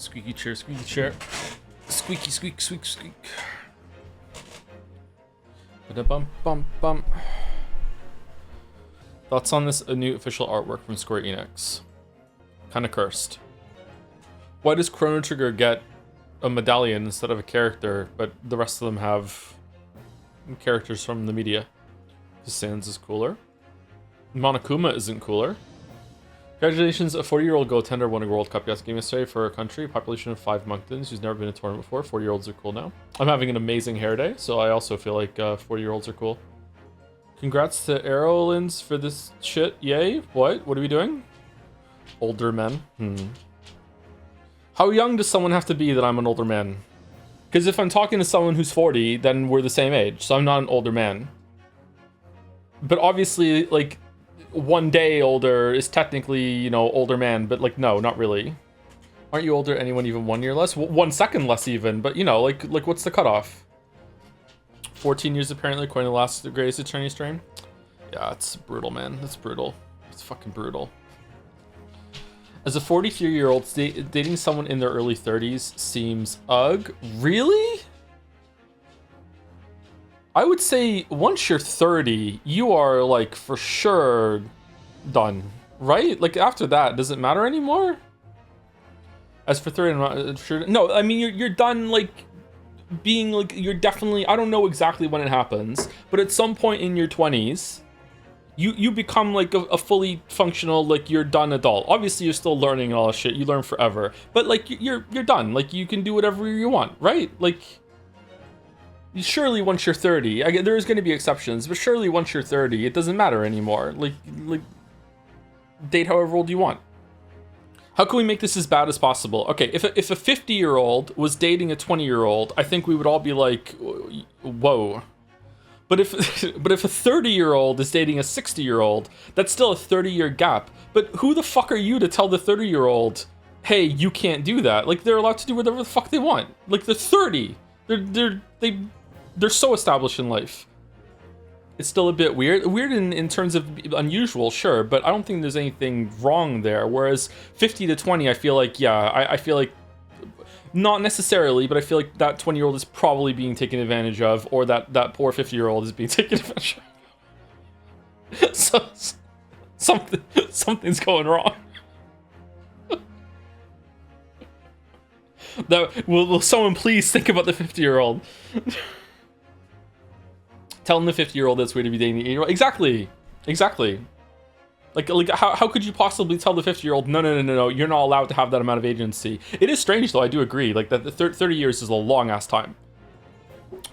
Squeaky chair, squeaky chair. Squeaky, squeak, squeak, squeak. Ba-da-bum, bum, bum. Thoughts on this new official artwork from Square Enix? Kinda cursed. Why does Chrono Trigger get a medallion instead of a character, but the rest of them have characters from the media? Sans is cooler. Monokuma isn't cooler. Congratulations, a 40-year-old goaltender won a World Cup yesterday for a country, population of 5 monktons, who's never been in a tournament before. 40-year-olds are cool now. I'm having an amazing hair day, so I also feel like 40-year-olds are cool. Congrats to Aerolins for this shit. Yay. What? What are we doing? Older men. How young does someone have to be that I'm an older man? Because if I'm talking to someone who's 40, then we're the same age, so I'm not an older man. But obviously, like, 1 day older is technically, you know, older man, but like, no, not really. Aren't you older? Anyone even 1 year less? 1 second less even, but you know, like what's the cutoff? 14 years apparently, according to the last greatest attorney stream. Yeah, it's brutal, man. It's brutal. It's fucking brutal. As a 43-year-old, dating someone in their early 30s seems ugh. Really? I would say once you're 30, you are like for sure done, right? Like after that, does it matter anymore? As for 30, I'm not sure. No, I mean you're done. Like being like you're definitely. I don't know exactly when it happens, but at some point in your 20s, you become like a fully functional, like you're done adult. Obviously, you're still learning all this shit. You learn forever, but like you're done. Like you can do whatever you want, right? Like. Surely once you're 30, there's going to be exceptions, but surely once you're 30, it doesn't matter anymore. Like date however old you want. How can we make this as bad as possible? Okay, if a 50-year-old was dating a 20-year-old, I think we would all be like, whoa. But if a 30-year-old is dating a 60-year-old, that's still a 30-year gap. But who the fuck are you to tell the 30-year-old, hey, you can't do that? Like they're allowed to do whatever the fuck they want. Like they're 30. They're so established in life. It's still a bit weird in terms of unusual, sure, but I don't think there's anything wrong there. Whereas 50 to 20, I feel like, yeah, I feel like, not necessarily, but I feel like that 20-year-old is probably being taken advantage of, or that poor 50-year-old is being taken advantage of. So, something's going wrong. Will someone please think about the 50-year-old? Telling the 50-year-old that's weird to be dating the 80-year-old. Exactly. Like how could you possibly tell the 50-year-old, no, you're not allowed to have that amount of agency? It is strange though, I do agree. Like that the 30 years is a long ass time.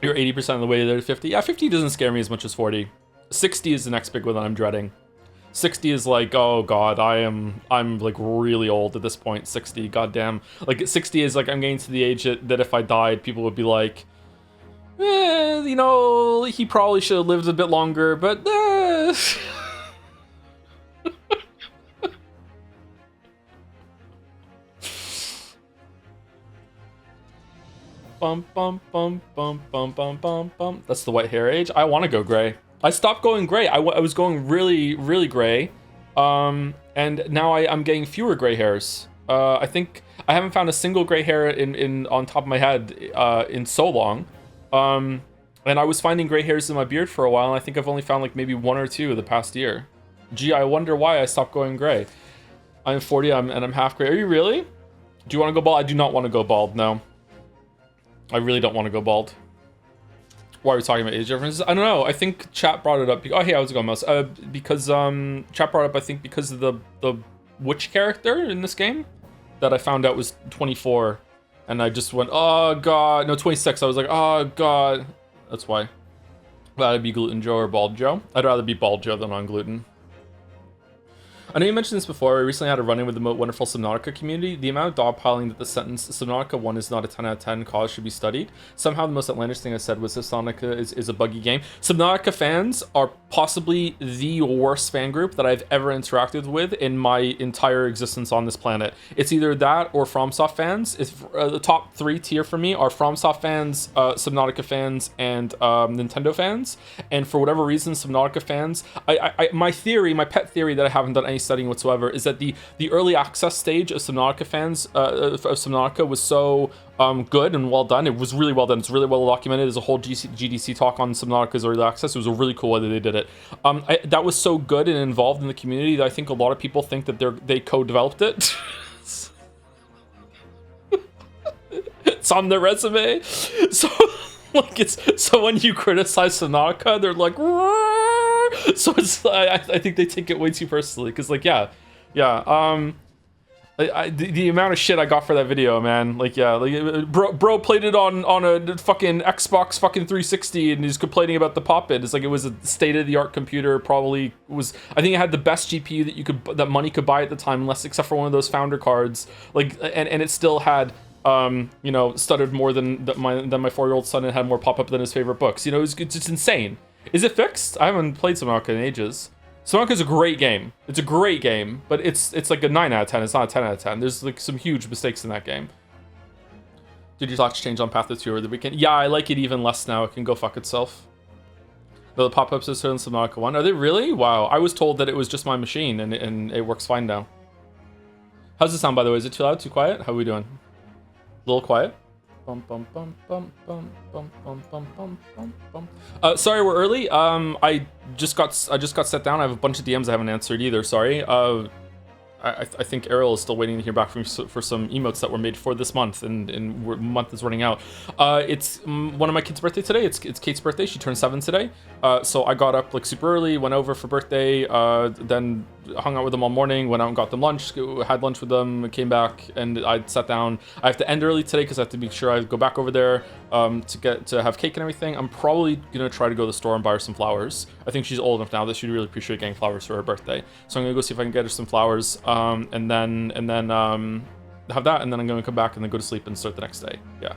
You're 80% of the way there to 50. Yeah, 50 doesn't scare me as much as 40. 60 is the next big one that I'm dreading. 60 is like, oh god, I'm like really old at this point. 60, goddamn. Like 60 is like I'm getting to the age that if I died, people would be like, you know, he probably should have lived a bit longer, but bum bum bum bum bum bum bum bum. That's the white hair age. I want to go gray. I stopped going gray. I was going really, really gray, and now I'm getting fewer gray hairs. I think I haven't found a single gray hair in on top of my head in so long. And I was finding gray hairs in my beard for a while, and I think I've only found like maybe 1 or 2 the past year. Gee, I wonder why I stopped going gray. I'm 40, and I'm half gray. Are you really? Do you want to go bald? I do not want to go bald, no. I really don't want to go bald. Why are we talking about age differences? I don't know. I think chat brought it up. Oh, hey, how's it going, Mouse? Because chat brought it up, I think, because of the witch character in this game that I found out was 24, and I just went, oh god, no, 26. I was like, oh god. That's why. That'd be Gluten Joe or Bald Joe. I'd rather be Bald Joe than on gluten. I know you mentioned this before. I recently had a run-in with the wonderful Subnautica community. The amount of dogpiling that the sentence Subnautica 1 is not a 10 out of 10 cause should be studied. Somehow the most outlandish thing I said was Subnautica is a buggy game. Subnautica fans are possibly the worst fan group that I've ever interacted with in my entire existence on this planet. It's either that or FromSoft fans. It's the top 3 tier for me are FromSoft fans, Subnautica fans, and Nintendo fans. And for whatever reason, Subnautica fans, my pet theory that I haven't done any setting whatsoever, is that the early access stage of Subnautica fans of Subnautica was so good and well done. It was really well done. It's really well documented. There's a whole GDC talk on Subnautica's early access. It was a really cool way that they did it. That was so good and involved in the community that I think a lot of people think that they co-developed it. It's on their resume. So like so when you criticize Subnautica, they're like, "Rrr!" So it's I think they take it way too personally, because like the amount of shit I got for that video, man, like bro played it on a fucking Xbox fucking 360 and he's complaining about the pop-in. It's like it was a state-of-the-art computer. Probably was, I think it had the best GPU that money could buy at the time, except for one of those founder cards, like, and it still had stuttered more than my 4-year-old son, and had more pop-up than his favorite books. It's just insane. Is it fixed? I haven't played Subnautica in ages. Subnautica's a great game. It's a great game, but it's like a 9 out of 10. It's not a 10 out of 10. There's like some huge mistakes in that game. Did your thoughts change on Path of 2 over the weekend? Yeah, I like it even less now. It can go fuck itself. The pop-ups are still in Subnautica 1. Are they really? Wow. I was told that it was just my machine and it works fine now. How's it sound, by the way? Is it too loud? Too quiet? How are we doing? A little quiet? Sorry, we're early. I just got set down. I have a bunch of DMs I haven't answered either. Sorry. I think Ariel is still waiting to hear back from me for some emotes that were made for this month, and month is running out. It's one of my kids' birthday today. It's Kate's birthday. She turned 7 today. So I got up like super early, went over for birthday, then hung out with them all morning, went out and got them lunch, had lunch with them, came back, and I sat down. I have to end early today because I have to make sure I go back over there to have cake and everything. I'm probably gonna try to go to the store and buy her some flowers. I think she's old enough now that she'd really appreciate getting flowers for her birthday. So I'm gonna go see if I can get her some flowers, and then have that, and then I'm gonna come back and then go to sleep and start the next day. Yeah.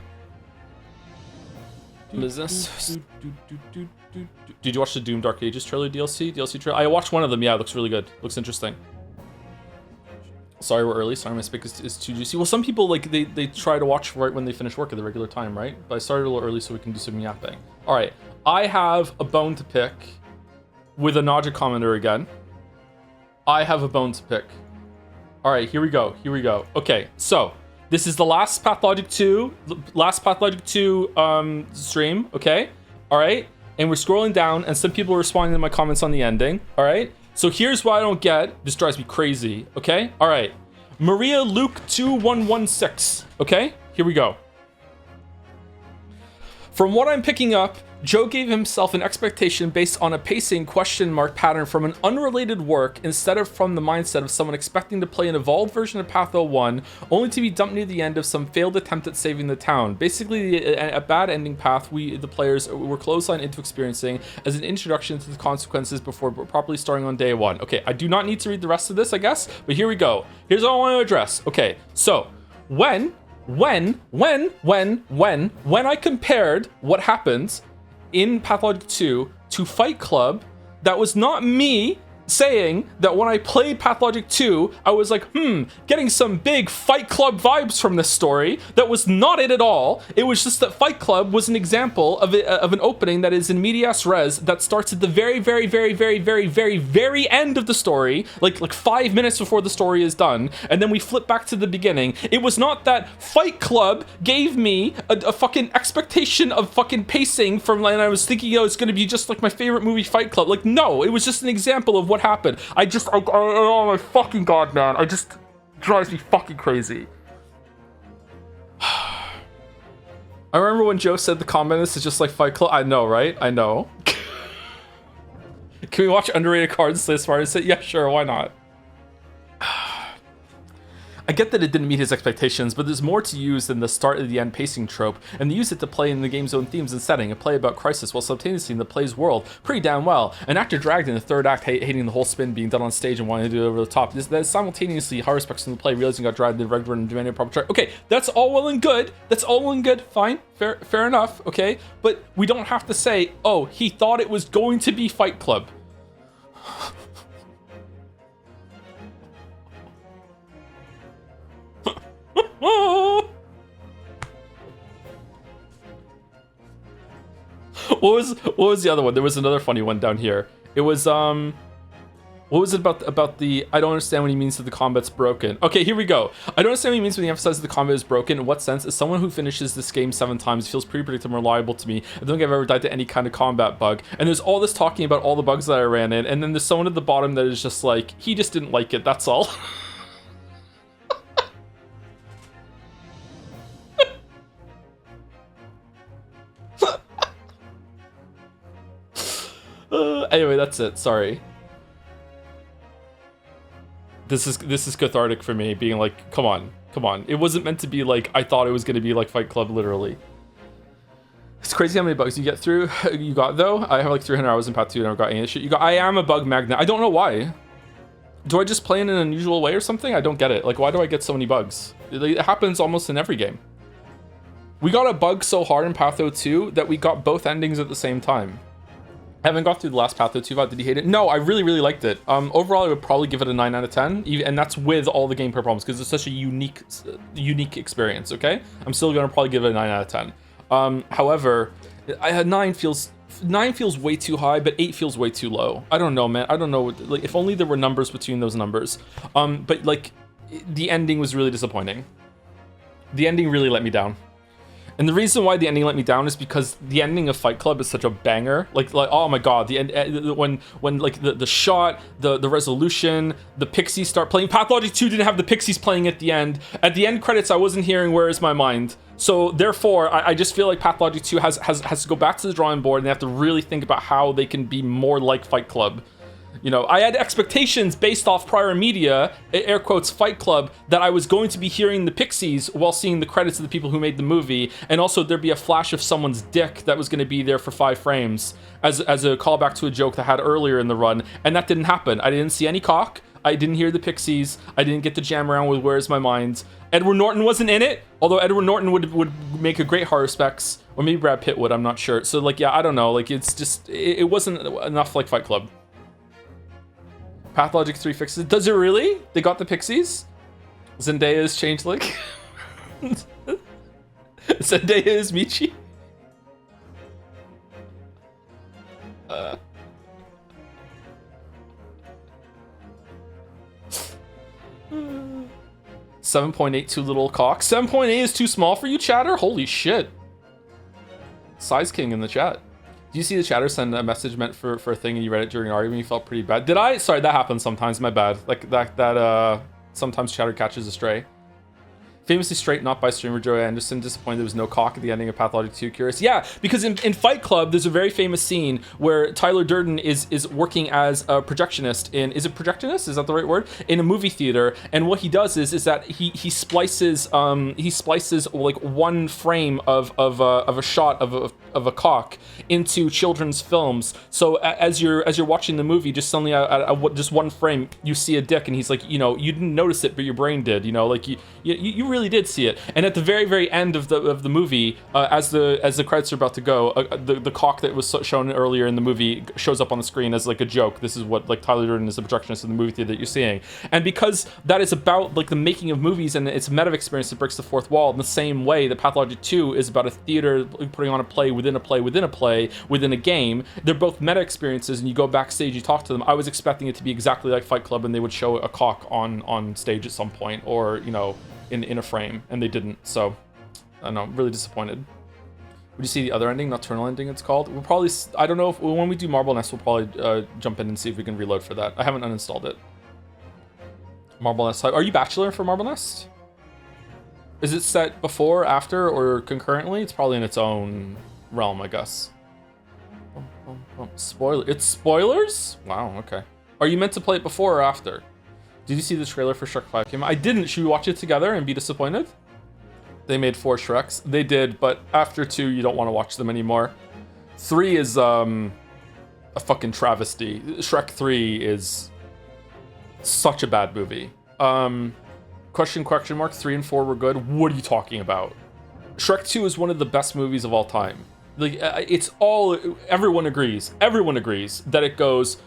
What is this? Did you watch the Doom Dark Ages trailer DLC trailer? I watched one of them. Yeah, it looks really good. Looks interesting. Sorry we're early. Sorry my speak is too juicy. Well, some people like they try to watch right when they finish work at the regular time, right? But I started a little early so we can do some yapping. All right, I have a bone to pick with a Naja commenter again. I have a bone to pick. All right, here we go. Okay, so this is the last Pathologic 2 stream, okay? All right, and we're scrolling down, and some people are responding to my comments on the ending, all right? So here's what I don't get. This drives me crazy, okay? All right, Maria Luke 2116, okay? Here we go. From what I'm picking up, Joe gave himself an expectation based on a pacing question mark pattern from an unrelated work instead of from the mindset of someone expecting to play an evolved version of Path 01 only to be dumped near the end of some failed attempt at saving the town. Basically, a bad ending path we, the players, were clotheslined into experiencing as an introduction to the consequences before properly starting on day 1. Okay, I do not need to read the rest of this, I guess, but here we go. Here's what I want to address. Okay, so when I compared what happened in Pathologic 2 to Fight Club, that was not me saying that when I played Pathologic 2, I was like, getting some big Fight Club vibes from this story. That was not it at all. It was just that Fight Club was an example of an opening that is in medias res that starts at the very end of the story, like 5 minutes before the story is done, and then we flip back to the beginning. It was not that Fight Club gave me a fucking expectation of fucking pacing from, and I was thinking, it's gonna be just like my favorite movie, Fight Club. Like, no, it was just an example of what happened. Oh my fucking god, man. Drives me fucking crazy. I remember when Joe said the comment, this is just like Fight Club. I know, right? I know. Can we watch underrated cards as far as it? Yeah, sure, why not? I get that it didn't meet his expectations, but there's more to use than the start and the end pacing trope, and they use it to play in the game's own themes and setting, a play about crisis while simultaneously in the play's world pretty damn well. An actor dragged in the third act, hating the whole spin being done on stage and wanting to do it over the top. That is simultaneously high respects from the play, realizing he got dragged in the regular and demanding a proper track. Okay, that's all well and good. Fine, fair enough, okay? But we don't have to say, oh, he thought it was going to be Fight Club. What was the other one? There was another funny one down here. It was What was it about the? I don't understand what he means that the combat's broken. Okay, here we go. I don't understand what he means when he emphasizes the combat is broken. In what sense? As someone who finishes this game 7 times, it feels pretty predictable and reliable to me. I don't think I've ever died to any kind of combat bug. And there's all this talking about all the bugs that I ran in, and then there's someone at the bottom that is just like, he just didn't like it, that's all. Anyway, that's it. Sorry. This is cathartic for me, being like, come on. It wasn't meant to be like I thought it was going to be like Fight Club, literally. It's crazy how many bugs you get through. You got though. I have like 300 hours in Path 2 and I never got any shit. I am a bug magnet. I don't know why. Do I just play in an unusual way or something? I don't get it. Like, why do I get so many bugs? It happens almost in every game. We got a bug so hard in Path 2 that we got both endings at the same time. I haven't got through the last Path 2 VOD. Did you hate it? No, I really liked it. Overall, I would probably give it a 9 out of 10, and that's with all the gameplay problems, because it's such a unique experience, okay? I'm still gonna probably give it a 9 out of 10. However, 9 feels way too high, but 8 feels way too low. I don't know, man. I don't know. Like, if only there were numbers between those numbers. But like, the ending was really disappointing. The ending really let me down. And the reason why the ending let me down is because the ending of Fight Club is such a banger. Like oh my god, the end when like the shot, the resolution, the Pixies start playing. Pathologic 2 didn't have the Pixies playing at the end. At the end credits, I wasn't hearing Where Is My Mind. So therefore, I just feel like Pathologic 2 has to go back to the drawing board, and they have to really think about how they can be more like Fight Club. You know, I had expectations based off prior media, air quotes, Fight Club, that I was going to be hearing the Pixies while seeing the credits of the people who made the movie, and also there'd be a flash of someone's dick that was going to be there for 5 frames as a callback to a joke that I had earlier in the run, and that didn't happen. I didn't see any cock, I didn't hear the Pixies, I didn't get to jam around with Where's My Mind. Edward Norton wasn't in it, although Edward Norton would make a great horror specs, or maybe Brad Pitt would, I'm not sure. So like, yeah, I don't know, like it's just, it wasn't enough like Fight Club. Pathologic 3 fixes it. Does it really? They got the Pixies? Zendaya is Changeling. Zendaya is Michi. 7.8 too little cock. 7.8 is too small for you, chatter? Holy shit. Size King in the chat. Do you see the chatter send a message meant for a thing and you read it during an argument? You felt pretty bad. Did I? Sorry, that happens sometimes. My bad. Like that sometimes chatter catches a stray. Famously straight, not by streamer Joey Anderson. Disappointed there was no cock at the ending of Pathologic 2. Curious. Yeah, because in Fight Club, there's a very famous scene where Tyler Durden is working as a projectionist in, is it projectionist? Is that the right word? In a movie theater. And what he does is that he splices like one frame of a shot of a cock into children's films. So as you're watching the movie, just suddenly just one frame, you see a dick, and he's like, you know, you didn't notice it, but your brain did. You know, like you really did see it. And at the very end of the movie, as the credits are about to go, the cock that was shown earlier in the movie shows up on the screen as like a joke. This is what like Tyler Durden is the projectionist in the movie theater that you're seeing. And because that is about like the making of movies and it's a meta experience that breaks the fourth wall, in the same way that Pathologic 2 is about a theater putting on a play within a play within a play within a game. They're both meta experiences, and you go backstage, you talk to them. I was expecting it to be exactly like Fight Club, and they would show a cock on stage at some point, or you know, in a frame, and they didn't. So I don't know, really disappointed. Would you see the other ending, Nocturnal Ending it's called? We'll probably, I don't know, if when we do Marble Nest, we'll probably jump in and see if we can reload for that. I haven't uninstalled it. Marble Nest, are you Bachelor for Marble Nest? Is it set before, after, or concurrently? It's probably in its own realm, I guess. Spoiler, it's spoilers? Wow, okay. Are you meant to play it before or after? Did you see the trailer for Shrek 5 came out? I didn't. Should we watch it together and be disappointed? They made 4 Shreks. They did, but after 2, you don't want to watch them anymore. 3 is a fucking travesty. Shrek 3 is such a bad movie. Question mark, 3 and 4 were good. What are you talking about? Shrek 2 is one of the best movies of all time. Like, it's all, everyone agrees that it goes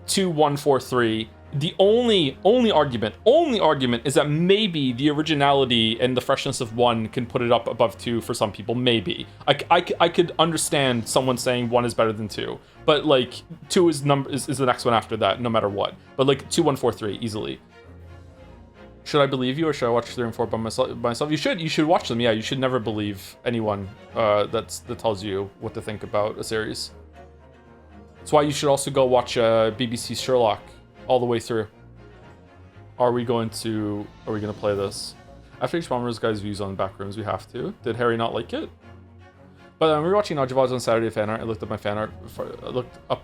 2, 1, 4, 3. The only argument is that maybe the originality and the freshness of 1 can put it up above 2 for some people. Maybe I could understand someone saying 1 is better than 2, but like 2 is the next one after that, no matter what. But like 2, 1, 4, 3 easily. Should I believe you, or should I watch 3 and 4 by myself? You should watch them. Yeah, you should never believe anyone that tells you what to think about a series. That's why you should also go watch BBC Sherlock all the way through. Are we gonna play this? After each bomber's guys' views on Backrooms, we have to. Did Harry not like it? But we were watching Najavaz on Saturday fan art. I looked up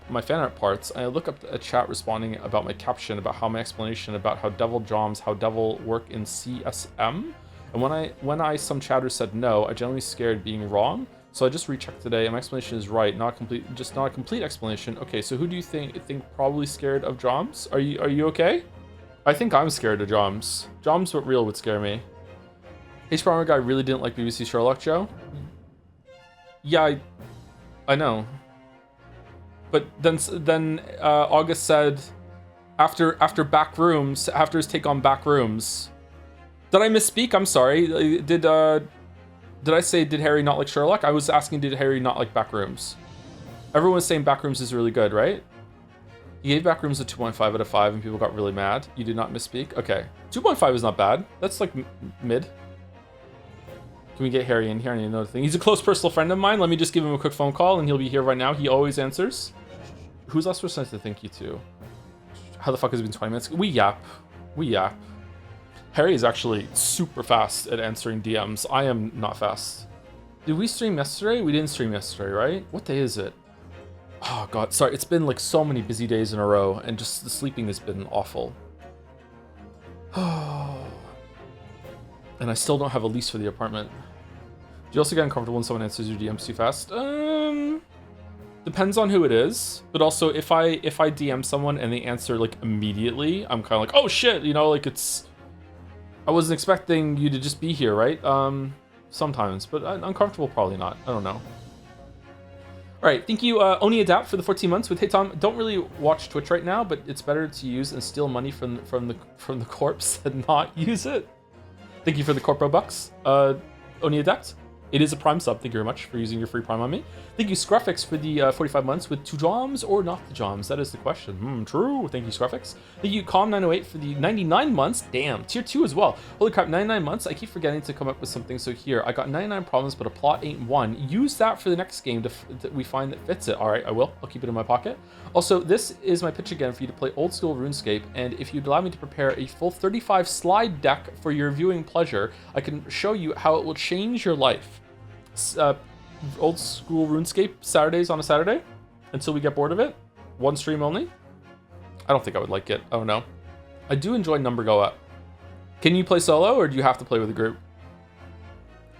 my fan art parts, and I looked up a chat responding about my caption about how my explanation about how devil work in CSM. And when I some chatter said no, I generally scared being wrong. So I just rechecked today, and my explanation is right, not a complete explanation. Okay, so who do you think probably scared of Joms? Are you okay? I think I'm scared of Joms. Joms what real would scare me. H. Farmer guy really didn't like BBC Sherlock, Joe? Yeah, I know. But then August said after Backrooms, after his take on Backrooms. Did I misspeak? I'm sorry. Did I say, did Harry not like Sherlock? I was asking, did Harry not like Backrooms? Everyone was saying Backrooms is really good, right? He gave Backrooms a 2.5 out of 5 and people got really mad. You did not misspeak? Okay. 2.5 is not bad. That's like mid. Can we get Harry in here? I need another thing. He's a close personal friend of mine. Let me just give him a quick phone call and he'll be here right now. He always answers. Who's last person to thank you to? How the fuck has it been 20 minutes? We yap. Harry is actually super fast at answering DMs. I am not fast. Did we stream yesterday? We didn't stream yesterday, right? What day is it? Oh god, sorry. It's been like so many busy days in a row and just the sleeping has been awful. And I still don't have a lease for the apartment. Do you also get uncomfortable when someone answers your DMs too fast? Depends on who it is, but also if I DM someone and they answer like immediately, I'm kind of like, oh shit, you know, like I wasn't expecting you to just be here, right? Sometimes, but uncomfortable, probably not. I don't know. All right, thank you, Oni Adapt for the 14 months with Hey Tom. Don't really watch Twitch right now, but it's better to use and steal money from the corpse than not use it. Thank you for the Corpo bucks, Oni Adapt. It is a Prime sub. Thank you very much for using your free Prime on me. Thank you, Scruffix, for the 45 months with 2 joms or not the joms. That is the question. True. Thank you, Scruffix. Thank you, Calm908, for the 99 months. Damn, tier 2 as well. Holy crap, 99 months. I keep forgetting to come up with something. So here, I got 99 problems, but a plot ain't one. Use that for the next game that we find that fits it. All right, I will. I'll keep it in my pocket. Also, this is my pitch again for you to play old school RuneScape. And if you'd allow me to prepare a full 35 slide deck for your viewing pleasure, I can show you how it will change your life. Old school RuneScape Saturdays on a Saturday until we get bored of it. 1 stream only. I don't think I would like it. Oh no. I do enjoy number go up. Can you play solo or do you have to play with a group?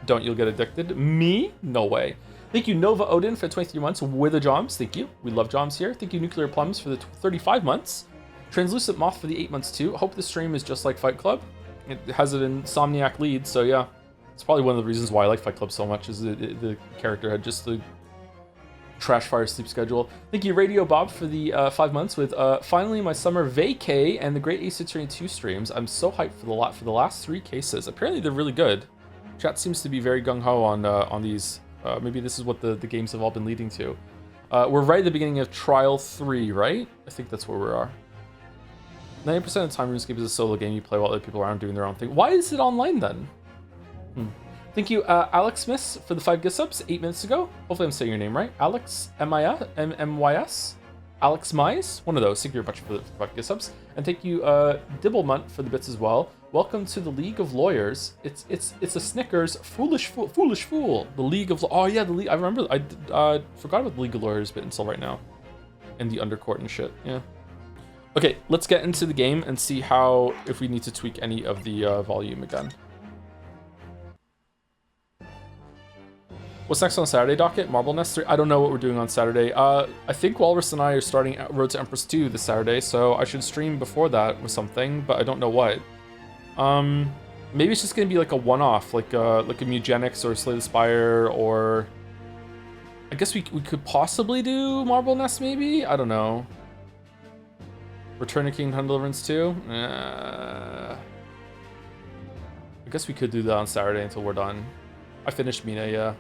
Don't, you'll get addicted. Me? No way. Thank you, Nova Odin, for 23 months with a Joms. Thank you. We love Joms here. Thank you, Nuclear Plums, for the 35 months. Translucent Moth for the 8 months too. Hope this stream is just like Fight Club. It has an Insomniac lead, so yeah. It's probably one of the reasons why I like Fight Club so much, is the character had just the trash fire sleep schedule. Thank you, Radio Bob, for the 5 months with finally my summer vacay and the Great Ace Attorney 2 streams. I'm so hyped for the last 3 cases. Apparently they're really good. Chat seems to be very gung-ho on these. Maybe this is what the games have all been leading to. We're right at the beginning of Trial 3, right? I think that's where we are. 90% of the time RuneScape is a solo game you play while other people are around doing their own thing. Why is it online then? Thank you, Alex Smith, for the 5 gift subs 8 minutes ago. Hopefully I'm saying your name right. Alex M-Y-S? Alex Mize? One of those. Thank you very much for the 5 gift subs. And thank you, Dibblemunt, for the bits as well. Welcome to the League of Lawyers. It's a Snickers Foolish Fool. The League of... Oh yeah, the League... I remember... I forgot about the League of Lawyers bit until right now. And the Undercourt and shit. Yeah. Okay, let's get into the game and see if we need to tweak any of the volume again. What's next on Saturday docket? Marble Nest 3? I don't know what we're doing on Saturday. I think Walrus and I are starting Road to Empress 2 this Saturday, so I should stream before that with something, but I don't know what. Maybe it's just gonna be like a one-off, like a Mugenics or Slay the Spire, or... I guess we could possibly do Marble Nest, maybe? I don't know. Return of Kingdom Deliverance 2? I guess we could do that on Saturday until we're done. I finished Mina, yeah.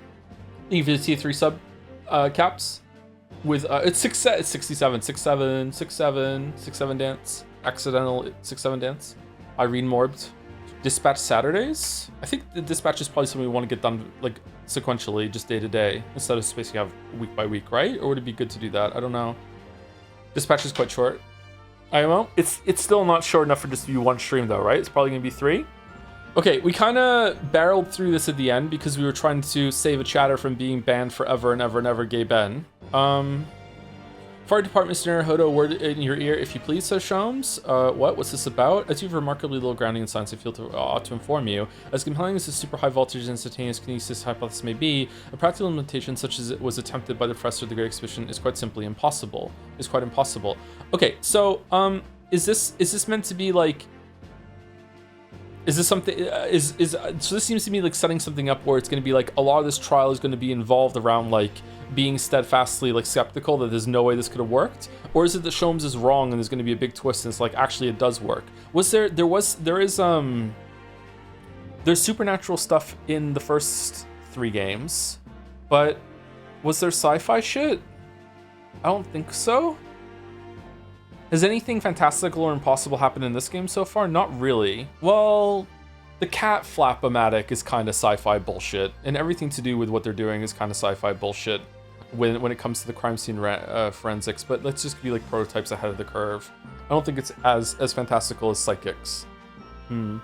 Even the T3 sub caps with it's 67, 67, 67, 67 dance. Accidental 67 dance. Irene Morbed. Dispatch Saturdays? I think the dispatch is probably something we want to get done like sequentially, just day to day, instead of spacing out week by week, right? Or would it be good to do that? I don't know. Dispatch is quite short. IMO? It's still not short enough for just to be one stream though, right? It's probably gonna be 3. Okay, we kind of barreled through this at the end because we were trying to save a chatter from being banned forever and ever and ever, Gay Ben. Fire Department Mr. Naruhodo, a word in your ear, if you please, says Shams. What's this about? As you have remarkably little grounding in science, I feel ought to inform you. As compelling as the super high voltage instantaneous kinesis hypothesis may be, a practical limitation such as it was attempted by the professor of the Great Exhibition is quite simply impossible. It's quite impossible. Okay, so, is this meant to be like... Is this something, so this seems to me like setting something up where it's going to be like a lot of this trial is going to be involved around like being steadfastly like skeptical that there's no way this could have worked? Or is it that Sholmes is wrong and there's going to be a big twist and it's like actually it does work? There's supernatural stuff in the first 3 games, but was there sci-fi shit? I don't think so. Has anything fantastical or impossible happened in this game so far? Not really. Well, the cat flap-o-matic is kind of sci-fi bullshit, and everything to do with what they're doing is kind of sci-fi bullshit when it comes to the crime scene forensics, but let's just be like prototypes ahead of the curve. I don't think it's as fantastical as psychics. And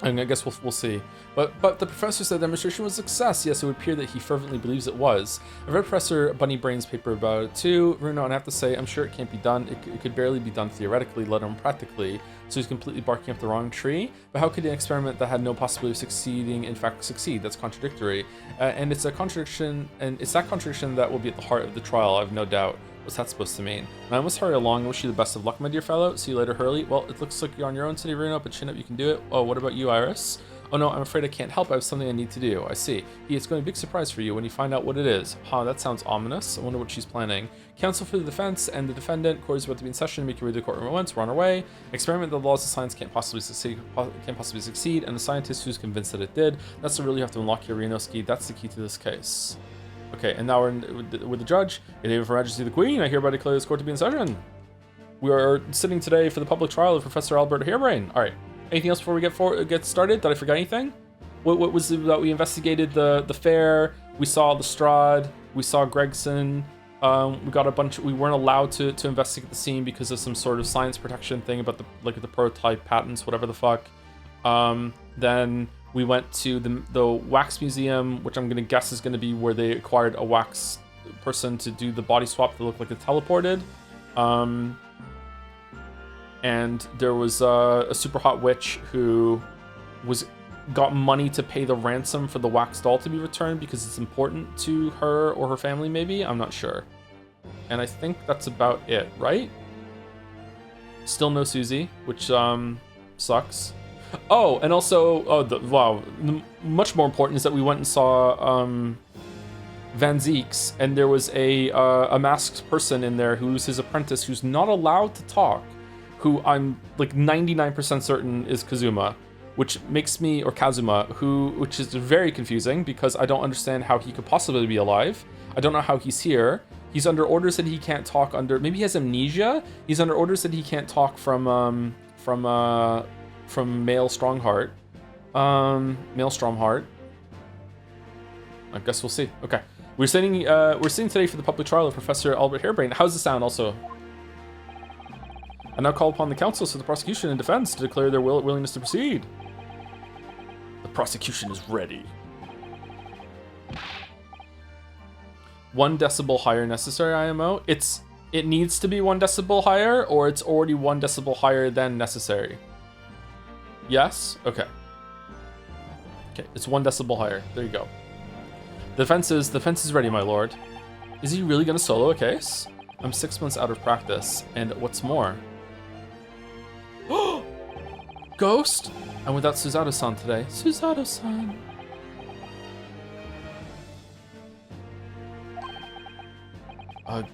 I guess we'll see. But the professor said the demonstration was a success. Yes, it would appear that he fervently believes it was. I read Professor Bunny Brain's paper about it too. Bruno, and I have to say, I'm sure it can't be done. It could barely be done theoretically, let alone practically. So he's completely barking up the wrong tree. But how could an experiment that had no possibility of succeeding in fact succeed? That's contradictory. And it's a contradiction, and it's that contradiction that will be at the heart of the trial, I have no doubt. What's that supposed to mean? And I must hurry along. Wish you the best of luck, my dear fellow. See you later, Hurley. Well, it looks like you're on your own today, Bruno, but chin up, you can do it. Oh, what about you, Iris? Oh no, I'm afraid I can't help. I have something I need to do. I see. It's going to be a big surprise for you when you find out what it is. Huh, that sounds ominous. I wonder what she's planning. Counsel for the defense and the defendant. Court is about to be in session. Make your way to the courtroom at once. We're on our way. Experiment that the laws of science can't possibly succeed, and the scientist who's convinced that it did. That's the rule you have to unlock here, Renoski. That's the key to this case. Okay, and now we're with the judge. In name of Her Majesty the Queen, I hereby declare this court to be in session. We are sitting today for the public trial of Professor Albert Harebrain. All right. Anything else before we get started? Did I forget anything? What was it that we investigated the fair? We saw Lestrade. We saw Gregson. We got a bunch. We weren't allowed to investigate the scene because of some sort of science protection thing about the prototype patents, whatever the fuck. Then we went to the wax museum, which I'm gonna guess is gonna be where they acquired a wax person to do the body swap that looked like it teleported. And there was a super hot witch who got money to pay the ransom for the wax doll to be returned because it's important to her or her family, maybe? I'm not sure. And I think that's about it, right? Still no Susie, which sucks. Oh, and also, much more important is that we went and saw Van Zeeks, and there was a masked person in there who's his apprentice who's not allowed to talk, who I'm like 99% certain is Kazuma, which makes me, or Kazuma, which is very confusing because I don't understand how he could possibly be alive. I don't know how he's here. He's under orders that he can't talk maybe he has amnesia. He's under orders that he can't talk from Male Strongheart. Male Stromheart. I guess we'll see. Okay. We're sitting today for the public trial of Professor Albert Harebrain. How's the sound also? I now call upon the counsels of the prosecution and defense to declare their willingness to proceed. The prosecution is ready. 1 decibel higher necessary, IMO. It needs to be 1 decibel higher, or it's already 1 decibel higher than necessary. Yes? Okay. Okay, it's 1 decibel higher. There you go. The defense is ready, my lord. Is he really gonna solo a case? I'm 6 months out of practice, and what's more? Ghost? I'm without Susato-san today. Susato-san. Ugh.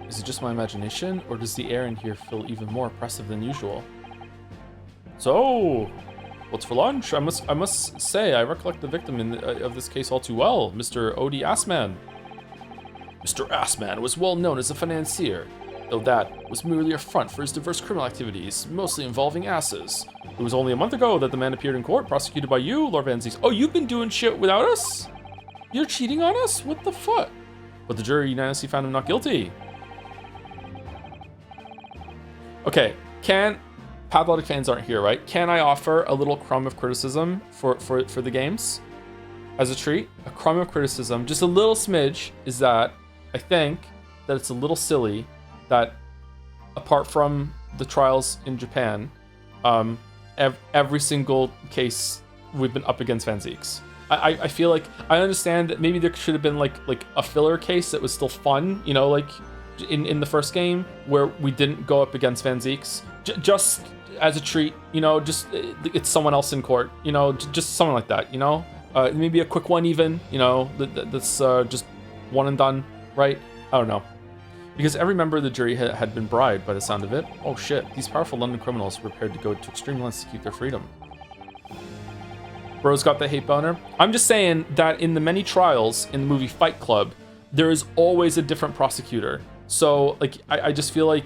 Is it just my imagination, or does the air in here feel even more oppressive than usual? So, what's for lunch? I must say, I recollect the victim of this case all too well, Mr. Odie Assman. Mr. Assman was well known as a financier, though that was merely a front for his diverse criminal activities, mostly involving asses. It was only a month ago that the man appeared in court, prosecuted by you, Lord Van Zieks. Oh, you've been doing shit without us? You're cheating on us? What the fuck? But the jury unanimously found him not guilty. Okay, Pathologic fans aren't here, right? Can I offer a little crumb of criticism for the games? As a treat, a crumb of criticism, just a little smidge, is that I think that it's a little silly that apart from the trials in Japan, every single case we've been up against Van Zieks. I feel like I understand that maybe there should have been like a filler case that was still fun, you know, like in the first game where we didn't go up against Van Zieks, just as a treat, you know, just it's someone else in court, you know, just something like that, you know, maybe a quick one even, you know, that's just one and done, right? I don't know. Because every member of the jury had been bribed by the sound of it. Oh shit, these powerful London criminals were prepared to go to extreme lengths to keep their freedom. Bro's got the hate boner. I'm just saying that in the many trials in the movie Fight Club, there is always a different prosecutor. So, like, I just feel like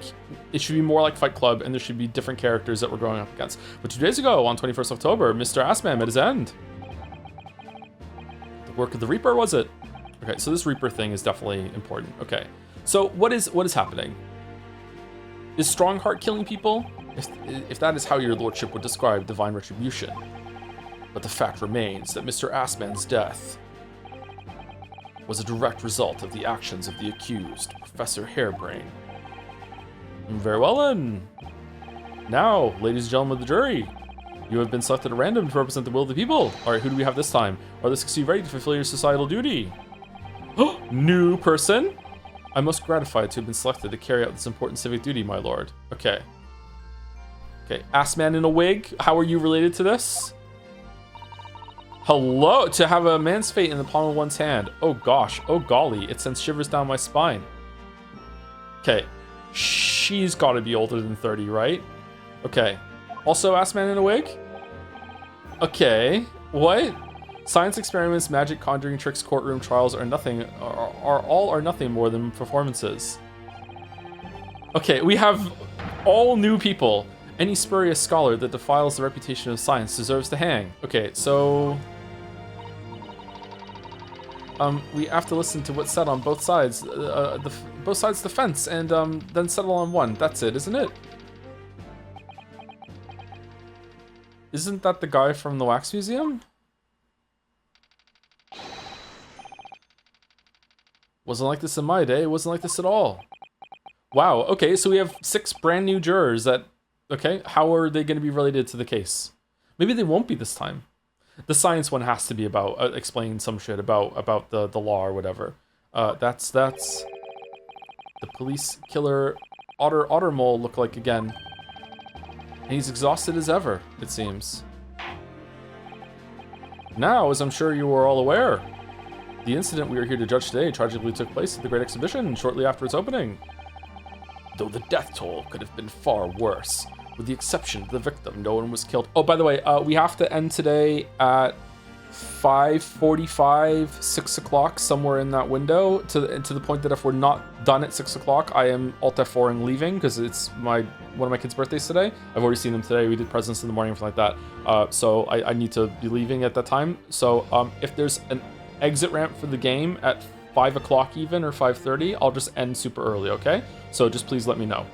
it should be more like Fight Club, and there should be different characters that we're going up against. But 2 days ago, on 21st October, Mr. Assman met his end. The work of the Reaper, was it? Okay, so this Reaper thing is definitely important. Okay, so what is happening? Is Strongheart killing people? If that is how your lordship would describe divine retribution. But the fact remains that Mr. Assman's death was a direct result of the actions of the accused, Professor Harebrain. Very well then. Now, ladies and gentlemen of the jury, you have been selected at random to represent the will of the people. Alright, who do we have this time? Are the 6 of you ready to fulfill your societal duty? New person? I'm most gratified to have been selected to carry out this important civic duty, my lord. Okay. Okay, Assman in a wig, how are you related to this? Hello, to have a man's fate in the palm of one's hand. Oh gosh, oh golly, it sends shivers down my spine. Okay, she's gotta be older than 30, right? Okay, also Assman in a wig? Okay, what? Science experiments, magic, conjuring tricks, courtroom trials are all or nothing more than performances. Okay, we have all new people. Any spurious scholar that defiles the reputation of science deserves to hang. Okay, so we have to listen to what's said on both sides, both sides of the fence, and then settle on one. That's it, isn't it? Isn't that the guy from the Wax Museum? Wasn't like this in my day. It wasn't like this at all. Wow, okay, so we have 6 brand new jurors that... Okay, how are they going to be related to the case? Maybe they won't be this time. The science one has to be about explaining some shit about the law or whatever. That's the police killer otter mole look like again. And he's exhausted as ever, it seems. Now, as I'm sure you are all aware, the incident we are here to judge today tragically took place at the Great Exhibition shortly after its opening. Though the death toll could have been far worse. With the exception of the victim, no one was killed. Oh, by the way, we have to end today at 5:45, 6 o'clock, somewhere in that window, to the point that if we're not done at 6 o'clock, I am Alt F4 and leaving, because it's one of my kids' birthdays today. I've already seen them today. We did presents in the morning, something like that. So I need to be leaving at that time. So if there's an exit ramp for the game at 5 o'clock even, or 5:30, I'll just end super early, okay? So just please let me know.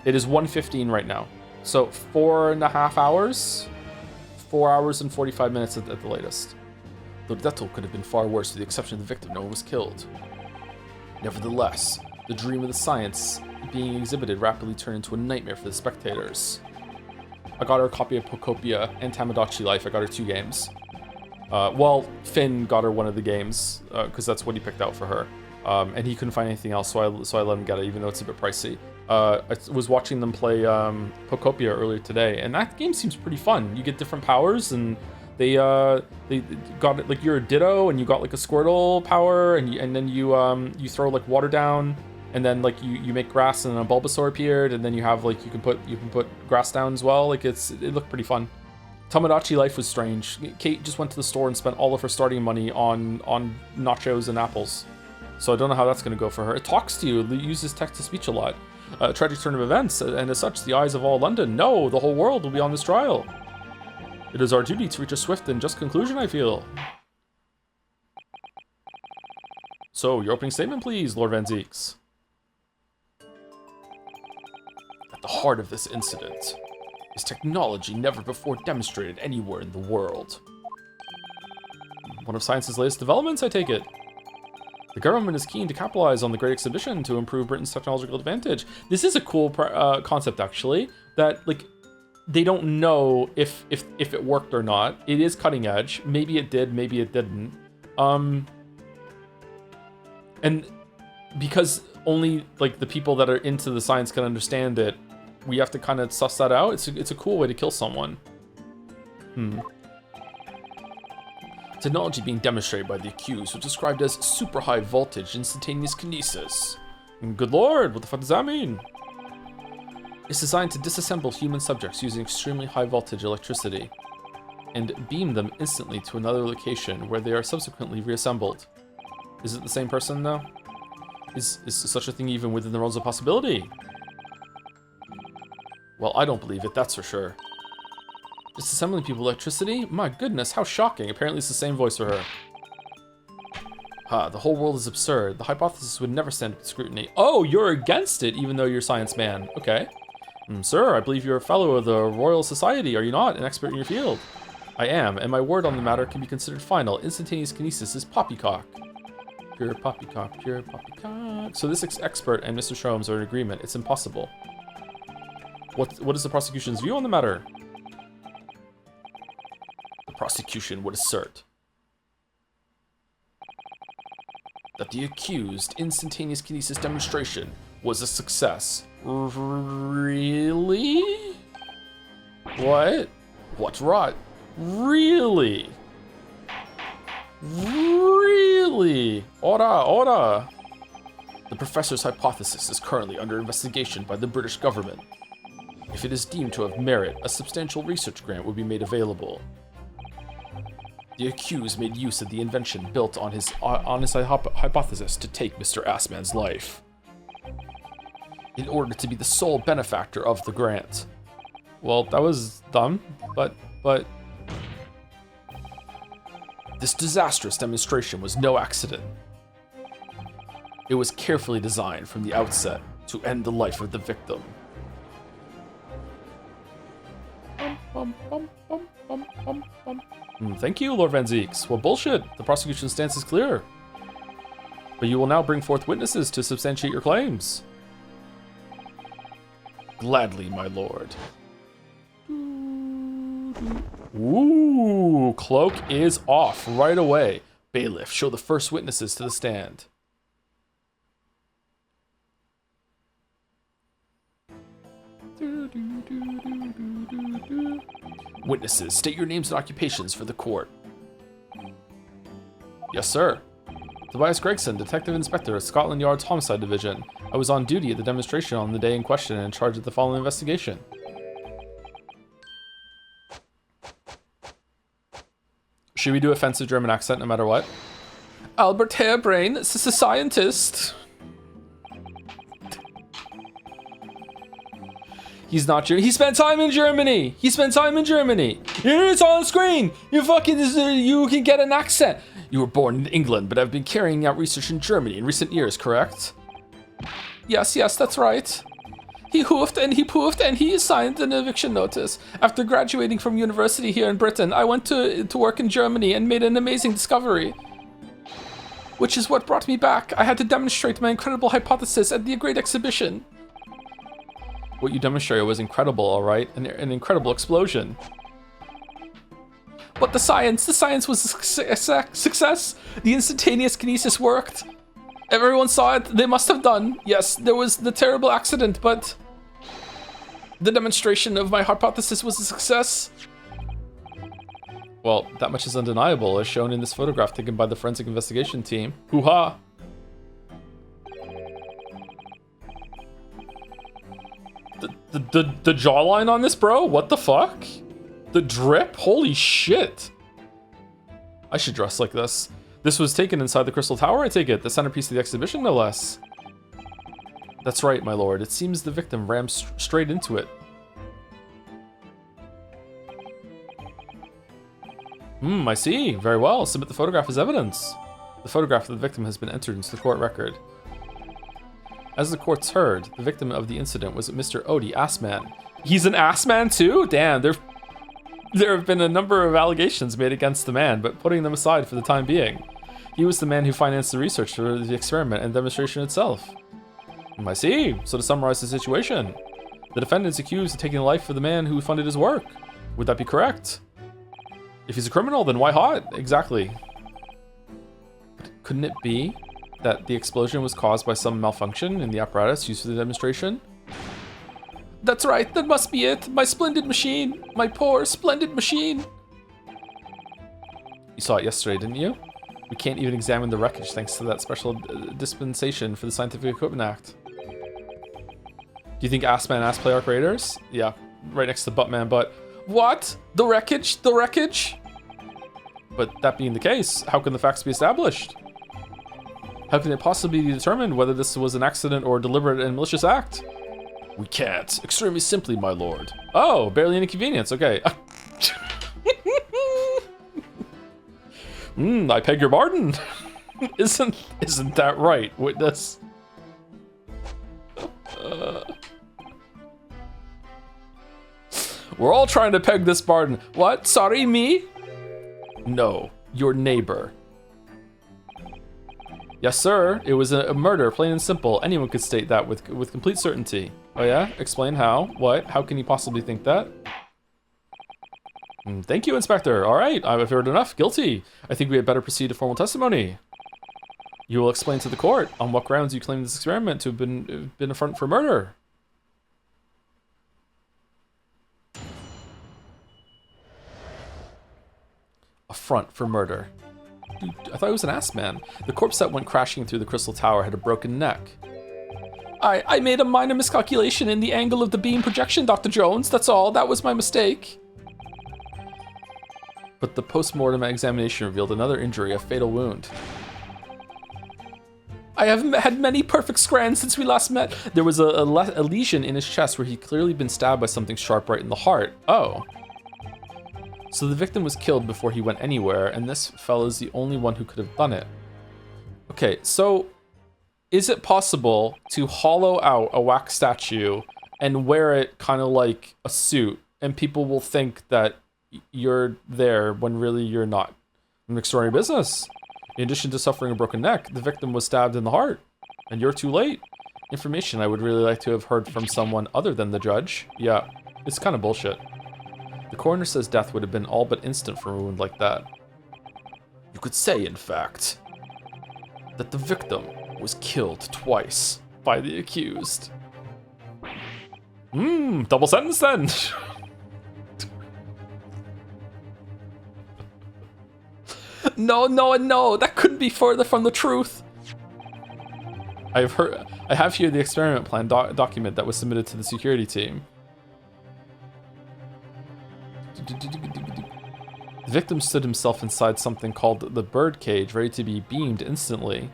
It is 1:15 right now. So 4.5 hours? 4 hours and 45 minutes at the latest. Though the death toll could have been far worse, with the exception of the victim, no one was killed. Nevertheless, the dream of the science being exhibited rapidly turned into a nightmare for the spectators. I got her a copy of Pocopia and Tamagotchi Life. I got her 2 games. Well, Finn got her one of the games, because that's what he picked out for her. And he couldn't find anything else, so I let him get it, even though it's a bit pricey. I was watching them play Pocopia earlier today, and that game seems pretty fun. You get different powers, and They got it, like, you're a Ditto, and you got like a Squirtle power, and then you throw like water down, and then like you make grass, and then a Bulbasaur appeared, and then you have like you can put grass down as well. Like it looked pretty fun. Tamagotchi life was strange. Kate just went to the store and spent all of her starting money on nachos and apples. So I don't know how that's going to go for her. It talks to you. It uses text-to-speech a lot. Tragic turn of events, and as such, the eyes of all London, no, the whole world will be on this trial. It is our duty to reach a swift and just conclusion, I feel. So, your opening statement, please, Lord Van Zeeks. At the heart of this incident is technology never before demonstrated anywhere in the world. One of science's latest developments, I take it. The government is keen to capitalize on the Great Exhibition to improve Britain's technological advantage. This is a cool concept, actually, that, like, they don't know if it worked or not. It is cutting edge. Maybe it did, maybe it didn't. And because only, like, the people that are into the science can understand it, we have to kind of suss that out. It's a cool way to kill someone. Technology being demonstrated by the accused was described as super high voltage instantaneous kinesis. Good lord, what the fuck does that mean? It's designed to disassemble human subjects using extremely high voltage electricity and beam them instantly to another location where they are subsequently reassembled. Is it the same person though? Is such a thing even within the realms of possibility? Well, I don't believe it, that's for sure. Disassembling people with electricity? My goodness, how shocking. Apparently it's the same voice for her. The whole world is absurd. The hypothesis would never stand up to scrutiny. Oh, you're against it, even though you're science man. Okay. Sir, I believe you're a fellow of the Royal Society, are you not? An expert in your field. I am, and my word on the matter can be considered final. Instantaneous kinesis is poppycock. Pure poppycock, pure poppycock. So this expert and Mr. Sholmes are in agreement. It's impossible. What is the prosecution's view on the matter? The prosecution would assert that the accused instantaneous kinesis demonstration was a success. Really? What? What rot? Really? Really? Ora. The professor's hypothesis is currently under investigation by the British government. If it is deemed to have merit, a substantial research grant would be made available. The accused made use of the invention built on his hypothesis to take Mr. Assman's life, in order to be the sole benefactor of the grant. Well, that was dumb, but this disastrous demonstration was no accident. It was carefully designed from the outset to end the life of the victim. Thank you, Lord Van Zeeks. Well, bullshit. The prosecution's stance is clear. But you will now bring forth witnesses to substantiate your claims. Gladly, my lord. Ooh, cloak is off right away. Bailiff, show the first witnesses to the stand. Witnesses, state your names and occupations for the court. Yes, sir. Tobias Gregson, Detective Inspector at Scotland Yard's Homicide Division. I was on duty at the demonstration on the day in question and in charge of the following investigation. Should we do offensive German accent no matter what? Albert Hairbrain, this is a scientist. He's not German. He spent time in Germany. He spent time in Germany. Here it's on screen. You can get an accent. You were born in England, but have been carrying out research in Germany in recent years, correct? Yes, that's right. He hoofed and he poofed and he signed an eviction notice. After graduating from university here in Britain, I went to work in Germany and made an amazing discovery, which is what brought me back. I had to demonstrate my incredible hypothesis at the Great Exhibition. What you demonstrated was incredible, all right? An incredible explosion. But the science was a success. The instantaneous kinesis worked. Everyone saw it. They must have done. Yes, there was the terrible accident, but the demonstration of my hypothesis was a success. Well, that much is undeniable, as shown in this photograph taken by the forensic investigation team. Hoo-ha! The jawline on this, bro? What the fuck? The drip? Holy shit! I should dress like this. This was taken inside the Crystal Tower, I take it. The centerpiece of the exhibition, no less. That's right, my lord. It seems the victim rammed straight into it. I see. Very well. Submit the photograph as evidence. The photograph of the victim has been entered into the court record. As the courts heard, the victim of the incident was Mr. Odie, Assman. He's an Assman too? Damn, there have been a number of allegations made against the man, but putting them aside for the time being. He was the man who financed the research for the experiment and demonstration itself. I see. So to summarize the situation, the defendant is accused of taking the life of the man who funded his work. Would that be correct? If he's a criminal, then why hot? Exactly. But couldn't it be that the explosion was caused by some malfunction in the apparatus used for the demonstration? That's right, that must be it. My splendid machine. My poor, splendid machine. You saw it yesterday, didn't you? We can't even examine the wreckage thanks to that special dispensation for the Scientific Equipment Act. Do you think Assman asked Play Arc Raiders? Yeah, right next to Buttman, but... What? The wreckage? The wreckage? But that being the case, how can the facts be established? How can it possibly be determined whether this was an accident or a deliberate and malicious act? We can't. Extremely simply, my lord. Oh, barely an inconvenience. Okay. I beg your pardon. Isn't that right, witness? We're all trying to peg this pardon. What? Sorry, me? No, your neighbor. Yes, sir. It was a murder, plain and simple. Anyone could state that with complete certainty. Oh yeah? Explain how? What? How can you possibly think that? Thank you, Inspector. All right, I've heard enough. Guilty. I think we had better proceed to formal testimony. You will explain to the court on what grounds you claim this experiment to have been a front for murder. A front for murder. Dude, I thought he was an ass man. The corpse that went crashing through the Crystal Tower had a broken neck. I made a minor miscalculation in the angle of the beam projection, Dr. Jones. That's all. That was my mistake. But the post-mortem examination revealed another injury, a fatal wound. I haven't had many perfect scans since we last met. There was a lesion in his chest where he'd clearly been stabbed by something sharp right in the heart. Oh. So the victim was killed before he went anywhere, and this fella's the only one who could have done it. Okay, so is it possible to hollow out a wax statue and wear it kind of like a suit, and people will think that you're there when really you're not? An extraordinary business. In addition to suffering a broken neck, the victim was stabbed in the heart, and you're too late. Information I would really like to have heard from someone other than the judge. Yeah, it's kind of bullshit. The coroner says death would have been all but instant for a wound like that. You could say, in fact, that the victim was killed twice by the accused. Double sentence then. No, that couldn't be further from the truth. I have here the experiment plan document that was submitted to the security team. The victim stood himself inside something called the bird cage, ready to be beamed instantly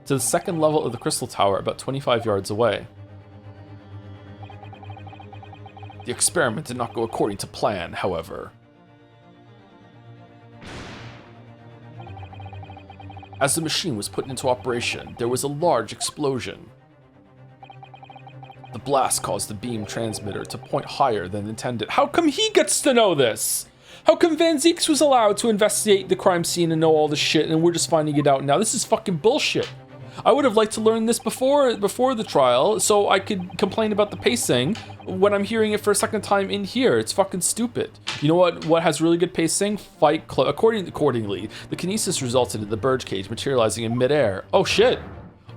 to the second level of the Crystal Tower, about 25 yards away. The experiment did not go according to plan, however. As the machine was put into operation, there was a large explosion. The blast caused the beam transmitter to point higher than intended. How come he gets to know this? How come Van Zeeks was allowed to investigate the crime scene and know all this shit, and we're just finding it out now? This is fucking bullshit. I would have liked to learn this before the trial, so I could complain about the pacing when I'm hearing it for a second time in here. It's fucking stupid. You know what has really good pacing? Fight Club. Accordingly, the kinesis resulted in the bird cage materializing in midair. Oh shit.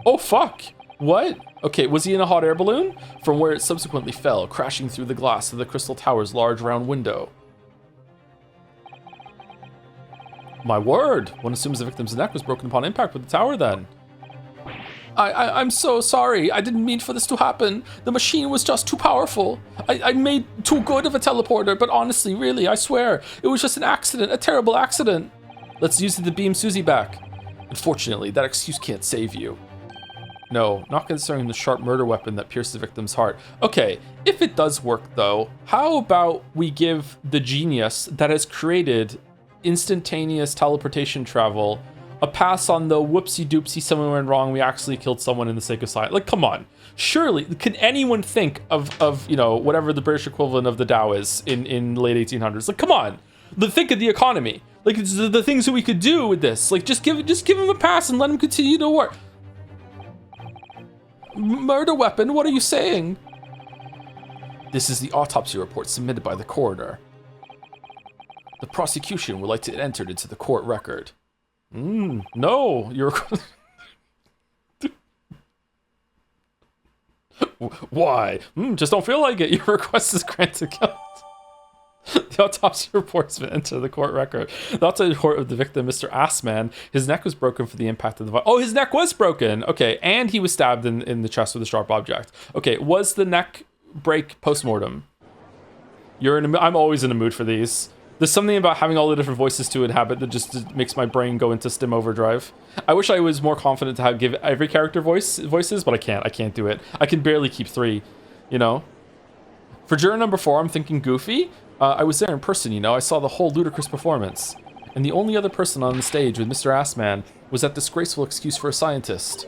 Oh fuck. What? Okay, was he in a hot air balloon? From where it subsequently fell, crashing through the glass of the Crystal Tower's large round window. My word! One assumes the victim's neck was broken upon impact with the tower then. I'm so sorry. I didn't mean for this to happen. The machine was just too powerful. I made too good of a teleporter, but honestly, really, I swear, it was just an accident, a terrible accident. Let's use it to beam Susie back. Unfortunately, that excuse can't save you. No, not considering the sharp murder weapon that pierced the victim's heart. Okay, if it does work though, how about we give the genius that has created instantaneous teleportation travel a pass on the whoopsie doopsie, someone went wrong, we actually killed someone in the sake of science. Like, come on. Surely, can anyone think of you know, whatever the British equivalent of the Dow is in late 1800s? Like, come on. Think of the economy. Like, it's the things that we could do with this. Like, just give him a pass and let him continue to work. Murder weapon, what are you saying? This is the autopsy report submitted by the coroner. The prosecution would like to enter it into the court record. No, you're... Why? Just don't feel like it. Your request is granted. The autopsy report's been entered the court record. The autopsy report of the victim, Mr. Assman, his neck was broken for the impact of the... Oh, his neck was broken! Okay, and he was stabbed in the chest with a sharp object. Okay, was the neck break post-mortem? I'm always in a mood for these. There's something about having all the different voices to inhabit that just makes my brain go into stim overdrive. I wish I was more confident to give every character voices, but I can't do it. I can barely keep 3, you know? For juror number 4, I'm thinking Goofy. I was there in person, you know? I saw the whole ludicrous performance. And the only other person on the stage with Mr. Assman was that disgraceful excuse for a scientist.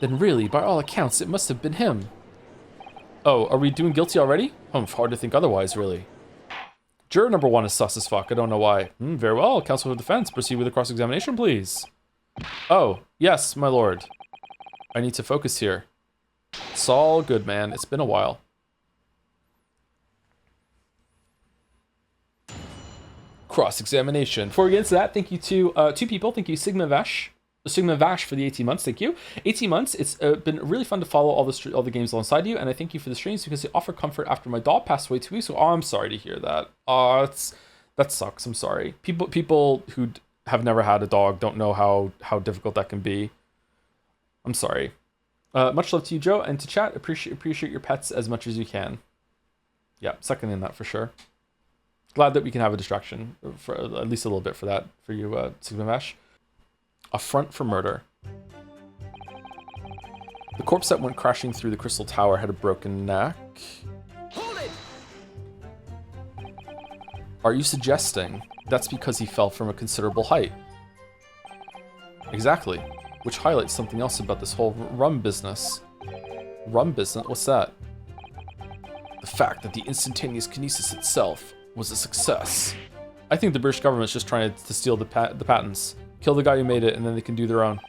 Then really, by all accounts, it must have been him. Oh, are we doing guilty already? Hard to think otherwise, really. Juror number 1 is sus as fuck. I don't know why. Very well. Counsel for defense, proceed with the cross-examination, please. Oh, yes, my lord. I need to focus here. It's all good, man. It's been a while. Cross-examination. Before we get into that, thank you to 2 people. Thank you, Sigma Vash for the 18 months. Thank you. 18 months. It's been really fun to follow all the games alongside you, and I thank you for the streams because they offer comfort after my dog passed away 2 weeks ago. Oh, I'm sorry to hear that. That sucks. I'm sorry. People who have never had a dog don't know how difficult that can be. I'm sorry. Much love to you, Joe, and to chat. Appreciate your pets as much as you can. Yeah, second in that for sure. Glad that we can have a distraction for at least a little bit for that for you, Sigma Vash. A front for murder. The corpse that went crashing through the Crystal Tower had a broken neck. Hold it! Are you suggesting that's because he fell from a considerable height? Exactly. Which highlights something else about this whole rum business. Rum business? What's that? The fact that the instantaneous kinesis itself was a success. I think the British government's just trying to steal the patents. Kill the guy who made it, and then they can do their own.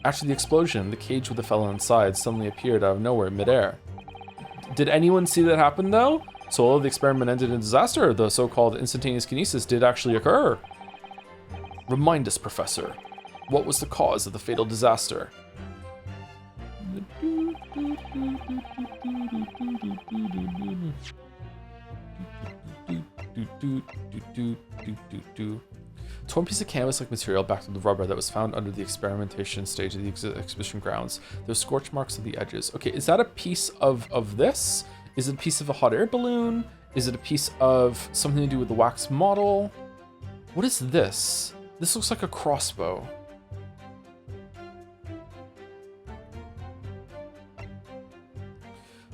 After the explosion, the cage with the fellow inside suddenly appeared out of nowhere in midair. Did anyone see that happen, though? So although the experiment ended in disaster, the so-called instantaneous kinesis did actually occur. Remind us, Professor. What was the cause of the fatal disaster? Torn piece of canvas-like material backed with the rubber that was found under the experimentation stage of the exhibition grounds. There's scorch marks on the edges. Okay, is that a piece of this? Is it a piece of a hot air balloon? Is it a piece of something to do with the wax model? What is this? This looks like a crossbow.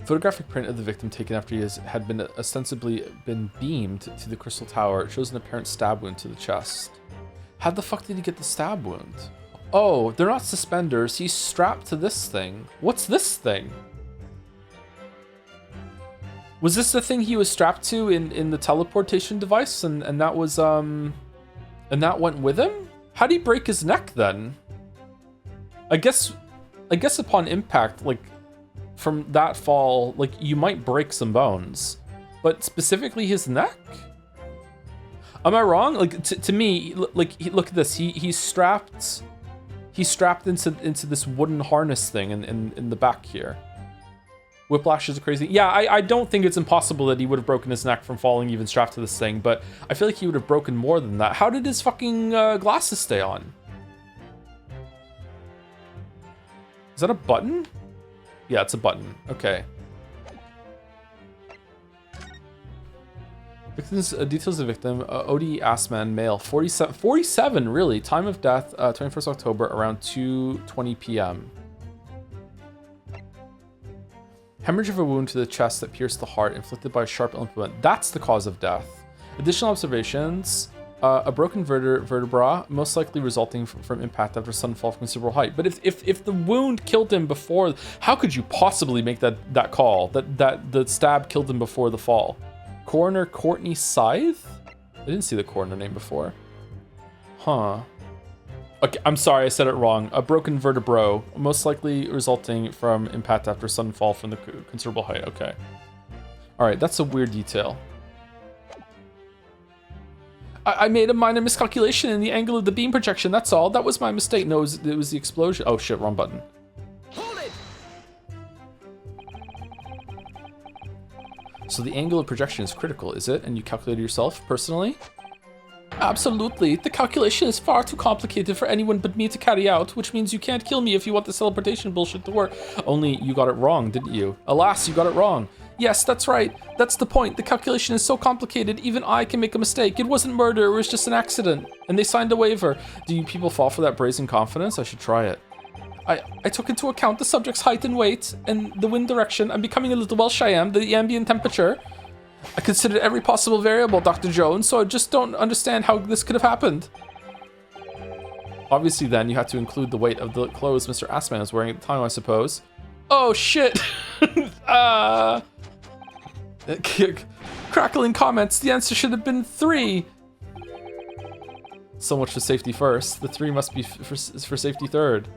Photographic print of the victim taken after he had been ostensibly been beamed to the Crystal Tower shows an apparent stab wound to the chest. How the fuck did he get the stab wound? Oh, they're not suspenders. He's strapped to this thing. What's this thing? Was this the thing he was strapped to in the teleportation device and that was and that went with him? How'd he break his neck then? I guess upon impact, like from that fall, like you might break some bones, but specifically his neck? Am I wrong? Like to me, like look at this. He's strapped He's strapped into this wooden harness thing in the back here. Whiplash is crazy. Yeah, I don't think it's impossible that he would have broken his neck from falling even strapped to this thing, but I feel like he would have broken more than that. How did his fucking glasses stay on? Is that a button? Yeah, it's a button. Okay. Victims, details of the victim, OD Assman, male, 47, really. Time of death, 21st October, around 2:20 p.m. Hemorrhage of a wound to the chest that pierced the heart, inflicted by a sharp implement. That's the cause of death. Additional observations, a broken vertebra, most likely resulting from impact after sudden fall from considerable height. But if the wound killed him before, how could you possibly make that call, that the stab killed him before the fall? Coroner Courtney Scythe? I didn't see the coroner name before. Huh. Okay, I'm sorry, I said it wrong. A broken vertebra, most likely resulting from impact after sudden fall from the considerable height. Okay. All right, that's a weird detail. I made a minor miscalculation in the angle of the beam projection, that's all. That was my mistake. No, it was the explosion. Oh shit, wrong button. Hold it. So the angle of projection is critical, is it? And you calculated yourself personally? Absolutely. The calculation is far too complicated for anyone but me to carry out, which means you can't kill me if you want the teleportation bullshit to work. Only you got it wrong, didn't you? Alas, you got it wrong. Yes, that's right. That's the point. The calculation is so complicated, even I can make a mistake. It wasn't murder, it was just an accident. And they signed a waiver. Do you people fall for that brazen confidence? I should try it. I took into account the subject's height and weight, and the wind direction. I'm becoming a little Welsh, I am. The ambient temperature. I considered every possible variable, Dr. Jones, so I just don't understand how this could have happened. Obviously then, you had to include the weight of the clothes Mr. Assman was wearing at the time, I suppose. Oh, shit! Crackling comments, the answer should have been 3. So much for safety first. The 3 must be for safety third.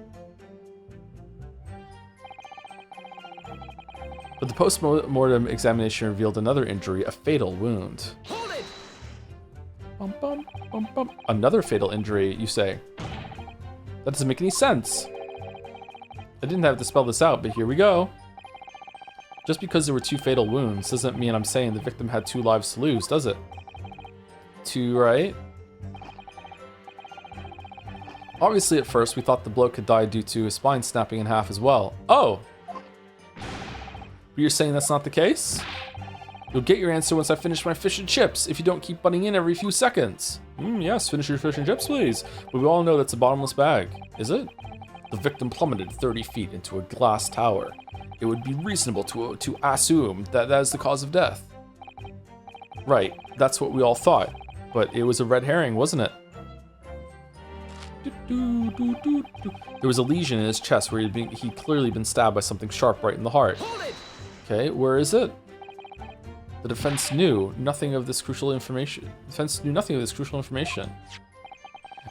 But the post-mortem examination revealed another injury, a fatal wound. Hold it. Bum, bum, bum, bum. Another fatal injury, you say? That doesn't make any sense. I didn't have to spell this out, but here we go. Just because there were 2 fatal wounds doesn't mean I'm saying the victim had 2 lives to lose, does it? 2, right? Obviously, at first, we thought the bloke had died due to his spine snapping in half as well. Oh! But you're saying that's not the case? You'll get your answer once I finish my fish and chips, if you don't keep butting in every few seconds. Yes, finish your fish and chips, please. But we all know that's a bottomless bag, is it? The victim plummeted 30 feet into a glass tower. It would be reasonable to assume that is the cause of death. Right, that's what we all thought. But it was a red herring, wasn't it? There was a lesion in his chest where he'd clearly been stabbed by something sharp right in the heart. Okay, where is it? The defense knew nothing of this crucial information.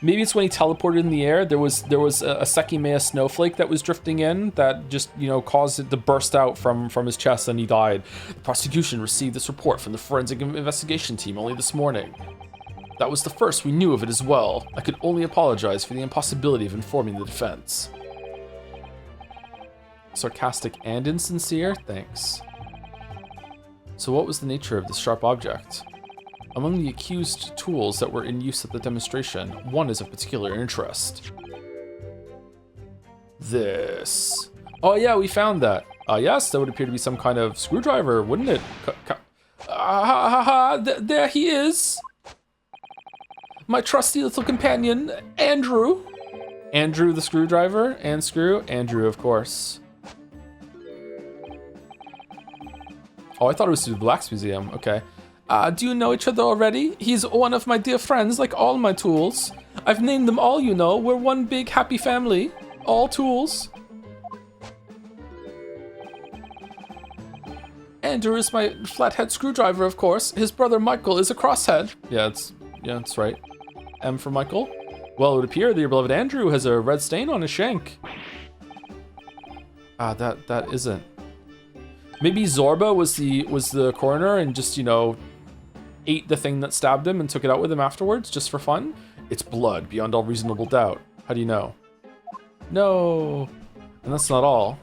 Maybe it's when he teleported in the air. There was a Sekimea snowflake that was drifting in that just, caused it to burst out from his chest and he died. The prosecution received this report from the forensic investigation team only this morning. That was the first we knew of it as well. I could only apologize for the impossibility of informing the defense. Sarcastic and insincere? Thanks. So what was the nature of this sharp object? Among the accused tools that were in use at the demonstration, one is of particular interest. This. Oh yeah, we found that. Yes, that would appear to be some kind of screwdriver, wouldn't it? There he is. My trusty little companion, Andrew. Andrew the screwdriver and screw? Andrew, of course. Oh, I thought it was to the Blacks Museum. Okay. Do you know each other already? He's one of my dear friends, like all my tools. I've named them all, We're one big happy family. All tools. Andrew is my flathead screwdriver, of course. His brother Michael is a crosshead. Yeah, that's right. M for Michael. Well, it would appear that your beloved Andrew has a red stain on his shank. That isn't. Maybe Zorba was the coroner and just, ate the thing that stabbed him and took it out with him afterwards, just for fun? It's blood, beyond all reasonable doubt. How do you know? No. And that's not all.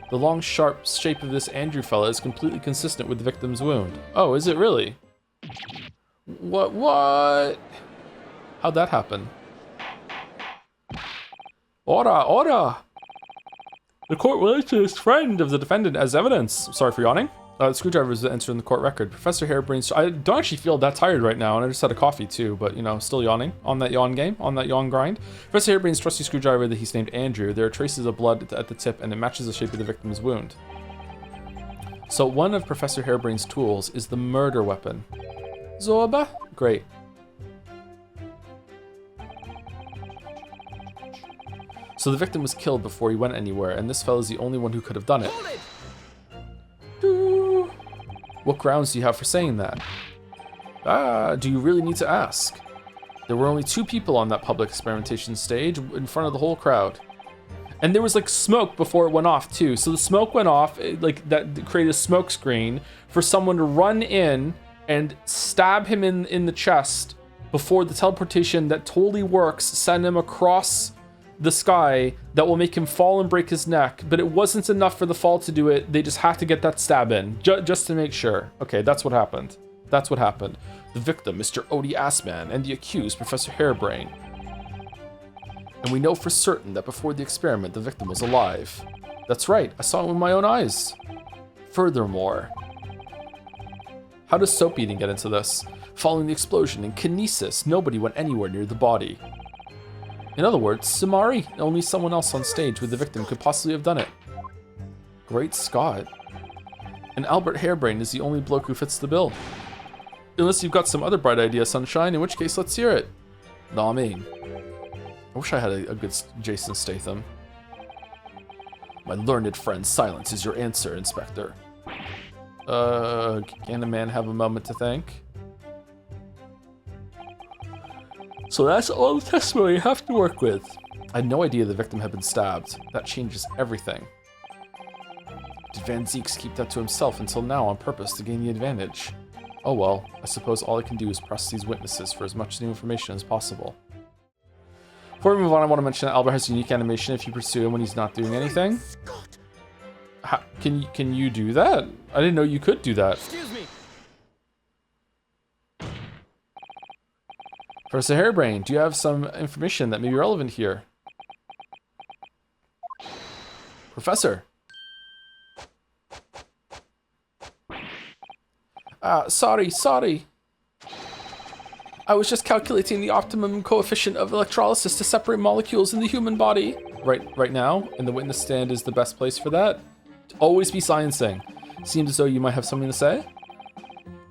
The long, sharp shape of this Andrew fella is completely consistent with the victim's wound. Oh, is it really? What? How'd that happen? Order! The court will issue his friend of the defendant as evidence. Sorry for yawning. The screwdriver is entered in the court record. Professor Harebrain's... I don't actually feel that tired right now, and I just had a coffee too, but, you know, still yawning. On that yawn game, on that yawn grind. Professor Harebrain's trusty screwdriver that he's named Andrew. There are traces of blood at the tip, and it matches the shape of the victim's wound. So one of Professor Harebrain's tools is the murder weapon. Zorba? Great. So the victim was killed before he went anywhere, and this fella's the only one who could have done it. What grounds do you have for saying that? Do you really need to ask? There were only 2 people on that public experimentation stage in front of the whole crowd. And there was like smoke before it went off too. So the smoke went off, like that created a smoke screen for someone to run in and stab him in the chest before the teleportation that totally works send him across the sky that will make him fall and break his neck. But it wasn't enough for the fall to do it. They just had to get that stab in just to make sure. Okay, that's what happened. That's what happened. The victim, Mr. Odie Assman, and the accused, Professor Harebrain. And we know for certain that before the experiment, the victim was alive. That's right, I saw it with my own eyes. Furthermore, how does soap eating get into this? Following the explosion in kinesis, nobody went anywhere near the body. In other words, Samari, only someone else on stage with the victim could possibly have done it. Great Scott. And Albert Harebrain is the only bloke who fits the bill. Unless you've got some other bright idea, Sunshine, in which case let's hear it. Nah, I mean. I wish I had a good Jason Statham. My learned friend, silence is your answer, Inspector. Can a man have a moment to think? So that's all the testimony you have to work with. I had no idea the victim had been stabbed. That changes everything. Did Van Zeeks keep that to himself until now on purpose to gain the advantage? Oh well, I suppose all I can do is press these witnesses for as much new information as possible. Before we move on, I want to mention that Albert has unique animation if you pursue him when he's not doing anything. Can you do that? I didn't know you could do that. Excuse me. Professor Harebrain, do you have some information that may be relevant here? Professor. Sorry. I was just calculating the optimum coefficient of electrolysis to separate molecules in the human body. Right now, and the witness stand is the best place for that. Always be sciencing. Seems as though you might have something to say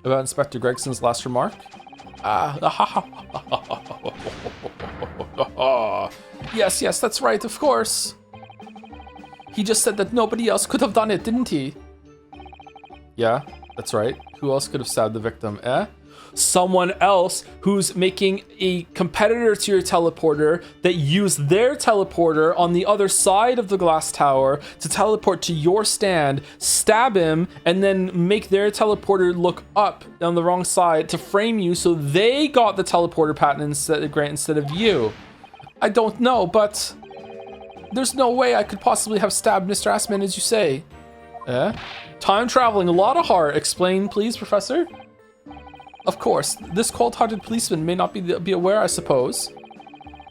about Inspector Gregson's last remark. Yes, that's right, of course. He just said that nobody else could have done it, didn't he? Yeah, that's right. Who else could have stabbed the victim, eh? Someone else who's making a competitor to your teleporter that used their teleporter on the other side of the glass tower to teleport to your stand, stab him, and then make their teleporter look up on the wrong side to frame you so they got the teleporter patent instead of you. I don't know, but there's no way I could possibly have stabbed Mr. Assman as you say. Eh? Time traveling, a lot of heart. Explain, please, Professor? Of course, this cold-hearted policeman may not be aware, I suppose.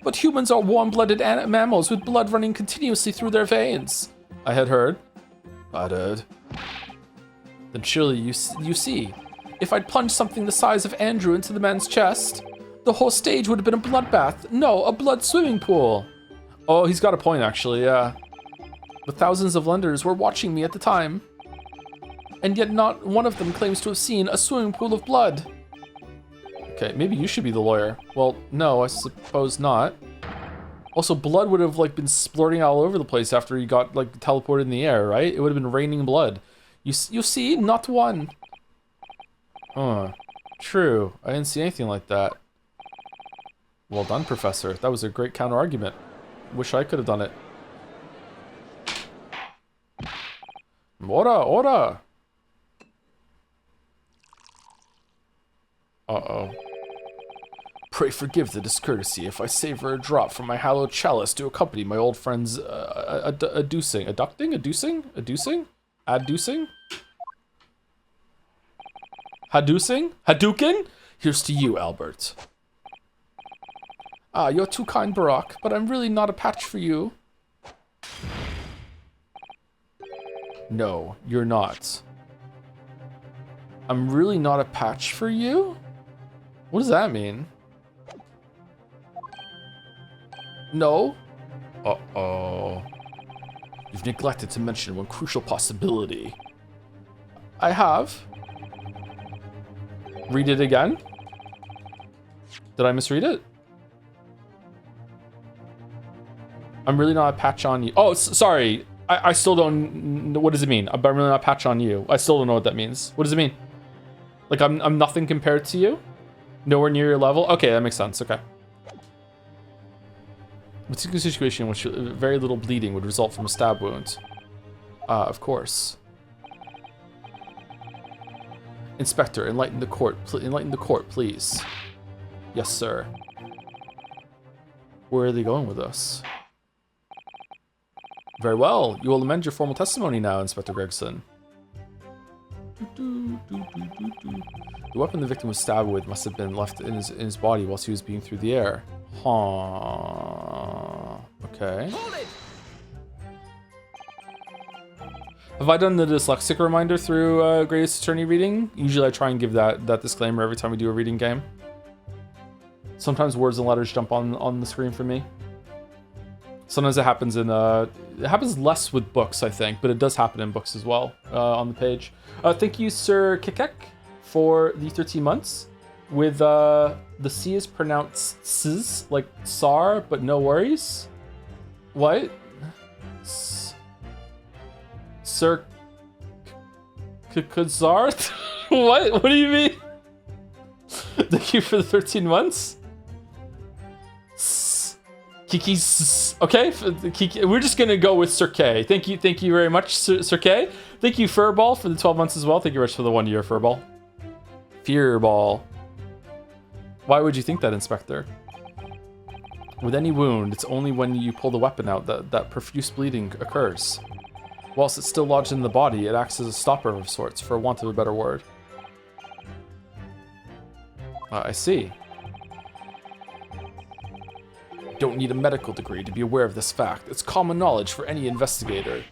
But humans are warm-blooded mammals with blood running continuously through their veins. I had heard. I'd heard. Then surely you see, if I'd plunged something the size of Andrew into the man's chest, the whole stage would have been a bloodbath. No, a blood swimming pool. Oh, he's got a point, actually, yeah. But thousands of lenders were watching me at the time. And yet not one of them claims to have seen a swimming pool of blood. Okay, maybe you should be the lawyer. Well, no, I suppose not. Also, blood would have like been splurting all over the place after he got like teleported in the air, right? It would have been raining blood. You see, not one. Huh. True. I didn't see anything like that. Well done, Professor. That was a great counter-argument. Wish I could have done it. Ora! Uh-oh. Pray forgive the discourtesy if I savor a drop from my hallowed chalice to accompany my old friend's adducing. Hadouken? Here's to you, Albert. Ah, you're too kind, Barack, but I'm really not a patch for you. No, you're not. I'm really not a patch for you? What does that mean? No? Uh-oh. You've neglected to mention one crucial possibility. I have. Read it again? Did I misread it? I'm really not a patch on you. Oh, sorry. I still don't... What does it mean? I'm really not a patch on you. I still don't know what that means. What does it mean? Like, I'm nothing compared to you? Nowhere near your level? Okay, that makes sense. Okay. What's a situation in which very little bleeding would result from a stab wound? Of course. Inspector, enlighten the court. Enlighten the court, please. Yes, sir. Where are they going with us? Very well. You will amend your formal testimony now, Inspector Gregson. The weapon the victim was stabbed with must have been left in his body whilst he was being through the air. Huh. Okay. Have I done the dyslexic reminder through Greatest Attorney reading? Usually I try and give that disclaimer every time we do a reading game. Sometimes words and letters jump on the screen for me. Sometimes it happens in it happens less with books, I think, but it does happen in books as well on the page. Thank you, Sir Kikek, for the 13 months. With the C is pronounced S, like SAR, but no worries. What? Sir Kazart? What? What do you mean? Thank you for the 13 months. Kiki's okay. Kiki, we're just gonna go with Sir K. Thank you very much, Sir K. Thank you, Furball, for the 12 months as well. Thank you very much for the 1 year, Furball. Fearball. Why would you think that, Inspector? With any wound, it's only when you pull the weapon out that profuse bleeding occurs. Whilst it's still lodged in the body, it acts as a stopper of sorts, for want of a better word. I see. Don't need a medical degree to be aware of this fact. It's common knowledge for any investigator.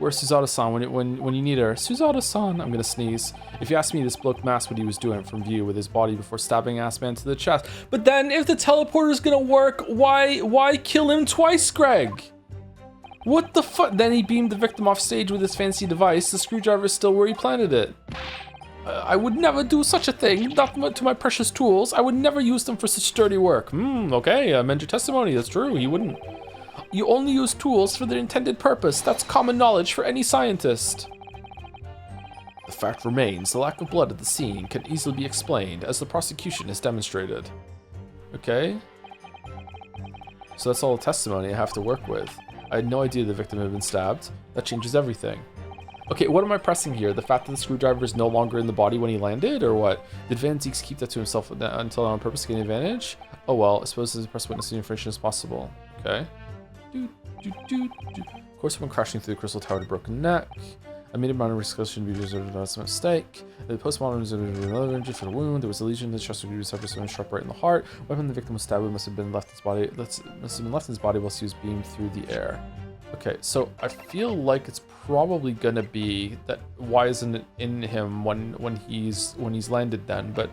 Where's Suzada-san when you need her? Suzada-san, I'm gonna sneeze. If you ask me, this bloke masked what he was doing from view with his body before stabbing Assman to the chest. But then, if the teleporter's gonna work, why kill him twice, Greg? What the fuck? Then he beamed the victim off stage with his fancy device. The screwdriver is still where he planted it. I would never do such a thing, not to my precious tools. I would never use them for such dirty work. Okay, amend your testimony, that's true, you wouldn't. You only use tools for their intended purpose. That's common knowledge for any scientist. The fact remains, the lack of blood at the scene can easily be explained, as the prosecution has demonstrated. Okay. So that's all the testimony I have to work with. I had no idea the victim had been stabbed. That changes everything. Okay, what am I pressing here? The fact that the screwdriver is no longer in the body when he landed, or what? Did Van Zieks keep that to himself until on purpose to gain advantage? Oh well, I suppose as a press witness, the information is possible. Okay. Of course, when crashing through the crystal tower to broken neck. I made a minor discussion to be reserved as a mistake. The postmortem was another injury for the wound. There was a lesion. The chest would be suffered from a sharp right in the heart. Weapon the victim was stabbed with must have been left in his body. Must have been left in his body whilst he was beamed through the air. Okay, so I feel like it's probably gonna be that why isn't it in him when he's landed then, but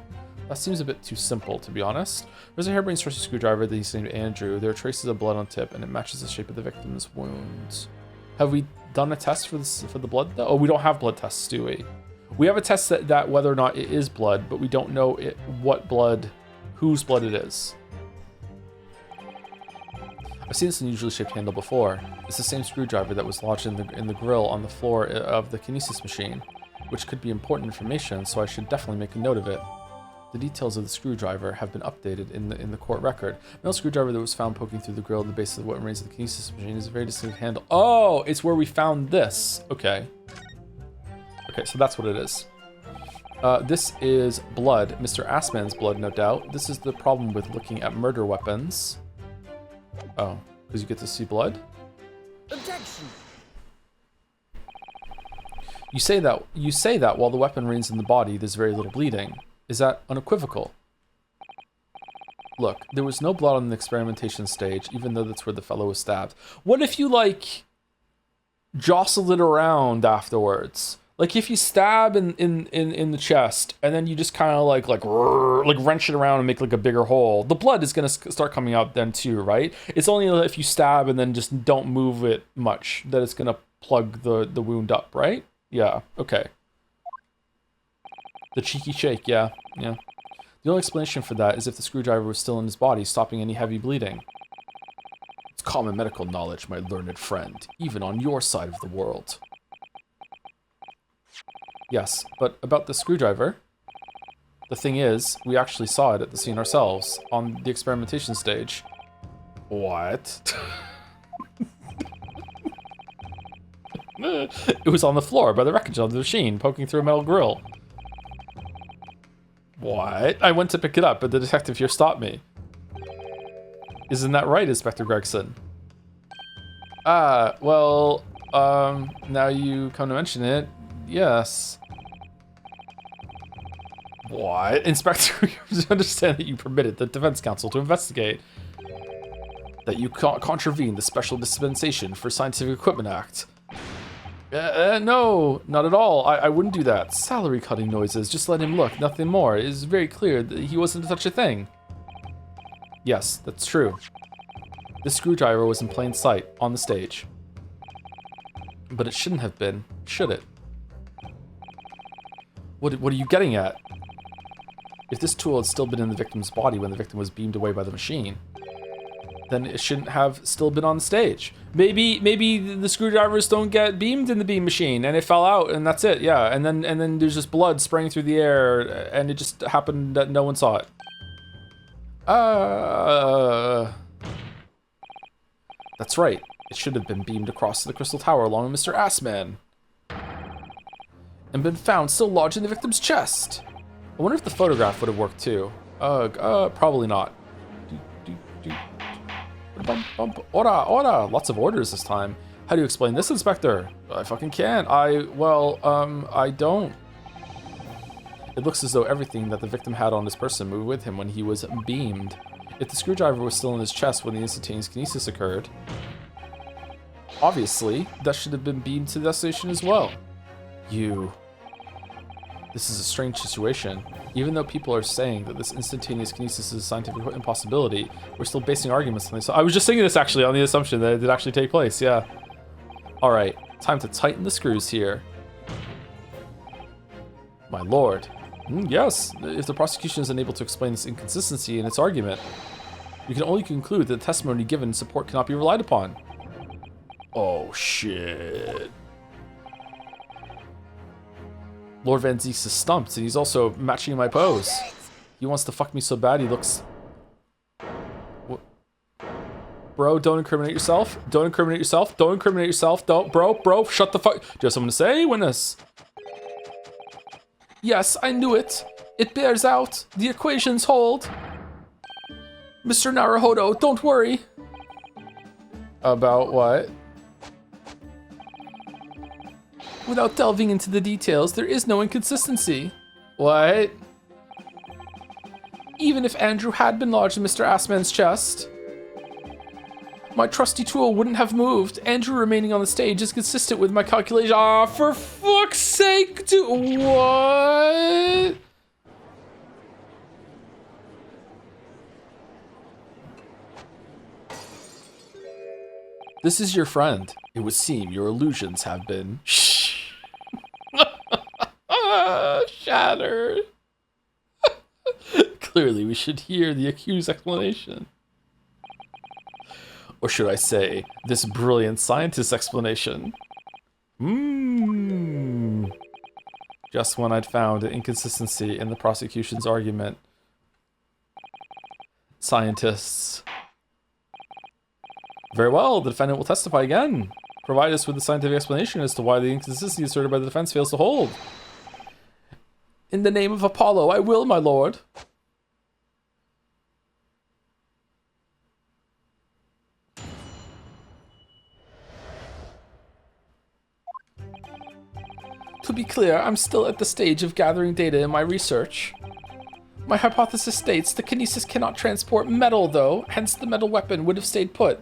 that seems a bit too simple, to be honest. There's a harebrained source screwdriver that he's named Andrew. There are traces of blood on tip, and it matches the shape of the victim's wounds. Have we done a test for the blood though? Oh, we don't have blood tests, do we? We have a test that whether or not it is blood, but we don't know what blood, whose blood it is. I've seen this unusually shaped handle before. It's the same screwdriver that was lodged in the grill on the floor of the kinesis machine, which could be important information, so I should definitely make a note of it. The details of the screwdriver have been updated in the court record. The metal screwdriver that was found poking through the grill at the base of what remains of the kinesis machine is a very distinctive handle. Oh, it's where we found this. Okay. Okay, so that's what it is. This is blood. Mr. Assman's blood, no doubt. This is the problem with looking at murder weapons. Oh, because you get to see blood? Objection. You say that while the weapon remains in the body, there's very little bleeding. Is that unequivocal? Look, there was no blood on the experimentation stage, even though that's where the fellow was stabbed. What if you, like, jostle it around afterwards? Like, if you stab in the chest, and then you just kind of, like wrench it around and make, like, a bigger hole, the blood is going to start coming out then, too, right? It's only if you stab and then just don't move it much that it's going to plug the wound up, right? Yeah, okay. The cheeky shake, yeah. The only explanation for that is if the screwdriver was still in his body, stopping any heavy bleeding. It's common medical knowledge, my learned friend, even on your side of the world. Yes, but about the screwdriver, the thing is, we actually saw it at the scene ourselves, on the experimentation stage. What? It was on the floor by the wreckage of the machine, poking through a metal grill. What? I went to pick it up, but the detective here stopped me. Isn't that right, Inspector Gregson? Well, now you come to mention it, yes. What? Inspector, you understand that you permitted the defense counsel to investigate. That you contravened the Special Dispensation for Scientific Equipment Act. No, not at all. I wouldn't do that. Salary cutting noises. Just let him look, nothing more. It is very clear that he wasn't such a thing. Yes, that's true. This screwdriver was in plain sight, on the stage. But it shouldn't have been, should it? What are you getting at? If this tool had still been in the victim's body when the victim was beamed away by the machine, then it shouldn't have still been on the stage. Maybe the screwdrivers don't get beamed in the beam machine and it fell out and that's it, yeah. And then there's just blood spraying through the air and it just happened that no one saw it. That's right. It should have been beamed across the Crystal Tower along with Mr. Assman. And been found still lodged in the victim's chest. I wonder if the photograph would have worked too. Probably not. Ora! Lots of orders this time. How do you explain this, Inspector? I fucking can't. I don't. It looks as though everything that the victim had on his person moved with him when he was beamed. If the screwdriver was still in his chest when the instantaneous kinesis occurred, obviously, that should have been beamed to the destination as well. This is a strange situation. Even though people are saying that this instantaneous kinesis is a scientific impossibility, we're still basing arguments on this. I was just saying this actually on the assumption that it did actually take place, yeah. Alright, time to tighten the screws here. My lord. Yes, if the prosecution is unable to explain this inconsistency in its argument, we can only conclude that the testimony given in support cannot be relied upon. Oh shit. Lord Van Zeeks is stumped, and he's also matching my pose. He wants to fuck me so bad he looks... What? Bro, don't incriminate yourself. Don't incriminate yourself. Don't incriminate yourself. Don't, bro, shut the fuck... Do you have something to say, witness? Yes, I knew it. It bears out. The equations hold. Mr. Naruhodo, don't worry. About what? Without delving into the details, there is no inconsistency. What? Even if Andrew had been lodged in Mr. Assman's chest, my trusty tool wouldn't have moved. Andrew remaining on the stage is consistent with my calculation. Ah, for fuck's sake, dude. What? This is your friend. It would seem your illusions have been shattered. Clearly, we should hear the accused's explanation. Or should I say, this brilliant scientist's explanation? Just when I'd found an inconsistency in the prosecution's argument. Scientists. Very well, the defendant will testify again. Provide us with a scientific explanation as to why the inconsistency asserted by the defense fails to hold. In the name of Apollo, I will, my lord. To be clear, I'm still at the stage of gathering data in my research. My hypothesis states the kinesis cannot transport metal, though, hence the metal weapon would have stayed put.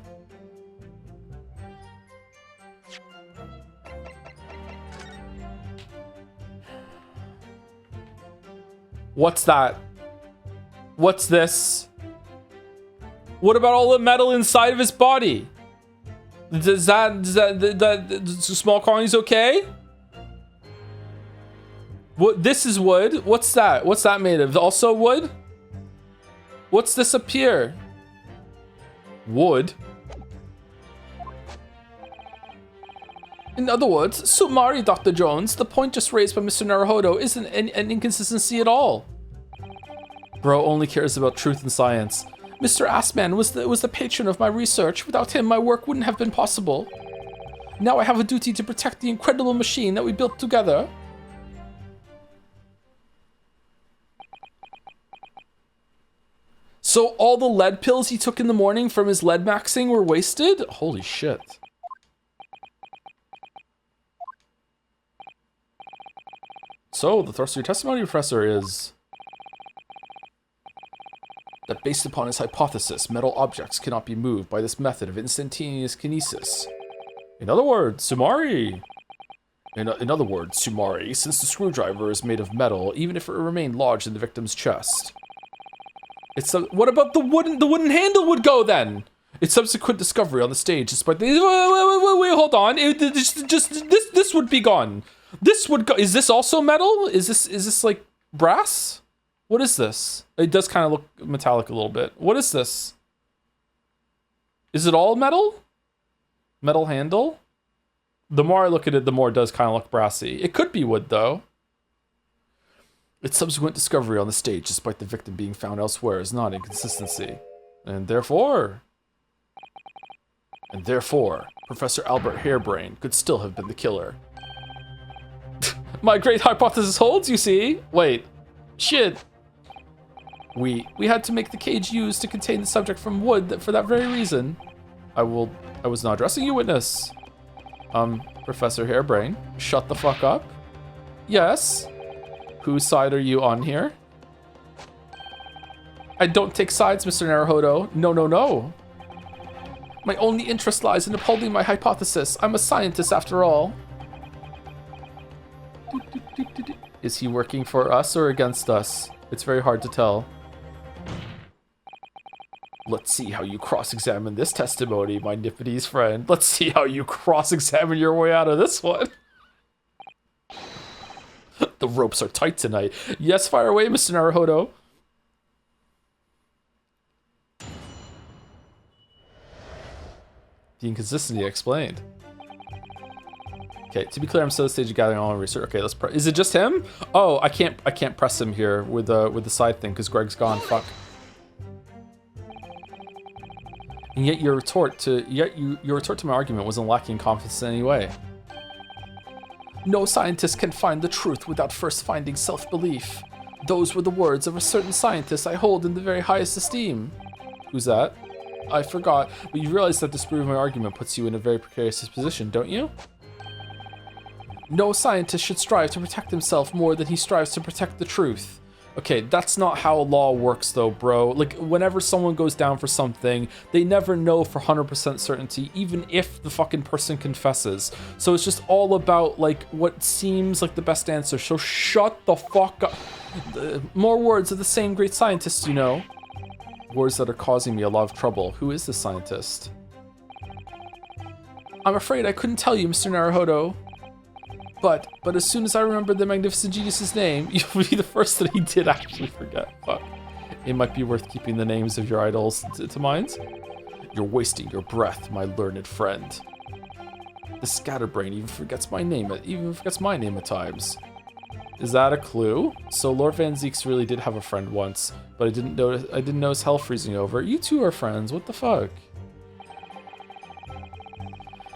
What's that? What's this? What about all the metal inside of his body? Does that small quantities okay? What, this is wood. What's that? What's that made of? Also wood? What's this up here? Wood. In other words, Sumari, Dr. Jones, the point just raised by Mr. Naruhodo isn't an inconsistency at all. Bro only cares about truth and science. Mr. Assman was the patron of my research. Without him, my work wouldn't have been possible. Now I have a duty to protect the incredible machine that we built together. So all the lead pills he took in the morning from his lead maxing were wasted? Holy shit. So the thrust of your testimony, Professor, is that based upon his hypothesis, metal objects cannot be moved by this method of instantaneous kinesis. In other words, Sumari. In other words, Sumari, since the screwdriver is made of metal, even if it remained lodged in the victim's chest. What about the wooden handle would go then? Its subsequent discovery on the stage, despite the wait, hold on. This would be gone. This would go. Is this also metal? Is this like brass? What is this? It does kind of look metallic a little bit. What is this? Is it all metal? Metal handle? The more I look at it, the more it does kind of look brassy. It could be wood though. Its subsequent discovery on the stage, despite the victim being found elsewhere, is not inconsistency. And therefore, Professor Albert Hairbrain could still have been the killer. My great hypothesis holds, you see. Wait. Shit. We had to make the cage used to contain the subject from wood for that very reason. I was not addressing you, witness. Professor Hairbrain, shut the fuck up. Yes. Whose side are you on here? I don't take sides, Mr. Naruhodo. No. My only interest lies in upholding my hypothesis. I'm a scientist after all. Is he working for us or against us? It's very hard to tell. Let's see how you cross-examine this testimony, my Nippity's friend. Let's see how you cross-examine your way out of this one. The ropes are tight tonight. Yes, fire away, Mr. Naruhodo. The inconsistency explained. Okay, to be clear, I'm still at the stage of gathering all my research. Okay, let's press. Is it just him? Oh, I can't press him here with the side thing because Greg's gone. Fuck. And yet your retort to my argument wasn't lacking confidence in any way. No scientist can find the truth without first finding self-belief. Those were the words of a certain scientist I hold in the very highest esteem. Who's that? I forgot, but you realize that disproving my argument puts you in a very precarious position, don't you? No scientist should strive to protect himself more than he strives to protect the truth. Okay, that's not how law works though, bro. Like, whenever someone goes down for something, they never know for 100% certainty, even if the fucking person confesses. So it's just all about, like, what seems like the best answer. So shut the fuck up. More words of the same great scientist, you know. Words that are causing me a lot of trouble. Who is this scientist? I'm afraid I couldn't tell you, Mr. Naruhodo. But as soon as I remember the magnificent genius's name, you'll be the first that he did actually forget. Fuck. It might be worth keeping the names of your idols to mind. You're wasting your breath, my learned friend. The scatterbrain even forgets my name at times. Is that a clue? So Lord Van Zeeks really did have a friend once, but I didn't notice hell freezing over. You two are friends. What the fuck?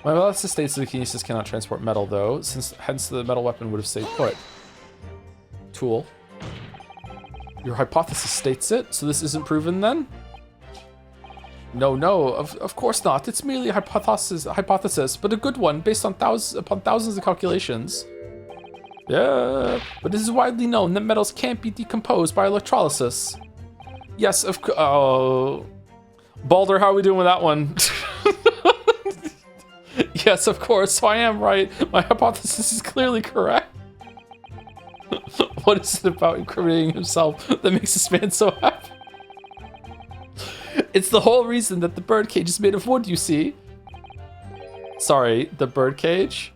My analysis states that the kinesis cannot transport metal, though, hence the metal weapon would have stayed put. Tool. Your hypothesis states it, so this isn't proven then? No, of course not. It's merely a hypothesis, but a good one based on thousands of calculations. Yeah, but it is widely known that metals can't be decomposed by electrolysis. Yes, of course. Oh, Balder, how are we doing with that one? Yes, of course. So I am right. My hypothesis is clearly correct. What is it about incriminating himself that makes this man so happy? It's the whole reason that the birdcage is made of wood, you see. Sorry, the birdcage?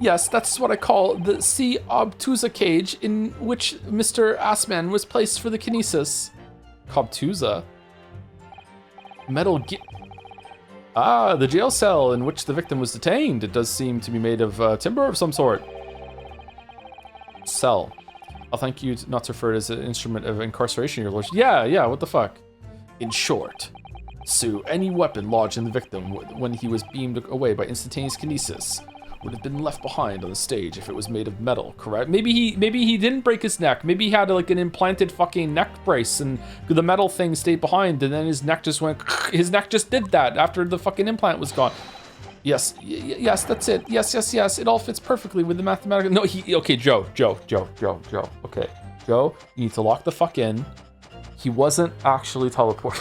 Yes, that's what I call the C. obtusa cage in which Mr. Assman was placed for the kinesis. Obtusa? The jail cell in which the victim was detained. It does seem to be made of timber of some sort. Cell. I'll thank you not to refer to it as an instrument of incarceration, your lordship. Yeah, what the fuck? In short, Sue, any weapon lodged in the victim when he was beamed away by instantaneous kinesis would have been left behind on the stage if it was made of metal, correct? Maybe he didn't break his neck. Maybe he had like an implanted fucking neck brace and the metal thing stayed behind and then his neck just went, his neck just did that after the fucking implant was gone. Yes, that's it. Yes. It all fits perfectly with the mathematical. No, okay, Joe. Okay, Joe, you need to lock the fuck in. He wasn't actually teleported.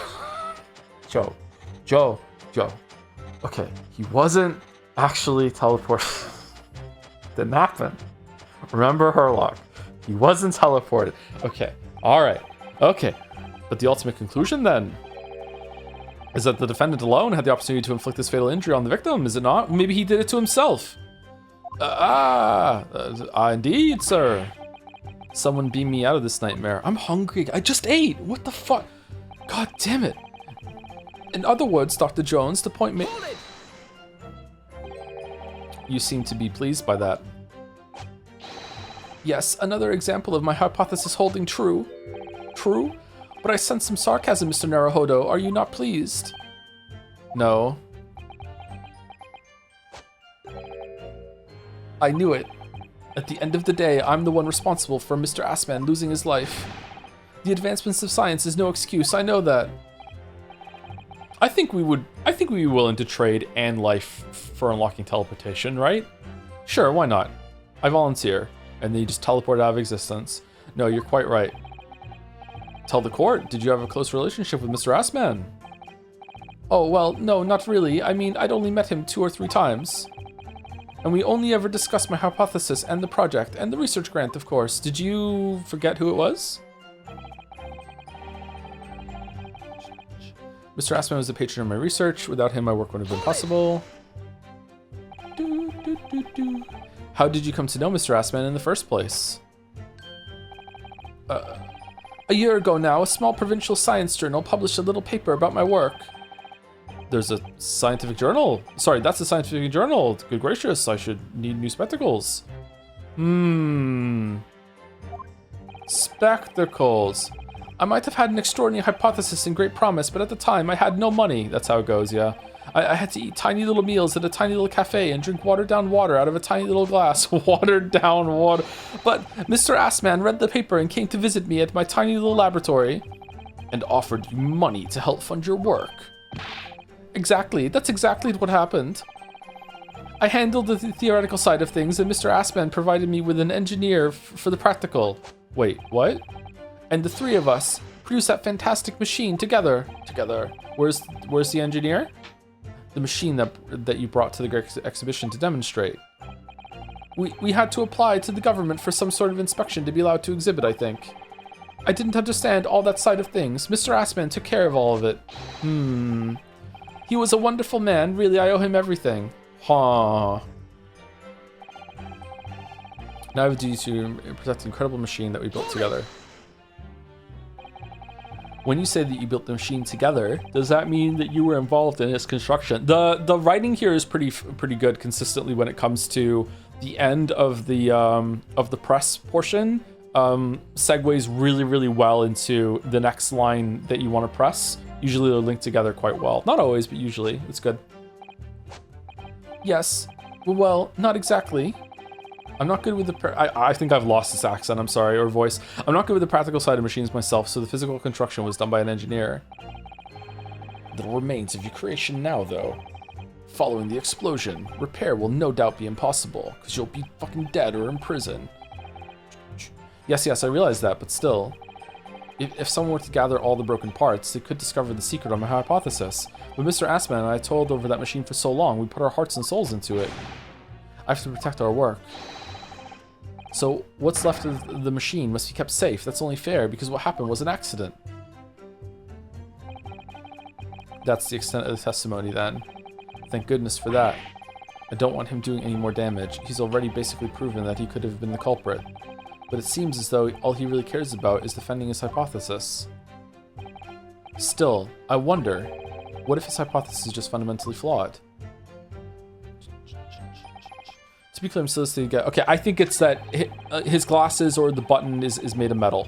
Joe. Okay, he wasn't actually teleported. Didn't happen. Remember Herlock. He wasn't teleported. Okay, alright. Okay, but the ultimate conclusion then is that the defendant alone had the opportunity to inflict this fatal injury on the victim, is it not? Maybe he did it to himself. Indeed, sir. Someone beam me out of this nightmare. I'm hungry. I just ate. What the fuck? God damn it. In other words, Dr. Jones, the point made. You seem to be pleased by that. Yes, another example of my hypothesis holding true. True? But I sense some sarcasm, Mr. Naruhodo. Are you not pleased? No. I knew it. At the end of the day, I'm the one responsible for Mr. Assman losing his life. The advancements of science is no excuse, I know that. I think we'd be willing to trade and life for unlocking teleportation, right? Sure, why not? I volunteer. And then you just teleport out of existence. No, you're quite right. Tell the court, did you have a close relationship with Mr. Assman? Oh, well, no, not really. I mean, I'd only met him 2 or 3 times. And we only ever discussed my hypothesis and the project, and the research grant, of course. Did you forget who it was? Mr. Assman was the patron of my research. Without him, my work wouldn't have been possible. How did you come to know Mr. Assman in the first place? A year ago now, a small provincial science journal published a little paper about my work. There's a scientific journal? Sorry, that's a scientific journal. Good gracious, I should need new spectacles. Spectacles. I might have had an extraordinary hypothesis and great promise, but at the time I had no money. That's how it goes, yeah. I had to eat tiny little meals at a tiny little cafe and drink watered down water out of a tiny little glass. Watered down water. But Mr. Assman read the paper and came to visit me at my tiny little laboratory and offered you money to help fund your work. Exactly. That's exactly what happened. I handled the theoretical side of things and Mr. Assman provided me with an engineer for the practical. Wait, what? And the 3 of us produced that fantastic machine together. Where's the engineer? The machine that you brought to the exhibition to demonstrate. We had to apply to the government for some sort of inspection to be allowed to exhibit, I think. I didn't understand all that side of things. Mr. Assman took care of all of it. He was a wonderful man. Really, I owe him everything. Huh. Now I have a duty to protect the incredible machine that we built together. When you say that you built the machine together, does that mean that you were involved in its construction? The writing here is pretty good consistently when it comes to the end of the press portion. Segues really well into the next line that you want to press. Usually they're linked together quite well. Not always, but usually. It's good. Yes. Well, not exactly. I'm not good with the... I think I've lost this accent, I'm sorry, or voice. I'm not good with the practical side of machines myself, so the physical construction was done by an engineer. Little remains of your creation now, though. Following the explosion, repair will no doubt be impossible, because you'll be fucking dead or in prison. Yes, I realize that, but still. If someone were to gather all the broken parts, they could discover the secret of my hypothesis. But Mr. Assman and I toiled over that machine for so long, we put our hearts and souls into it. I have to protect our work. So what's left of the machine must be kept safe. That's only fair, because what happened was an accident. That's the extent of the testimony then. Thank goodness for that. I don't want him doing any more damage. He's already basically proven that he could have been the culprit. But it seems as though all he really cares about is defending his hypothesis. Still, I wonder, what if his hypothesis is just fundamentally flawed? To be clear, I'm still listening again. Okay, I think it's that his glasses or the button is made of metal.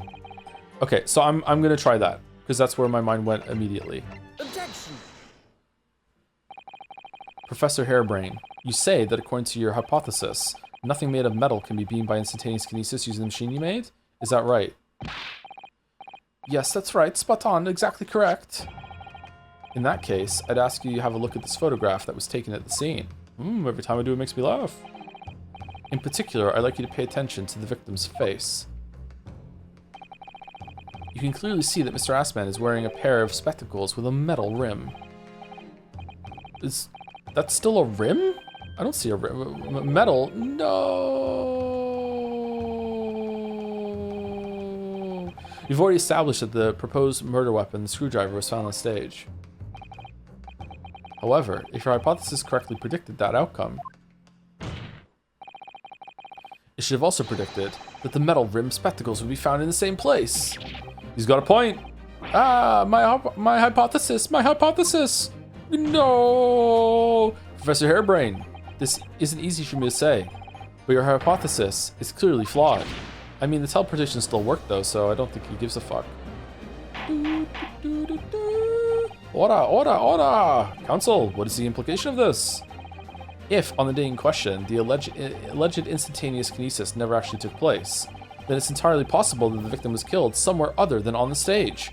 Okay, so I'm gonna try that, because that's where my mind went immediately. Objection. Professor Harebrain, you say that according to your hypothesis, nothing made of metal can be beamed by instantaneous kinesis using the machine you made? Is that right? Yes, that's right. Spot on. Exactly correct. In that case, I'd ask you to have a look at this photograph that was taken at the scene. Every time I do it makes me laugh. In particular, I'd like you to pay attention to the victim's face. You can clearly see that Mr. Assman is wearing a pair of spectacles with a metal rim. Is that still a rim? I don't see a rim. Metal? No! You've already established that the proposed murder weapon, the screwdriver, was found on stage. However, if your hypothesis correctly predicted that outcome, it should have also predicted that the metal rimmed spectacles would be found in the same place. He's got a point. My hypothesis, my hypothesis. No! Professor Harebrain, this isn't easy for me to say, but your hypothesis is clearly flawed. I mean, the teleportation still worked though, so I don't think he gives a fuck. Ora! Counsel, what is the implication of this? If, on the day in question, the alleged instantaneous kinesis never actually took place, then it's entirely possible that the victim was killed somewhere other than on the stage.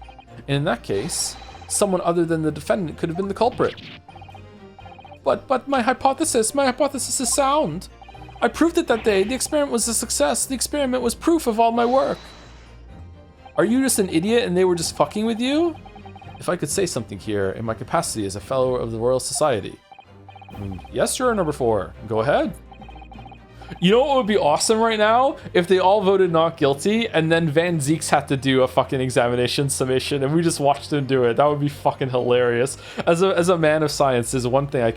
And in that case, someone other than the defendant could have been the culprit. But my hypothesis is sound. I proved it that day. The experiment was a success. The experiment was proof of all my work. Are you just an idiot and they were just fucking with you? If I could say something here in my capacity as a fellow of the Royal Society. Yes, Juror number 4. Go ahead. You know what would be awesome right now? If they all voted not guilty and then Van Zeeks had to do a fucking examination summation and we just watched him do it. That would be fucking hilarious. As a man of science, there's one thing I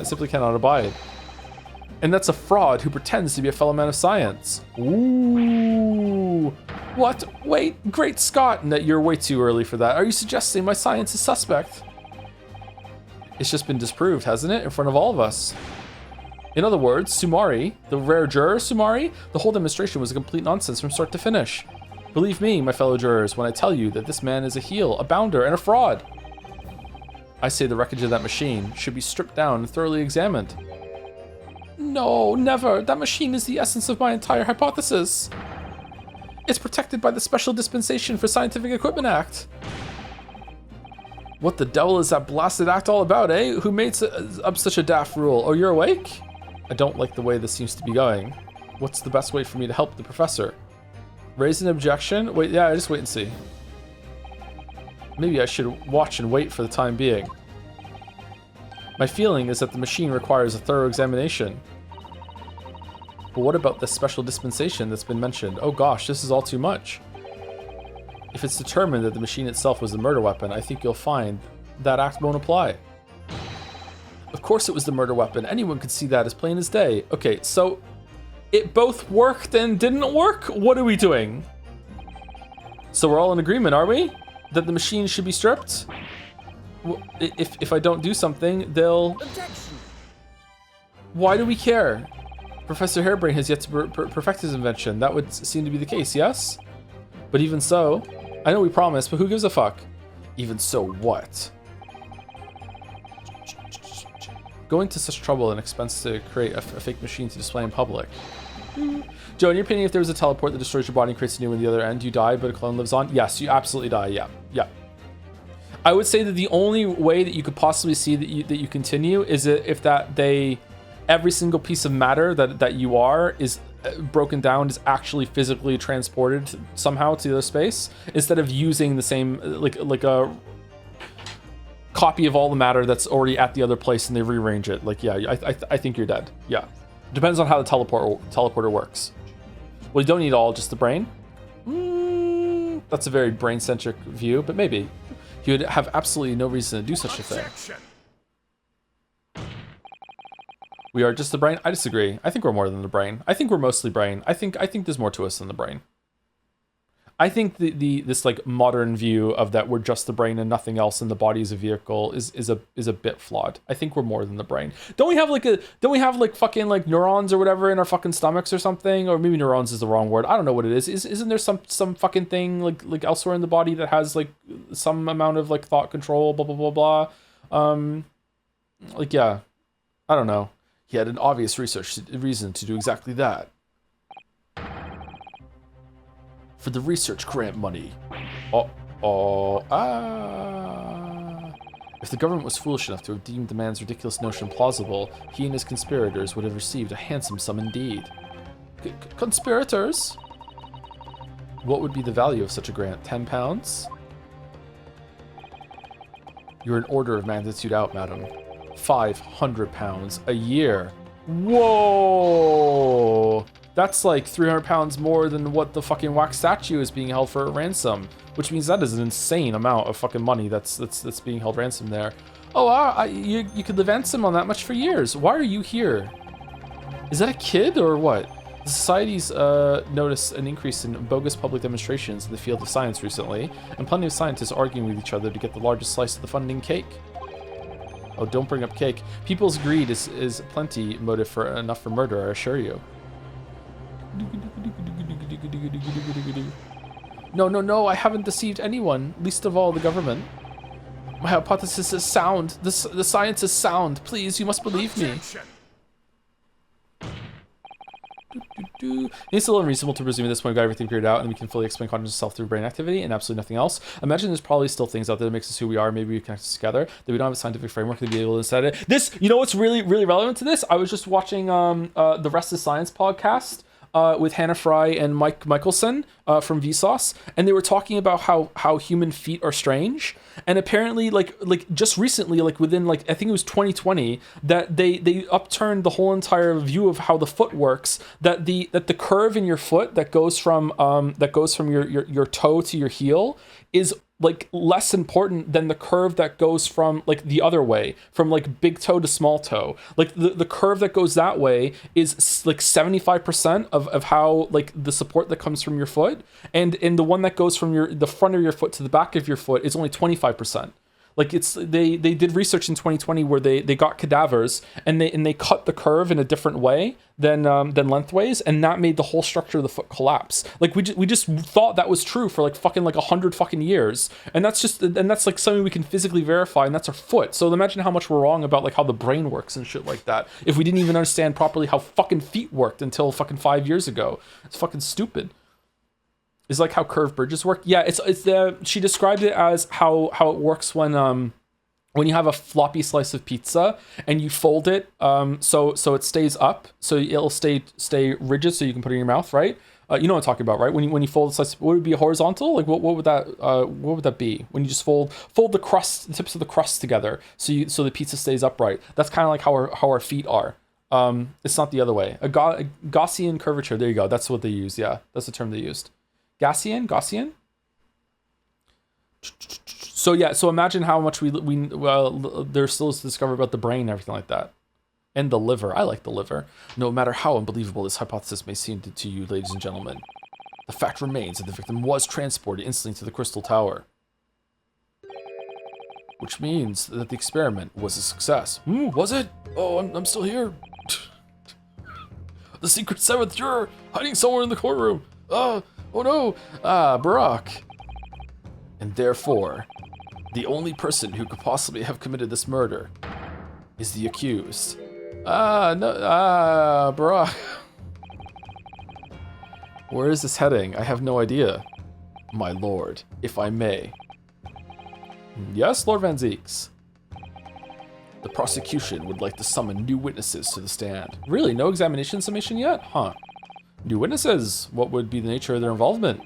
simply cannot abide. And that's a fraud who pretends to be a fellow man of science. Ooh. What? Wait, great Scott. No, you're way too early for that. Are you suggesting my science is suspect? It's just been disproved, hasn't it? In front of all of us. In other words, Sumari, the rare juror Sumari, the whole demonstration was a complete nonsense from start to finish. Believe me, my fellow jurors, when I tell you that this man is a heel, a bounder, and a fraud. I say the wreckage of that machine should be stripped down and thoroughly examined. No, never. That machine is the essence of my entire hypothesis. It's protected by the Special Dispensation for Scientific Equipment Act. What the devil is that blasted act all about, eh? Who made up such a daft rule? Oh, you're awake? I don't like the way this seems to be going. What's the best way for me to help the professor? Raise an objection? Wait, yeah, just wait and see. Maybe I should watch and wait for the time being. My feeling is that the machine requires a thorough examination. But what about the special dispensation that's been mentioned? Oh gosh, this is all too much. If it's determined that the machine itself was the murder weapon, I think you'll find that act won't apply. Of course it was the murder weapon. Anyone could see that as plain as day. Okay, so it both worked and didn't work? What are we doing? So we're all in agreement, are we? That the machine should be stripped? Well, if I don't do something, they'll... Objection. Why do we care? Professor Harebrain has yet to perfect his invention. That would seem to be the case, yes? But even so, I know we promised, but who gives a fuck? Even so what? Going to such trouble and expense to create a fake machine to display in public. Joe, in your opinion, if there was a teleport that destroys your body and creates a new one at the other end, you die, but a clone lives on? Yes, you absolutely die. Yeah, yeah. I would say that the only way that you could possibly see that you continue is if every single piece of matter that you are is broken down, is actually physically transported somehow to the other space, instead of using the same like a copy of all the matter that's already at the other place and they rearrange it. Like, yeah, I think you're dead. Yeah, depends on how the teleporter works. Well, you don't need all, just the brain. That's a very brain-centric view, but maybe you would have absolutely no reason to do such a thing. We are just the brain? I disagree. I think we're more than the brain. I think we're mostly brain. I think there's more to us than the brain. I think this like modern view of that we're just the brain and nothing else and the body is a vehicle is a bit flawed. I think we're more than the brain. Don't we have like fucking like neurons or whatever in our fucking stomachs or something? Or maybe neurons is the wrong word. I don't know what it is. Isn't there some fucking thing like elsewhere in the body that has like some amount of like thought control, blah blah blah blah. Like, yeah. I don't know. He had an obvious reason to do exactly that. For the research grant money. If the government was foolish enough to have deemed the man's ridiculous notion plausible, he and his conspirators would have received a handsome sum indeed. Conspirators? What would be the value of such a grant? 10 pounds? You're an order of magnitude out, madam. 500 pounds a year. Whoa! That's like 300 pounds more than what the fucking wax statue is being held for a ransom, which means that is an insane amount of fucking money that's being held ransom there. Oh, you could live ransom on that much for years. Why are you here? Is that a kid or what? The society's noticed an increase in bogus public demonstrations in the field of science recently, and plenty of scientists arguing with each other to get the largest slice of the funding cake. Oh, don't bring up cake. People's greed is plenty motive for enough for murder, I assure you. No, I haven't deceived anyone, least of all the government. My hypothesis is sound. The science is sound. Please, you must believe me. It's a little unreasonable to presume at this point we've got everything figured out and we can fully explain conscious self through brain activity and absolutely nothing else. Imagine there's probably still things out there that makes us who we are. Maybe we connect us together, that we don't have a scientific framework to be able to decide it. This, you know what's really, really relevant to this? I was just watching the Rest is Science podcast with Hannah Fry and Mike Michelson from Vsauce, and they were talking about how human feet are strange. And apparently, like just recently, like within like I think it was 2020, that they upturned the whole entire view of how the foot works. That the curve in your foot that goes from your toe to your heel is like less important than the curve that goes from like the other way, from like big toe to small toe. Like the curve that goes that way is like 75% of how like the support that comes from your foot, and the one that goes from the front of your foot to the back of your foot is only 25%. Like they did research in 2020 where they got cadavers and they cut the curve in a different way than lengthways, and that made the whole structure of the foot collapse. Like we just thought that was true for like 100 fucking years, and that's like something we can physically verify, and that's our foot. So imagine how much we're wrong about like how the brain works and shit like that if we didn't even understand properly how fucking feet worked until fucking 5 years ago. It's fucking stupid. Is like how curved bridges work. Yeah, she described it as how it works when you have a floppy slice of pizza and you fold it so it stays up, so it'll stay rigid so you can put it in your mouth, right? You know what I'm talking about, right? When you fold the slice, would it be horizontal? Like what would that be? When you just fold the tips of the crust together so the pizza stays upright. That's kind of like how our feet are. It's not the other way. A Gaussian curvature. There you go. That's what they use. Yeah, that's the term they used. Gaussian. So yeah, so imagine how much there's still to discover about the brain and everything like that, and the liver. I like the liver. No matter how unbelievable this hypothesis may seem to you, ladies and gentlemen, the fact remains that the victim was transported instantly to the Crystal Tower, which means that the experiment was a success. Was it? Oh, I'm still here. The secret seventh juror hiding somewhere in the courtroom. Oh no! Barack. And therefore, the only person who could possibly have committed this murder is the accused. Barack. Where is this heading? I have no idea. My lord, if I may. Yes, Lord Van Zeeks. The prosecution would like to summon new witnesses to the stand. Really? No examination summation yet? Huh. New witnesses? What would be the nature of their involvement?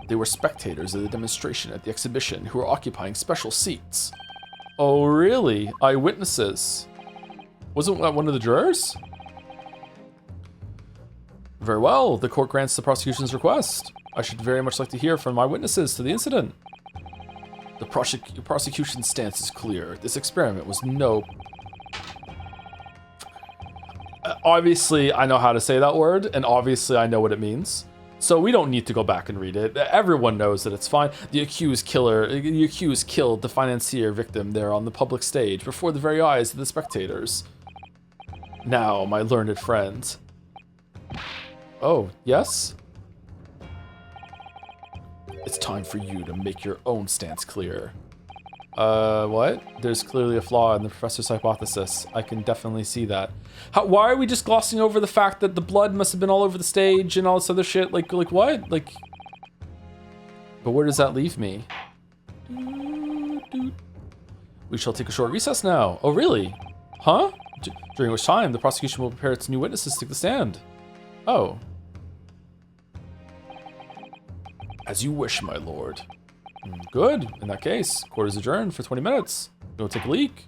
They were spectators of the demonstration at the exhibition who were occupying special seats. Oh, really? Eyewitnesses? Wasn't that one of the jurors? Very well. The court grants the prosecution's request. I should very much like to hear from eyewitnesses to the incident. The prosecution's stance is clear. This experiment was no... Obviously, I know how to say that word, and obviously I know what it means. So we don't need to go back and read it. Everyone knows that it's fine. The accused killed the financier victim there on the public stage before the very eyes of the spectators. Now, my learned friend. Oh, yes? It's time for you to make your own stance clear. What? There's clearly a flaw in the professor's hypothesis. I can definitely see that. Why are we just glossing over the fact that the blood must have been all over the stage and all this other shit? Like what? Like... But where does that leave me? We shall take a short recess now. Oh, really? Huh? During which time, the prosecution will prepare its new witnesses to take the stand. Oh. As you wish, my lord. Good. In that case, court is adjourned for 20 minutes. Go take a leak.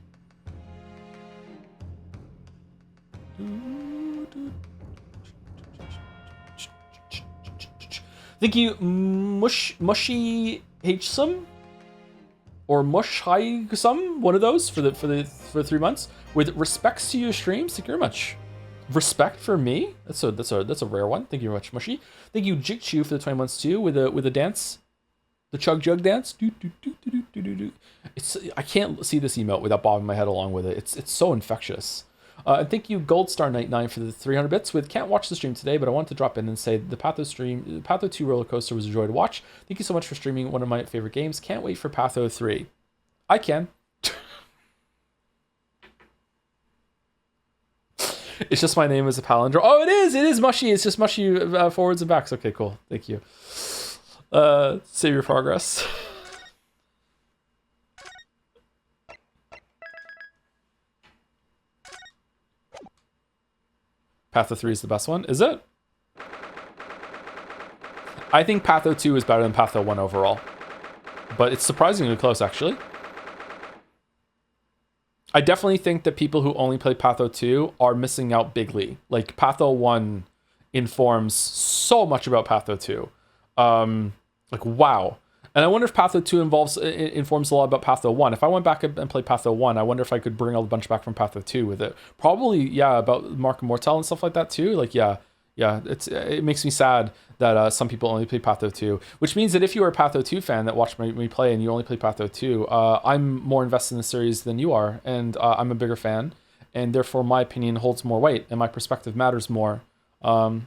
Thank you, Mushy H-Sum or Mush High Sum, one of those for 3 months. With respects to your streams, thank you very much. Respect for me? That's a rare one. Thank you very much, Mushy. Thank you, Jigchu, for the 20 months too, with a dance. The chug jug dance. I can't see this emote without bobbing my head along with it. It's so infectious. And thank you, Goldstar 99 for the 300 bits. With can't watch the stream today, but I wanted to drop in and say the Patho 2 roller coaster was a joy to watch. Thank you so much for streaming one of my favorite games. Can't wait for Patho 3. I can. It's just my name as a palindrome. Oh, it is Mushy. It's just Mushy forwards and backs. Okay, cool. Thank you. Save your progress. Patho 3 is the best one. Is it? I think Patho 2 is better than Patho 1 overall. But it's surprisingly close, actually. I definitely think that people who only play Patho 2 are missing out bigly. Like, Patho 1 informs so much about Patho 2. Like, wow. And I wonder if Patho 2 informs a lot about Patho 1. If I went back and played Patho 1, I wonder if I could bring a bunch back from Patho 2 with it. Probably, yeah, about Mark and Mortel and stuff like that too. Like, yeah, it makes me sad that some people only play Patho 2. Which means that if you are a Patho 2 fan that watched me play and you only play Patho 2, I'm more invested in the series than you are. And I'm a bigger fan. And therefore, my opinion holds more weight and my perspective matters more.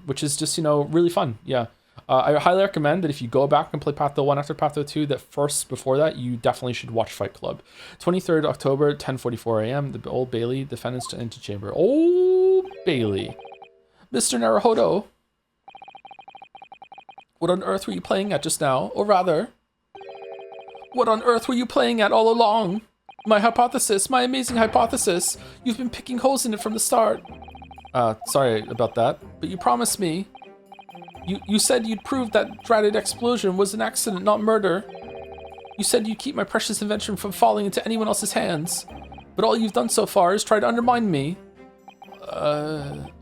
Which is just, really fun. Yeah. I highly recommend that if you go back and play Patho 1 after Patho 2, that first, before that, you definitely should watch Fight Club. 23rd October, 10:44 a.m., the Old Bailey, Defendants to Antechamber. Old Bailey. Mr. Naruhodo. What on earth were you playing at just now? Or rather, what on earth were you playing at all along? My hypothesis, my amazing hypothesis. You've been picking holes in it from the start. Sorry about that, but you promised me. You said you'd prove that dreaded explosion was an accident, not murder. You said you'd keep my precious invention from falling into anyone else's hands. But all you've done so far is try to undermine me.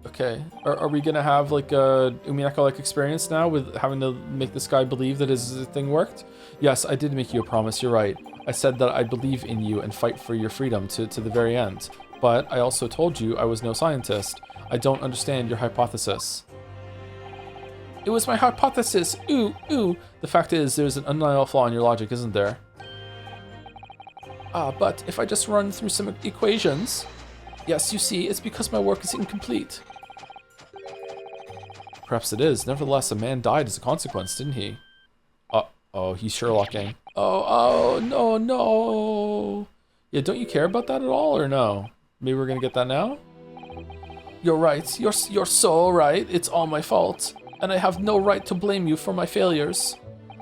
Okay. Are we gonna have like a Umineko-like experience now with having to make this guy believe that his thing worked? Yes, I did make you a promise, you're right. I said that I believe in you and fight for your freedom to the very end. But I also told you I was no scientist. I don't understand your hypothesis. It was my hypothesis. Ooh. The fact is, there's an undeniable flaw in your logic, isn't there? But if I just run through some equations... Yes, you see, it's because my work is incomplete. Perhaps it is. Nevertheless, a man died as a consequence, didn't he? Oh, he's Sherlocking. Oh, no. Yeah, don't you care about that at all, or no? Maybe we're gonna get that now? You're right. You're so right. It's all my fault. And I have no right to blame you for my failures.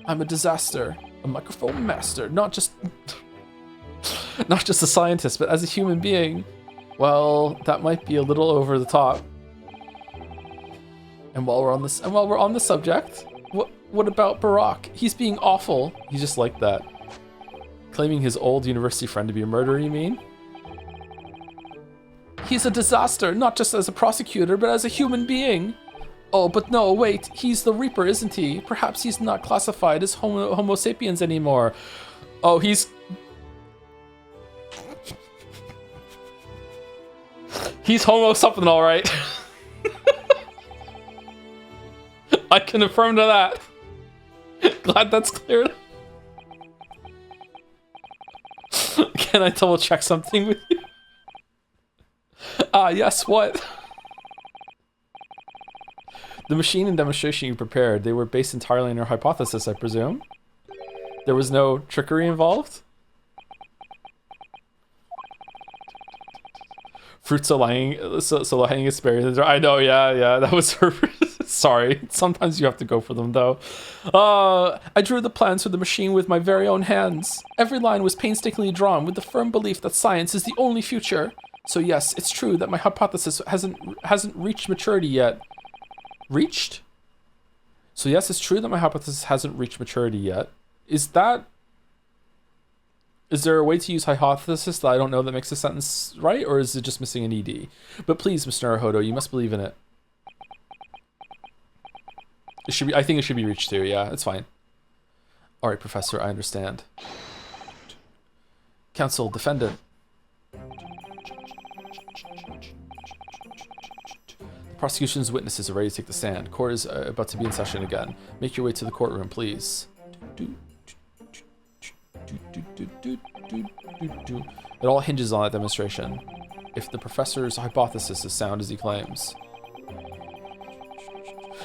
I'm a disaster. A microphone master. Not just a scientist, but as a human being. Well, that might be a little over the top. And while we're on the subject, what about Barack? He's being awful. He's just like that. Claiming his old university friend to be a murderer, you mean? He's a disaster, not just as a prosecutor, but as a human being. Oh, but no, wait, he's the Reaper, isn't he? Perhaps he's not classified as Homo sapiens anymore. Oh, he's Homo something, all right. I can affirm to that. Glad that's cleared. Can I double check something with you? Yes, what? The machine and demonstration you prepared, they were based entirely on your hypothesis, I presume? There was no trickery involved? Fruits so hanging asparagus. I know, yeah, that was her. Sorry, sometimes you have to go for them though. I drew the plans for the machine with my very own hands. Every line was painstakingly drawn with the firm belief that science is the only future. So yes, it's true that my hypothesis hasn't reached maturity yet. Reached? So yes, it's true that my hypothesis hasn't reached maturity yet. Is there a way to use hypothesis that I don't know that makes the sentence right, or is it just missing an ED? But please, Mr. Naruhodo, you must believe in it. It should be. I think it should be reached too. Yeah, it's fine. All right, Professor, I understand. Counsel, defendant. The prosecution's witnesses are ready to take the stand. Court is about to be in session again. Make your way to the courtroom, please. It all hinges on that demonstration. If the professor's hypothesis is sound as he claims.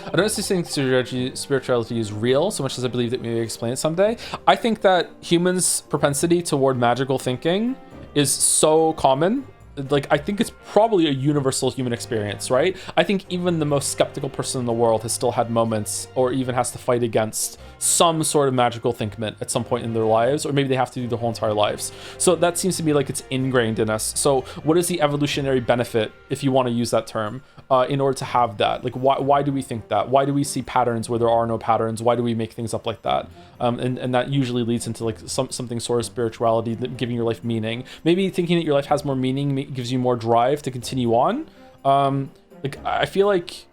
I don't necessarily think spirituality is real so much as I believe that we may explain it someday. I think that humans' propensity toward magical thinking is so common. Like, I think it's probably a universal human experience, right? I think even the most skeptical person in the world has still had moments or even has to fight against some sort of magical thinkment at some point in their lives, or maybe they have to do their whole entire lives. So that seems to be like it's ingrained in us. So what is the evolutionary benefit, if you want to use that term, in order to have that? Like, why do we think that? Why do we see patterns where there are no patterns? Why do we make things up like that? And that usually leads into like something sort of spirituality, giving your life meaning. Maybe thinking that your life has more meaning gives you more drive to continue on. Like, I feel like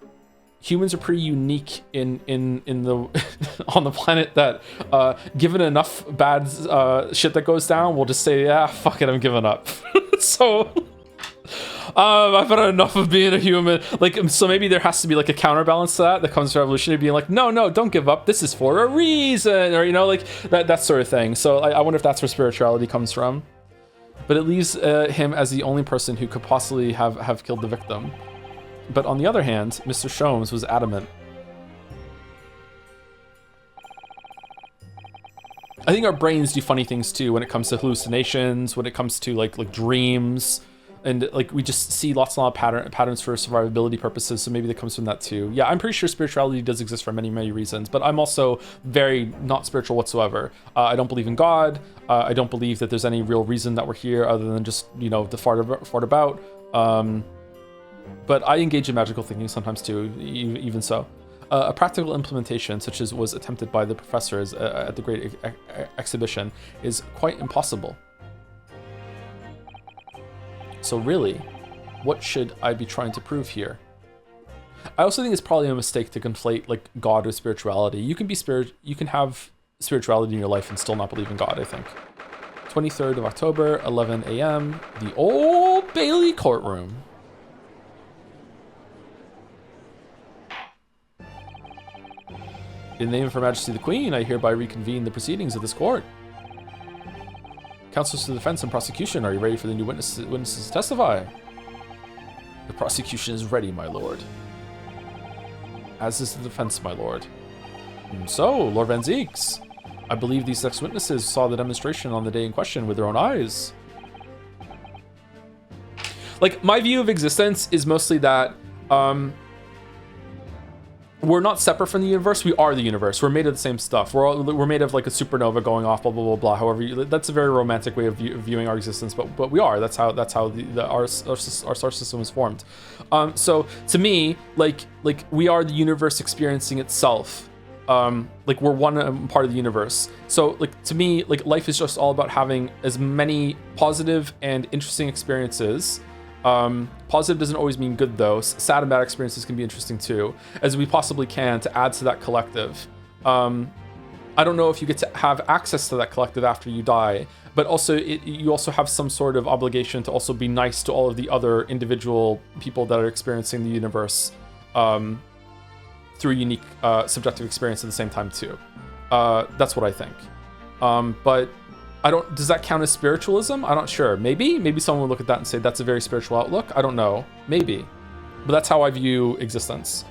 humans are pretty unique in the on the planet that given enough bad shit that goes down, we'll just say, yeah, fuck it, I'm giving up. So I've had enough of being a human. Like, so maybe there has to be like a counterbalance to that comes to evolution, being like, no, don't give up, this is for a reason, or, you know, like that sort of thing. So I wonder if that's where spirituality comes from. But it leaves him as the only person who could possibly have killed the victim. But on the other hand, Mr. Sholmes was adamant. I think our brains do funny things too when it comes to hallucinations, when it comes to like dreams, and like we just see lots and lots of patterns for survivability purposes. So maybe that comes from that too. Yeah, I'm pretty sure spirituality does exist for many, many reasons, but I'm also very not spiritual whatsoever. I don't believe in God. I don't believe that there's any real reason that we're here other than just, you know, to fart about. But I engage in magical thinking sometimes too, even so. A practical implementation, such as was attempted by the professors at the Great Exhibition, is quite impossible. So really, what should I be trying to prove here? I also think it's probably a mistake to conflate like God with spirituality. You can have spirituality in your life and still not believe in God, I think. 23rd of October, 11 a.m., the Old Bailey courtroom. In the name of Her Majesty the Queen, I hereby reconvene the proceedings of this court. Counsels to the defense and prosecution, are you ready for the new witnesses to testify? The prosecution is ready, my lord. As is the defense, my lord. So, Lord Van Zeeks, I believe these 6 witnesses saw the demonstration on the day in question with their own eyes. Like, my view of existence is mostly that we're not separate from the universe. We are the universe. We're made of the same stuff. We're made of like a supernova going off. Blah blah blah blah. However, that's a very romantic way of viewing our existence. But we are. That's how our star system was formed. So to me, like we are the universe experiencing itself. Like we're one part of the universe. So like to me, like life is just all about having as many positive and interesting experiences. Positive doesn't always mean good though. Sad and bad experiences can be interesting too, as we possibly can to add to that collective. I don't know if you get to have access to that collective after you die, but also you also have some sort of obligation to also be nice to all of the other individual people that are experiencing the universe through a unique subjective experience at the same time too. That's what I think. But does that count as spiritualism? I'm not sure. Maybe someone would look at that and say that's a very spiritual outlook. I don't know. Maybe. But that's how I view existence.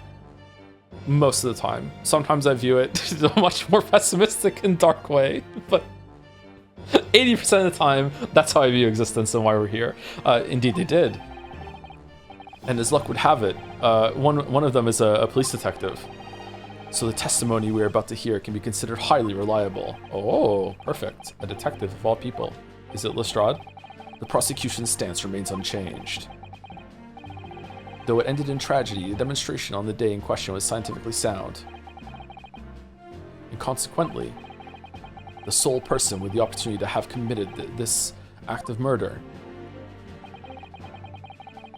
Most of the time. Sometimes I view it in a much more pessimistic and dark way. But 80% of the time, that's how I view existence and why we're here. Indeed, they did. And as luck would have it, one of them is a police detective. So the testimony we're about to hear can be considered highly reliable. Oh, perfect. A detective of all people. Is it Lestrade? The prosecution's stance remains unchanged. Though it ended in tragedy, the demonstration on the day in question was scientifically sound. And consequently, the sole person with the opportunity to have committed this act of murder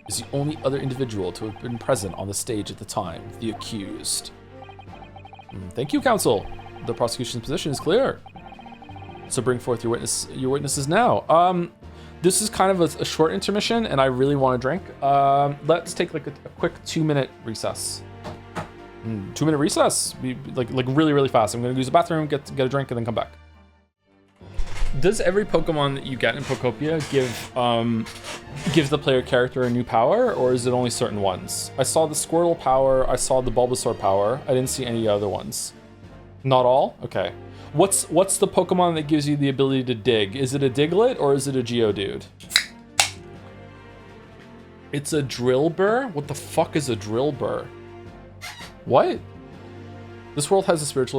is the only other individual to have been present on the stage at the time, the accused. Thank you, counsel. The prosecution's position is clear. So bring forth your witnesses now. This is kind of a short intermission, and I really want to drink. Let's take like a quick 2-minute recess. 2-minute recess? Like really, really fast. I'm gonna use the bathroom, get a drink, and then come back. Does every Pokemon that you get in Pokopia give the player character a new power, or is it only certain ones? I saw the Squirtle power, I saw the Bulbasaur power, I didn't see any other ones. Not all? Okay. What's the Pokemon that gives you the ability to dig? Is it a Diglett or is it a Geodude? It's a Drillbur? What the fuck is a Drillbur? What? This world has a spirit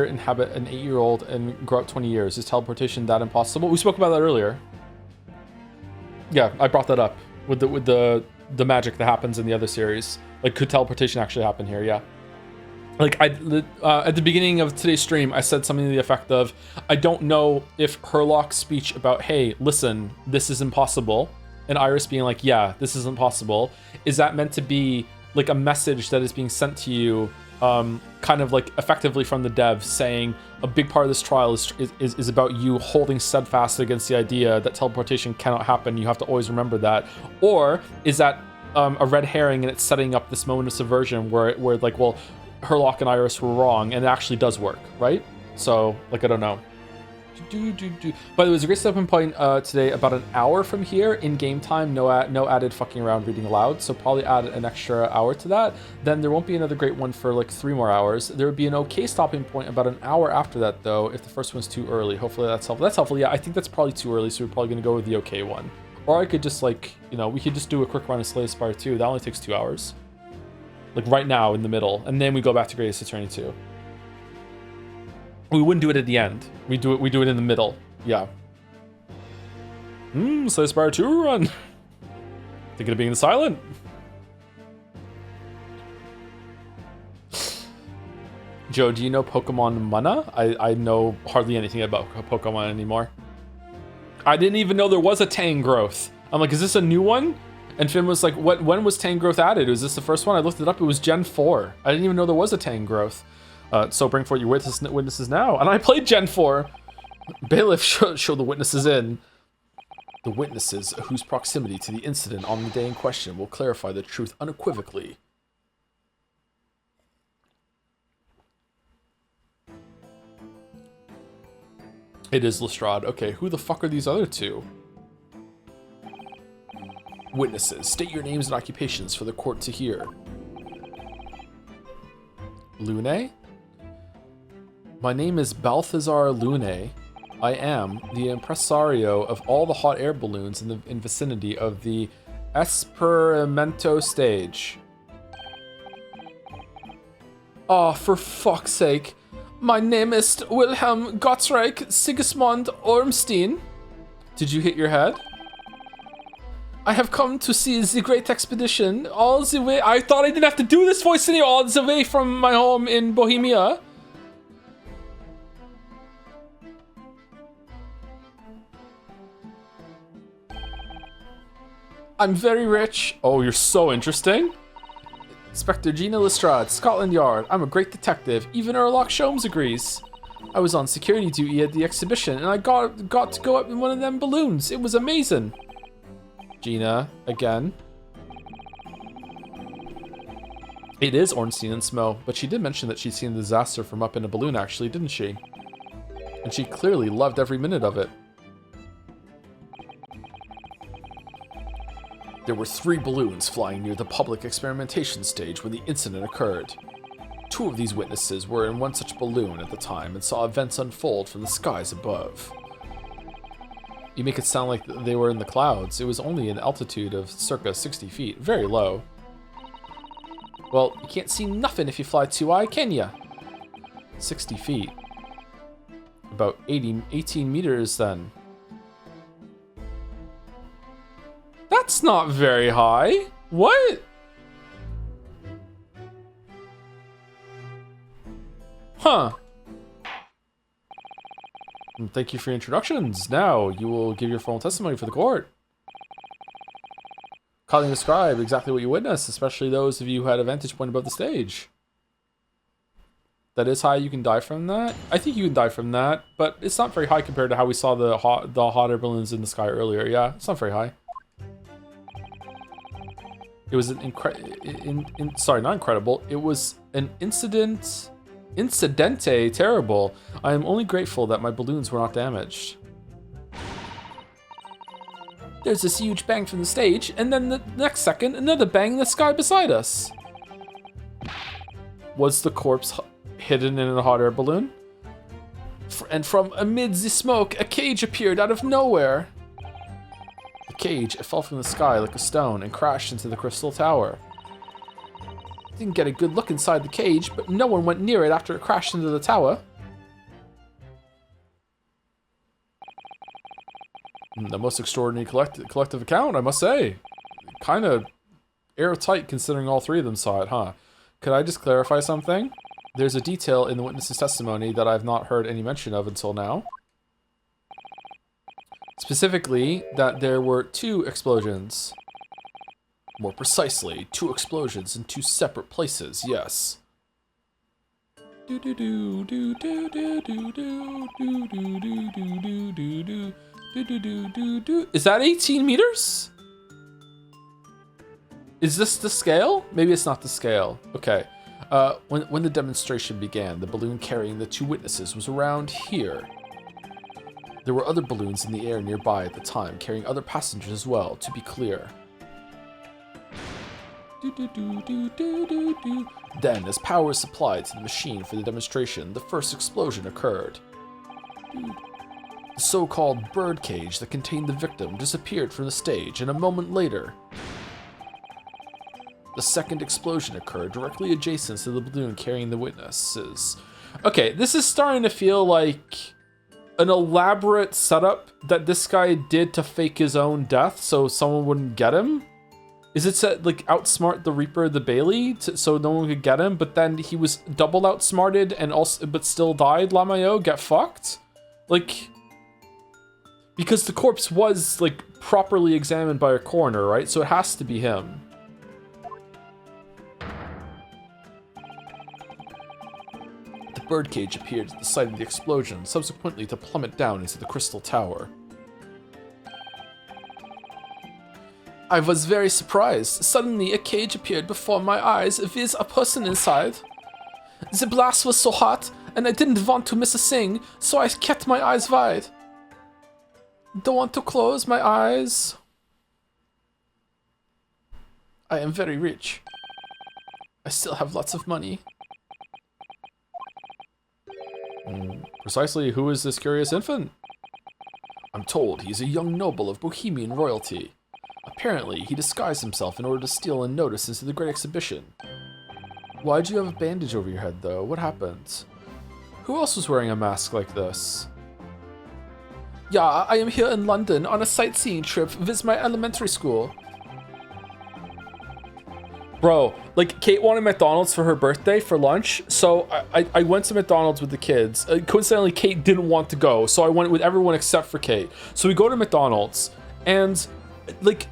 inhabit an 8-year-old and grow up 20 years. Is teleportation that impossible? We spoke about that earlier. Yeah, I brought that up with the magic that happens in the other series. Like, could teleportation actually happen here? Yeah. Like, at the beginning of today's stream, I said something to the effect of, I don't know if Herlock's speech about, hey, listen, this is impossible, and Iris being like, yeah, this is impossible, is that meant to be like a message that is being sent to you, kind of like effectively from the devs saying a big part of this trial is about you holding steadfast against the idea that teleportation cannot happen. You have to always remember that. Or is that a red herring and it's setting up this moment of subversion where like, well, Herlock and Iris were wrong and it actually does work, right? So like, I don't know. By the way, there's a great stepping point today about an hour from here in game time, no added fucking around reading aloud, so probably add an extra hour to that. Then there won't be another great one for like 3 more hours. There would be an okay stopping point about an hour after that though, if the first one's too early. Hopefully that's helpful. That's helpful. Yeah, I think that's probably too early, so we're probably gonna go with the okay one. Or I could just like, you know, we could just do a quick run of Slay Spire 2. That only takes 2 hours. Like right now in the middle, and then we go back to Greatest Attorney 2. We wouldn't do it at the end. We do it in the middle. Yeah. Slay Spire 2 run. Thinking of being silent. Joe, do you know Pokemon Mana? I know hardly anything about Pokemon anymore. I didn't even know there was a Tangrowth. I'm like, is this a new one? And Finn was like, when was Tangrowth added? Was this the first one? I looked it up. It was Gen 4. I didn't even know there was a Tangrowth. So bring forth your witnesses now. And I played Gen 4. Bailiff, show the witnesses in. The witnesses whose proximity to the incident on the day in question will clarify the truth unequivocally. It is Lestrade. Okay, who the fuck are these other two? Witnesses, state your names and occupations for the court to hear. Lune? My name is Balthazar Lune. I am the impresario of all the hot air balloons in the vicinity of the Esperimento stage. Oh, for fuck's sake. My name is Wilhelm Gottschalk Sigismund Ormstein. Did you hit your head? I have come to see the great expedition all the way. I thought I didn't have to do this voice anymore, all the way from my home in Bohemia. I'm very rich. Oh, you're so interesting. Inspector Gina Lestrade, Scotland Yard. I'm a great detective. Even Erlock Sholmes agrees. I was on security duty at the exhibition, and I got to go up in one of them balloons. It was amazing. Gina, again. It is Ornstein and Smo, but she did mention that she'd seen the disaster from up in a balloon, actually, didn't she? And she clearly loved every minute of it. There were 3 balloons flying near the public experimentation stage when the incident occurred. 2 of these witnesses were in one such balloon at the time and saw events unfold from the skies above. You make it sound like they were in the clouds. It was only an altitude of circa 60 feet, very low. Well, you can't see nothing if you fly too high, can ya? 60 feet. About 18 meters then. That's not very high. What? Huh. Thank you for your introductions. Now, you will give your formal testimony for the court. Kindly describe exactly what you witnessed, especially those of you who had a vantage point above the stage. That is high, you can die from that? I think you can die from that, but it's not very high compared to how we saw the hot air balloons in the sky earlier. Yeah, it's not very high. It was an sorry, not incredible. It was an incidente terrible. I am only grateful that my balloons were not damaged. There's this huge bang from the stage, and then the next second, another bang in the sky beside us. Was the corpse hidden in a hot air balloon? And from amid the smoke, a cage appeared out of nowhere. The cage fell from the sky like a stone and crashed into the crystal tower. Didn't get a good look inside the cage, but no one went near it after it crashed into the tower. The most extraordinary collective account, I must say. Kind of airtight considering all 3 of them saw it, huh? Could I just clarify something? There's a detail in the witness's testimony that I've not heard any mention of until now. Specifically, that there were 2 explosions. More precisely, 2 explosions in 2 separate places, yes. Is that 18 meters? Is this the scale? Maybe it's not the scale. Okay. When the demonstration began, the balloon carrying the 2 witnesses was around here. There were other balloons in the air nearby at the time, carrying other passengers as well, to be clear. Then, as power was supplied to the machine for the demonstration, the first explosion occurred. The so-called bird cage that contained the victim disappeared from the stage, and a moment later, the second explosion occurred directly adjacent to the balloon carrying the witnesses. Okay, this is starting to feel like an elaborate setup that this guy did to fake his own death so someone wouldn't get him. Is it to like outsmart the Reaper, the Bailey, so no one could get him, but then he was double outsmarted and also but still died? Lamayo, get fucked? Like, because the corpse was like properly examined by a coroner, right? So it has to be him. The birdcage appeared at the site of the explosion, subsequently to plummet down into the crystal tower. I was very surprised. Suddenly, a cage appeared before my eyes with a person inside. The blast was so hot, and I didn't want to miss a thing, so I kept my eyes wide. Don't want to close my eyes. I am very rich. I still have lots of money. Precisely, who is this curious infant? I'm told he's a young noble of Bohemian royalty. Apparently, he disguised himself in order to steal and notice into the Great Exhibition. Why'd you have a bandage over your head, though? What happened? Who else was wearing a mask like this? Yeah, I am here in London on a sightseeing trip, visit my elementary school. Bro, like, Kate wanted McDonald's for her birthday for lunch, so I went to McDonald's with the kids. Coincidentally, Kate didn't want to go, so I went with everyone except for Kate. So we go to McDonald's, and, like,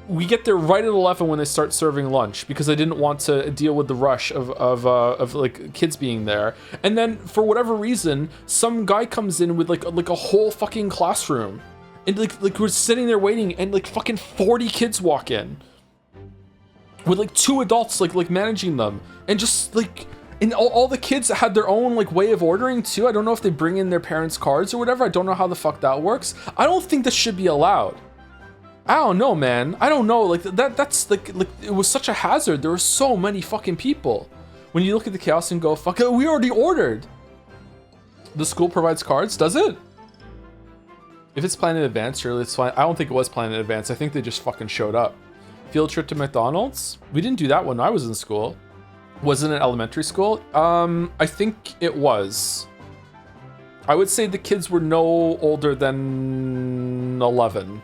we get there right at 11 when they start serving lunch, because I didn't want to deal with the rush of like, kids being there. And then, for whatever reason, some guy comes in with, like a whole fucking classroom. And, like we're sitting there waiting, and, like, fucking 40 kids walk in. With, like, 2 adults, like managing them. And just, like, and all the kids had their own, like, way of ordering, too. I don't know if they bring in their parents' cards or whatever. I don't know how the fuck that works. I don't think this should be allowed. I don't know, man. I don't know. Like, that's, like, it was such a hazard. There were so many fucking people. When you look at the chaos and go, fuck it, we already ordered. The school provides cards, does it? If it's planned in advance, surely it's fine. I don't think it was planned in advance. I think they just fucking showed up. Field trip to McDonald's? We didn't do that when I was in school. Was it in elementary school? I think it was. I would say the kids were no older than 11.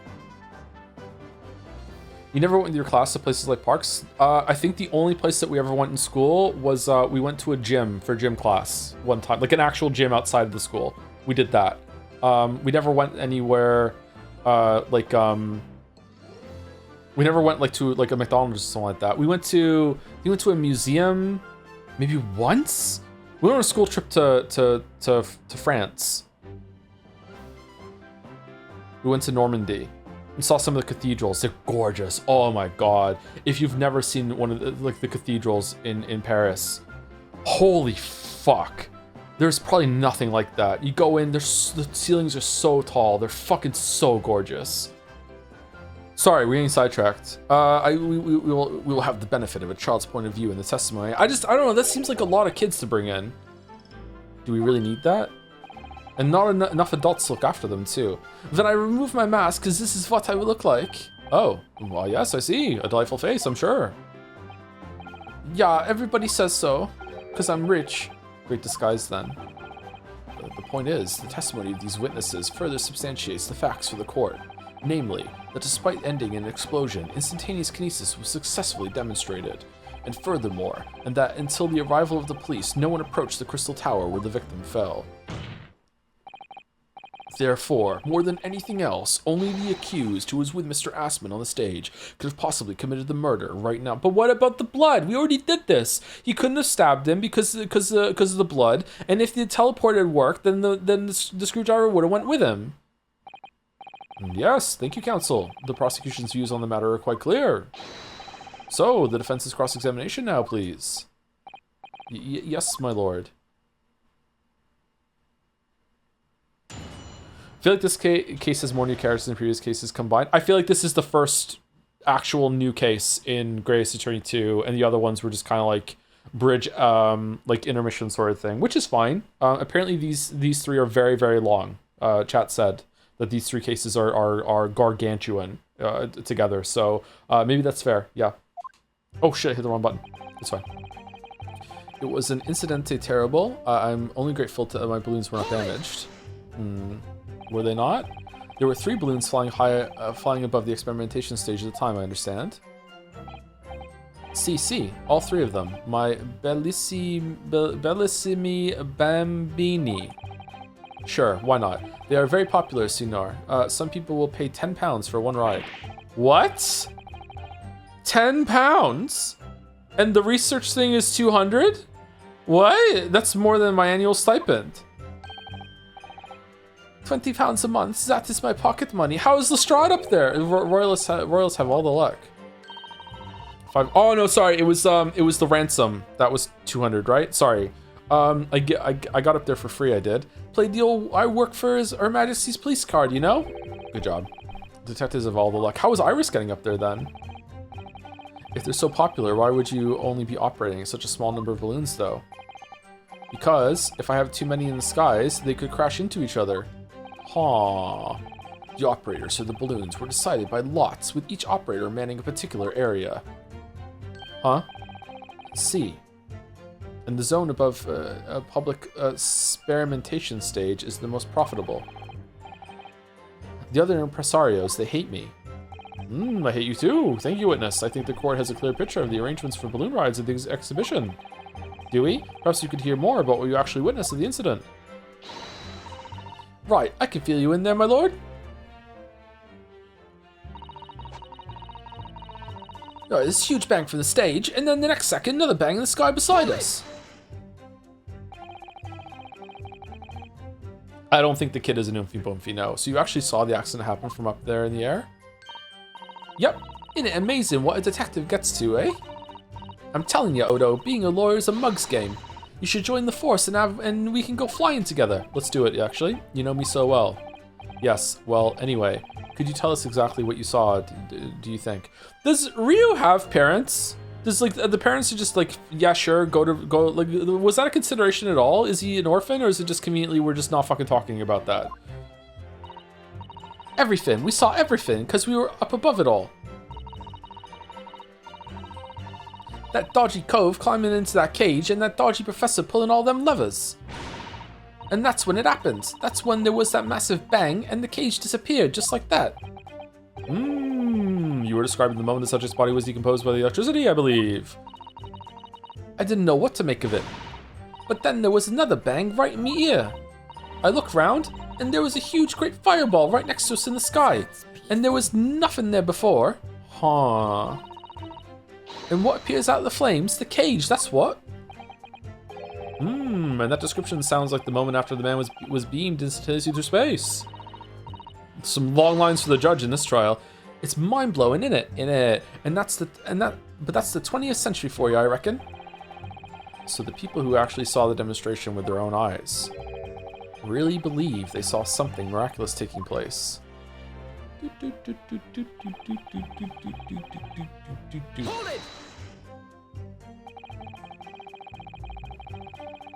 You never went with your class to places like parks? I think the only place that we ever went in school was we went to a gym for gym class one time, like an actual gym outside of the school. We did that. We never went anywhere we never went like to like a McDonald's or something like that. We went to a museum maybe once. We went on a school trip to France. We went to Normandy. We saw some of the cathedrals. They're gorgeous. Oh my god. If you've never seen one of the cathedrals in Paris, holy fuck. There's probably nothing like that. You go in, the ceilings are so tall. They're fucking so gorgeous. Sorry, we're getting sidetracked. We will have the benefit of a child's point of view in the testimony. I don't know, that seems like a lot of kids to bring in. Do we really need that? And not enough adults to look after them, too. Then I remove my mask, because this is what I would look like. Oh, well, yes, I see. A delightful face, I'm sure. Yeah, everybody says so. Because I'm rich. Great disguise, then. The point is, the testimony of these witnesses further substantiates the facts for the court. Namely, that despite ending in an explosion, instantaneous kinesis was successfully demonstrated. And furthermore, and that until the arrival of the police, no one approached the crystal tower where the victim fell. Therefore, more than anything else, only the accused, who was with Mr. Assman on the stage, could have possibly committed the murder right now. But what about the blood? We already did this. He couldn't have stabbed him because of the blood. And if the teleport had worked, then the screwdriver would have went with him. Yes, thank you, counsel. The prosecution's views on the matter are quite clear. So, the defense's cross-examination now, please. Yes, my lord. I feel like this case has more new characters than previous cases combined. I feel like this is the first actual new case in Greatest Attorney 2, and the other ones were just kind of like bridge, like intermission sort of thing, which is fine. Apparently these 3 are very, very long. Chat said that these 3 cases are gargantuan together, so maybe that's fair, yeah. Oh shit, I hit the wrong button. It's fine. It was an incidente terrible. I'm only grateful that my balloons were not damaged. Were they not? There were 3 balloons flying flying above the experimentation stage at the time, I understand. See, all 3 of them. My bellissimi bambini. Sure, why not? They are very popular, Signor. Some people will pay £10 for one ride. What? £10? And the research thing is 200? What? That's more than my annual stipend. £20 a month. That is my pocket money. How is Lestrade up there? Royalists have all the luck. 5. Oh no, sorry. It was the ransom. That was 200, right? Sorry. I got up there for free. I did. Played the old I work for Her Majesty's police card. You know. Good job. Detectives have all the luck. How was Iris getting up there then? If they're so popular, why would you only be operating such a small number of balloons, though? Because if I have too many in the skies, they could crash into each other. Huh. The operators of the balloons were decided by lots, with each operator manning a particular area. Huh? C. And the zone above a public experimentation stage is the most profitable. The other impresarios, they hate me. I hate you too. Thank you, witness. I think the court has a clear picture of the arrangements for balloon rides at the exhibition. Do we? Perhaps you could hear more about what you actually witnessed at the incident. Right, I can feel you in there, my lord. Oh, this huge bang from the stage, and then the next second, another bang in the sky beside us. I don't think the kid is an Oomphy Boomphy, no. So you actually saw the accident happen from up there in the air? Yep. Isn't it amazing what a detective gets to, eh? I'm telling you, Odo, being a lawyer is a mug's game. You should join the force and we can go flying together. Let's do it, actually. You know me so well. Yes, well, anyway. Could you tell us exactly what you saw, do you think? Does Ryu have parents? Does, like, the parents are just like, yeah, sure, go, like, was that a consideration at all? Is he an orphan, or is it just conveniently we're just not fucking talking about that? Everything. We saw everything, because we were up above it all. That dodgy cove climbing into that cage, and that dodgy professor pulling all them levers. And that's when it happened. That's when there was that massive bang, and the cage disappeared, just like that. You were describing the moment the subject's body was decomposed by the electricity, I believe. I didn't know what to make of it. But then there was another bang right in my ear. I looked round, and there was a huge great fireball right next to us in the sky. And there was nothing there before. Huh. And what appears out of the flames? The cage, that's what. And that description sounds like the moment after the man was beamed instantaneously through space. Some long lines for the judge in this trial. It's mind-blowing, innit? And that's the 20th century for you, I reckon. So the people who actually saw the demonstration with their own eyes really believe they saw something miraculous taking place. Hold it!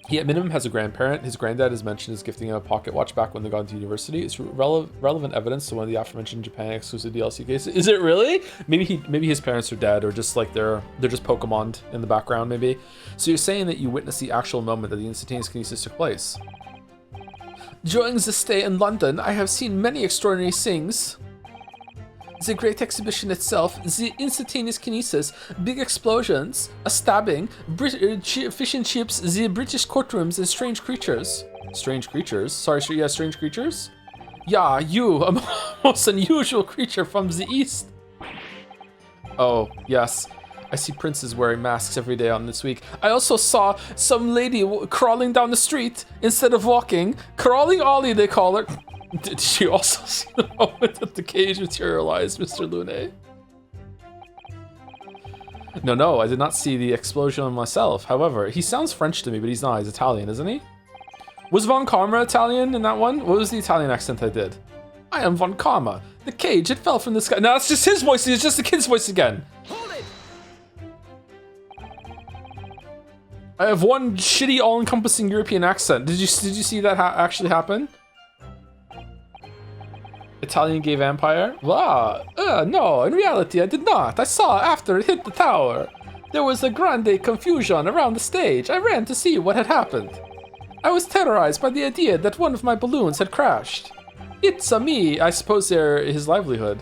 He at minimum has a grandparent. His granddad is mentioned as gifting him a pocket watch back when they got into university. It's relevant evidence to one of the aforementioned Japan exclusive DLC cases. Is it really? Maybe his parents are dead, or just like they're just Pokemon'd in the background, maybe. So you're saying that you witnessed the actual moment that the instantaneous kinesis took place? During the stay in London, I have seen many extraordinary things. The great exhibition itself, the instantaneous kinesis, big explosions, a stabbing, fish and chips, the British courtrooms, and strange creatures. Strange creatures? Sorry, yeah, strange creatures? Yeah, you, a most unusual creature from the east. Oh, yes. I see princes wearing masks every day on this week. I also saw some lady crawling down the street instead of walking. Crawling Ollie, they call her. Did you also see the moment that the cage materialized, Mr. Lune? No, I did not see the explosion on myself. However, he sounds French to me, but he's not. He's Italian, isn't he? Was Von Karma Italian in that one? What was the Italian accent I did? I am Von Karma. The cage, it fell from the sky. No, that's just his voice. It's just the kid's voice again. Hold it! I have one shitty, all-encompassing European accent. Did you see that actually happen? Italian gay vampire? Wow. No, in reality, I did not. I saw after it hit the tower. There was a grande confusion around the stage. I ran to see what had happened. I was terrorized by the idea that one of my balloons had crashed. It's a me. I suppose they're his livelihood.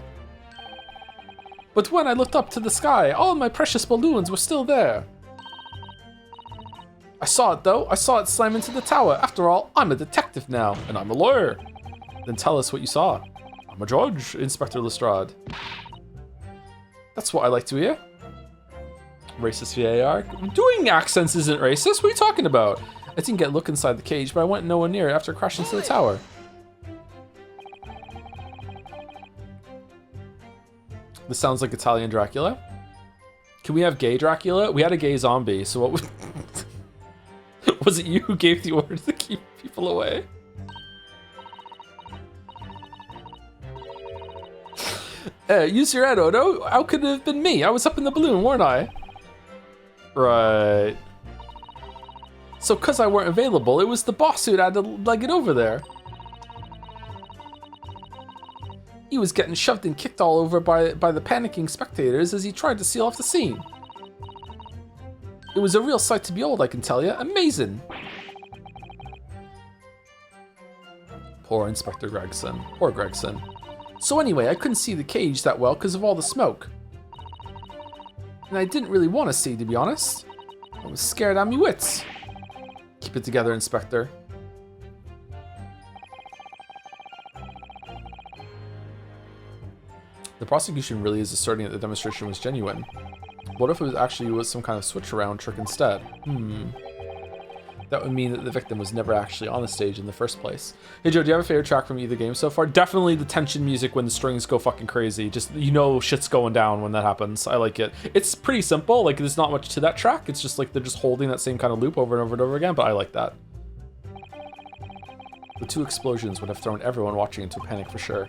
But when I looked up to the sky, all my precious balloons were still there. I saw it, though. I saw it slam into the tower. After all, I'm a detective now, and I'm a lawyer. Then tell us what you saw. I'm a judge, Inspector Lestrade. That's what I like to hear. Racist VAR? Doing accents isn't racist. What are you talking about? I didn't get a look inside the cage, but I went nowhere near it after crashing into the tower. This sounds like Italian Dracula. Can we have gay Dracula? We had a gay zombie, so what would... Was it you who gave the order to keep people away? Use your head, Odo. How could it have been me? I was up in the balloon, weren't I? Right. So because I weren't available, it was the boss who had to leg it over there. He was getting shoved and kicked all over by the panicking spectators as he tried to seal off the scene. It was a real sight to behold, I can tell you. Amazing. Poor Inspector Gregson. Poor Gregson. So anyway, I couldn't see the cage that well because of all the smoke. And I didn't really want to see, to be honest. I was scared out of me wits. Keep it together, Inspector. The prosecution really is asserting that the demonstration was genuine. What if it was actually some kind of switch-around trick instead? That would mean that the victim was never actually on the stage in the first place. Hey Joe, do you have a favorite track from either game so far? Definitely the tension music when the strings go fucking crazy. Just, you know, shit's going down when that happens. I like it. It's pretty simple. Like, there's not much to that track. It's just like they're just holding that same kind of loop over and over and over again, but I like that. The two explosions would have thrown everyone watching into a panic for sure.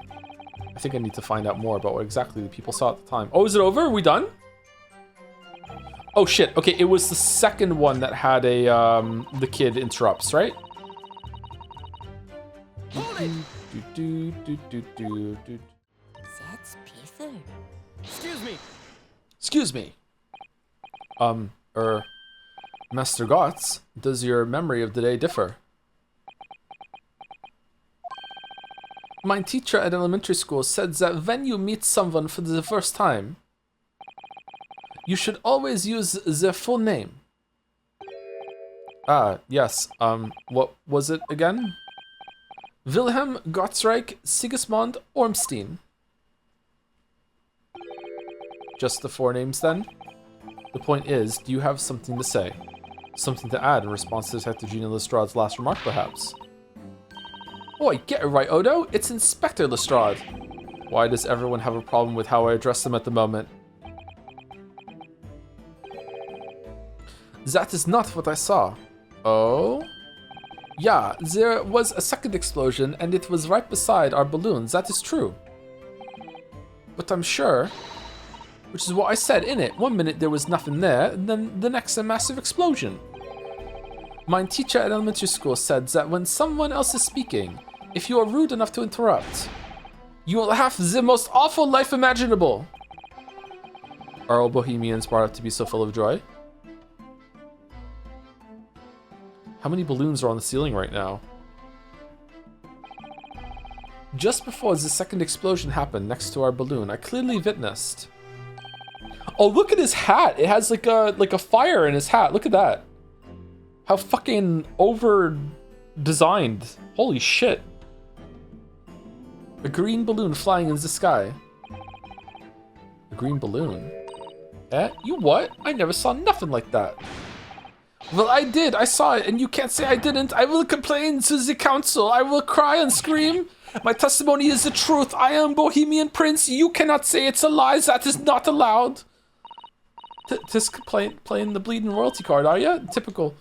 I think I need to find out more about what exactly the people saw at the time. Oh, is it over? Are we done? Oh shit, okay, it was the second one that had a, the kid interrupts, right? That's Peter. Excuse me. Excuse me. Master Gotts, does your memory of the day differ? My teacher at elementary school said that when you meet someone for the first time, you should always use their full name. Ah, yes. What was it again? Wilhelm Gottsreich Sigismund Ormstein. Just the four names then? The point is, do you have something to say? Something to add in response to Detective Gina Lestrade's last remark, perhaps? Oi, get it right, Odo. It's Inspector Lestrade. Why does everyone have a problem with how I address them at the moment? That is not what I saw. Oh? Yeah, there was a second explosion and it was right beside our balloons, that is true. But I'm sure, which is what I said in it. 1 minute there was nothing there, and then the next a massive explosion. My teacher at elementary school said that when someone else is speaking, if you are rude enough to interrupt, you will have the most awful life imaginable. Are all Bohemians brought up to be so full of joy? How many balloons are on the ceiling right now? Just before the second explosion happened next to our balloon, I clearly witnessed. Oh, look at his hat! It has like a fire in his hat. Look at that. How fucking over designed. Holy shit. A green balloon flying in the sky. A green balloon? Eh? You what? I never saw nothing like that. Well, I did. I saw it, and you can't say I didn't. I will complain to the council. I will cry and scream. My testimony is the truth. I am Bohemian Prince. You cannot say it's a lie. That is not allowed. Just playing the bleeding royalty card, are you? Typical.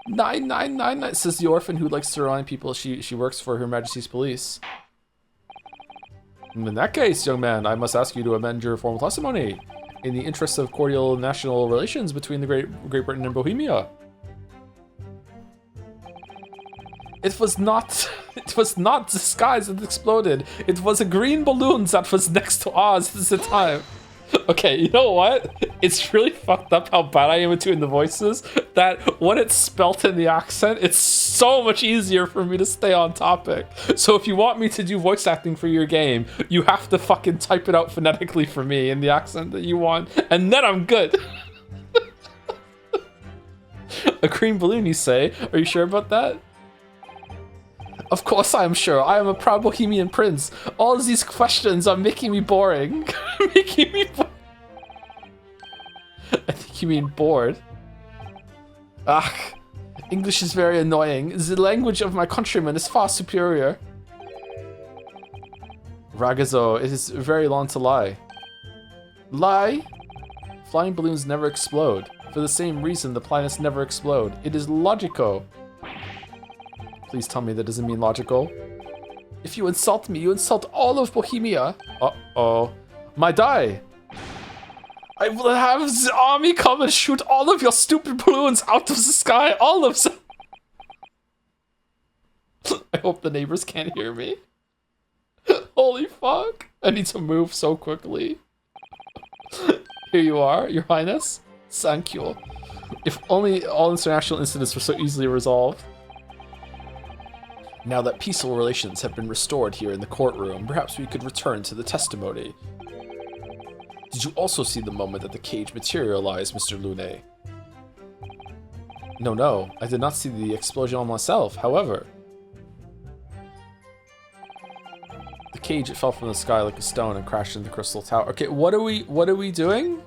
9999, says the orphan who likes to remind people she works for Her Majesty's Police. In that case, young man, I must ask you to amend your formal testimony in the interests of cordial national relations between the Great Britain and Bohemia. It was not the skies that exploded. It was a green balloon that was next to Oz at the time. Okay, you know what? It's really fucked up how bad I am at doing the voices, that when it's spelt in the accent, it's so much easier for me to stay on topic. So if you want me to do voice acting for your game, you have to fucking type it out phonetically for me in the accent that you want, and then I'm good. A green balloon, you say? Are you sure about that? Of course I am sure. I am a proud Bohemian prince. All of these questions are making me boring. Making me bored. I think you mean bored. Ah, English is very annoying. The language of my countrymen is far superior. Ragazzo, it is very long to lie. Lie? Flying balloons never explode. For the same reason, the planets never explode. It is logico. Please tell me that doesn't mean logical. If you insult me, you insult all of Bohemia. Uh-oh. My die. I will have the army come and shoot all of your stupid balloons out of the sky. All of them. I hope the neighbors can't hear me. Holy fuck. I need to move so quickly. Here you are, Your Highness. Thank you. If only all international incidents were so easily resolved. Now that peaceful relations have been restored here in the courtroom, perhaps we could return to the testimony. Did you also see the moment that the cage materialized, Mr. Lune? No, I did not see the explosion myself, however. The cage, it fell from the sky like a stone and crashed into the crystal tower. Okay, what are we doing?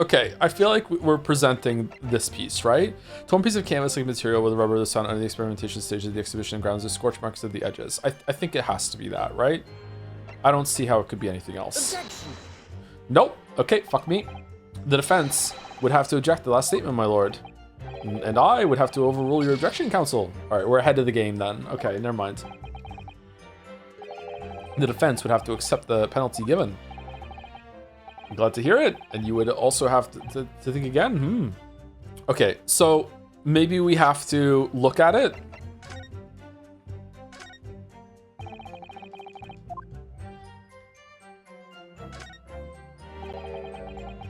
Okay, I feel like we're presenting this piece, right? Torn piece of canvas like material with rubber that's found under the experimentation stage of the exhibition grounds with scorch marks at the edges. I think it has to be that, right? I don't see how it could be anything else. Objection. Nope. Okay, fuck me. The defense would have to object the last statement, my lord. And I would have to overrule your objection, counsel. All right, we're ahead of the game then. Okay, never mind. The defense would have to accept the penalty given. I'm glad to hear it. And you would also have to think again. Okay, so maybe we have to look at it.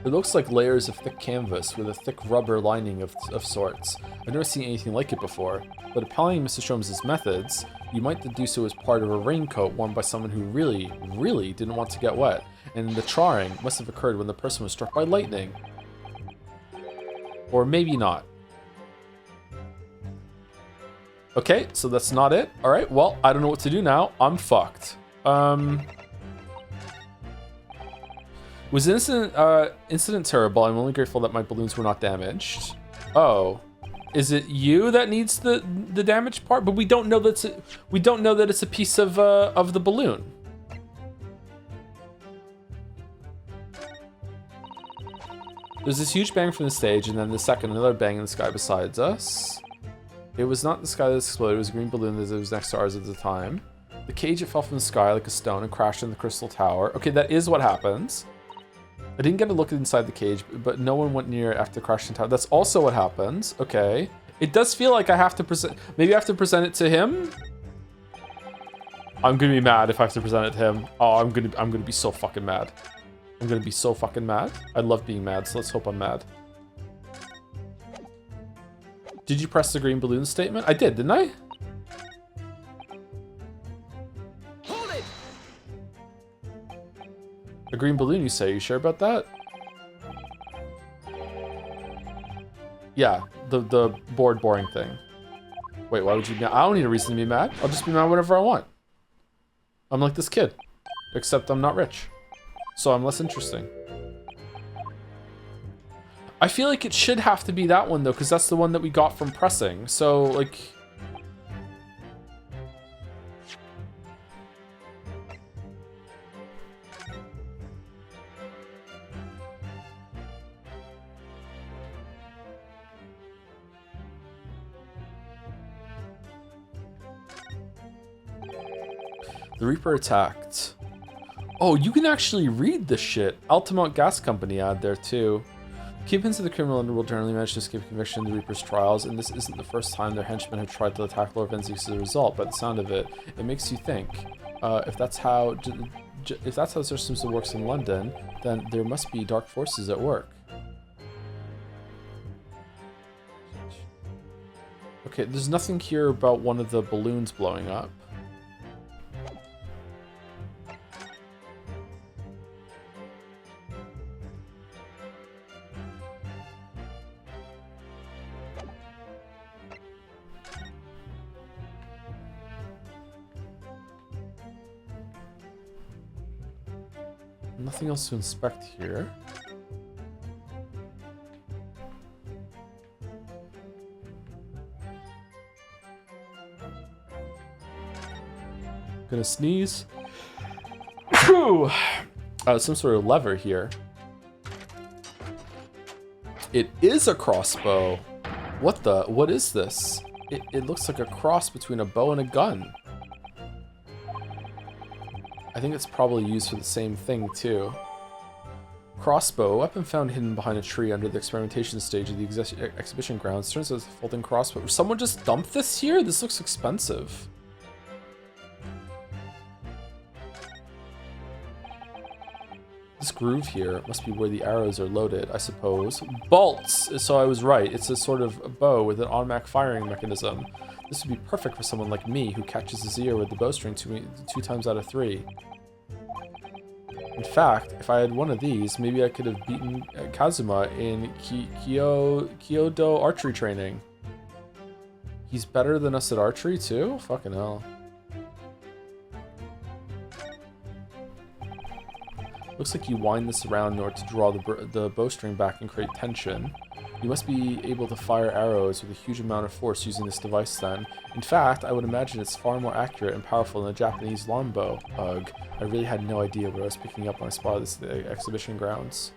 It looks like layers of thick canvas with a thick rubber lining of sorts. I've never seen anything like it before, but applying Mr. Sholmes' methods, you might deduce it was part of a raincoat worn by someone who really didn't want to get wet, and the charring must have occurred when the person was struck by lightning. Or maybe not. Okay, so that's not it. Alright, well, I don't know what to do now. I'm fucked. Was the incident terrible? I'm only grateful that my balloons were not damaged. Oh, is it you that needs the damaged part? But we don't know that it's a piece of the balloon. There's this huge bang from the stage, and then the second, another bang in the sky besides us. It was not the sky that exploded. It was a green balloon that was next to ours at the time. The cage, it fell from the sky like a stone and crashed in the crystal tower. Okay, that is what happens. I didn't get a look inside the cage, but no one went near it after crashing tower. That's also what happens. Okay. It does feel like I have to present... Maybe I have to present it to him? I'm gonna be mad if I have to present it to him. Oh, I'm gonna be so fucking mad. I'm gonna be so fucking mad. I love being mad, so let's hope I'm mad. Did you press the green balloon statement? I did, didn't I? Hold it. A green balloon, you say? You sure about that? Yeah, the boring thing. Wait, why would you be mad? I don't need a reason to be mad. I'll just be mad whenever I want. I'm like this kid. Except I'm not rich. So I'm less interesting. I feel like it should have to be that one, though, because that's the one that we got from pressing. So, like... The Reaper attacked. Oh, you can actually read this shit. Altamont Gas Company ad there, too. Keepings of the criminal underworld generally manage to escape conviction in the Reaper's trials, and this isn't the first time their henchmen have tried to attack Lord Venzies as a result. By the sound of it, it makes you think. If that's how the system works in London, then there must be dark forces at work. Okay, there's nothing here about one of the balloons blowing up. Nothing else to inspect here. Gonna sneeze. Some sort of lever here. It is a crossbow. What is this? It looks like a cross between a bow and a gun. I think it's probably used for the same thing, too. Crossbow, a weapon found hidden behind a tree under the experimentation stage of the exhibition grounds. Turns out it's a folding crossbow. Someone just dumped this here? This looks expensive. This groove here must be where the arrows are loaded, I suppose. Bolts! So I was right. It's a sort of bow with an automatic firing mechanism. This would be perfect for someone like me who catches his ear with the bowstring two times out of 3. In fact, if I had one of these, maybe I could have beaten Kazuma in Kyoto archery training. He's better than us at archery too? Fucking hell. Looks like you wind this around in order to draw the bowstring back and create tension. You must be able to fire arrows with a huge amount of force using this device then. In fact, I would imagine it's far more accurate and powerful than a Japanese longbow. Ugh, I really had no idea what I was picking up when I spotted this at the exhibition grounds.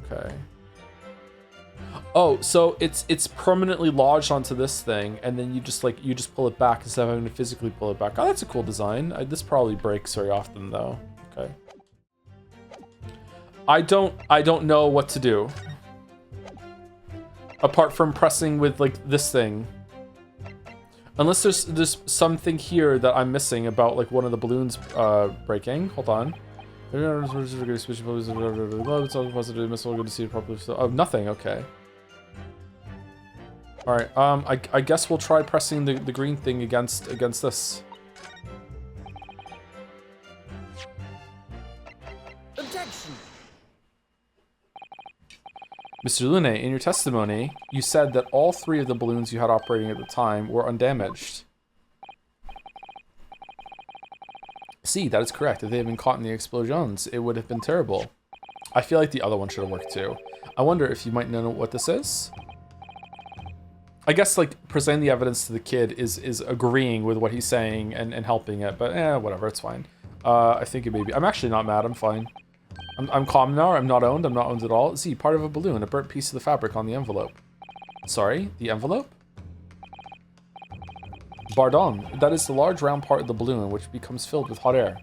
Okay. Oh, so it's permanently lodged onto this thing, and then you just pull it back instead of having to physically pull it back. Oh, that's a cool design. This probably breaks very often though. Okay. I don't know what to do. Apart from pressing with like this thing. Unless there's something here that I'm missing about like one of the balloons breaking. Hold on. Oh, nothing, okay. Alright, I guess we'll try pressing the green thing against this. Objection. Mr. Lune, in your testimony, you said that all 3 of the balloons you had operating at the time were undamaged. See, that is correct. If they had been caught in the explosions, it would have been terrible. I feel like the other one should have worked too. I wonder if you might know what this is? I guess, like, presenting the evidence to the kid is agreeing with what he's saying and helping it, but whatever, it's fine. I think it may be. I'm actually not mad, I'm fine. I'm calm now, I'm not owned at all. See, part of a balloon, a burnt piece of the fabric on the envelope. Sorry, the envelope? Pardon, that is the large round part of the balloon which becomes filled with hot air.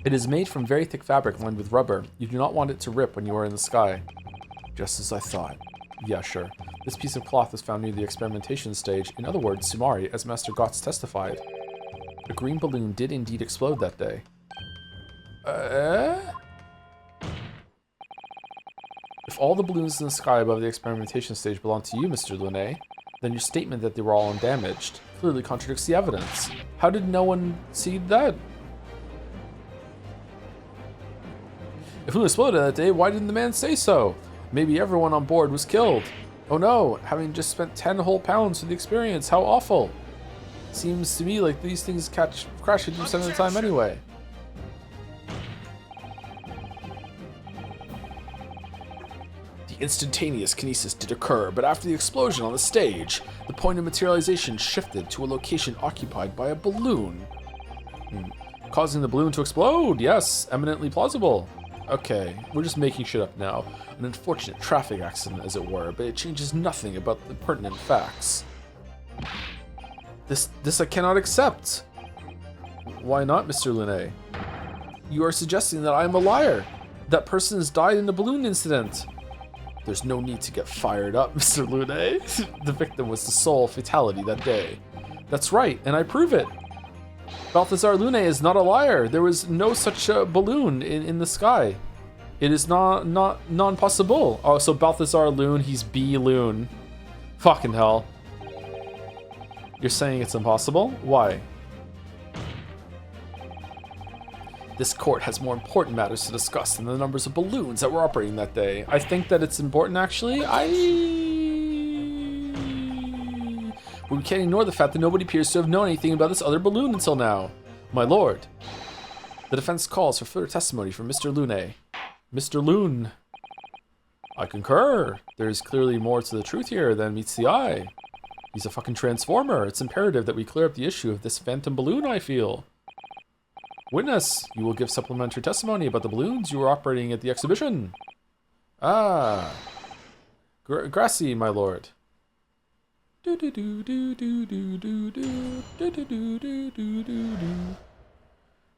It is made from very thick fabric lined with rubber. You do not want it to rip when you are in the sky. Just as I thought. Yeah, sure. This piece of cloth was found near the experimentation stage. In other words, Sumari, as Master Gotts testified. A green balloon did indeed explode that day. If all the balloons in the sky above the experimentation stage belong to you, Mr. Lune, then your statement that they were all undamaged clearly contradicts the evidence. How did no one see that? If Lune exploded that day, why didn't the man say so? Maybe everyone on board was killed. Oh no, having just spent 10 whole pounds for the experience, how awful. Seems to me like these things crash 50% of the time anyway. Instantaneous kinesis did occur, but after the explosion on the stage, the point of materialization shifted to a location occupied by a balloon. Causing the balloon to explode, yes, eminently plausible. Okay, we're just making shit up now. An unfortunate traffic accident, as it were, but it changes nothing about the pertinent facts. This I cannot accept. Why not, Mr. Lune? You are suggesting that I am a liar. That person has died in the balloon incident. There's no need to get fired up, Mr. Lune. The victim was the sole fatality that day. That's right, and I prove it. Balthazar Lune is not a liar. There was no such balloon in the sky. It is non-possible. Oh, so Balthazar Lune, he's B Lune. Fucking hell. You're saying it's impossible? Why? This court has more important matters to discuss than the numbers of balloons that were operating that day. I think that it's important, actually. But we can't ignore the fact that nobody appears to have known anything about this other balloon until now. My lord. The defense calls for further testimony from Mr. Lune. Mr. Lune. I concur. There's clearly more to the truth here than meets the eye. He's a fucking transformer. It's imperative that we clear up the issue of this phantom balloon, I feel. Witness, you will give supplementary testimony about the balloons you were operating at the exhibition. Ah. Grassy, my lord.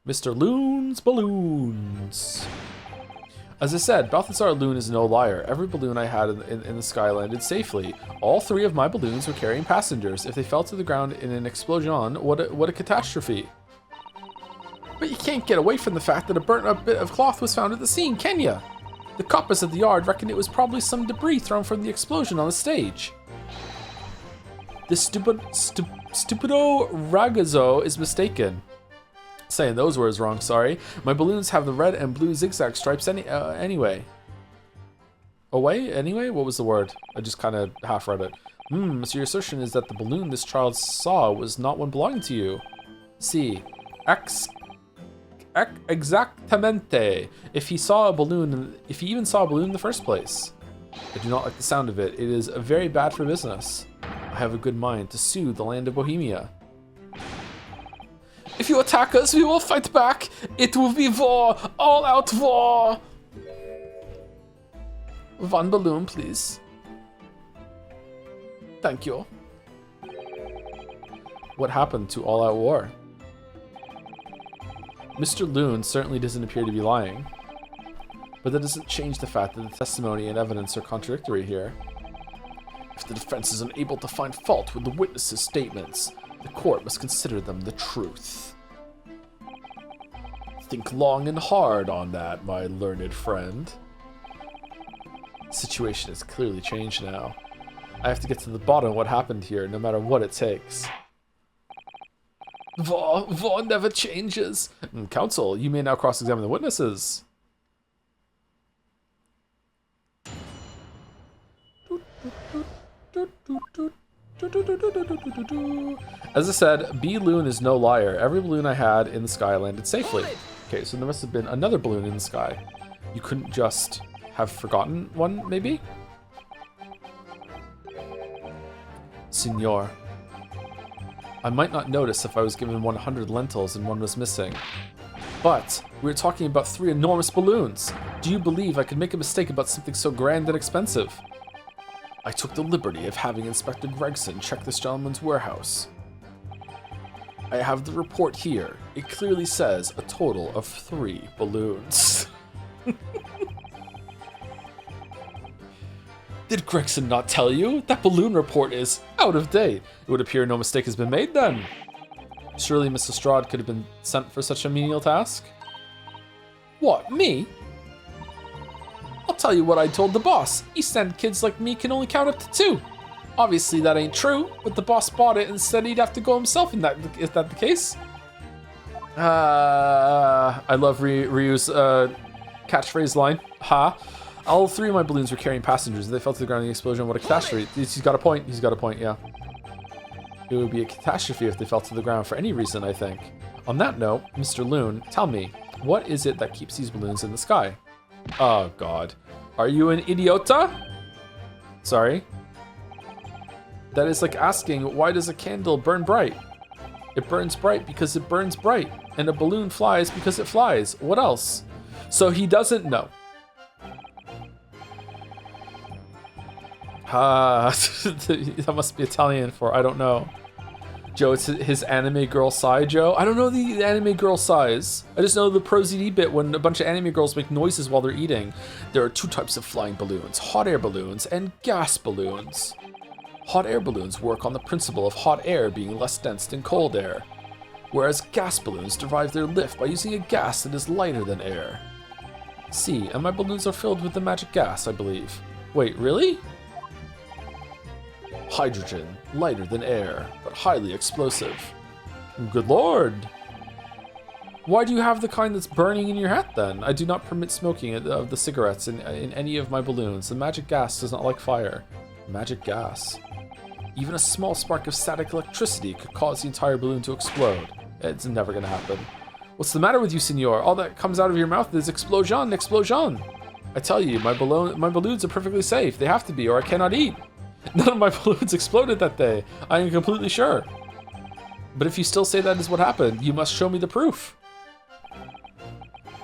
Mr. Lune's balloons. As I said, Balthazar Lune is no liar. Every balloon I had in the sky landed safely. All 3 of my balloons were carrying passengers. If they fell to the ground in an explosion, what a catastrophe. But you can't get away from the fact that a burnt up bit of cloth was found at the scene, can ya? The coppers at the yard reckon it was probably some debris thrown from the explosion on the stage. The stupido ragazzo is mistaken. Saying those words wrong, sorry. My balloons have the red and blue zigzag stripes anyway. Anyway? What was the word? I just kind of half read it. So your assertion is that the balloon this child saw was not one belonging to you. See. Exactamente. If he even saw a balloon in the first place. I do not like the sound of it. It is very bad for business. I have a good mind to sue the land of Bohemia. If you attack us, we will fight back. It will be war, all out war. One balloon, please. Thank you. What happened to all out war? Mr. Lune certainly doesn't appear to be lying. But that doesn't change the fact that the testimony and evidence are contradictory here. If the defense is unable to find fault with the witnesses' statements, the court must consider them the truth. Think long and hard on that, my learned friend. The situation has clearly changed now. I have to get to the bottom of what happened here, no matter what it takes. War never changes. Counsel, you may now cross-examine the witnesses. As I said, B. Lune is no liar. Every balloon I had in the sky landed safely. Okay, so there must have been another balloon in the sky. You couldn't just have forgotten one, maybe? Signor, I might not notice if I was given 100 lentils and one was missing. But we were talking about 3 enormous balloons. Do you believe I could make a mistake about something so grand and expensive? I took the liberty of having Inspector Gregson check this gentleman's warehouse. I have the report here. It clearly says a total of 3 balloons. Did Gregson not tell you? That balloon report is out of date. It would appear no mistake has been made then. Surely Miss Lestrade could have been sent for such a menial task? What, me? I'll tell you what I told the boss. East End kids like me can only count up to 2. Obviously that ain't true, but the boss bought it and said he'd have to go himself. Is that the case? I love Ryu's catchphrase line. Ha. All 3 of my balloons were carrying passengers. They fell to the ground in the explosion. What a catastrophe. He's got a point. He's got a point, yeah. It would be a catastrophe if they fell to the ground for any reason, I think. On that note, Mr. Lune, tell me, what is it that keeps these balloons in the sky? Oh, God. Are you an idiota? Sorry. That is like asking, why does a candle burn bright? It burns bright because it burns bright. And a balloon flies because it flies. What else? So he doesn't know. That must be Italian for I don't know. Joe, it's his anime girl sigh, Joe. I don't know the anime girl sighs. I just know the ProZD bit when a bunch of anime girls make noises while they're eating. There are 2 types of flying balloons, hot air balloons and gas balloons. Hot air balloons work on the principle of hot air being less dense than cold air, whereas gas balloons derive their lift by using a gas that is lighter than air. See, and my balloons are filled with the magic gas, I believe. Wait, really? Hydrogen, lighter than air, but highly explosive. Good lord! Why do you have the kind that's burning in your hat then? I do not permit smoking of the cigarettes in any of my balloons. The magic gas does not like fire. Magic gas. Even a small spark of static electricity could cause the entire balloon to explode. It's never gonna happen. What's the matter with you, senor? All that comes out of your mouth is explosion, explosion. I tell you, my balloons are perfectly safe. They have to be, or I cannot eat. None of my balloons exploded that day. I am completely sure. But if you still say that is what happened, you must show me the proof.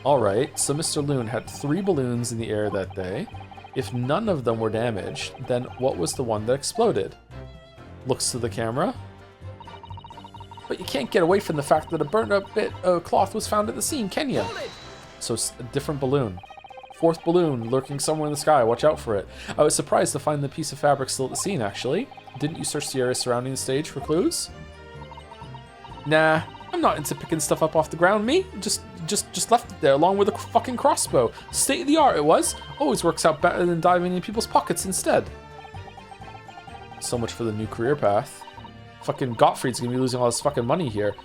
Alright, so Mr. Lune had 3 balloons in the air that day. If none of them were damaged, then what was the one that exploded? Looks to the camera. But you can't get away from the fact that a burnt up bit of cloth was found at the scene, can you? So it's a different balloon. 4th balloon lurking somewhere in the sky. Watch out for it. I was surprised to find the piece of fabric still at the scene, actually. Didn't you search the area surrounding the stage for clues? Nah, I'm not into picking stuff up off the ground, me. Just left it there along with a fucking crossbow. State of the art it was. Always works out better than diving in people's pockets instead. So much for the new career path. Fucking Gottfried's gonna be losing all his fucking money here.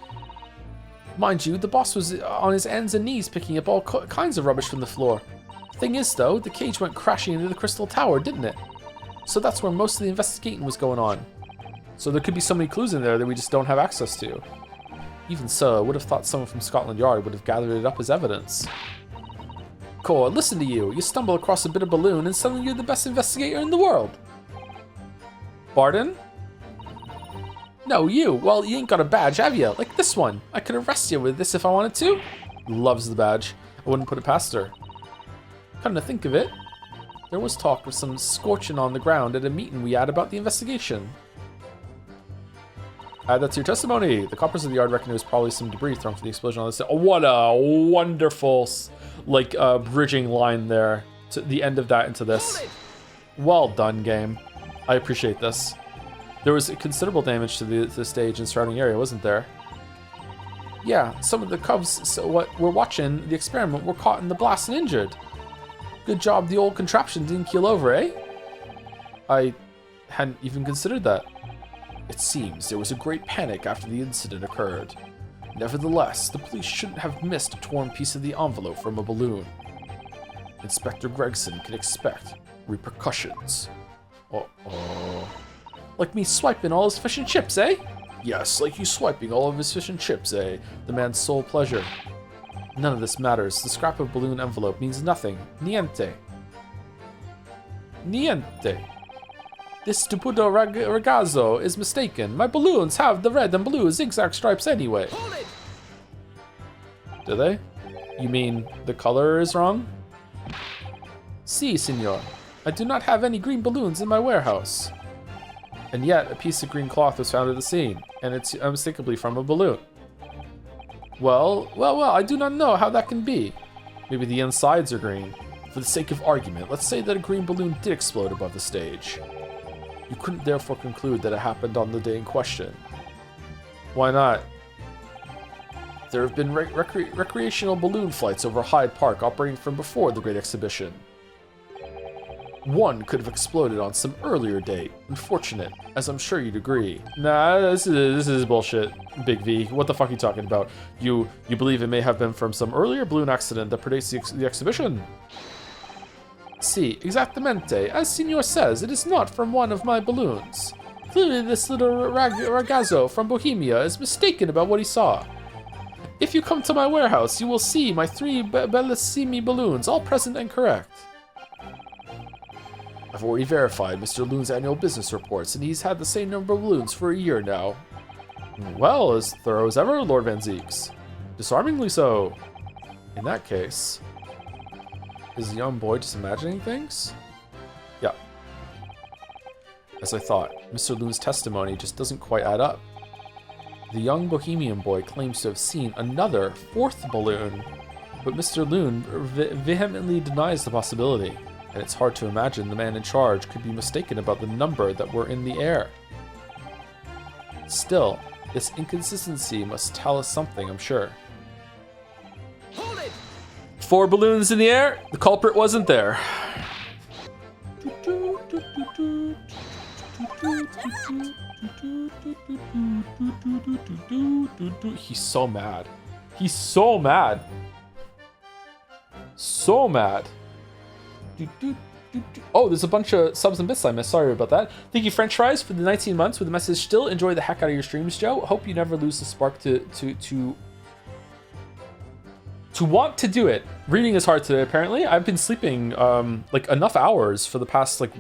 Mind you, the boss was on his ends and knees picking up all kinds of rubbish from the floor. Thing is though, the cage went crashing into the crystal tower, didn't it? So that's where most of the investigating was going on. So there could be so many clues in there that we just don't have access to. Even so, I would have thought someone from Scotland Yard would have gathered it up as evidence. Cor, listen to you. You stumble across a bit of balloon and suddenly you're the best investigator in the world. Pardon? No, you. Well, you ain't got a badge, have you? Like this one. I could arrest you with this if I wanted to. Loves the badge. I wouldn't put it past her. Come to think of it, there was talk of some scorching on the ground at a meeting we had about the investigation. Add that to your testimony. The coppers of the yard reckon it was probably some debris thrown from the explosion on the side. Oh, what a wonderful, like, bridging line there to the end of that into this. Well done, game. I appreciate this. There was considerable damage to the stage and surrounding area, wasn't there? Yeah, some of the cubs what were watching the experiment were caught in the blast and injured. Good job the old contraption didn't keel over, eh? I hadn't even considered that. It seems there was a great panic after the incident occurred. Nevertheless, the police shouldn't have missed a torn piece of the envelope from a balloon. Inspector Gregson can expect repercussions. Uh-oh. Like me swiping all his fish and chips, eh? Yes, like you swiping all of his fish and chips, eh? The man's sole pleasure. None of this matters. The scrap of balloon envelope means nothing. Niente. Niente. This stupido ragazzo is mistaken. My balloons have the red and blue zigzag stripes anyway. Hold it! Do they? You mean the color is wrong? Si, senor. I do not have any green balloons in my warehouse. And yet, a piece of green cloth was found at the scene, and it's unmistakably from a balloon. Well, I do not know how that can be. Maybe the insides are green. For the sake of argument, let's say that a green balloon did explode above the stage. You couldn't therefore conclude that it happened on the day in question. Why not? There have been recreational balloon flights over Hyde Park operating from before the Great Exhibition. One could have exploded on some earlier date. Unfortunate, as I'm sure you'd agree. Nah, this is bullshit, Big V. What the fuck are you talking about? You believe it may have been from some earlier balloon accident that predates the exhibition? Si, exactamente. As Signor says, it is not from one of my balloons. Clearly this little ragazzo from Bohemia is mistaken about what he saw. If you come to my warehouse, you will see my 3 bellissimi balloons, all present and correct. I've already verified Mr. Lune's annual business reports, and he's had the same number of balloons for a year now. Well, as thorough as ever, Lord Van Zeeks. Disarmingly so. In that case, is the young boy just imagining things? Yeah. As I thought, Mr. Lune's testimony just doesn't quite add up. The young Bohemian boy claims to have seen another 4th balloon, but Mr. Lune vehemently denies the possibility. And it's hard to imagine the man in charge could be mistaken about the number that were in the air. Still, this inconsistency must tell us something, I'm sure. Hold it! 4 balloons in the air, the culprit wasn't there. He's so mad. He's so mad. So mad. Oh, there's a bunch of subs and bits I missed. Sorry about that. Thank you, French Fries, for the 19 months with the message. Still enjoy the heck out of your streams, Joe. Hope you never lose the spark to want to do it. Reading is hard today, apparently. I've been sleeping like enough hours for the past like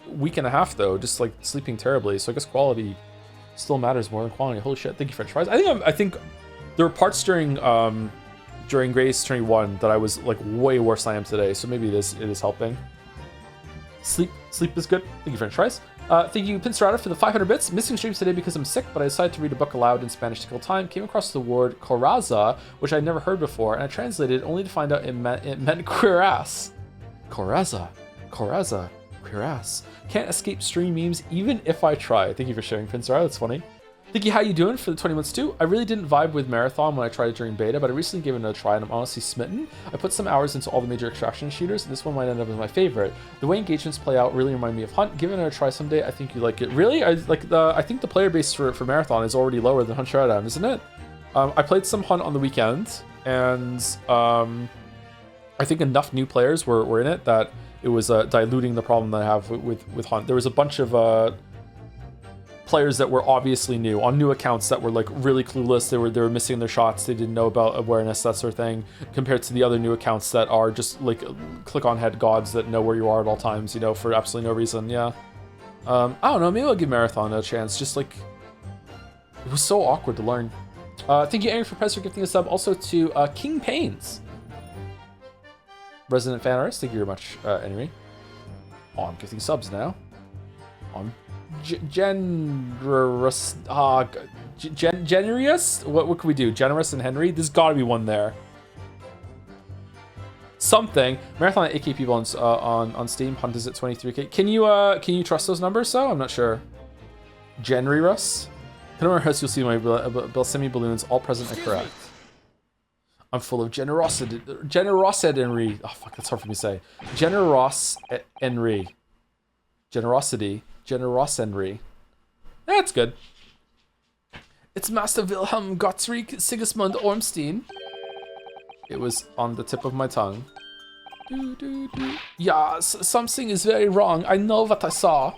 week and a half though, just like sleeping terribly. So I guess quality still matters more than quality. Holy shit! Thank you, French Fries. I think there were parts during Grace 21 that I was like way worse than I am today, so maybe it is helping. Sleep is good. Thank you, French Fries. Thank you, Pinstrata, for the 500 bits. Missing streams today because I'm sick, but I decided to read a book aloud in Spanish to kill time. Came across the word coraza, which I'd never heard before, and I translated it only to find out it meant cuirass. Coraza, cuirass. Can't escape stream memes even if I try. Thank you for sharing, Pinstrata. That's funny. Thinky, how you doing for the 20 months too? I really didn't vibe with Marathon when I tried it during beta, but I recently gave it another try and I'm honestly smitten. I put some hours into all the major extraction shooters, and this one might end up as my favorite. The way engagements play out really remind me of Hunt. Give it another try someday. I think you like it. Really? I think the player base for Marathon is already lower than Hunt Showdown, isn't it? I played some Hunt on the weekend, and I think enough new players were in it that it was diluting the problem that I have with Hunt. There was a bunch of players that were obviously new on new accounts that were like really clueless. They were missing their shots. They didn't know about awareness, that sort of thing, compared to the other new accounts that are just like click on head gods that know where you are at all times, you know, for absolutely no reason. Yeah. I don't know. Maybe I'll give Marathon a chance. Just like it was so awkward to learn. Thank you, Aaron, for Press for gifting a sub. Also to King Pains, resident fan artist. Thank you very much, Henry. Oh, I'm gifting subs now. Generous, generous. What can we do? Generous and Henry. There's got to be one there. Something. Marathon at 8K people on Steam. Hunt is at 23K. Can you trust those numbers? So I'm not sure. Generous. Come over house. You'll see my Balsami balloons all present and correct. I'm full of generosity. Generosity, Henry. Oh fuck, that's hard for me to say. Generos Henry. Generosity. Generosity. That's good. It's Master Wilhelm Gottfried Sigismund Ormstein. It was on the tip of my tongue. Yeah, something is very wrong. I know what I saw.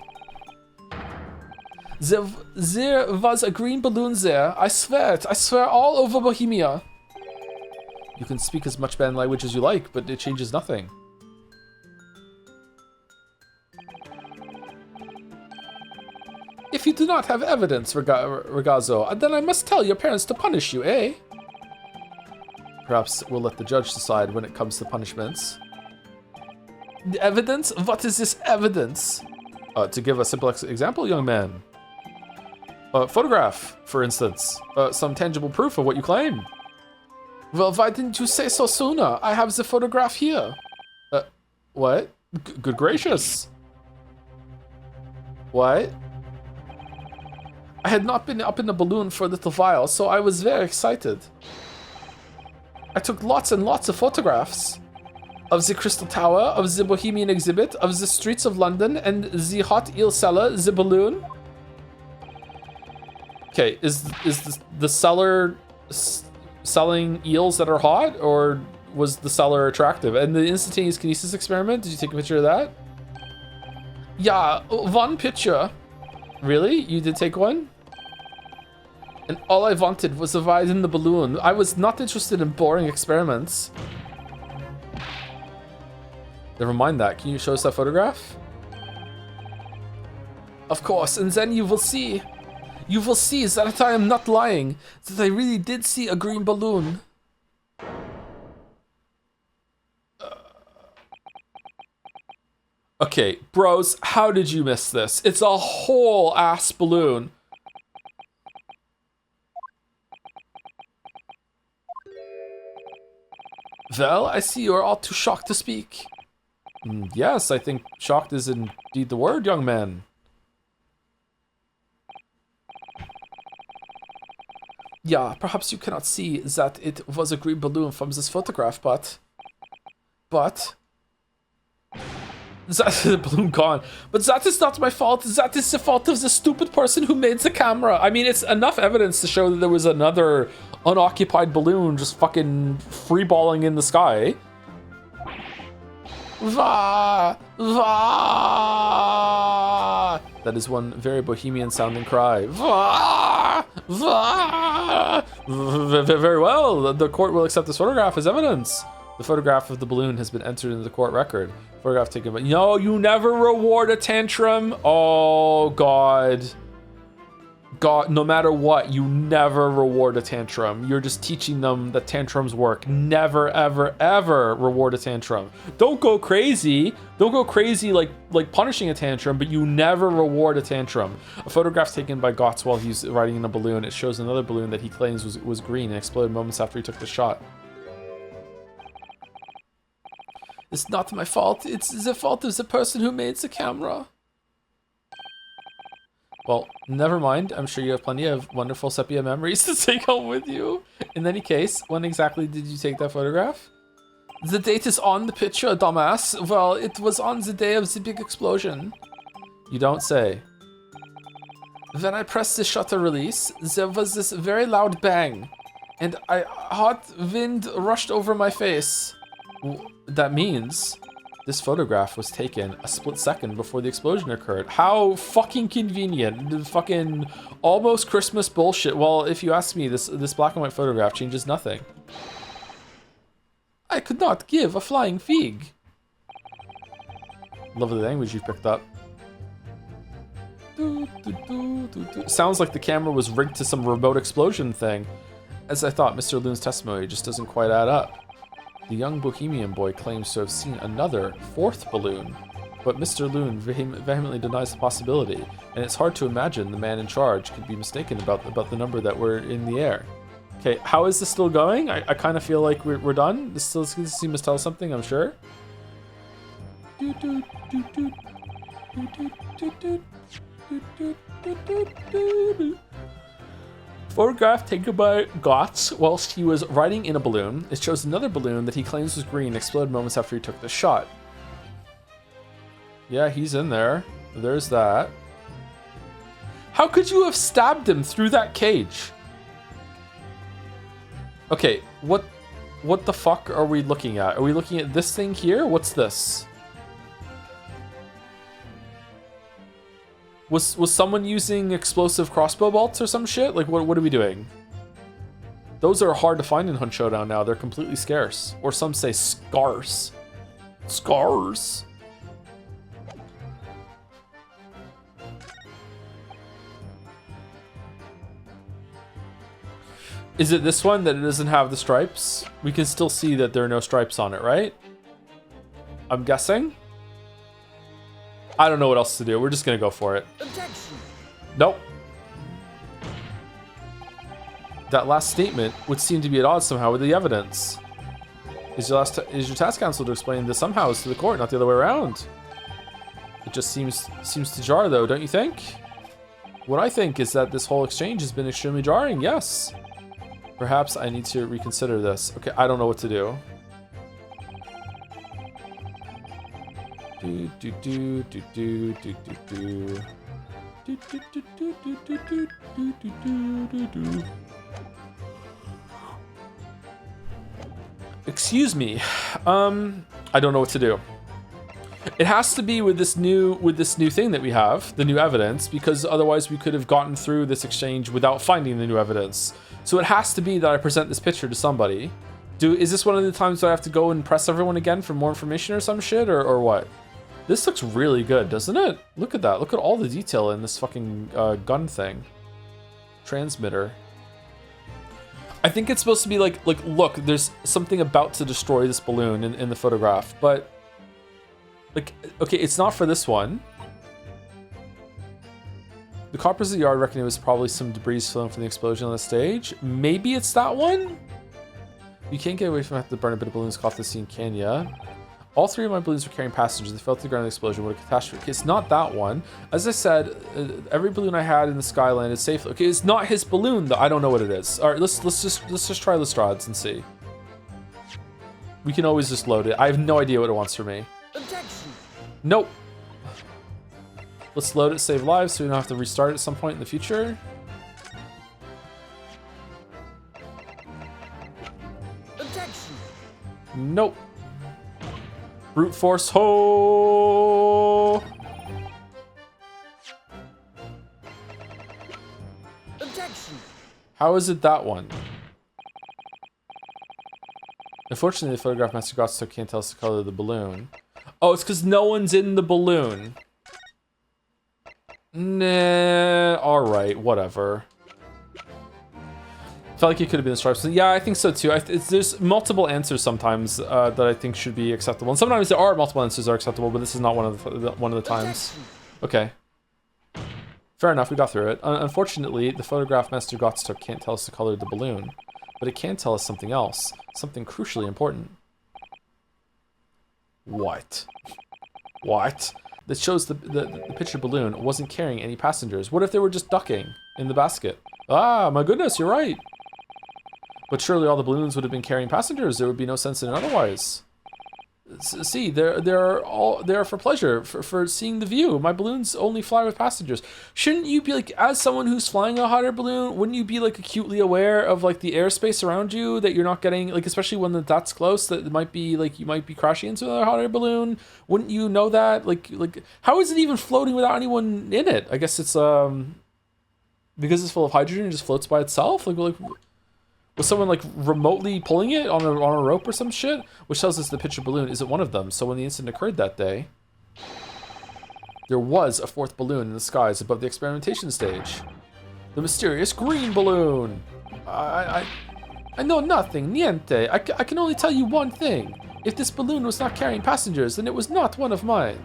There was a green balloon there. I swear it. I swear all over Bohemia. You can speak as much bad language as you like, but it changes nothing. If you do not have evidence, Ragazzo, then I must tell your parents to punish you, eh? Perhaps we'll let the judge decide when it comes to punishments. The evidence? What is this evidence? To give a simple example, young man. Photograph, for instance. Some tangible proof of what you claim. Well, why didn't you say so sooner? I have the photograph here. What? Good gracious. What? I had not been up in the balloon for a little while, so I was very excited. I took lots and lots of photographs of the Crystal Tower, of the Bohemian exhibit, of the streets of London, and the hot eel cellar, the balloon. Okay, is the seller selling eels that are hot, or was the seller attractive? And the instantaneous kinesis experiment, did you take a picture of that? Yeah, one picture. Really? You did take one? And all I wanted was a ride in the balloon. I was not interested in boring experiments. Never mind that. Can you show us that photograph? Of course, and then you will see. You will see that I am not lying. That I really did see a green balloon. Okay, bros, how did you miss this? It's a whole ass balloon. Well, I see you are all too shocked to speak. Yes, I think shocked is indeed the word, young man. Yeah, perhaps you cannot see that it was a green balloon from this photograph, but... That the balloon gone. But that is not my fault. That is the fault of the stupid person who made the camera. I mean, it's enough evidence to show that there was another unoccupied balloon just fucking freeballing in the sky. Vah! Vah! That is one very bohemian sounding cry. Vah! Vah! Very well. The court will accept this photograph as evidence. The photograph of the balloon has been entered into the court record. Photograph taken by... No, you never reward a tantrum. Oh, God. God, no matter what, you never reward a tantrum. You're just teaching them that tantrums work. Never, ever, ever reward a tantrum. Don't go crazy. Don't go crazy like punishing a tantrum, but you never reward a tantrum. A photograph taken by Gotts while he's riding in a balloon. It shows another balloon that he claims was green and exploded moments after he took the shot. It's not my fault. It's the fault of the person who made the camera. Well, never mind. I'm sure you have plenty of wonderful sepia memories to take home with you. In any case, when exactly did you take that photograph? The date is on the picture, dumbass. Well, it was on the day of the big explosion. You don't say. When I pressed the shutter release, there was this very loud bang, and hot wind rushed over my face. That means this photograph was taken a split second before the explosion occurred. How fucking convenient. The fucking almost Christmas bullshit. Well, if you ask me, this black and white photograph changes nothing. I could not give a flying fig. Love the language you picked up. Sounds like the camera was rigged to some remote explosion thing. As I thought, Mr. Lune's testimony just doesn't quite add up. The young bohemian boy claims to have seen another fourth balloon, but Mr. Lune vehemently denies the possibility, and it's hard to imagine the man in charge could be mistaken about the number that were in the air. Okay, how is this still going? I kind of feel like we're done. This still seems to tell us something, I'm sure. Photograph taken by Gotts whilst he was riding in a balloon. It shows another balloon that he claims was green exploded moments after he took the shot. Yeah, he's in there. There's that. How could you have stabbed him through that cage? Okay, what the fuck are we looking at? Are we looking at this thing here? What's this? Was someone using explosive crossbow bolts or some shit? Like, what are we doing? Those are hard to find in Hunt Showdown now. They're completely scarce. Or some say scarce. Scars. Is it this one that it doesn't have the stripes? We can still see that there are no stripes on it, right? I'm guessing. I don't know what else to do. We're just gonna go for it. Objection. Nope. That last statement would seem to be at odds somehow with the evidence. Is your task counsel to explain this somehow to the court, not the other way around? It just seems to jar, though, don't you think? What I think is that this whole exchange has been extremely jarring. Yes. Perhaps I need to reconsider this. Okay, I don't know what to do. Excuse me. I don't know what to do. It has to be with this new thing that we have, the new evidence, because otherwise we could have gotten through this exchange without finding the new evidence. So it has to be that I present this picture to somebody. Is this one of the times that I have to go and press everyone again for more information or some shit, or what? This looks really good, doesn't it? Look at that. Look at all the detail in this fucking gun thing. Transmitter. I think it's supposed to be like, look, there's something about to destroy this balloon in the photograph, but like, okay, it's not for this one. The coppers at the yard reckon it was probably some debris flown from the explosion on the stage. Maybe it's that one? You can't get away from having to burn a bit of balloons off the scene, can ya? All three of my balloons were carrying passengers. They fell to the ground in the explosion. What a catastrophe. It's not that one. As I said, every balloon I had in the sky landed safely. Okay, it's not his balloon, though. I don't know what it is. All right, let's just try Lestrade's and see. We can always just load it. I have no idea what it wants from me. Objection. Nope. Let's load it, save lives, so we don't have to restart at some point in the future. Objection. Nope. Brute force ho! Objection. How is it that one? Unfortunately, the photograph Master Gotts can't tell us the color of the balloon. Oh, it's because no one's in the balloon. Nah, alright, whatever. Felt like it could have been the stripes. Yeah, I think so too. There's multiple answers sometimes that I think should be acceptable, and sometimes there are multiple answers that are acceptable, but this is not one of the times. Okay, fair enough. We got through it. Unfortunately, the photograph Master Gotts took can't tell us the color of the balloon, but it can tell us something else, something crucially important. What? What? that shows the picture balloon wasn't carrying any passengers. What if they were just ducking in the basket? Ah, my goodness, you're right. But surely all the balloons would have been carrying passengers. There would be no sense in it otherwise. See, they're for pleasure, for seeing the view. My balloons only fly with passengers. Shouldn't you be like, as someone who's flying a hot air balloon, wouldn't you be like acutely aware of like the airspace around you, that you're not getting, like, especially when that's close, that it might be like you might be crashing into another hot air balloon? Wouldn't you know that? Like how is it even floating without anyone in it? I guess it's because it's full of hydrogen, it just floats by itself. Like was someone like remotely pulling it on a rope or some shit? Which tells us the picture balloon isn't one of them. So when the incident occurred that day, there was a fourth balloon in the skies above the experimentation stage. The mysterious green balloon. I know nothing, niente. I can only tell you one thing. If this balloon was not carrying passengers, then it was not one of mine.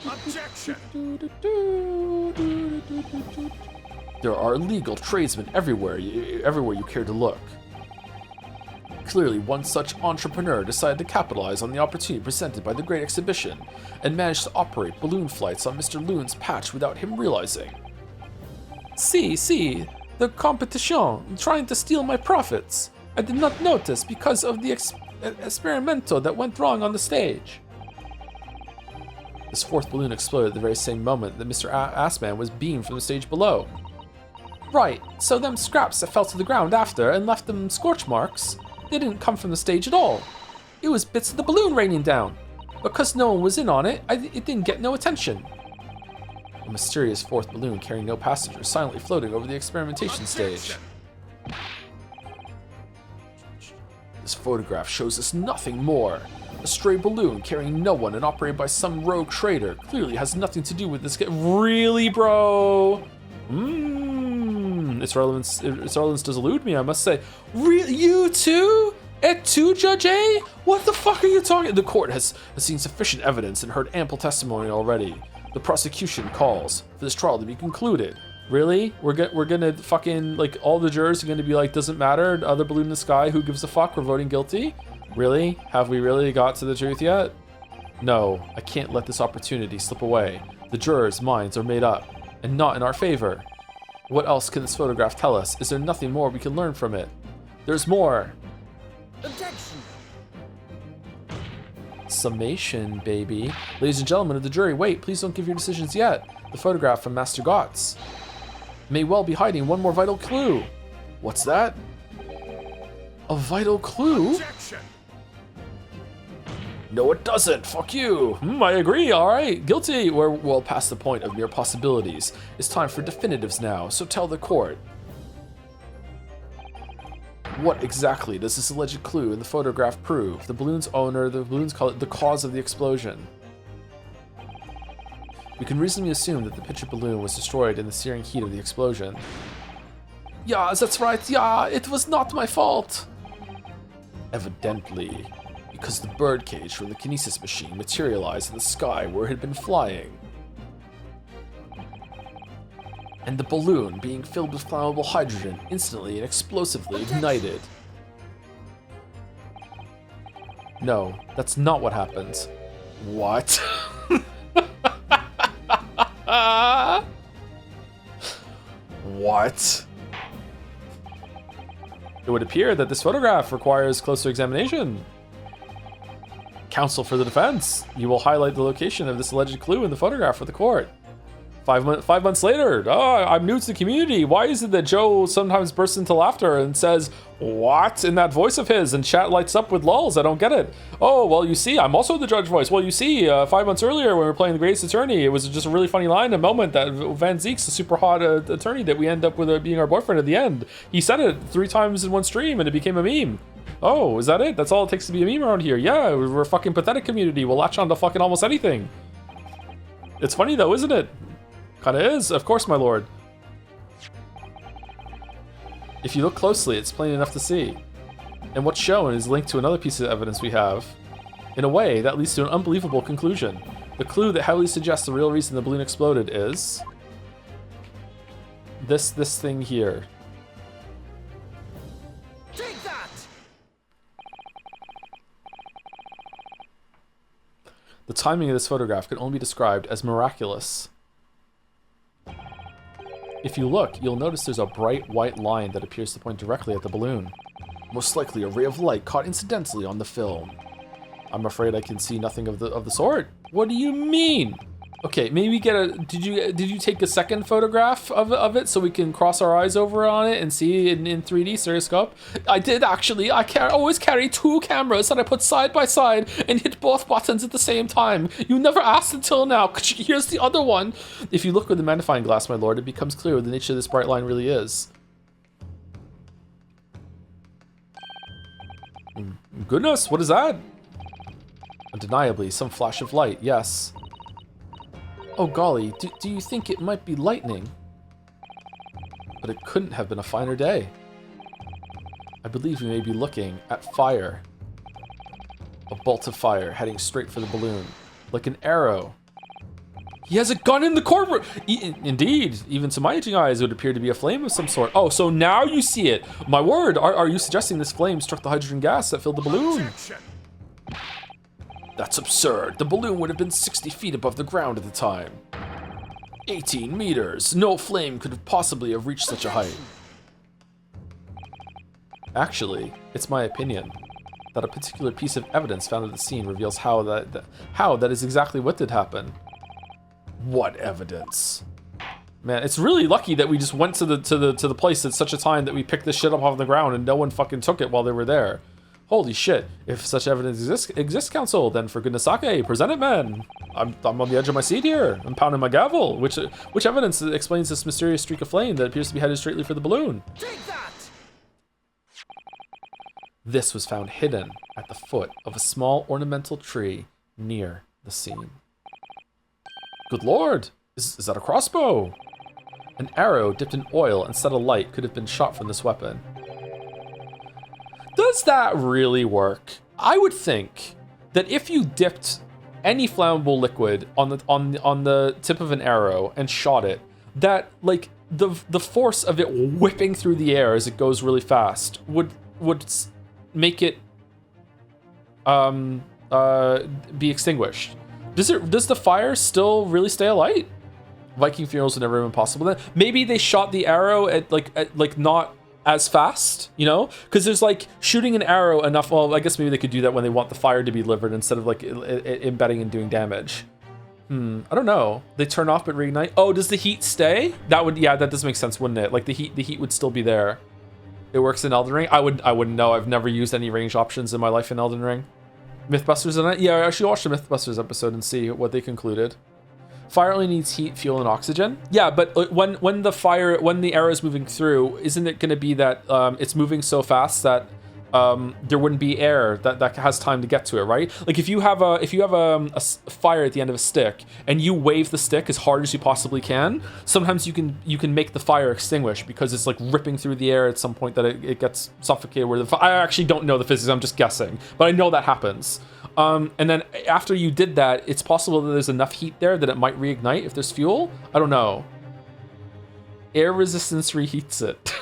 Objection! There are illegal tradesmen everywhere you care to look. Clearly, one such entrepreneur decided to capitalize on the opportunity presented by the Great Exhibition and managed to operate balloon flights on Mr. Lune's patch without him realizing. See, the competition trying to steal my profits. I did not notice because of the experimento that went wrong on the stage. This fourth balloon exploded at the very same moment that Mr. Assman was beamed from the stage below. Right, so them scraps that fell to the ground after and left them scorch marks, they didn't come from the stage at all. It was bits of the balloon raining down. Because no one was in on it, it didn't get no attention. A mysterious fourth balloon carrying no passengers silently floating over the experimentation stage. This photograph shows us nothing more. A stray balloon carrying no one and operated by some rogue trader clearly has nothing to do with this. Really, bro? Its relevance does elude me, I must say. Really? You too? Et tu, Judge A? What the fuck are you talking? The court has seen sufficient evidence and heard ample testimony already. The prosecution calls for this trial to be concluded. Really? We're gonna fucking, like, all the jurors are gonna be like, doesn't matter, other balloon in the sky, who gives a fuck, we're voting guilty? Really? Have we really got to the truth yet? No, I can't let this opportunity slip away. The jurors' minds are made up, and not in our favor. What else can this photograph tell us? Is there nothing more we can learn from it? There's more. Objection! Summation, baby. Ladies and gentlemen of the jury, wait, please don't give your decisions yet. The photograph from Master Gotts may well be hiding one more vital clue. What's that? A clue? Objection! No, it doesn't. Fuck you. I agree. All right. Guilty. We're well past the point of mere possibilities. It's time for definitives now, so tell the court. What exactly does this alleged clue in the photograph prove? The balloon's owner, the balloons call it the cause of the explosion. We can reasonably assume that the picture balloon was destroyed in the searing heat of the explosion. Yeah, that's right. Yeah, it was not my fault. Evidently, because the birdcage from the kinesis machine materialized in the sky where it had been flying. And the balloon, being filled with flammable hydrogen, instantly and explosively ignited. No, that's not what happened. What? What? It would appear that this photograph requires closer examination. Counsel for the defense, you will highlight the location of this alleged clue in the photograph for the court. 5 months later, I'm new to the community. Why is it that Joe sometimes bursts into laughter and says, what? In that voice of his, and chat lights up with lulls? I don't get it. Oh, well, you see, I'm also the judge voice. Well, you see, 5 months earlier when we were playing The Greatest Attorney, it was just a really funny line, a moment that Van Zeek's a super hot attorney that we end up with being our boyfriend at the end. He said it 3 times in one stream and it became a meme. Oh, is that it? That's all it takes to be a meme around here. Yeah, we're a fucking pathetic community. We'll latch on to fucking almost anything. It's funny though, isn't it? Kinda is, of course, my lord. If you look closely, it's plain enough to see. And what's shown is linked to another piece of evidence we have. In a way, that leads to an unbelievable conclusion. The clue that heavily suggests the real reason the balloon exploded is... this thing here. Take that! The timing of this photograph can only be described as miraculous. If you look, you'll notice there's a bright white line that appears to point directly at the balloon. Most likely a ray of light caught incidentally on the film. I'm afraid I can see nothing of the sort. What do you mean? Okay, maybe get a. Did you take a second photograph of it so we can cross our eyes over on it and see it in 3D stereoscope? I did actually. I always carry 2 cameras that I put side by side and hit both buttons at the same time. You never asked until now. Here's the other one. If you look with the magnifying glass, my lord, it becomes clear what the nature of this bright line really is. Goodness, what is that? Undeniably, some flash of light, yes. Oh golly, do you think it might be lightning? But it couldn't have been a finer day. I believe we may be looking at fire. A bolt of fire heading straight for the balloon, like an arrow. He has a gun in the courtroom! Indeed, even to my aging eyes, it would appear to be a flame of some sort. Oh, so now you see it. My word, are you suggesting this flame struck the hydrogen gas that filled the balloon? Objection. That's absurd. The balloon would have been 60 feet above the ground at the time. 18 meters. No flame could have possibly have reached such a height. Actually, it's my opinion that a particular piece of evidence found at the scene reveals how that is exactly what did happen. What evidence? Man, it's really lucky that we just went to the place at such a time that we picked this shit up off the ground and no one fucking took it while they were there. Holy shit, if such evidence exists, Council, then for goodness sake, present it, man. I'm on the edge of my seat here. I'm pounding my gavel. Which evidence explains this mysterious streak of flame that appears to be headed straightly for the balloon? Take that! This was found hidden at the foot of a small ornamental tree near the scene. Good lord, is that a crossbow? An arrow dipped in oil and set alight could have been shot from this weapon. Does that really work? I would think that if you dipped any flammable liquid on the tip of an arrow and shot it, that like the force of it whipping through the air as it goes really fast would make it be extinguished. Does the fire still really stay alight? Viking funerals would never have been possible then. Maybe they shot the arrow at not as fast, you know? Because there's like shooting an arrow enough. Well, I guess maybe they could do that when they want the fire to be delivered instead of like embedding and doing damage. I don't know. They turn off but reignite. Oh, does the heat stay? That does make sense, wouldn't it? Like the heat would still be there. It works in Elden Ring. I wouldn't know. I've never used any range options in my life in Elden Ring. Mythbusters in it? Yeah, I should watch the Mythbusters episode and see what they concluded. Fire only needs heat, fuel, and oxygen. Yeah, but when the arrow is moving through, isn't it going to be that it's moving so fast that there wouldn't be air that has time to get to it, right? Like if you have a fire at the end of a stick and you wave the stick as hard as you possibly can, sometimes you can make the fire extinguish because it's like ripping through the air at some point that it gets suffocated. I actually don't know the physics. I'm just guessing, but I know that happens. And then after you did that, it's possible that there's enough heat there that it might reignite if there's fuel. I don't know. Air resistance reheats it.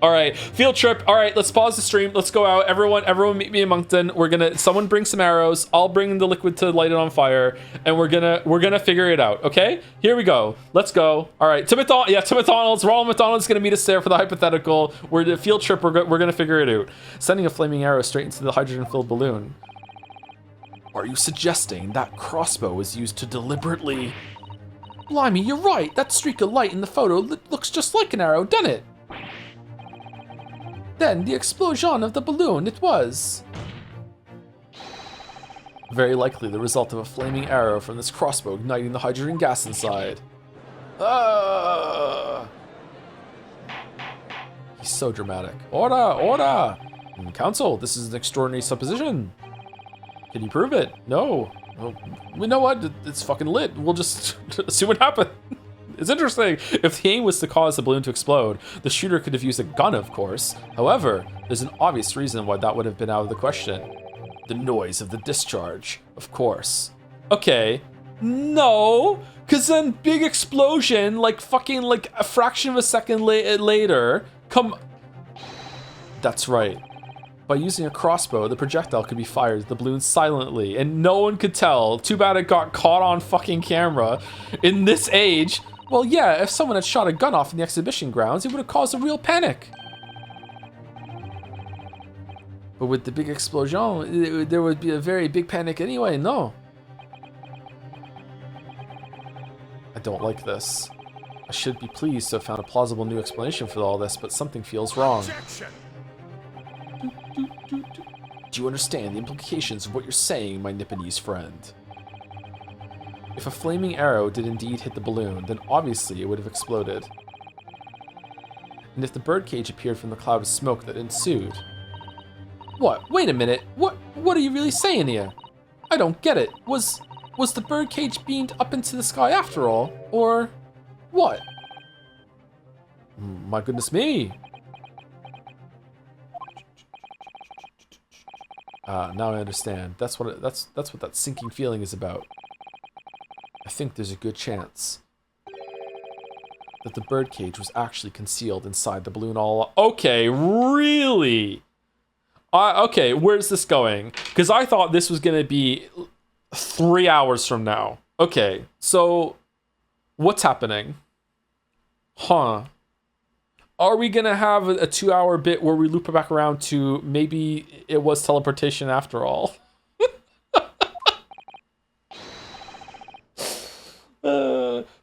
All right, field trip. All right, let's pause the stream. Let's go out. Everyone meet me in Moncton. Someone bring some arrows. I'll bring the liquid to light it on fire, and we're gonna figure it out. Okay, here we go. Let's go. All right, to McDonald's. Ronald McDonald's gonna meet us there for the hypothetical. We're the field trip. We're gonna figure it out. Sending a flaming arrow straight into the hydrogen-filled balloon. Are you suggesting that crossbow was used to deliberately? Blimey, you're right. That streak of light in the photo looks just like an arrow, doesn't it? Then the explosion of the balloon it was. Very likely the result of a flaming arrow from this crossbow igniting the hydrogen gas inside. He's so dramatic. Order! Council, this is an extraordinary supposition. Can you prove it? No. Well, we know what? It's fucking lit. We'll just see what happens. It's interesting. If the aim was to cause the balloon to explode, the shooter could have used a gun, of course. However, there's an obvious reason why that would have been out of the question. The noise of the discharge, of course. Okay. No, because then big explosion, like fucking like a fraction of a second later. That's right. By using a crossbow, the projectile could be fired at the balloon silently, and no one could tell. Too bad it got caught on fucking camera. In this age, well, yeah, if someone had shot a gun off in the exhibition grounds, it would have caused a real panic. But with the big explosion, there would be a very big panic anyway, no? I don't like this. I should be pleased to have found a plausible new explanation for all this, but something feels wrong. Objection. Do you understand the implications of what you're saying, my Nipponese friend? If a flaming arrow did indeed hit the balloon, then obviously it would have exploded. And if the birdcage appeared from the cloud of smoke that ensued... What? Wait a minute. What are you really saying here? I don't get it. Was the birdcage beamed up into the sky after all? Or what? My goodness me. Now I understand. That's what that sinking feeling is about. I think there's a good chance that the birdcage was actually concealed inside the balloon all along. Okay, really? Okay, where's this going? Because I thought this was going to be 3 hours from now. Okay, so what's happening? Huh. Are we going to have a 2-hour bit where we loop it back around to maybe it was teleportation after all?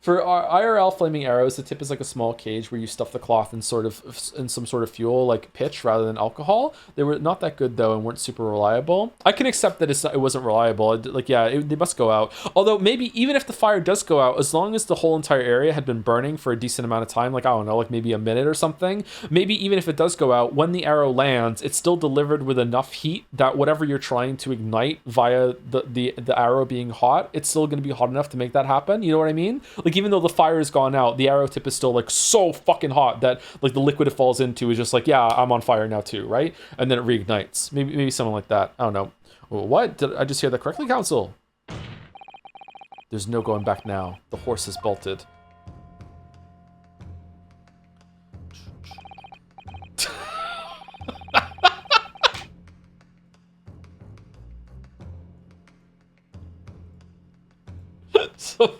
For our IRL flaming arrows, the tip is like a small cage where you stuff the cloth in some sort of fuel like pitch rather than alcohol. They were not that good though and weren't super reliable. I can accept that it wasn't reliable. Like yeah, they must go out. Although maybe even if the fire does go out, as long as the whole entire area had been burning for a decent amount of time, like I don't know, like maybe a minute or something. Maybe even if it does go out, when the arrow lands, it's still delivered with enough heat that whatever you're trying to ignite via the arrow being hot, it's still going to be hot enough to make that happen. You know what I mean? Like even though the fire has gone out, the arrow tip is still like so fucking hot that like the liquid it falls into is just like, yeah, I'm on fire now too, right? And then it reignites. Maybe something like that. I don't know. What? Did I just hear that correctly, Council? There's no going back now. The horse has bolted. So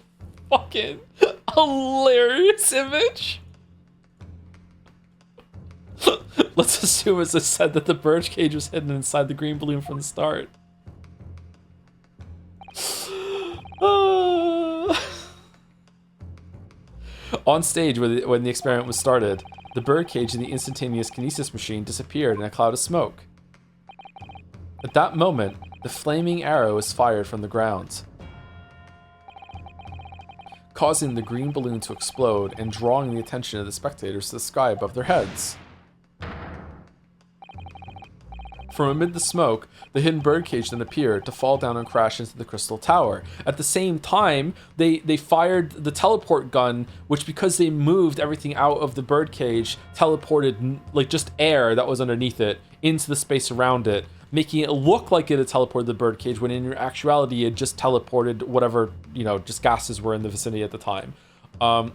fucking hilarious image. Let's assume, as I said, that the birdcage was hidden inside the green balloon from the start. On stage, when the experiment was started, the birdcage and the instantaneous kinesis machine disappeared in a cloud of smoke. At that moment, the flaming arrow was fired from the ground, causing the green balloon to explode and drawing the attention of the spectators to the sky above their heads. From amid the smoke, the hidden birdcage then appeared to fall down and crash into the crystal tower. At the same time, they fired the teleport gun, which, because they moved everything out of the birdcage, teleported like just air that was underneath it into the space around it, making it look like it had teleported the birdcage when in actuality it just teleported whatever, you know, just gases were in the vicinity at the time,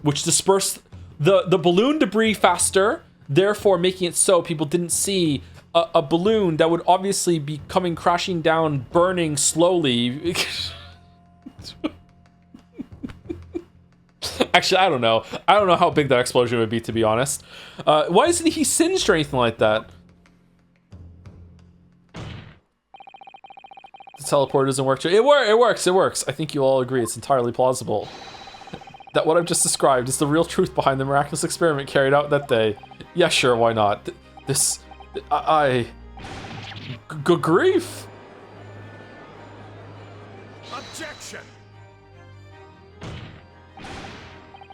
which dispersed the balloon debris faster, therefore making it so people didn't see a balloon that would obviously be coming crashing down, burning slowly. Actually, I don't know. I don't know how big that explosion would be, to be honest. Why isn't he singed or anything like that? The teleporter doesn't work. It works. I think you all agree it's entirely plausible that what I've just described is the real truth behind the miraculous experiment carried out that day. Yeah, sure, why not? Good grief! Objection.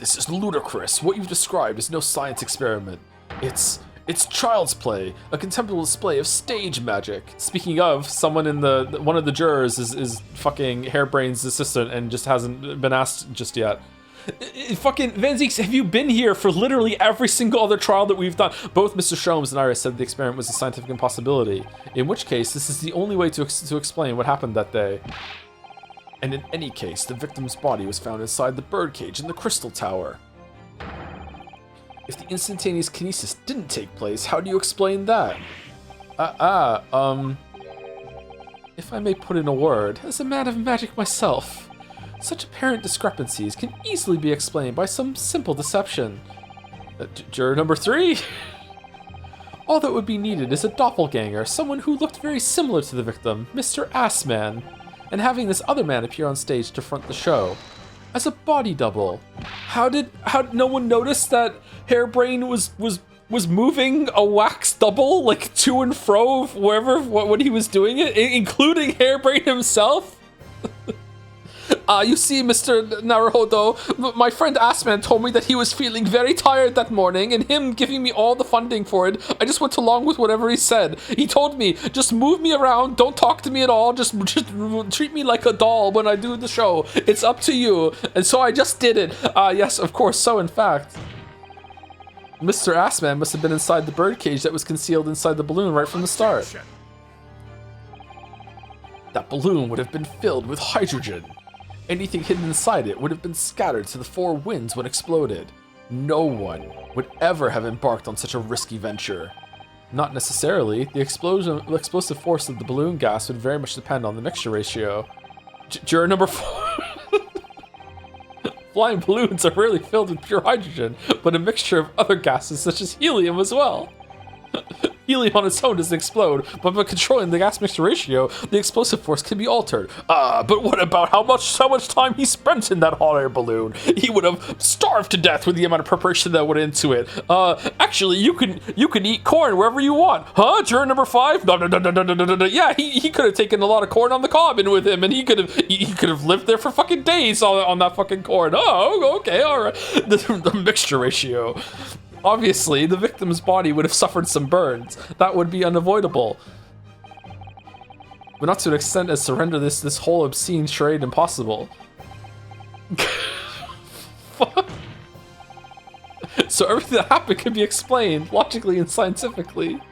This is ludicrous. What you've described is no science experiment. It's child's play, a contemptible display of stage magic. Speaking of, someone in one of the jurors is fucking Hairbrain's assistant and just hasn't been asked just yet. Fucking Van Zeeks, have you been here for literally every single other trial that we've done? Both Mr. Sholmes and Iris said the experiment was a scientific impossibility, in which case this is the only way to explain what happened that day. And in any case, the victim's body was found inside the birdcage in the crystal tower. If the instantaneous kinesis didn't take place, how do you explain that? If I may put in a word, as a man of magic myself, such apparent discrepancies can easily be explained by some simple deception. Juror number 3? All that would be needed is a doppelganger, someone who looked very similar to the victim, Mr. Assman, and having this other man appear on stage to front the show. As a body double. How did no one notice that Hairbrain was moving a wax double, like, to and fro wherever when he was doing it, including Hairbrain himself? You see, Mr. Naruhodo, my friend Assman told me that he was feeling very tired that morning, and him giving me all the funding for it, I just went along with whatever he said. He told me, just move me around, don't talk to me at all, just treat me like a doll when I do the show. It's up to you. And so I just did it. Yes, of course, so in fact, Mr. Assman must have been inside the birdcage that was concealed inside the balloon right from the start. Objection. That balloon would have been filled with hydrogen. Anything hidden inside it would have been scattered to the 4 winds when exploded. No one would ever have embarked on such a risky venture. Not necessarily. The explosive force of the balloon gas would very much depend on the mixture ratio. Juror number 4. Flying balloons are rarely filled with pure hydrogen, but a mixture of other gases such as helium as well. Helium on its own doesn't explode, but by controlling the gas mixture ratio, the explosive force can be altered. But what about how much time he spent in that hot air balloon? He would have starved to death with the amount of preparation that went into it. Actually, you can eat corn wherever you want. Huh? Juror number 5? No. Yeah, he could have taken a lot of corn on the cob in with him, and he could have lived there for fucking days on that fucking corn. Oh, okay, all right. The mixture ratio. Obviously, the victim's body would have suffered some burns. That would be unavoidable. But not to an extent as to render this whole obscene charade impossible. Fuck. So everything that happened could be explained, logically and scientifically.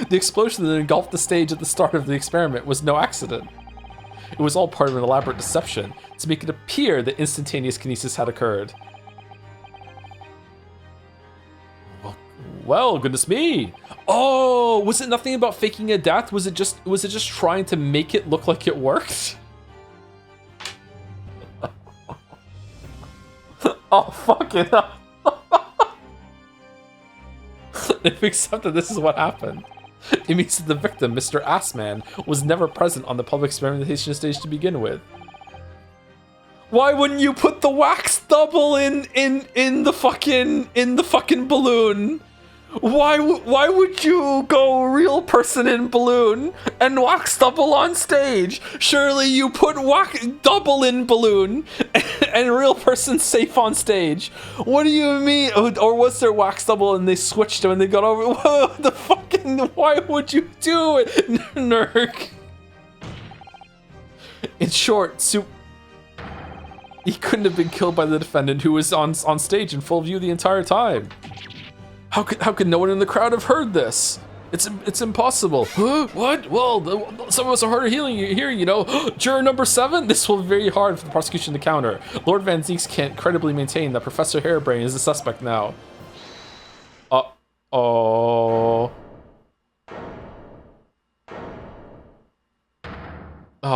The explosion that engulfed the stage at the start of the experiment was no accident. It was all part of an elaborate deception to make it appear that instantaneous kinesis had occurred. Well, goodness me. Oh, was it nothing about faking a death? Was it just trying to make it look like it worked? Oh, fuck it up. If we accept that this is what happened, it means that the victim, Mr. Assman, was never present on the public experimentation stage to begin with. Why wouldn't you put the wax double in the fucking balloon? Why would you go real person in balloon and wax double on stage? Surely you put wax double in balloon and real person safe on stage. What do you mean? Or was there wax double and they switched them and they got over? Whoa, the fucking, why would you do it, Nurk? In short, he couldn't have been killed by the defendant who was on stage in full view the entire time. How could no one in the crowd have heard this? It's impossible. Huh? What? Well, some of us are hard of hearing here, you know. Juror number 7? This will be very hard for the prosecution to counter. Lord Van Zeeks can't credibly maintain that Professor Hairbrain is the suspect now. Oh,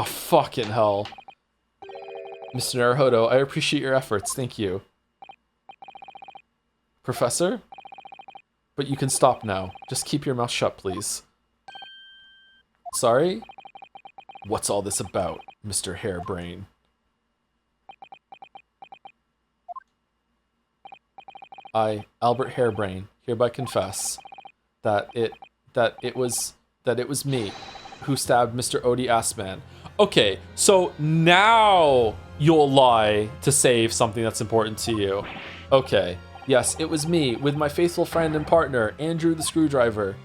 fucking hell. Mr. Naruhodo, I appreciate your efforts, thank you. Professor? But you can stop now. Just keep your mouth shut, please. Sorry? What's all this about, Mr. Hairbrain? I, Albert Hairbrain, hereby confess that it was me who stabbed Mr. Odie Assman. Okay, so now you'll lie to save something that's important to you. Okay. Yes, it was me, with my faithful friend and partner, Andrew the Screwdriver.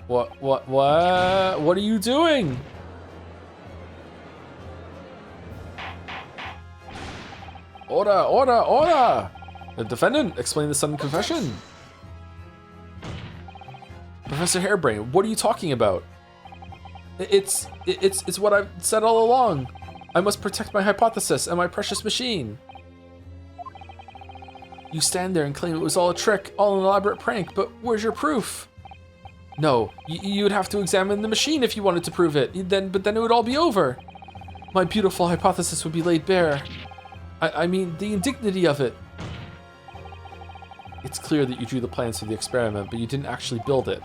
What are you doing? Order! The defendant, explain the sudden confession. Professor Hairbrain, what are you talking about? It's what I've said all along. I must protect my hypothesis and my precious machine. You stand there and claim it was all a trick, all an elaborate prank, but where's your proof? No, you would have to examine the machine if you wanted to prove it. But then it would all be over. My beautiful hypothesis would be laid bare. I mean, the indignity of it. It's clear that you drew the plans for the experiment, but you didn't actually build it.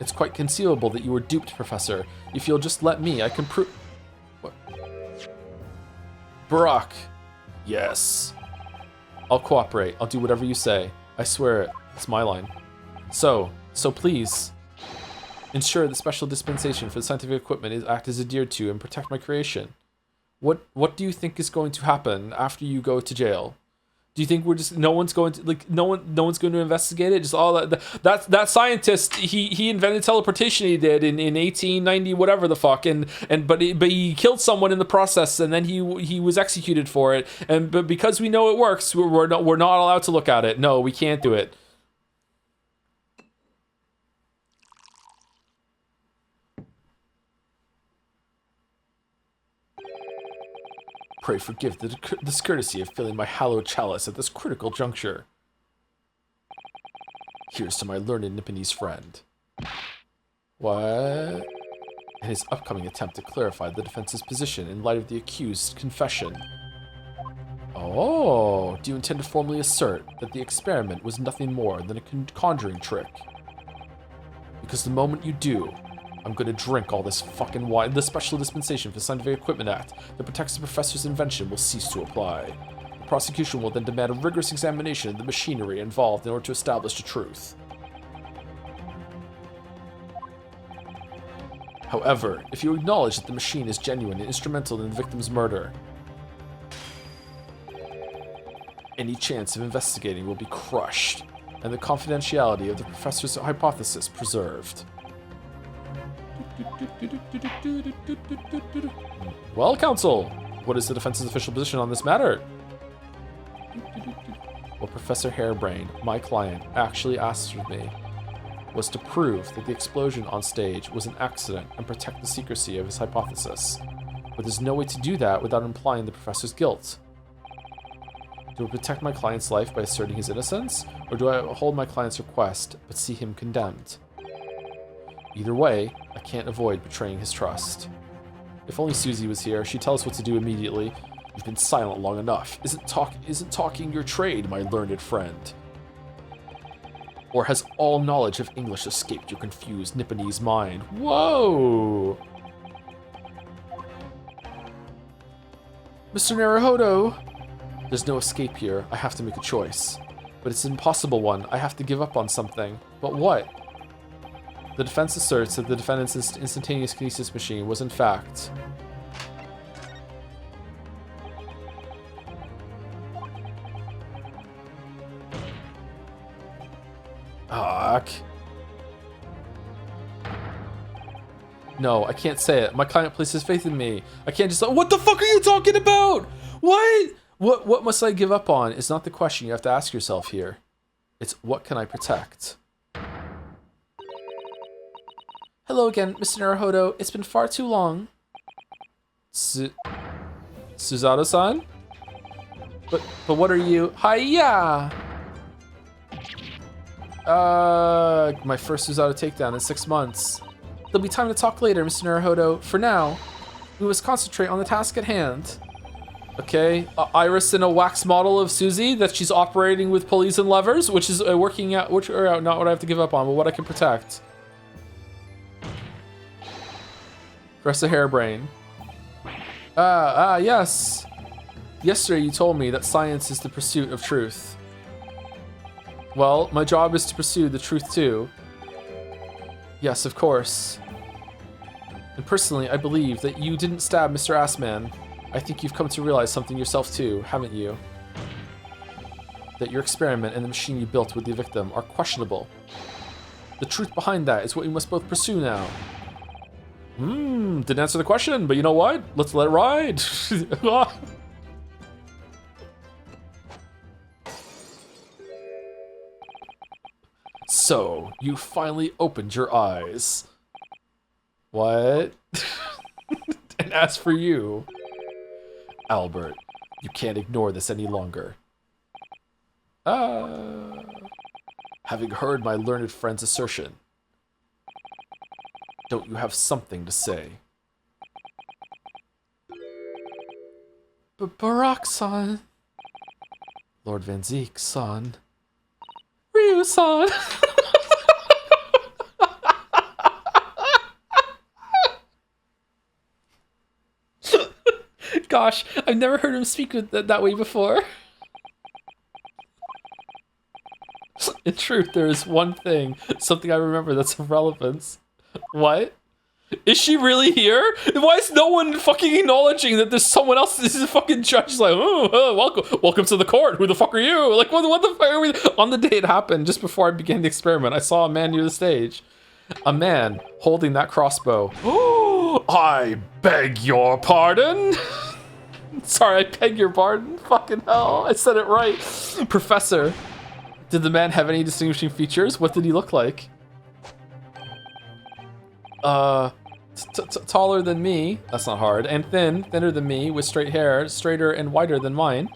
It's quite conceivable that you were duped, Professor. If you'll just let me, I can prove... What? Barack. Yes. I'll cooperate. I'll do whatever you say. I swear it. It's my line. So please, ensure the special dispensation for the scientific equipment is act as adhered to and protect my creation. What do you think is going to happen after you go to jail? Do you think we're just no one's going to investigate it? Just all that scientist he invented teleportation. He did in 1890 whatever the fuck but he killed someone in the process and then he was executed for it. But because we know it works, we're not allowed to look at it. No, we can't do it. Pray forgive the discourtesy of filling my hallowed chalice at this critical juncture. Here's to my learned Nipponese friend. What? In his upcoming attempt to clarify the defense's position in light of the accused's confession. Oh, do you intend to formally assert that the experiment was nothing more than a conjuring trick? Because the moment you do, I'm gonna drink all this fucking wine. The Special Dispensation for Scientific Equipment Act that protects the professor's invention will cease to apply. The prosecution will then demand a rigorous examination of the machinery involved in order to establish the truth. However, if you acknowledge that the machine is genuine and instrumental in the victim's murder, any chance of investigating will be crushed, and the confidentiality of the professor's hypothesis preserved. Well, counsel, what is the defense's official position on this matter? What Professor Harebrain, my client, actually asked of me was to prove that the explosion on stage was an accident and protect the secrecy of his hypothesis. But there's no way to do that without implying the professor's guilt. Do I protect my client's life by asserting his innocence, or do I hold my client's request but see him condemned? Either way, I can't avoid betraying his trust. If only Susie was here, she'd tell us what to do immediately. You've been silent long enough. Isn't talking your trade, my learned friend? Or has all knowledge of English escaped your confused Nipponese mind? Whoa! Mr. Naruhodo! There's no escape here. I have to make a choice. But it's an impossible one. I have to give up on something. But what? The defense asserts that the defendant's instantaneous kinesis machine was in fact... Fuck. No, I can't say it. My client places faith in me. I can't just... What the fuck are you talking about? What? What must I give up on is not the question you have to ask yourself here. It's what can I protect? Hello again, Mr. Naruhodo. It's been far too long. Suzato-san? But what are you? Hiya! My first Suzato takedown in 6 months. There'll be time to talk later, Mr. Naruhodo. For now, we must concentrate on the task at hand. Okay, Iris in a wax model of Susie that she's operating with pulleys and levers, which is working out, which are not what I have to give up on, but what I can protect. Professor Harebrain. Yes. Yesterday you told me that science is the pursuit of truth. Well, my job is to pursue the truth too. Yes, of course. And personally, I believe that you didn't stab Mr. Assman. I think you've come to realize something yourself too, haven't you? That your experiment and the machine you built with the victim are questionable. The truth behind that is what we must both pursue now. Didn't answer the question, but you know what? Let's let it ride. So, you finally opened your eyes. What? And as for you, Albert, you can't ignore this any longer. Having heard my learned friend's assertion, Don't you have something to say? Barak-san. Lord Van Zeek-san. Ryu-san. Gosh, I've never heard him speak that way before. In truth, there is one thing, something I remember that's of relevance. What? Is she really here? Why is no one fucking acknowledging that there's someone else? This is a fucking judge. He's like, welcome to the court. Who the fuck are you? Like, what the fuck are we? On the day it happened, just before I began the experiment, I saw a man near the stage. A man holding that crossbow. I beg your pardon? Sorry, I beg your pardon. Fucking hell, I said it right. Professor, did the man have any distinguishing features? What did he look like? Taller than me. That's not hard. And thinner than me, with straight hair, straighter and wider than mine.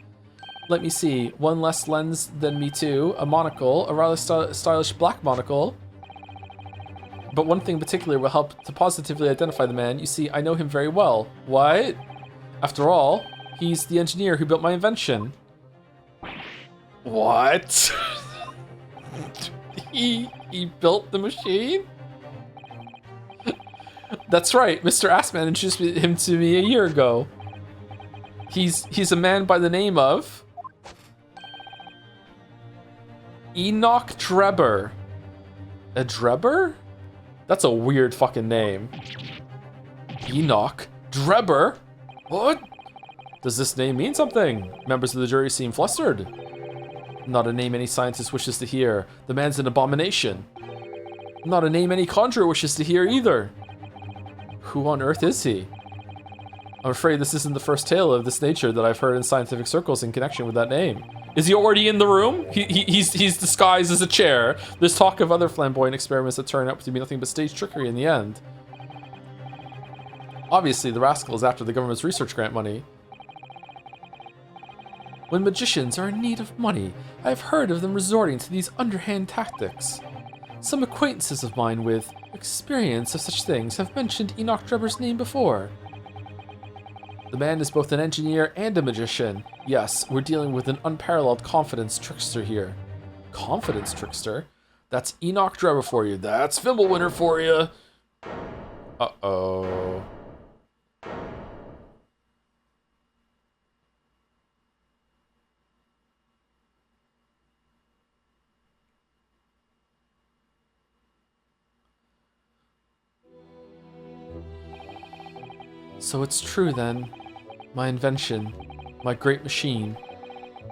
Let me see. One less lens than me too. A monocle, a rather stylish black monocle. But one thing in particular will help to positively identify the man. You see, I know him very well. What? After all, he's the engineer who built my invention. What? He built the machine? That's right, Mr. Assman introduced him to me a year ago. He's a man by the name of Enoch Drebber. A Drebber? That's a weird fucking name. Enoch Drebber? What? Does this name mean something? Members of the jury seem flustered. Not a name any scientist wishes to hear. The man's an abomination. Not a name any conjurer wishes to hear either. Who on earth is he? I'm afraid this isn't the first tale of this nature that I've heard in scientific circles in connection with that name. Is he already in the room? He's disguised as a chair. There's talk of other flamboyant experiments that turn out to be nothing but stage trickery in the end. Obviously, the rascal is after the government's research grant money. When magicians are in need of money, I have heard of them resorting to these underhand tactics. Some acquaintances of mine with experience of such things have mentioned Enoch Drebber's name before. The man is both an engineer and a magician. Yes, we're dealing with an unparalleled confidence trickster here. Confidence trickster? That's Enoch Drebber for you. That's Fimblewinner for you. Uh-oh. So it's true then. My invention, my great machine,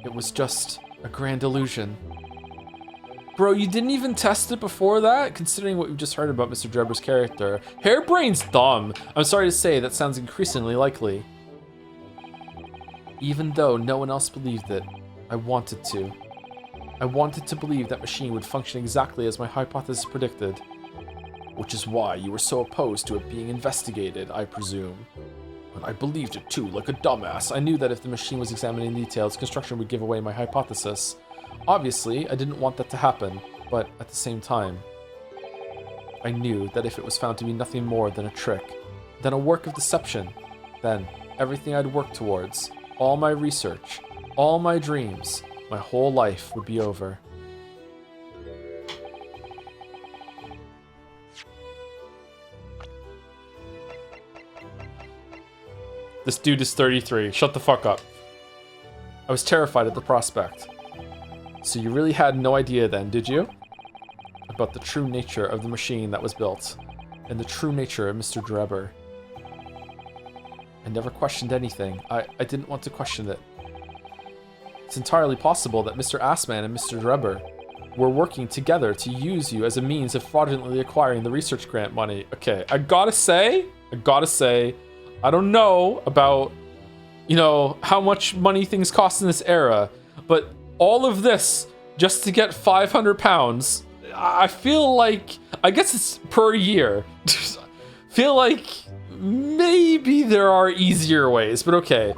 it was just a grand illusion. Bro, you didn't even test it before that? Considering what we've just heard about Mr. Drebber's character. Hairbrain's dumb. I'm sorry to say, that sounds increasingly likely. Even though no one else believed it, I wanted to. I wanted to believe that machine would function exactly as my hypothesis predicted. Which is why you were so opposed to it being investigated, I presume. And I believed it too, like a dumbass. I knew that if the machine was examined in detail, its construction would give away my hypothesis. Obviously, I didn't want that to happen, but at the same time, I knew that if it was found to be nothing more than a trick, than a work of deception, then everything I'd worked towards, all my research, all my dreams, my whole life would be over. This dude is 33. Shut the fuck up. I was terrified at the prospect. So you really had no idea then, did you? About the true nature of the machine that was built, and the true nature of Mr. Drebber. I never questioned anything. I didn't want to question it. It's entirely possible that Mr. Assman and Mr. Drebber were working together to use you as a means of fraudulently acquiring the research grant money. Okay, I gotta say, I don't know about, you know, how much money things cost in this era, but all of this just to get 500 pounds, I feel like, I guess it's per year. Feel like maybe there are easier ways, but okay.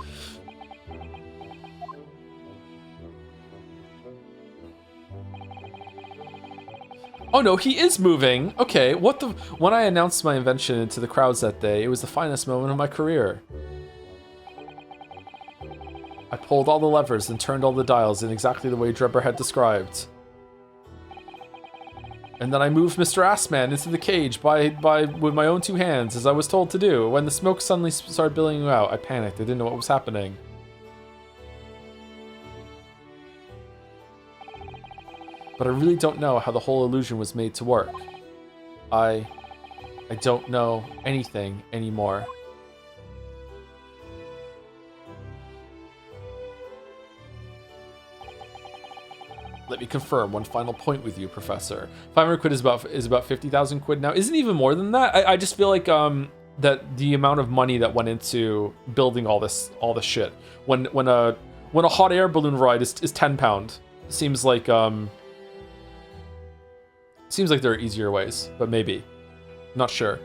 Oh no, he is moving. Okay, what the... When I announced my invention to the crowds that day, it was the finest moment of my career. I pulled all the levers and turned all the dials in exactly the way Drebber had described. And then I moved Mr. Assman into the cage with my own 2 hands, as I was told to do. When the smoke suddenly started billowing out, I panicked. I didn't know what was happening. But I really don't know how the whole illusion was made to work. I don't know anything anymore. Let me confirm one final point with you, Professor. 500 quid is about 50,000 quid now. Isn't it even more than that? I just feel like that the amount of money that went into building all this shit. When a hot air balloon ride is £10, seems like there are easier ways, but maybe. Not sure.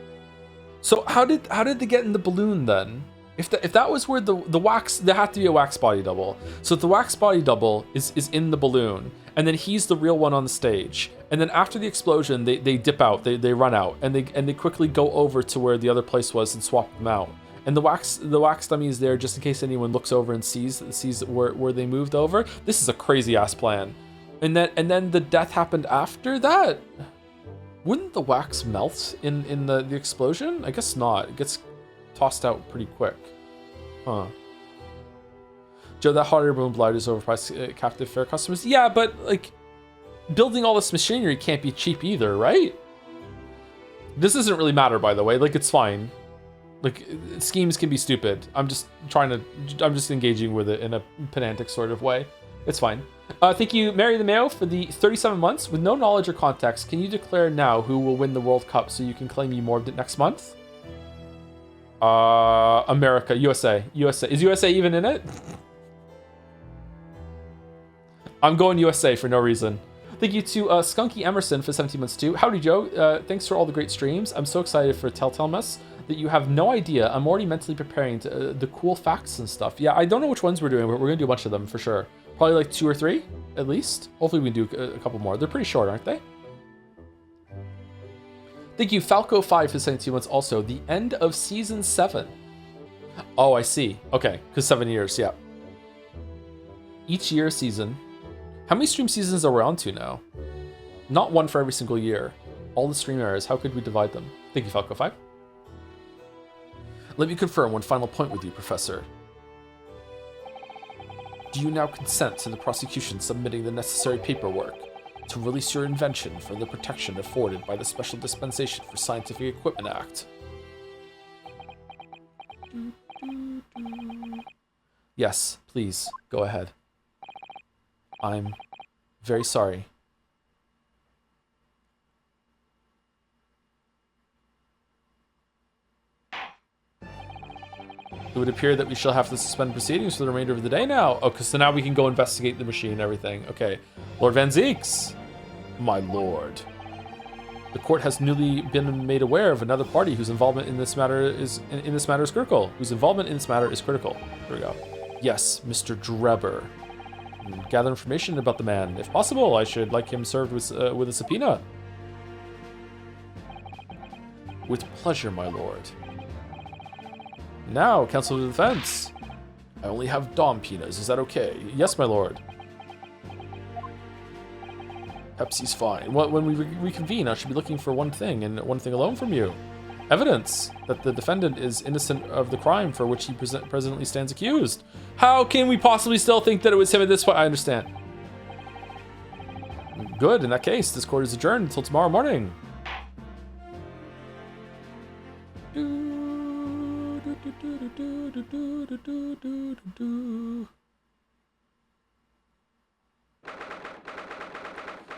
So how did they get in the balloon then? If that was where the wax, there had to be a wax body double. So if the wax body double is in the balloon, and then he's the real one on the stage, and then after the explosion they dip out, they run out, and they quickly go over to where the other place was and swap them out. And the wax dummy is there just in case anyone looks over and sees where they moved over. This is a crazy ass plan. And then the death happened after that. Wouldn't the wax melt in the explosion? I guess not. It gets tossed out pretty quick. Huh. Joe, that hot air balloon blight is overpriced captive fare customers. Yeah, but like building all this machinery can't be cheap either, right? This doesn't really matter, by the way. Like, it's fine. Like, schemes can be stupid. I'm just engaging with it in a pedantic sort of way. It's fine. Thank you, Mary the Mayo, for the 37 months. With no knowledge or context, can you declare now who will win the World Cup so you can claim you morbed it next month? America, USA. Is USA even in it? I'm going USA for no reason. Thank you to Skunky Emerson for 17 months too. Howdy, Joe. Thanks for all the great streams. I'm so excited for Telltale Mess that you have no idea. I'm already mentally preparing to, the cool facts and stuff. Yeah, I don't know which ones we're doing, but we're going to do a bunch of them for sure. Probably like 2 or 3, at least. Hopefully we can do a couple more. They're pretty short, aren't they? Thank you, Falco5 for 17 months also. The end of Season 7. Oh, I see. Okay, because 7 years, yeah. Each year season. How many stream seasons are we on to now? Not one for every single year. All the stream eras, how could we divide them? Thank you, Falco5. Let me confirm one final point with you, Professor. Do you now consent to the prosecution submitting the necessary paperwork to release your invention for the protection afforded by the Special Dispensation for Scientific Equipment Act? Yes, please, go ahead. I'm very sorry. It would appear that we shall have to suspend proceedings for the remainder of the day now. Oh, so now we can go investigate the machine and everything. Okay. Lord Van Zeeks. My lord. The court has newly been made aware of another party whose involvement in this matter is critical. There we go. Yes, Mr. Drebber. Gather information about the man. If possible, I should like him served with a subpoena. With pleasure, my lord. Now, counsel to defense. I only have Dom peanuts. Is that okay? Yes, my lord. Pepsi's fine. Well, when we reconvene, I should be looking for one thing, and one thing alone from you. Evidence that the defendant is innocent of the crime for which he presently stands accused. How can we possibly still think that it was him at this point? I understand. Good. In that case, this court is adjourned until tomorrow morning.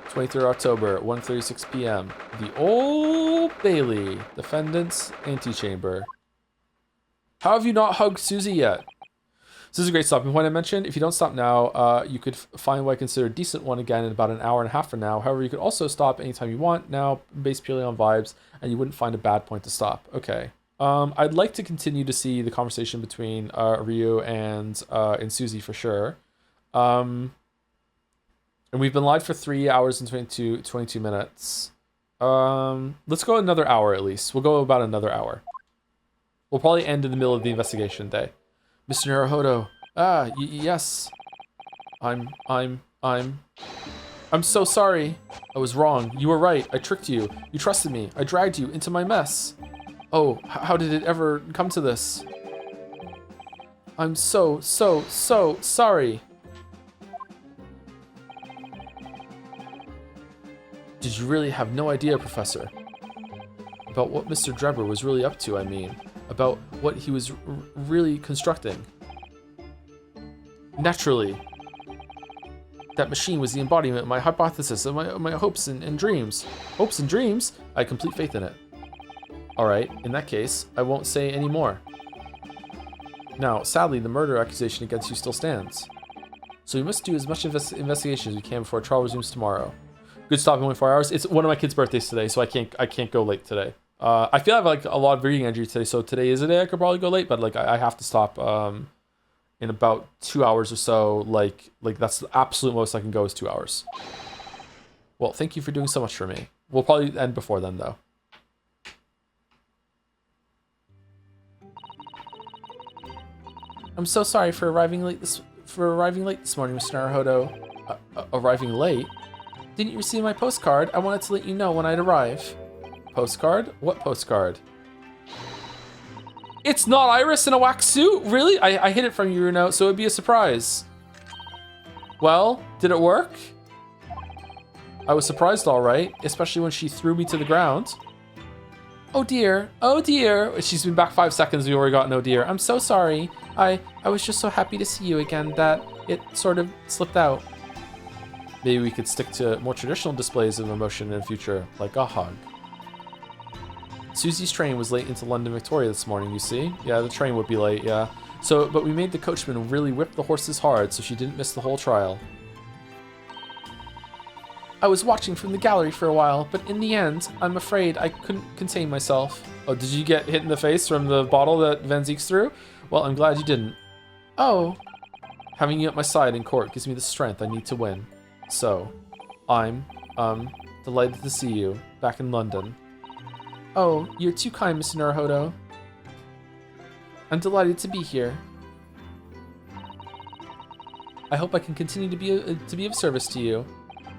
23rd October, 1:36 p.m. The Old Bailey, defendant's antechamber. How have you not hugged Susie yet? This is a great stopping point I mentioned. If you don't stop now, you could find what I consider a decent one again in about an hour and a half from now. However, you could also stop anytime you want now, based purely on vibes, and you wouldn't find a bad point to stop. Okay. I'd like to continue to see the conversation between Ryu and Susie for sure. And we've been live for 3 hours and 22 minutes. Let's go another hour at least. We'll go about another hour. We'll probably end in the middle of the investigation day. Mr. Naruhodo. Yes. I'm so sorry. I was wrong. You were right. I tricked you. You trusted me. I dragged you into my mess. Oh, how did it ever come to this? I'm so sorry. Did you really have no idea, Professor? About what Mr. Drebber was really up to, I mean. About what he was really constructing. Naturally. That machine was the embodiment of my hypothesis, of my hopes and dreams. Hopes and dreams? I had complete faith in it. Alright, in that case, I won't say any more. Now, sadly, the murder accusation against you still stands. So we must do as much investigation as we can before trial resumes tomorrow. Good stopping only 4 hours. It's one of my kids' birthdays today, so I can't go late today. I feel I have like a lot of reading energy today, so today is a day I could probably go late, but like I have to stop in about 2 hours or so. Like that's the absolute most I can go is 2 hours. Well, thank you for doing so much for me. We'll probably end before then though. I'm so sorry for arriving late this morning, Mr. Naruhodo. Arriving late? Didn't you receive my postcard? I wanted to let you know when I'd arrive. Postcard? What postcard? It's not Iris in a wax suit? Really? I hid it from you, Runo, so it'd be a surprise. Well, did it work? I was surprised, all right, especially when she threw me to the ground. Oh dear, oh dear. She's been back 5 seconds, we already got an oh dear. I'm so sorry. I was just so happy to see you again that it sort of slipped out. Maybe we could stick to more traditional displays of emotion in the future, like a hug. Susie's train was late into London Victoria this morning, you see? Yeah, the train would be late, yeah. But we made the coachman really whip the horses hard so she didn't miss the whole trial. I was watching from the gallery for a while, but in the end, I'm afraid I couldn't contain myself. Oh, did you get hit in the face from the bottle that Van Zieks threw? Well, I'm glad you didn't. Oh. Having you at my side in court gives me the strength I need to win. So, I'm, delighted to see you back in London. Oh, you're too kind, Mr. Naruhodo. I'm delighted to be here. I hope I can continue to be of service to you.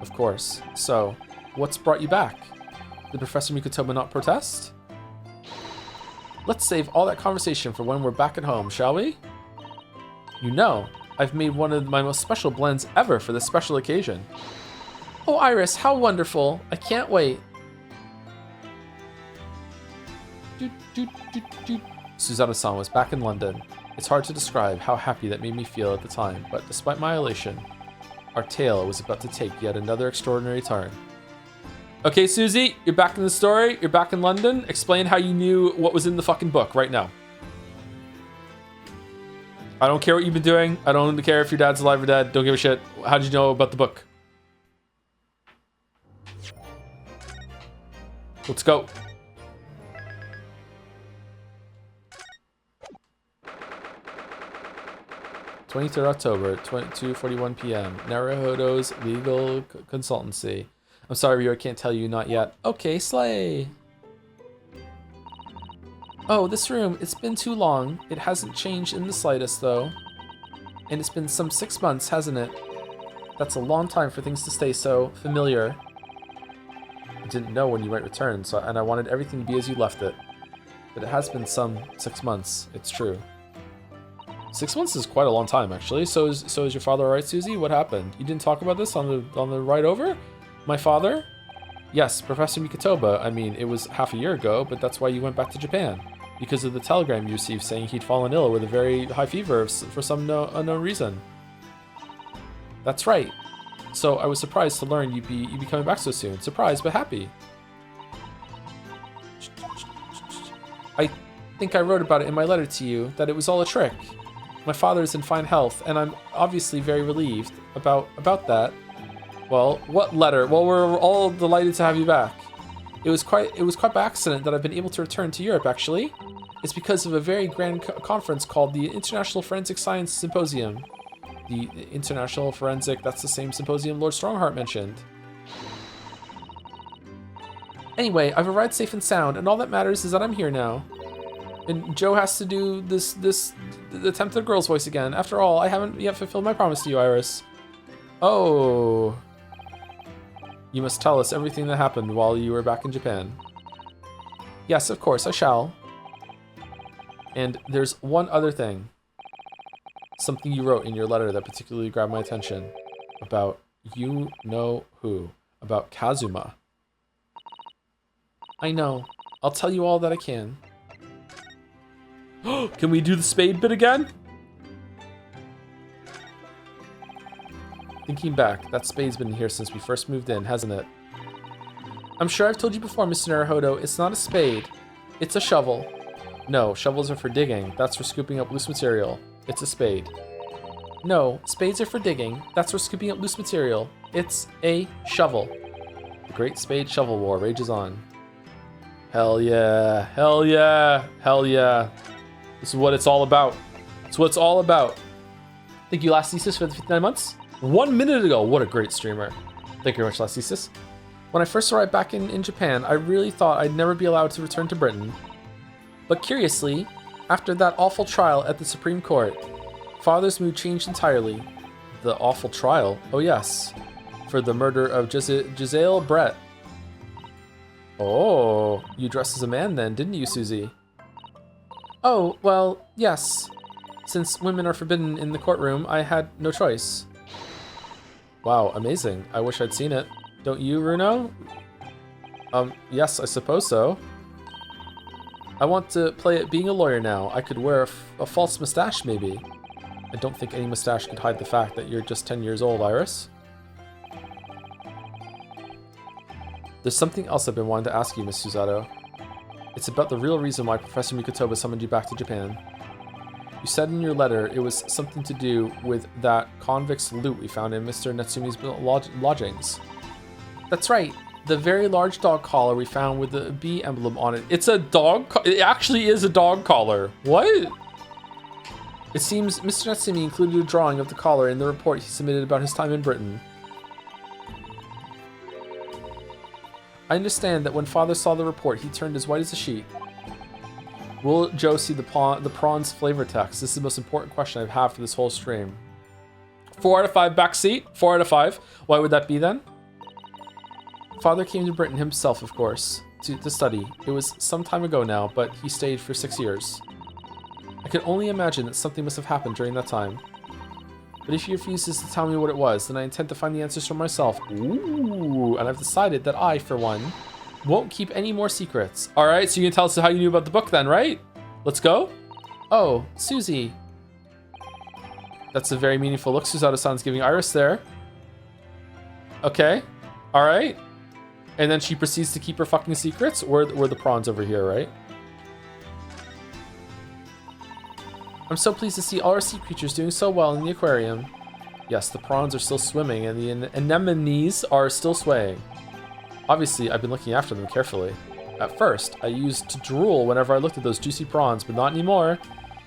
Of course. So, what's brought you back? Did Professor Mikotoba not protest? Let's save all that conversation for when we're back at home, shall we? You know, I've made one of my most special blends ever for this special occasion. Oh, Iris, how wonderful. I can't wait. Susanna-san was back in London. It's hard to describe how happy that made me feel at the time, but despite my elation, our tale was about to take yet another extraordinary turn. Okay, Susie, you're back in the story. You're back in London. Explain how you knew what was in the fucking book right now. I don't care what you've been doing. I don't care if your dad's alive or dead. Don't give a shit. How did you know about the book? Let's go. (23rd October, 2:41 p.m. Naruhodo's legal consultancy. I'm sorry, Ryo, I can't tell you, not yet. Okay, slay. Oh, this room, it's been too long. It hasn't changed in the slightest, though. And it's been some 6 months, hasn't it? That's a long time for things to stay so familiar. I didn't know when you might return, and I wanted everything to be as you left it. But it has been some 6 months, it's true. 6 months is quite a long time, actually. So is your father all right, Susie? What happened? You didn't talk about this on the ride over? My father? Yes, Professor Mikotoba. I mean, it was half a year ago, but that's why you went back to Japan. Because of the telegram you received saying he'd fallen ill with a very high fever for some unknown reason. That's right. So I was surprised to learn you'd be coming back so soon. Surprised, but happy. I think I wrote about it in my letter to you, that it was all a trick. My father's in fine health, and I'm obviously very relieved about that. Well, what letter? Well, we're all delighted to have you back. It was quite by accident that I've been able to return to Europe, actually. It's because of a very grand conference called the International Forensic Science Symposium. The International Forensic, that's the same symposium Lord Strongheart mentioned. Anyway, I've arrived safe and sound, and all that matters is that I'm here now. And Joe has to do this attempt at a girl's voice again. After all, I haven't yet fulfilled my promise to you, Iris. Oh. You must tell us everything that happened while you were back in Japan. Yes, of course, I shall. And there's one other thing. Something you wrote in your letter that particularly grabbed my attention. About you know who. About Kazuma. I know. I'll tell you all that I can. Can we do the spade bit again? Thinking back, that spade's been here since we first moved in, hasn't it? I'm sure I've told you before, Mr. Naruhodo, it's not a spade. It's a shovel. No, shovels are for digging. That's for scooping up loose material. It's a spade. No, spades are for digging. That's for scooping up loose material. It's a shovel. The Great Spade Shovel War rages on. Hell yeah. Hell yeah. Hell yeah. This is what it's all about. It's what it's all about. Thank you, Last Thesis, for the 59 months. 1 minute ago. What a great streamer. Thank you very much, Last Thesis. When I first arrived back in Japan, I really thought I'd never be allowed to return to Britain. But curiously, after that awful trial at the Supreme Court, Father's mood changed entirely. The awful trial? Oh yes. For the murder of Giselle Brett. Oh, you dressed as a man then, didn't you, Susie? Oh, well, yes. Since women are forbidden in the courtroom, I had no choice. Wow, amazing. I wish I'd seen it. Don't you, Runo? Yes, I suppose so. I want to play at being a lawyer now. I could wear a false mustache, maybe. I don't think any mustache could hide the fact that you're just 10 years old, Iris. There's something else I've been wanting to ask you, Miss Susato. It's about the real reason why Professor Mikotoba summoned you back to Japan. You said in your letter it was something to do with that convict's loot we found in Mr. Natsumi's lodgings. That's right. The very large dog collar we found with the bee emblem on it. It's a dog. It actually is a dog collar. What? It seems Mr. Natsumi included a drawing of the collar in the report he submitted about his time in Britain. I understand that when Father saw the report, he turned as white as a sheet. Will Joe see the prawns flavor text? This is the most important question I've had for this whole stream. 4 out of 5 backseat. 4 out of 5. Why would that be then? Father came to Britain himself, of course, to study. It was some time ago now, but he stayed for 6 years. I can only imagine that something must have happened during that time. But if he refuses to tell me what it was, then I intend to find the answers for myself. Ooh, and I've decided that I, for one, won't keep any more secrets. All right, so you can tell us how you knew about the book then, right? Let's go. Oh, Susie. That's a very meaningful look Susato-san's giving Iris there. Okay. All right. And then she proceeds to keep her fucking secrets. We're the prawns over here, right? I'm so pleased to see all our sea creatures doing so well in the aquarium. Yes, the prawns are still swimming and the anemones are still swaying. Obviously, I've been looking after them carefully. At first, I used to drool whenever I looked at those juicy prawns, but not anymore.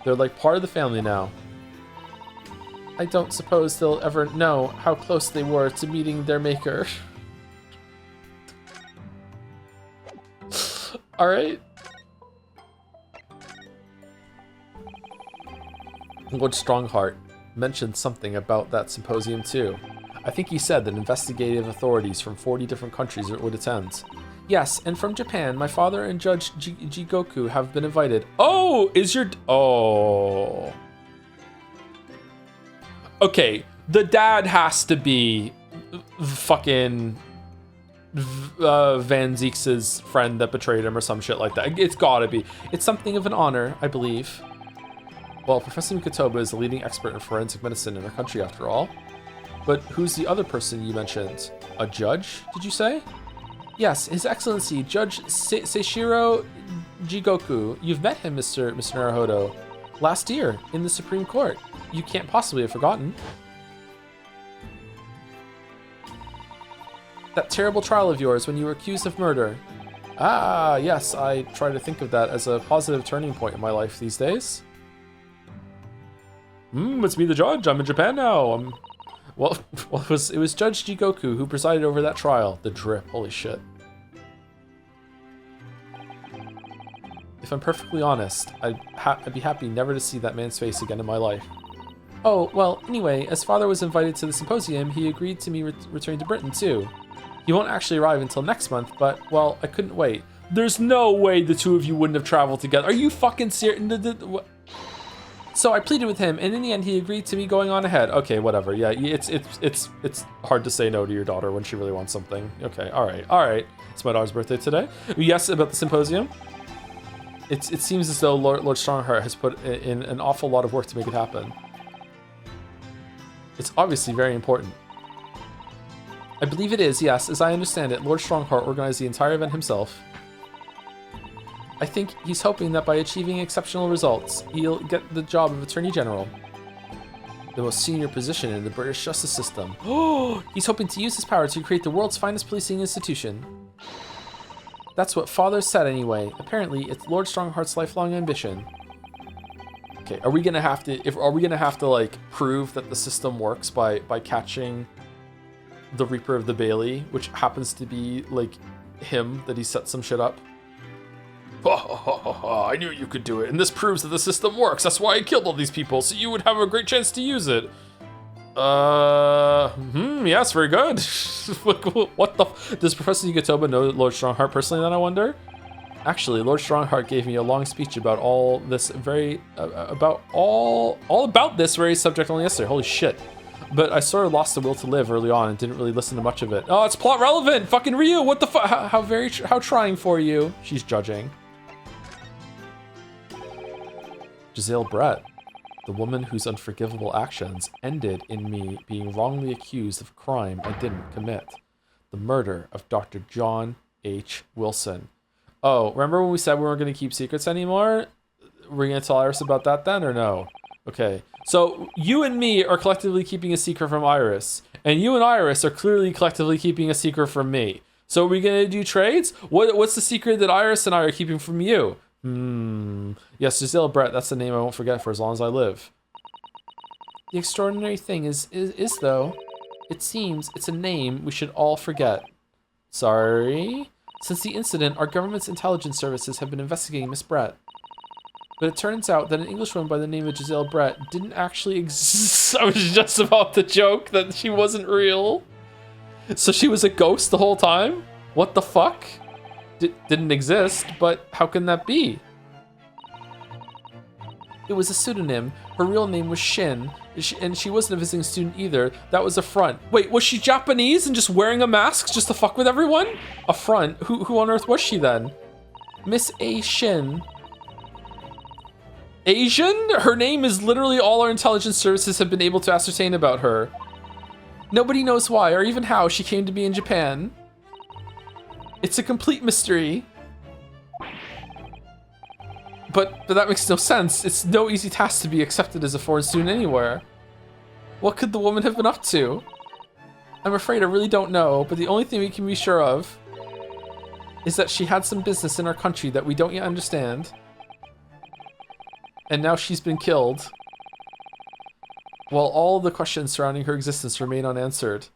They're like part of the family now. I don't suppose they'll ever know how close they were to meeting their maker. All right. Lord Strongheart mentioned something about that symposium too. I think he said that investigative authorities from 40 different countries would attend. Yes, and from Japan, my father and Judge Jigoku have been invited. Oh, is your... Oh. Okay, the dad has to be fucking Van Zeek's friend that betrayed him or some shit like that. It's gotta be. It's something of an honor, I believe. Well, Professor Mikotoba is the leading expert in forensic medicine in our country after all. But who's the other person you mentioned? A judge, did you say? Yes, His Excellency, Judge Seishiro Jigoku. You've met him, Mr. Naruhodo. Last year, in the Supreme Court. You can't possibly have forgotten. That terrible trial of yours when you were accused of murder. Ah, yes, I try to think of that as a positive turning point in my life these days. It's me, the judge. I'm in Japan now. Well, it was Judge Jigoku who presided over that trial. The drip, holy shit. if I'm perfectly honest, I'd be happy never to see that man's face again in my life. Oh, well, anyway, as father was invited to the symposium, he agreed to me returning to Britain too. He won't actually arrive until next month, but, well, I couldn't wait. There's no way the two of you wouldn't have traveled together. Are you fucking serious? So I pleaded with him, and in the end, he agreed to me going on ahead. Okay, whatever. Yeah, it's hard to say no to your daughter when she really wants something. Okay, all right. It's my daughter's birthday today. Yes, about the symposium. It seems as though Lord Strongheart has put in an awful lot of work to make it happen. It's obviously very important. I believe it is, yes. As I understand it, Lord Strongheart organized the entire event himself. I think he's hoping that by achieving exceptional results, he'll get the job of Attorney General. The most senior position in the British justice system. Oh, he's hoping to use his power to create the world's finest policing institution. That's what Father said anyway. Apparently, it's Lord Strongheart's lifelong ambition. Okay, are we gonna have to like prove that the system works by catching the Reaper of the Bailey, which happens to be like him, that he set some shit up? I knew you could do it, and this proves that the system works. That's why I killed all these people, so you would have a great chance to use it. Yes, very good. What the does Professor Yugotoba know Lord Strongheart personally, then I wonder? Actually, Lord Strongheart gave me a long speech about all this about this very subject only yesterday. Holy shit. But I sort of lost the will to live early on and didn't really listen to much of it. Oh, it's plot relevant! Fucking Ryu, what the fuck? How trying for you? She's judging. Giselle Brett, the woman whose unforgivable actions ended in me being wrongly accused of a crime I didn't commit. The murder of Dr. John H. Wilson. Oh, remember when we said we weren't going to keep secrets anymore? We're going to tell Iris about that then, or no? Okay, so you and me are collectively keeping a secret from Iris, and you and Iris are clearly collectively keeping a secret from me. So are we going to do trades? What's the secret that Iris and I are keeping from you? Yes, Giselle Brett, that's the name I won't forget for as long as I live. The extraordinary thing is though, it seems it's a name we should all forget. Sorry? Since the incident, our government's intelligence services have been investigating Miss Brett. But it turns out that an Englishwoman by the name of Giselle Brett didn't actually exist. I was just about to joke that she wasn't real. So she was a ghost the whole time? What the fuck? Didn't exist, but how can that be? It was a pseudonym. Her real name was Shin, and she wasn't a visiting student either. That was a front. Wait, was she Japanese and just wearing a mask just to fuck with everyone? A front? Who on earth was she then? Miss A. Shin. Asian? Her name is literally all our intelligence services have been able to ascertain about her. Nobody knows why or even how she came to be in Japan. It's a complete mystery. But that makes no sense. It's no easy task to be accepted as a foreign student anywhere. What could the woman have been up to? I'm afraid I really don't know, but the only thing we can be sure of is that she had some business in our country that we don't yet understand. And now she's been killed. While all the questions surrounding her existence remain unanswered.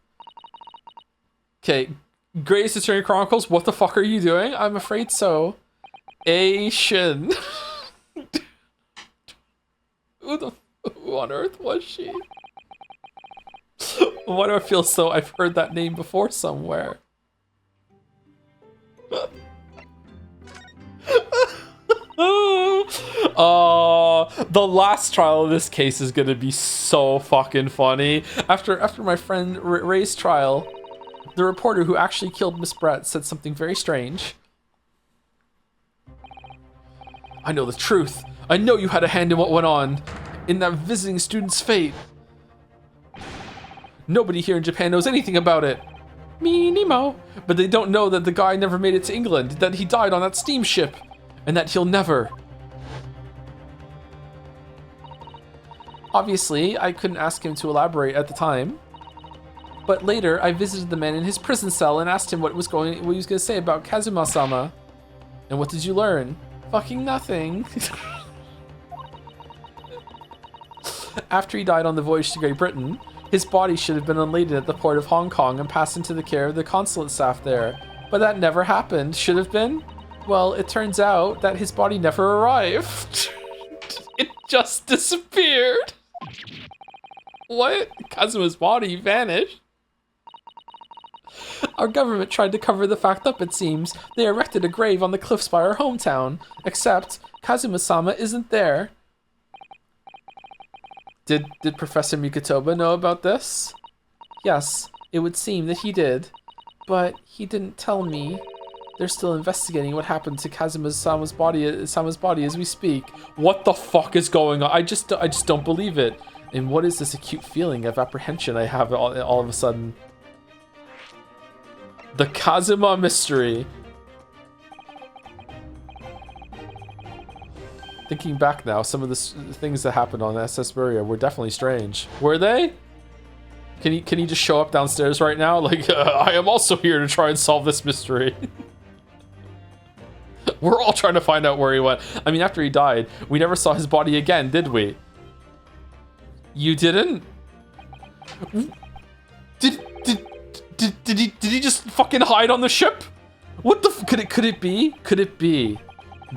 Okay, Greatest Attorney Chronicles, what the fuck are you doing? I'm afraid so. A. Shin. Who on earth was she? Why do I feel so I've heard that name before somewhere? The last trial of this case is gonna be so fucking funny. After my friend Ray's trial, the reporter who actually killed Miss Brett said something very strange. I know the truth. I know you had a hand in what went on, in that visiting student's fate. Nobody here in Japan knows anything about it. Me, Nemo. But they don't know that the guy never made it to England, that he died on that steamship, and that he'll never. Obviously, I couldn't ask him to elaborate at the time. But later, I visited the man in his prison cell and asked him what he was going to say about Kazuma-sama. And what did you learn? Fucking nothing. After he died on the voyage to Great Britain, his body should have been unladed at the port of Hong Kong and passed into the care of the consulate staff there. But that never happened. Should have been? Well, it turns out that his body never arrived. It just disappeared. What? Kazuma's body vanished? Our government tried to cover the fact up, it seems. They erected a grave on the cliffs by our hometown. Except, Kazuma-sama isn't there. Did Professor Mikotoba know about this? Yes, it would seem that he did. But he didn't tell me. They're still investigating what happened to Kazuma-sama's body as we speak. What the fuck is going on? I just don't believe it. And what is this acute feeling of apprehension I have all of a sudden? The Kazuma mystery. Thinking back now, some of the things that happened on SS Buria were definitely strange. Were they? Can you just show up downstairs right now? Like, I am also here to try and solve this mystery. We're all trying to find out where he went. I mean, after he died, we never saw his body again, did we? You didn't? Did he just fucking hide on the ship? What the could it be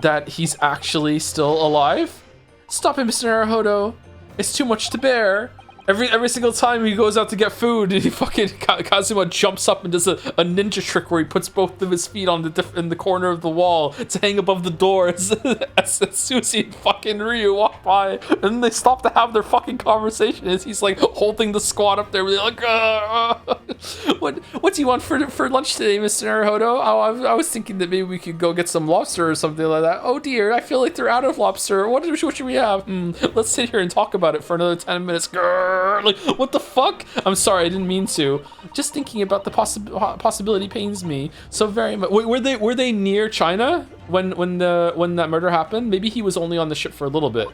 that he's actually still alive? Stop it, Mr. Naruhodo. It's too much to bear. Every single time he goes out to get food, he fucking Kazuma jumps up and does a ninja trick where he puts both of his feet on in the corner of the wall to hang above the door as Susie and fucking Ryu walk by, and they stop to have their fucking conversation as he's like holding the squad up there, really like, what do you want for lunch today, Mr. Naruhodo? Oh, I was thinking that maybe we could go get some lobster or something like that. Oh dear, I feel like they're out of lobster. What should we have? Let's sit here and talk about it for another 10 minutes. Like, what the fuck? I'm sorry, I didn't mean to. Just thinking about the possibility pains me so very much. Were they near China when that murder happened? Maybe he was only on the ship for a little bit.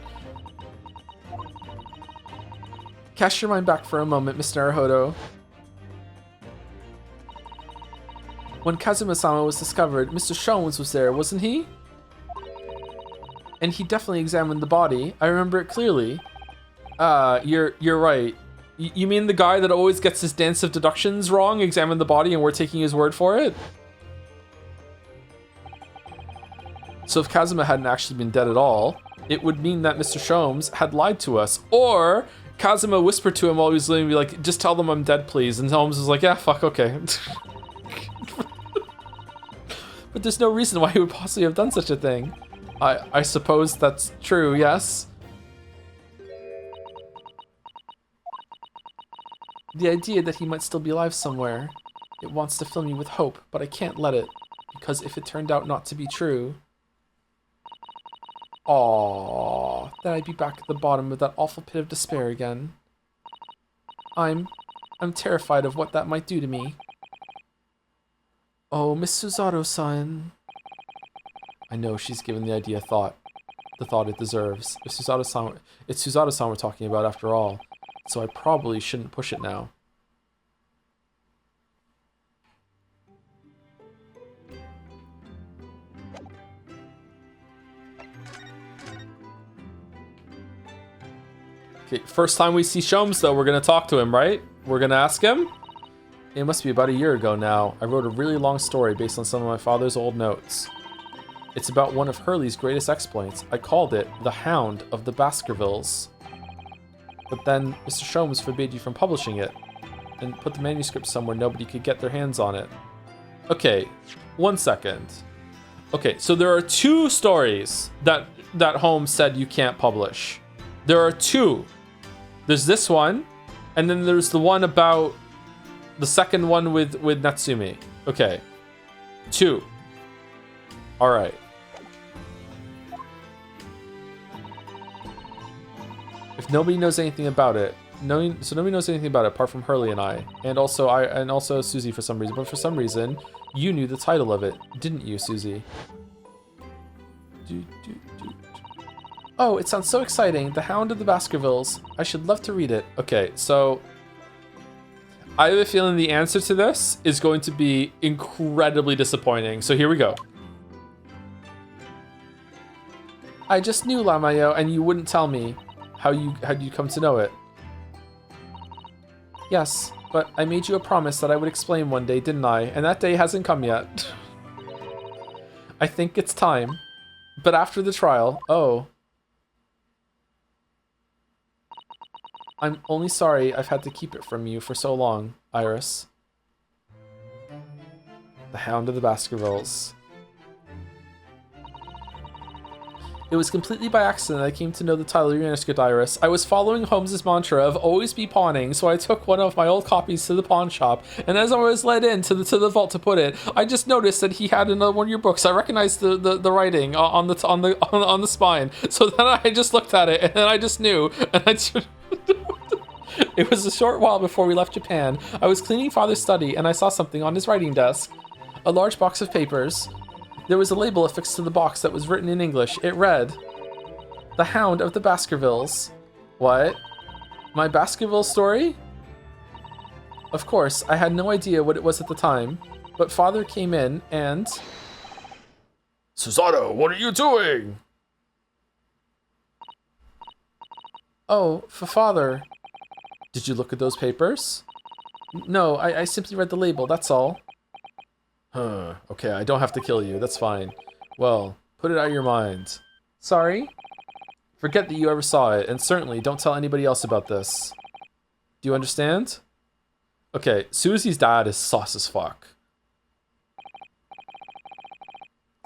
Cast your mind back for a moment, Mr. Naruhodo. When Kazuma-sama was discovered, Mr. Shones was there, wasn't he? And he definitely examined the body. I remember it clearly. You're right. You mean the guy that always gets his dance of deductions wrong, examined the body, and we're taking his word for it? So if Kazuma hadn't actually been dead at all, it would mean that Mr. Shomes had lied to us. Or Kazuma whispered to him while he was leaving, be like, just tell them I'm dead, please. And Holmes was like, yeah, fuck, okay. But there's no reason why he would possibly have done such a thing. I suppose that's true, yes. The idea that he might still be alive somewhere, it wants to fill me with hope, but I can't let it, because if it turned out not to be true, then I'd be back at the bottom of that awful pit of despair again. I'm terrified of what that might do to me. Oh, Miss Suzato-san. I know she's given the idea the thought it deserves. It's Suzato-san we're talking about after all. So I probably shouldn't push it now. Okay, first time we see Shomes, though, we're gonna talk to him, right? We're gonna ask him? It must be about a year ago now. I wrote a really long story based on some of my father's old notes. It's about one of Hurley's greatest exploits. I called it The Hound of the Baskervilles. But then Mr. Shomes forbade you from publishing it and put the manuscript somewhere nobody could get their hands on it. Okay, 1 second. Okay, so there are 2 stories that Holmes said you can't publish. There are 2. There's this one, and then there's the one about the second one with Natsumi. Okay, 2. All right. If nobody knows anything about it, nobody knows anything about it apart from Hurley and I, and also Susie for some reason. But for some reason, you knew the title of it, didn't you, Susie? Oh, it sounds so exciting! The Hound of the Baskervilles. I should love to read it. Okay, so I have a feeling the answer to this is going to be incredibly disappointing. So here we go. I just knew Lamayo, and you wouldn't tell me. How'd you come to know it? Yes, but I made you a promise that I would explain one day, didn't I? And that day hasn't come yet. I think it's time. But after the trial, oh. I'm only sorry I've had to keep it from you for so long, Iris. The Hound of the Baskervilles. It was completely by accident I came to know the title of your manuscript, Iris. I was following Holmes's mantra of always be pawning, so I took one of my old copies to the pawn shop, and as I was led into the vault to put it, I just noticed that he had another one of your books. I recognized the writing on the spine, so then I just looked at it, and then I just knew, and I just... It was a short while before we left Japan. I was cleaning Father's study, and I saw something on his writing desk. A large box of papers. There was a label affixed to the box that was written in English. It read, "The Hound of the Baskervilles." What? My Baskerville story? Of course, I had no idea what it was at the time, but Father came in and... Susato, what are you doing? Oh, Father. Did you look at those papers? No, I simply read the label, that's all. Huh, okay, I don't have to kill you, that's fine. Well, put it out of your mind. Sorry? Forget that you ever saw it, and certainly don't tell anybody else about this. Do you understand? Okay, Susie's dad is sus as fuck.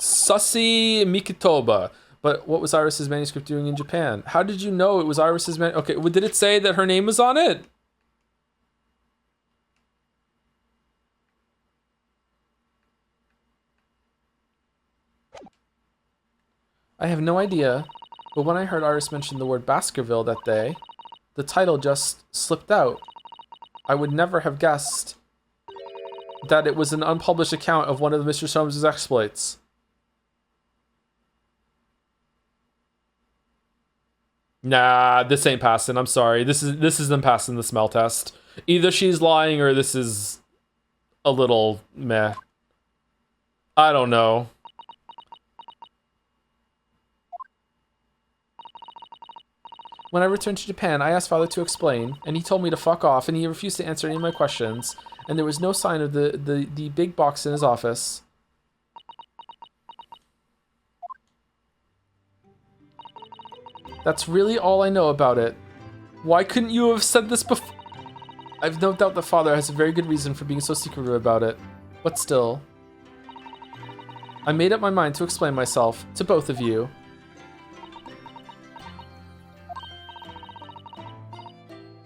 Sussy Mikitoba. But what was Iris's manuscript doing in Japan? How did you know it was Iris's Okay, did it say that her name was on it? I have no idea, but when I heard Iris mention the word Baskerville that day, the title just slipped out. I would never have guessed that it was an unpublished account of one of Mr. Soames' exploits. Nah, this ain't passing. I'm sorry. This isn't passing the smell test. Either she's lying or this is a little meh. I don't know. When I returned to Japan, I asked Father to explain, and he told me to fuck off, and he refused to answer any of my questions, and there was no sign of the big box in his office. That's really all I know about it. Why couldn't you have said this before? I've no doubt that Father has a very good reason for being so secretive about it, but still. I made up my mind to explain myself to both of you.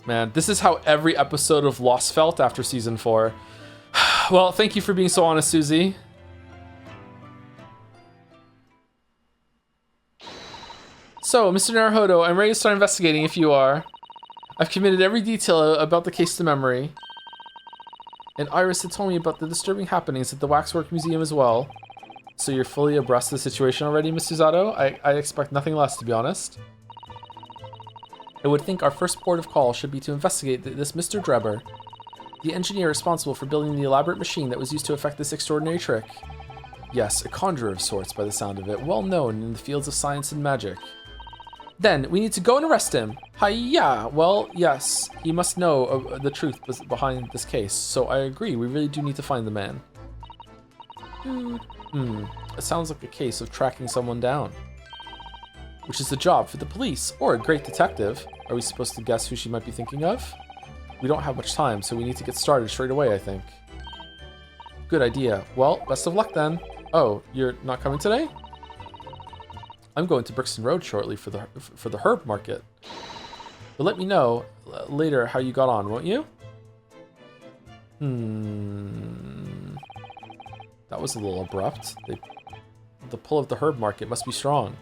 Man, this is how every episode of Lost felt after season 4. Well, thank you for being so honest, Susie. So, Mr. Naruhodo, I'm ready to start investigating if you are. I've committed every detail about the case to memory. And Iris had told me about the disturbing happenings at the Waxwork Museum as well. So you're fully abreast of the situation already, Miss Susato? I expect nothing less, to be honest. I would think our first port of call should be to investigate this Mr. Drebber, the engineer responsible for building the elaborate machine that was used to effect this extraordinary trick. Yes, a conjurer of sorts by the sound of it, well known in the fields of science and magic. Then, we need to go and arrest him. Hi-ya! Well, yes, he must know the truth behind this case, so I agree, we really do need to find the man. Dude. It sounds like a case of tracking someone down. Which is a job for the police, or a great detective. Are we supposed to guess who she might be thinking of? We don't have much time, so we need to get started straight away, I think. Good idea. Well, best of luck then. Oh, you're not coming today? I'm going to Brixton Road shortly for the herb market. But let me know later how you got on, won't you? That was a little abrupt. The pull of the herb market must be strong.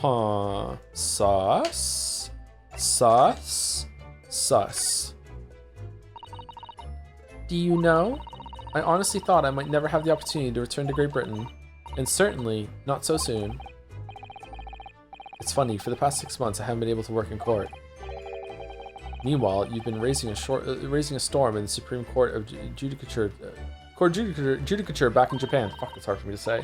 Huh. Sus. Sus. Sus. Do you know? I honestly thought I might never have the opportunity to return to Great Britain. And certainly, not so soon. It's funny, for the past 6 months I haven't been able to work in court. Meanwhile, you've been raising a storm in the Supreme Court of Judicature back in Japan. Fuck, that's hard for me to say.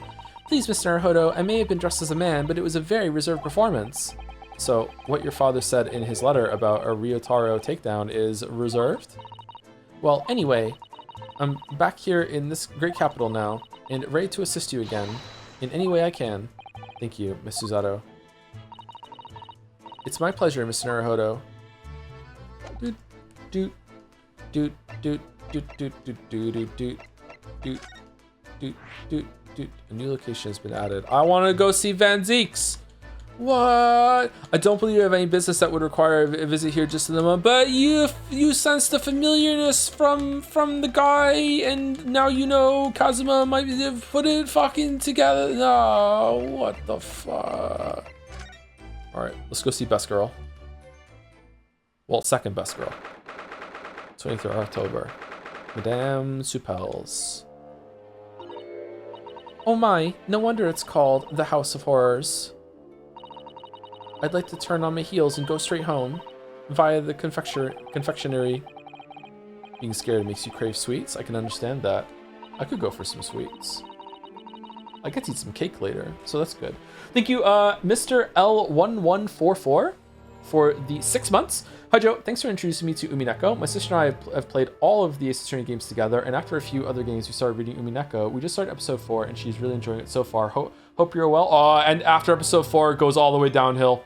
Please, Mr. Naruhodo, I may have been dressed as a man, but it was a very reserved performance. So, what your father said in his letter about a Ryotaro takedown is reserved? Well, anyway, I'm back here in this great capital now, and ready to assist you again. in any way I can. Thank you, Miss Susato. It's my pleasure, Mr. Naruhodo. Doot, doot, doot, doot, doot, doot, doot, doot, doot, doot, doot, doot, doot, doot. A new location has been added. I want to go see Van Zeeks. What? I don't believe you have any business that would require a visit here just in the moment, but you sense the familiarness from the guy, and now you know Kazuma might have put it fucking together. No, what the fuck? All right, let's go see Best Girl. Well, second Best Girl. 23rd October. Madame Soupel's. Oh my, no wonder it's called the House of Horrors. I'd like to turn on my heels and go straight home via the confectionery. Being scared makes you crave sweets. I can understand that. I could go for some sweets. I get to eat some cake later, so that's good. Thank you, Mr. L1144 for the 6 months. Hi Joe, thanks for introducing me to Umineko. My sister and I have played all of the Ace Attorney games together, and after a few other games we started reading Umineko. We just started episode 4 and she's really enjoying it so far. Hope you're well. And after episode 4 it goes all the way downhill.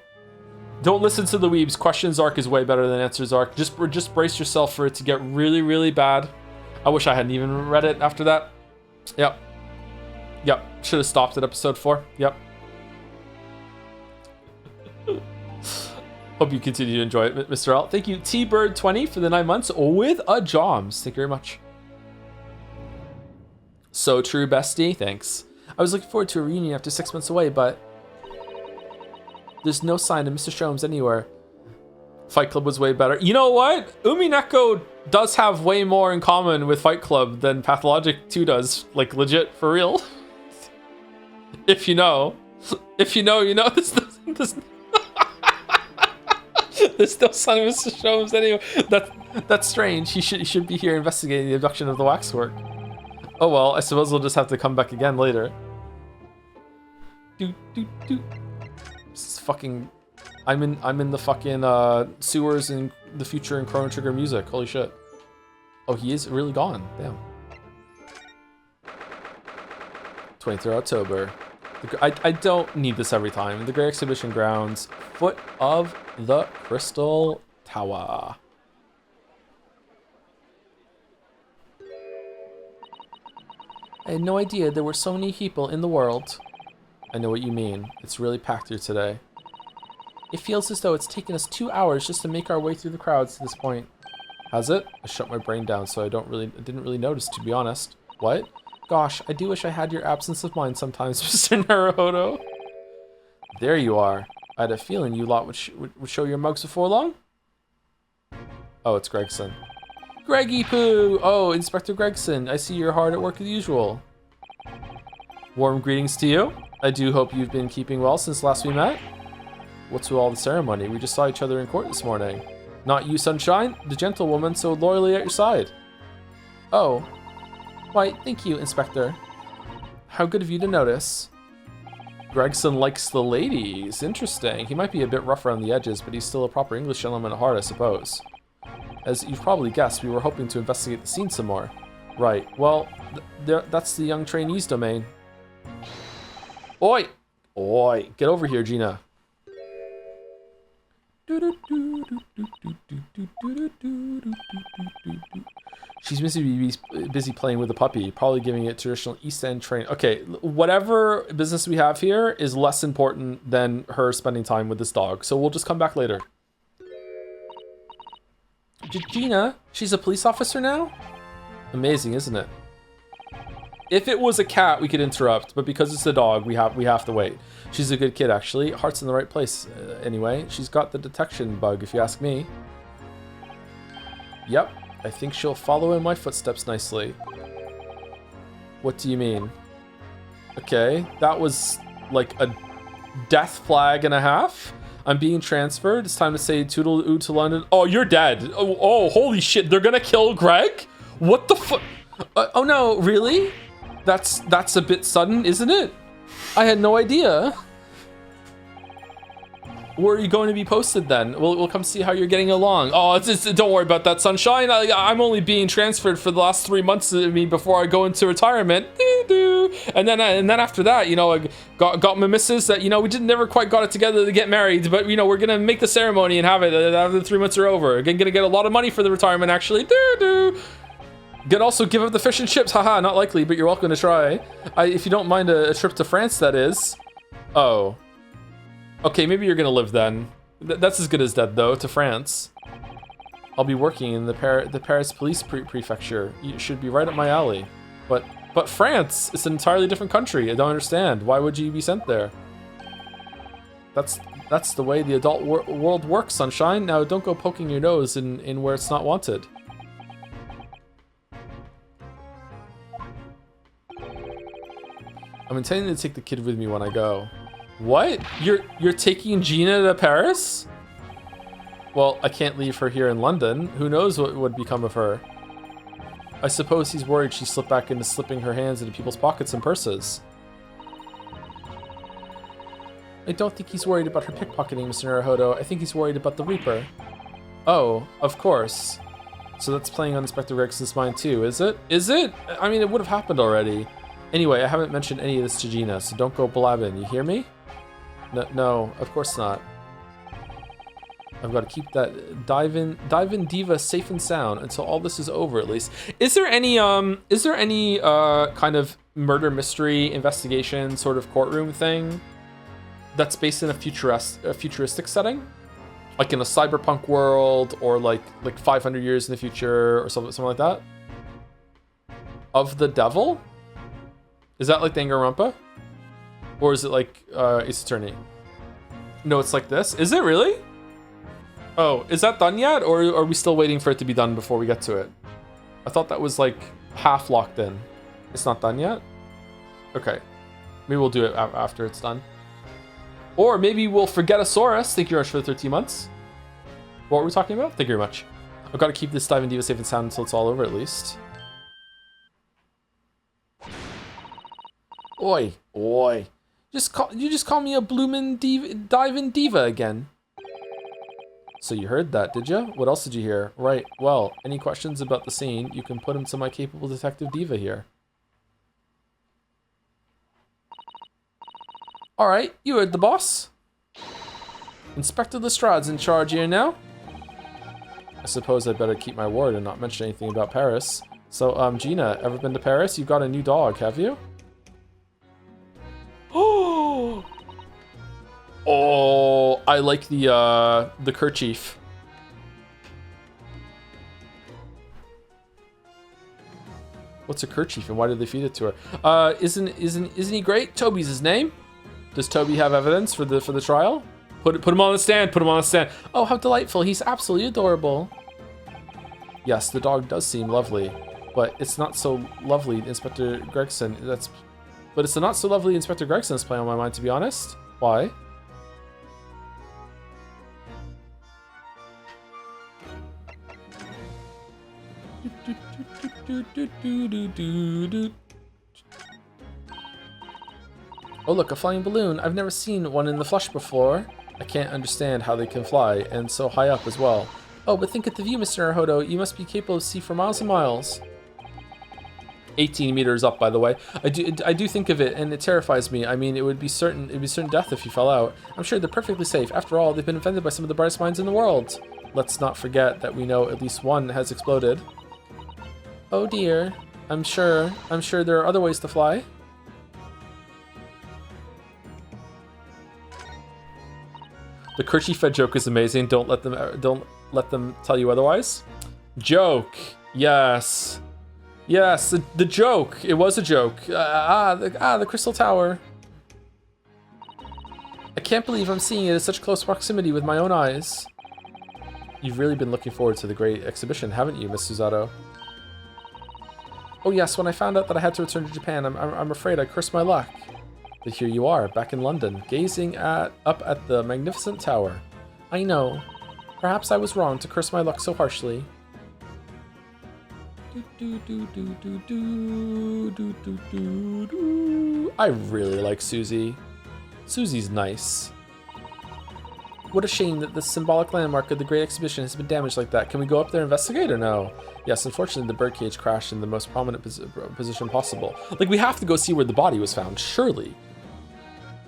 Don't listen to the weebs. Questions arc is way better than answers arc. Just brace yourself for it to get really, really bad. I wish I hadn't even read it after that. Yep. Should have stopped at episode 4. Yep. Hope you continue to enjoy it, Mr. L. Thank you, T-Bird20 for the 9 months with a Joms. Thank you very much. So true, bestie. Thanks. I was looking forward to a reunion after 6 months away, but there's no sign of Mr. Sholmes anywhere. Fight Club was way better. You know what? Umineko does have way more in common with Fight Club than Pathologic 2 does. Like, legit, for real. If you know. If you know, you know. There's no sign of Mr. Sholmes anyway. That's strange. He should be here investigating the abduction of the waxwork. Oh well, I suppose we'll just have to come back again later. This is fucking... I'm in the fucking sewers in the future in Chrono Trigger music. Holy shit. Oh, he is really gone. Damn. 23rd October. I don't need this every time. The Great Exhibition Grounds. Foot of the Crystal Tower. I had no idea there were so many people in the world. I know what you mean. It's really packed here today. It feels as though it's taken us 2 hours just to make our way through the crowds to this point. Has it? I shut my brain down, so I didn't really notice, to be honest. What? Gosh, I do wish I had your absence of mind sometimes, Mr. Naruhodo. There you are. I had a feeling you lot would show your mugs before long. Oh, it's Gregson. Greggy Poo! Oh, Inspector Gregson, I see you're hard at work as usual. Warm greetings to you. I do hope you've been keeping well since last we met. What's with all the ceremony? We just saw each other in court this morning. Not you, Sunshine, the gentlewoman so loyally at your side. Oh. Why, thank you, Inspector. How good of you to notice. Gregson likes the ladies. Interesting. He might be a bit rough around the edges, but he's still a proper English gentleman at heart, I suppose. As you've probably guessed, we were hoping to investigate the scene some more. Right. Well, that's the young trainee's domain. Oi! Oi! Get over here, Gina. She's busy playing with the puppy, probably giving it traditional East End training. Okay, whatever business we have here is less important than her spending time with this dog, so we'll just come back later. Gina, she's a police officer now? Amazing, isn't it? If it was a cat, we could interrupt, but because it's a dog, we have to wait. She's a good kid, actually. Heart's in the right place, anyway. She's got the detection bug, if you ask me. Yep, I think she'll follow in my footsteps nicely. What do you mean? Okay, that was like a death flag and a half. I'm being transferred. It's time to say toodle-oo to London. Oh, you're dead. Oh, holy shit. They're gonna kill Greg? What the fuck? Oh no, really? That's a bit sudden, isn't it? I had no idea. Where are you going to be posted then? We'll come see how you're getting along. Oh, don't worry about that, Sunshine. I'm only being transferred for the last 3 months of me before I go into retirement. And then after that, you know, I got my missus that, you know, we never quite got it together to get married, but you know, we're gonna make the ceremony and have it after the 3 months are over. Again, gonna get a lot of money for the retirement, actually. Gonna also give up the fish and chips. Haha, not likely, but you're welcome to try. If you don't mind a trip to France, that is. Oh. Okay, maybe you're gonna live then. That's as good as dead, though, to France. I'll be working in the Paris police prefecture. You should be right up my alley. But France, it's an entirely different country. I don't understand. Why would you be sent there? That's the way the adult world works, Sunshine. Now, don't go poking your nose in where it's not wanted. I'm intending to take the kid with me when I go. What? You're taking Gina to Paris? Well, I can't leave her here in London. Who knows what would become of her? I suppose he's worried she slipped back into slipping her hands into people's pockets and purses. I don't think he's worried about her pickpocketing, Mr. Naruhodo. I think he's worried about the Reaper. Oh, of course. So that's playing on Inspector Gregson's mind too, is it? Is it? I mean, it would have happened already. Anyway, I haven't mentioned any of this to Gina, so don't go blabbing, you hear me? No, of course not. I've got to keep that dive-in diva safe and sound until all this is over, at least. Is there any kind of murder mystery investigation sort of courtroom thing that's based in a futuristic setting? Like in a cyberpunk world, or like 500 years in the future, or something like that? Of the Devil? Is that like Danganronpa? Or is it like Ace Attorney? No, it's like this. Is it really? Oh, is that done yet? Or are we still waiting for it to be done before we get to it? I thought that was like half locked in. It's not done yet? Okay. Maybe we'll do it after it's done. Or maybe we'll forget Asaurus. Thank you very much for the 13 months. What were we talking about? Thank you very much. I've got to keep this Dive and Diva safe and sound until it's all over at least. Oi. You just call me a bloomin' dive-in diva again. So you heard that, did you? What else did you hear? Right, well, any questions about the scene, you can put them to my capable detective diva here. Alright, you heard the boss. Inspector Lestrade's in charge here now. I suppose I'd better keep my word and not mention anything about Paris. So, Gina, ever been to Paris? You've got a new dog, have you? Oh, I like the kerchief. What's a kerchief and why did they feed it to her? Isn't he great? Toby's his name. Does Toby have evidence for the trial? Put him on the stand. Put him on the stand. Oh, how delightful! He's absolutely adorable. Yes, the dog does seem lovely, but it's not so lovely, Inspector Gregson. But it's the not so lovely Inspector Gregson's playing on my mind, to be honest. Why? Oh look, a flying balloon. I've never seen one in the flesh before. I can't understand how they can fly, and so high up as well. Oh, but think at the view, Mr. Naruhodo. You must be capable of see for miles and miles. 18 meters up, by the way. I do think of it, and it terrifies me. I mean, it'd be certain death if you fell out. I'm sure they're perfectly safe. After all, they've been invented by some of the brightest minds in the world. Let's not forget that we know at least one has exploded. Oh dear. I'm sure there are other ways to fly. The kerchief fed joke is amazing. Don't let them tell you otherwise. Joke. Yes. Yes, the joke. It was a joke. The Crystal Tower. I can't believe I'm seeing it at such close proximity with my own eyes. You've really been looking forward to the great exhibition, haven't you, Miss Susato? Oh yes, when I found out that I had to return to Japan, I'm afraid I cursed my luck. But here you are, back in London, gazing up at the magnificent tower. I know. Perhaps I was wrong to curse my luck so harshly. I really like Susie. Susie's nice. What a shame that the symbolic landmark of the Great Exhibition has been damaged like that. Can we go up there and investigate or no? Yes, unfortunately, the birdcage crashed in the most prominent position possible. Like, we have to go see where the body was found, surely.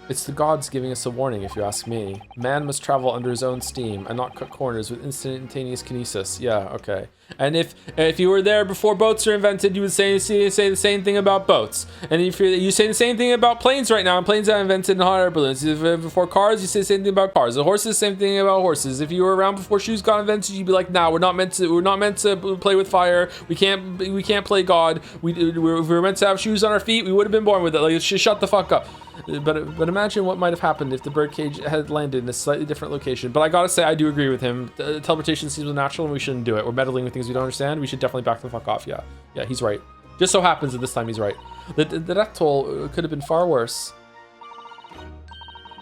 It's the gods giving us a warning, if you ask me. Man must travel under his own steam and not cut corners with instantaneous kinesis. Yeah, okay. And if you were there before boats were invented, you would say the same thing about boats. And if you say the same thing about planes right now, and planes are invented in hot air balloons. Before cars, you say the same thing about cars. The horses, same thing about horses. If you were around before shoes got invented, you'd be like, nah, we're not meant to play with fire. We can't play God. If we were meant to have shoes on our feet, we would have been born with it. Like, just shut the fuck up. But imagine what might have happened if the birdcage had landed in a slightly different location. But I gotta say, I do agree with him. Teleportation seems natural and we shouldn't do it. We're meddling with things we don't understand. We should definitely back the fuck off. Yeah, he's right. Just so happens that this time he's right. The death toll could have been far worse.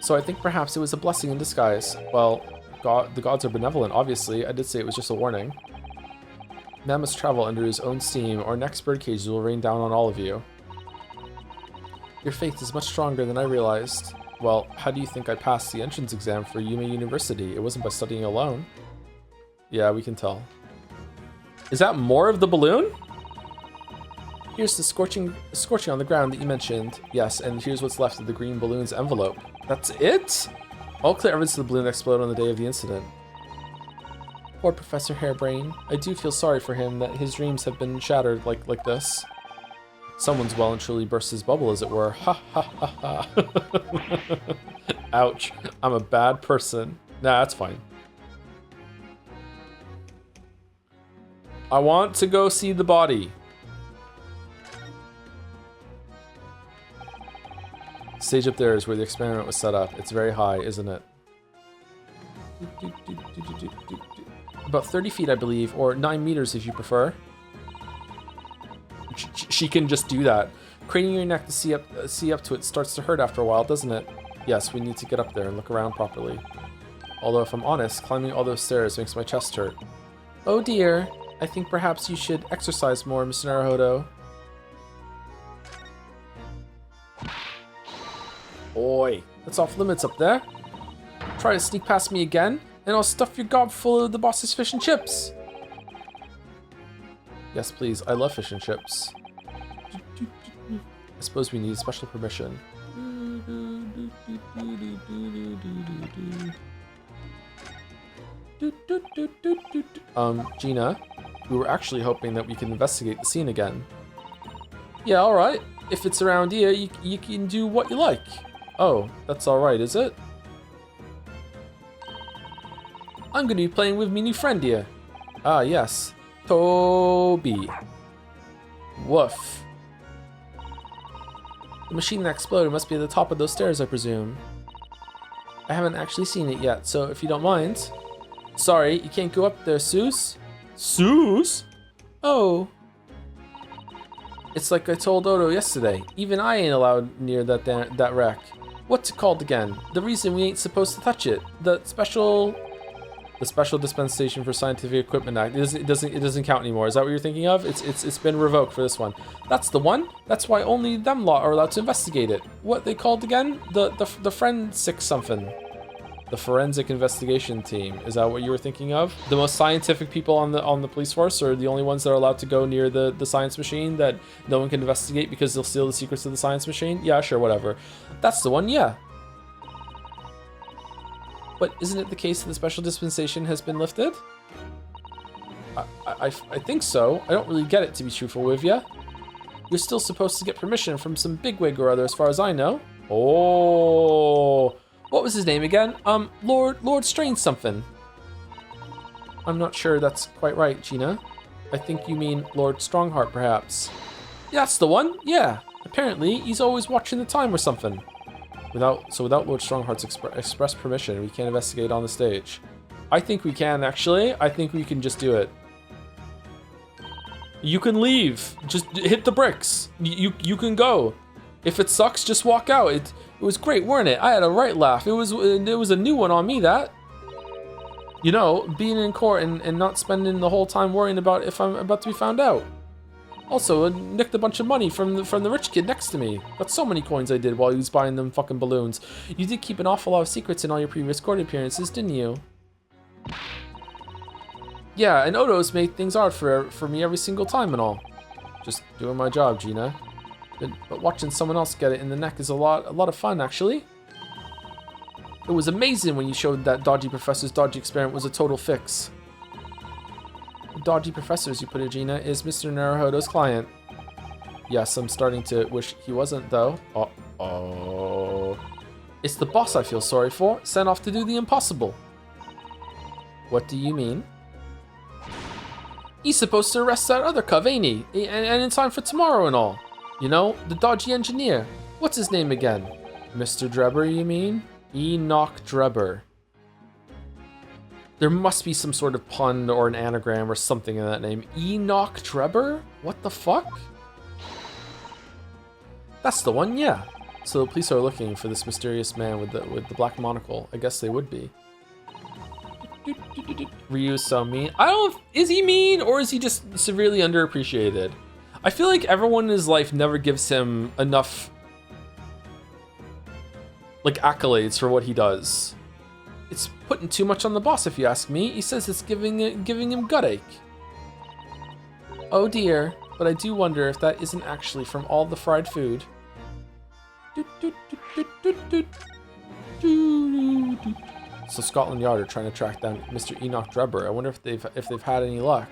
So I think perhaps it was a blessing in disguise. Well, the gods are benevolent, obviously. I did say it was just a warning. Man must travel under his own steam, or next birdcage will rain down on all of you. Your faith is much stronger than I realized. Well, how do you think I passed the entrance exam for Yume University? It wasn't by studying alone. Yeah, we can tell. Is that more of the balloon? Here's the scorching on the ground that you mentioned. Yes, and here's what's left of the green balloon's envelope. That's it? All clear evidence of the balloon exploded on the day of the incident. Poor Professor Hairbrain. I do feel sorry for him that his dreams have been shattered like this. Someone's well and truly burst his bubble, as it were. Ha ha ha ha. Ouch. I'm a bad person. Nah, that's fine. I want to go see the body. Stage up there is where the experiment was set up. It's very high, isn't it? About 30 feet, I believe, or 9 meters if you prefer. She can just do that. Craning your neck to see up to it starts to hurt after a while, doesn't it? Yes, we need to get up there and look around properly. Although, if I'm honest, climbing all those stairs makes my chest hurt. Oh dear. I think perhaps you should exercise more, Mr. Naruhodo. Oi, that's off limits up there. Try to sneak past me again, and I'll stuff your gob full of the boss's fish and chips. Yes, please. I love fish and chips. I suppose we need special permission. Gina, we were actually hoping that we can investigate the scene again. Yeah, alright. If it's around here, you can do what you like. Oh, that's alright, is it? I'm gonna be playing with me new friend here. Ah, yes. Toby. Woof. The machine that exploded must be at the top of those stairs, I presume. I haven't actually seen it yet, so if you don't mind. Sorry, you can't go up there, Seuss. Seuss? Oh. It's like I told Odo yesterday. Even I ain't allowed near that wreck. What's it called again? The reason we ain't supposed to touch it. The Special Dispensation for Scientific Equipment Act. It doesn't count anymore. Is that what you're thinking of? It's been revoked for this one. That's the one. That's why only them lot are allowed to investigate it. What they called again? The forensic something. The forensic investigation team. Is that what you were thinking of? The most scientific people on the police force are the only ones that are allowed to go near the science machine that no one can investigate because they'll steal the secrets of the science machine? Yeah, sure, whatever. That's the one, yeah. But isn't it the case that the special dispensation has been lifted? I think so. I don't really get it, to be truthful with you. You're still supposed to get permission from some bigwig or other, as far as I know. Oh, what was his name again? Lord Strange something. I'm not sure that's quite right, Gina. I think you mean Lord Strongheart, perhaps. Yeah, that's the one. Yeah. Apparently, he's always watching the time or something. Without Lord Strongheart's express permission, we can't investigate on the stage. I think we can, actually. I think we can just do it. You can leave. Just hit the bricks. You can go. If it sucks, just walk out. It was great, weren't it? I had a right laugh. It was a new one on me, that. You know, being in court and not spending the whole time worrying about if I'm about to be found out. Also, I nicked a bunch of money from the rich kid next to me. Got so many coins I did while he was buying them fucking balloons. You did keep an awful lot of secrets in all your previous court appearances, didn't you? Yeah, and Odo's made things hard for me every single time and all. Just doing my job, Gina. But watching someone else get it in the neck is a lot of fun, actually. It was amazing when you showed that dodgy professor's dodgy experiment was a total fix. The dodgy professor, as you put it, Gina, is Mr. Naruhodo's client. Yes, I'm starting to wish he wasn't, though. Uh-oh. It's the boss I feel sorry for, sent off to do the impossible. What do you mean? He's supposed to arrest that other cub, ain't he? And in time for tomorrow and all. You know, the dodgy engineer. What's his name again? Mr. Drebber, you mean? Enoch Drebber. There must be some sort of pun or an anagram or something in that name. Enoch Drebber? What the fuck? That's the one, yeah. So the police are looking for this mysterious man with the black monocle. I guess they would be. Ryu's so mean. Is he mean or is he just severely underappreciated? I feel like everyone in his life never gives him enough like accolades for what he does. It's putting too much on the boss if you ask me. He says it's giving him gut ache. Oh dear, but I do wonder if that isn't actually from all the fried food. So Scotland Yard are trying to track down Mr. Enoch Drebber. I wonder if they've had any luck.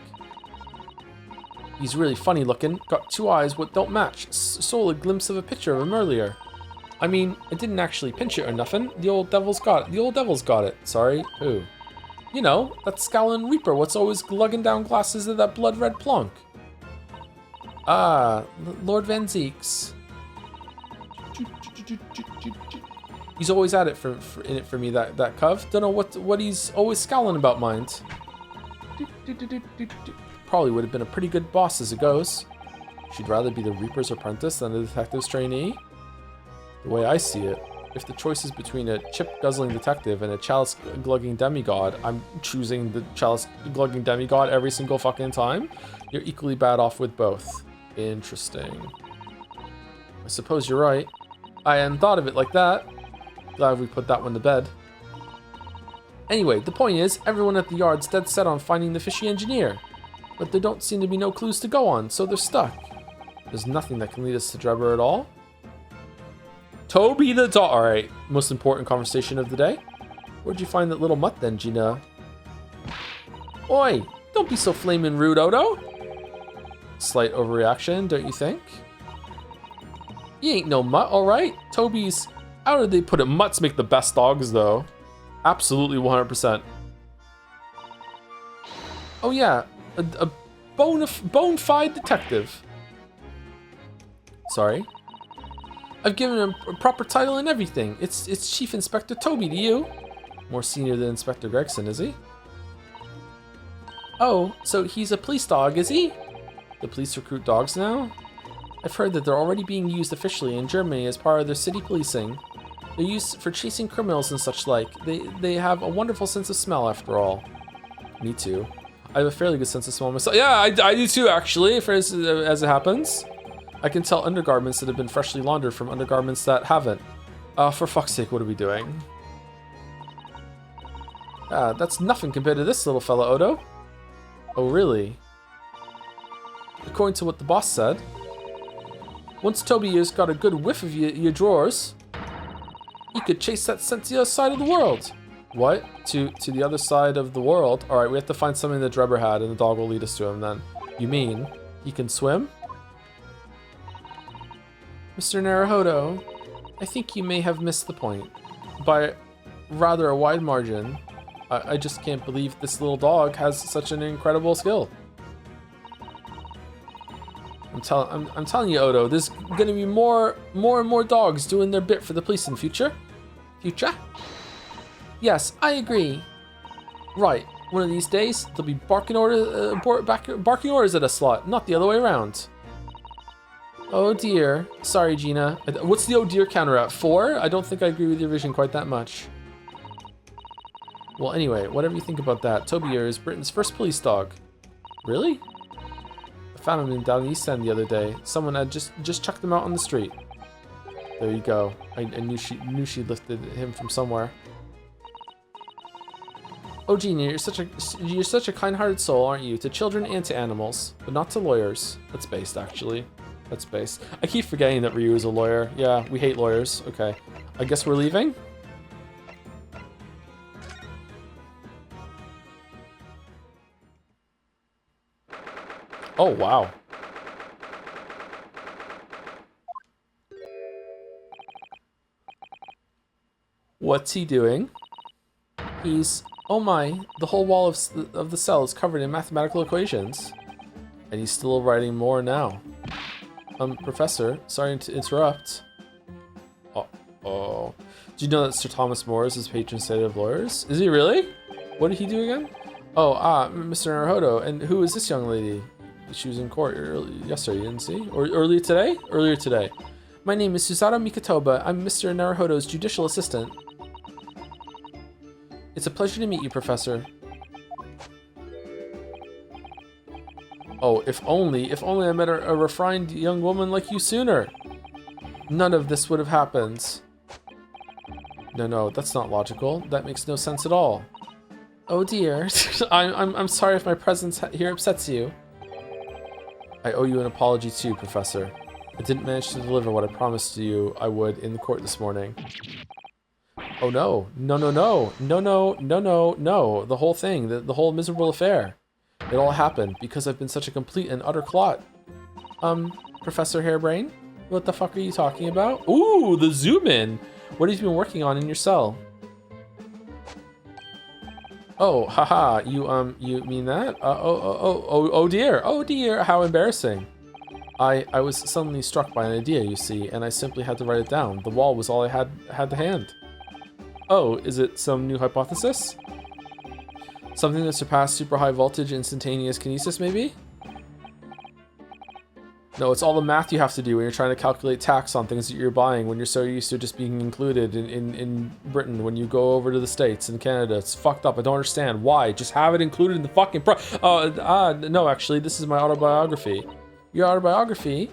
He's really funny looking. Got two eyes what don't match. Saw a glimpse of a picture of him earlier. I mean, I didn't actually pinch it or nothing. The old devil's got it. The old devil's got it. Sorry, who? You know, that scowling reaper what's always lugging down glasses of that blood red plonk. Ah, Lord Van Zeeks. He's always at it in it for me, that cov. Don't know what he's always scowling about, mind. Probably would have been a pretty good boss as it goes. She'd rather be the Reaper's apprentice than a detective's trainee. The way I see it, if the choice is between a chip-guzzling detective and a chalice-glugging demigod, I'm choosing the chalice-glugging demigod every single fucking time. You're equally bad off with both. Interesting. I suppose you're right. I hadn't thought of it like that. Glad we put that one to bed. Anyway, the point is, everyone at the yard's dead set on finding the fishy engineer. But there don't seem to be no clues to go on, so they're stuck. There's nothing that can lead us to Drebber at all. Toby the dog. Alright, most important conversation of the day. Where'd you find that little mutt then, Gina? Oi, don't be so flamin' rude, Odo. Slight overreaction, don't you think? He ain't no mutt, alright? Toby's... How did they put it? Mutts make the best dogs, though. Absolutely 100%. Oh yeah, a bona fide detective. Sorry. I've given him a proper title and everything. It's Chief Inspector Toby to you. More senior than Inspector Gregson, is he? Oh, so he's a police dog, is he? The police recruit dogs now? I've heard that they're already being used officially in Germany as part of their city policing. They're used for chasing criminals and such like. They have a wonderful sense of smell after all. Me too. I have a fairly good sense of smell myself. Yeah, I do too, actually, as it happens. I can tell undergarments that have been freshly laundered from undergarments that haven't. For fuck's sake, what are we doing? That's nothing compared to this little fella, Odo. Oh, really? According to what the boss said, once Toby here's got a good whiff of your drawers, he could chase that scent to the other side of the world. What? To the other side of the world? Alright, we have to find something that Drebber had, and the dog will lead us to him then. You mean, he can swim? Mr. Naruhodo, I think you may have missed the point. By rather a wide margin. I just can't believe this little dog has such an incredible skill. I'm telling you, Odo, there's gonna be more and more dogs doing their bit for the police in future. Yes, I agree. Right, one of these days they'll be barking orders at us lot, not the other way around. Oh dear. Sorry, Gina. What's the oh dear counter at? 4? I don't think I agree with your vision quite that much. Well, anyway, whatever you think about that, Toby here is Britain's first police dog. Really? found him down the East End the other day. Someone had just chucked him out on the street. There you go. I knew she lifted him from somewhere. Oh, Genie, you're such a kind-hearted soul, aren't you? To children and to animals, but not to lawyers. That's based, actually. That's based. I keep forgetting that Ryu is a lawyer. Yeah, we hate lawyers. Okay. I guess we're leaving? Oh, wow. What's he doing? He's... Oh my, the whole wall of the cell is covered in mathematical equations. And he's still writing more now. Professor, sorry to interrupt. Uh-oh. Do you know that Sir Thomas More is his patron saint of lawyers? Is he really? What did he do again? Oh, Mr. Naruhodo. And who is this young lady? She was in court yesterday, you didn't see? Or earlier today? Earlier today. My name is Susato Mikatoba. I'm Mr. Naruhodo's judicial assistant. It's a pleasure to meet you, Professor. Oh, if only I met a refined young woman like you sooner. None of this would have happened. No, that's not logical. That makes no sense at all. Oh dear. I'm sorry if my presence here upsets you. I owe you an apology too, Professor. I didn't manage to deliver what I promised you I would in the court this morning. Oh no. No. The whole thing, the whole miserable affair. It all happened because I've been such a complete and utter clot. Professor Hairbrain? What the fuck are you talking about? Ooh, the zoom in! What have you been working on in your cell? Oh, haha, you mean that? Oh dear, how embarrassing. I was suddenly struck by an idea, you see, and I simply had to write it down. The wall was all I had to hand. Oh, is it some new hypothesis? Something that surpassed super high voltage instantaneous kinesis, maybe? No, it's all the math you have to do when you're trying to calculate tax on things that you're buying when you're so used to just being included in Britain when you go over to the States and Canada. It's fucked up. I don't understand. Why? Just have it included in the fucking no, actually, this is my autobiography. Your autobiography?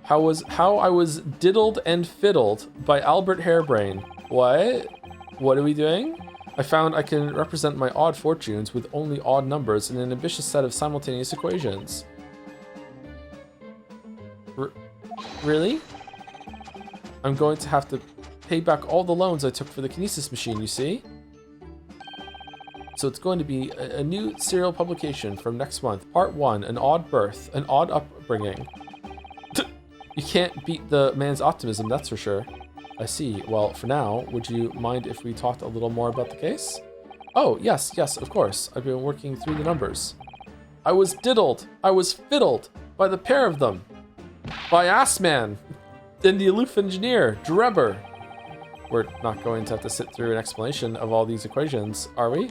How I was diddled and fiddled by Albert Hairbrain. What? What are we doing? I found I can represent my odd fortunes with only odd numbers in an ambitious set of simultaneous equations. Really? I'm going to have to pay back all the loans I took for the kinesis machine, you see? So it's going to be a new serial publication from next month. Part 1, an odd birth, an odd upbringing. You can't beat the man's optimism, that's for sure. I see. Well, for now, would you mind if we talked a little more about the case? Oh, yes, of course. I've been working through the numbers. I was diddled. I was fiddled by the pair of them. By Assman and the aloof engineer, Drebber. We're not going to have to sit through an explanation of all these equations, are we?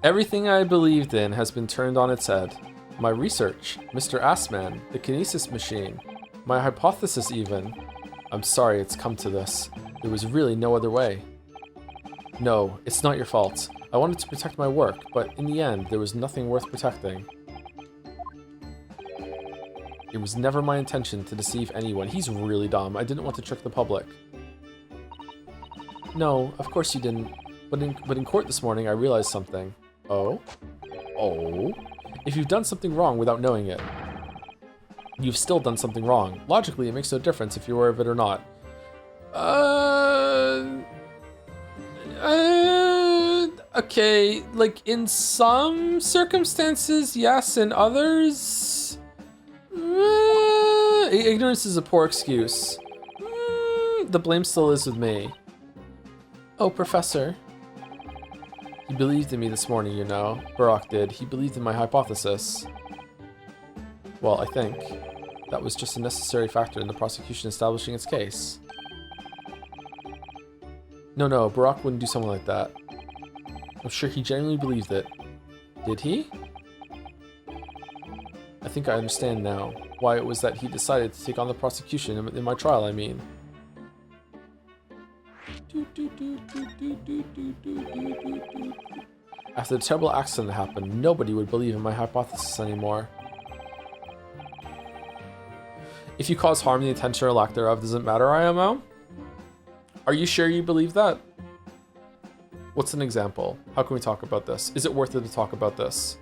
Everything I believed in has been turned on its head. My research, Mr. Assman, the kinesis machine, my hypothesis even. I'm sorry it's come to this. There was really no other way. No, it's not your fault. I wanted to protect my work, but in the end, there was nothing worth protecting. It was never my intention to deceive anyone. He's really dumb. I didn't want to trick the public. No, of course you didn't. But in court this morning, I realized something. Oh? Oh? If you've done something wrong without knowing it, you've still done something wrong. Logically, it makes no difference if you're aware of it or not. Okay, like in some circumstances, yes, in others, ignorance is a poor excuse. The blame still is with me. Oh, Professor. He believed in me this morning, you know. Barak did. He believed in my hypothesis. Well, I think that was just a necessary factor in the prosecution establishing its case. No, Barak wouldn't do something like that. I'm sure he genuinely believed it. Did he? I think I understand now why it was that he decided to take on the prosecution in my trial, I mean. After the terrible accident happened, nobody would believe in my hypothesis anymore. If you cause harm, the intention or lack thereof doesn't matter, IMO? Are you sure you believe that? What's an example? How can we talk about this? Is it worth it to talk about this?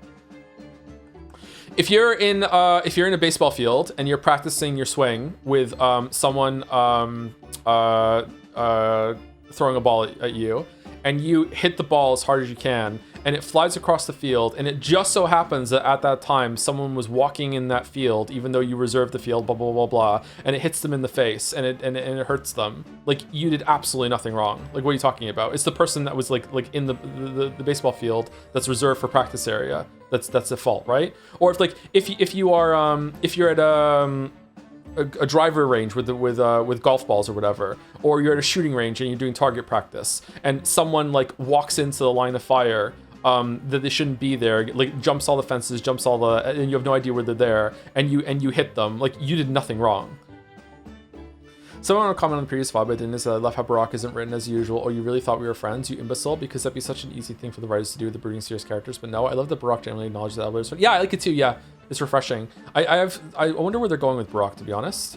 If you're in a baseball field and you're practicing your swing with someone throwing a ball at you, and you hit the ball as hard as you can, and it flies across the field, and it just so happens that at that time someone was walking in that field, even though you reserved the field, blah blah blah blah, and it hits them in the face, and it hurts them. Like, you did absolutely nothing wrong. Like, what are you talking about? It's the person that was like in the baseball field that's reserved for practice area. That's the fault, right? Or if you're at a driver range with golf balls or whatever, or you're at a shooting range and you're doing target practice, and someone like walks into the line of fire that they shouldn't be there, like jumps all the fences, and you have no idea where they're there, and you hit them, like, you did nothing wrong. Someone on a comment on the previous VOD, but I didn't, is I love how Barack isn't written as usual. Oh, you really thought we were friends, you imbecile? Because that'd be such an easy thing for the writers to do with the brooding serious characters. But no, I love that Barack generally acknowledges that Elder's. Yeah, I like it too. Yeah, it's refreshing. I wonder where they're going with Barack, to be honest.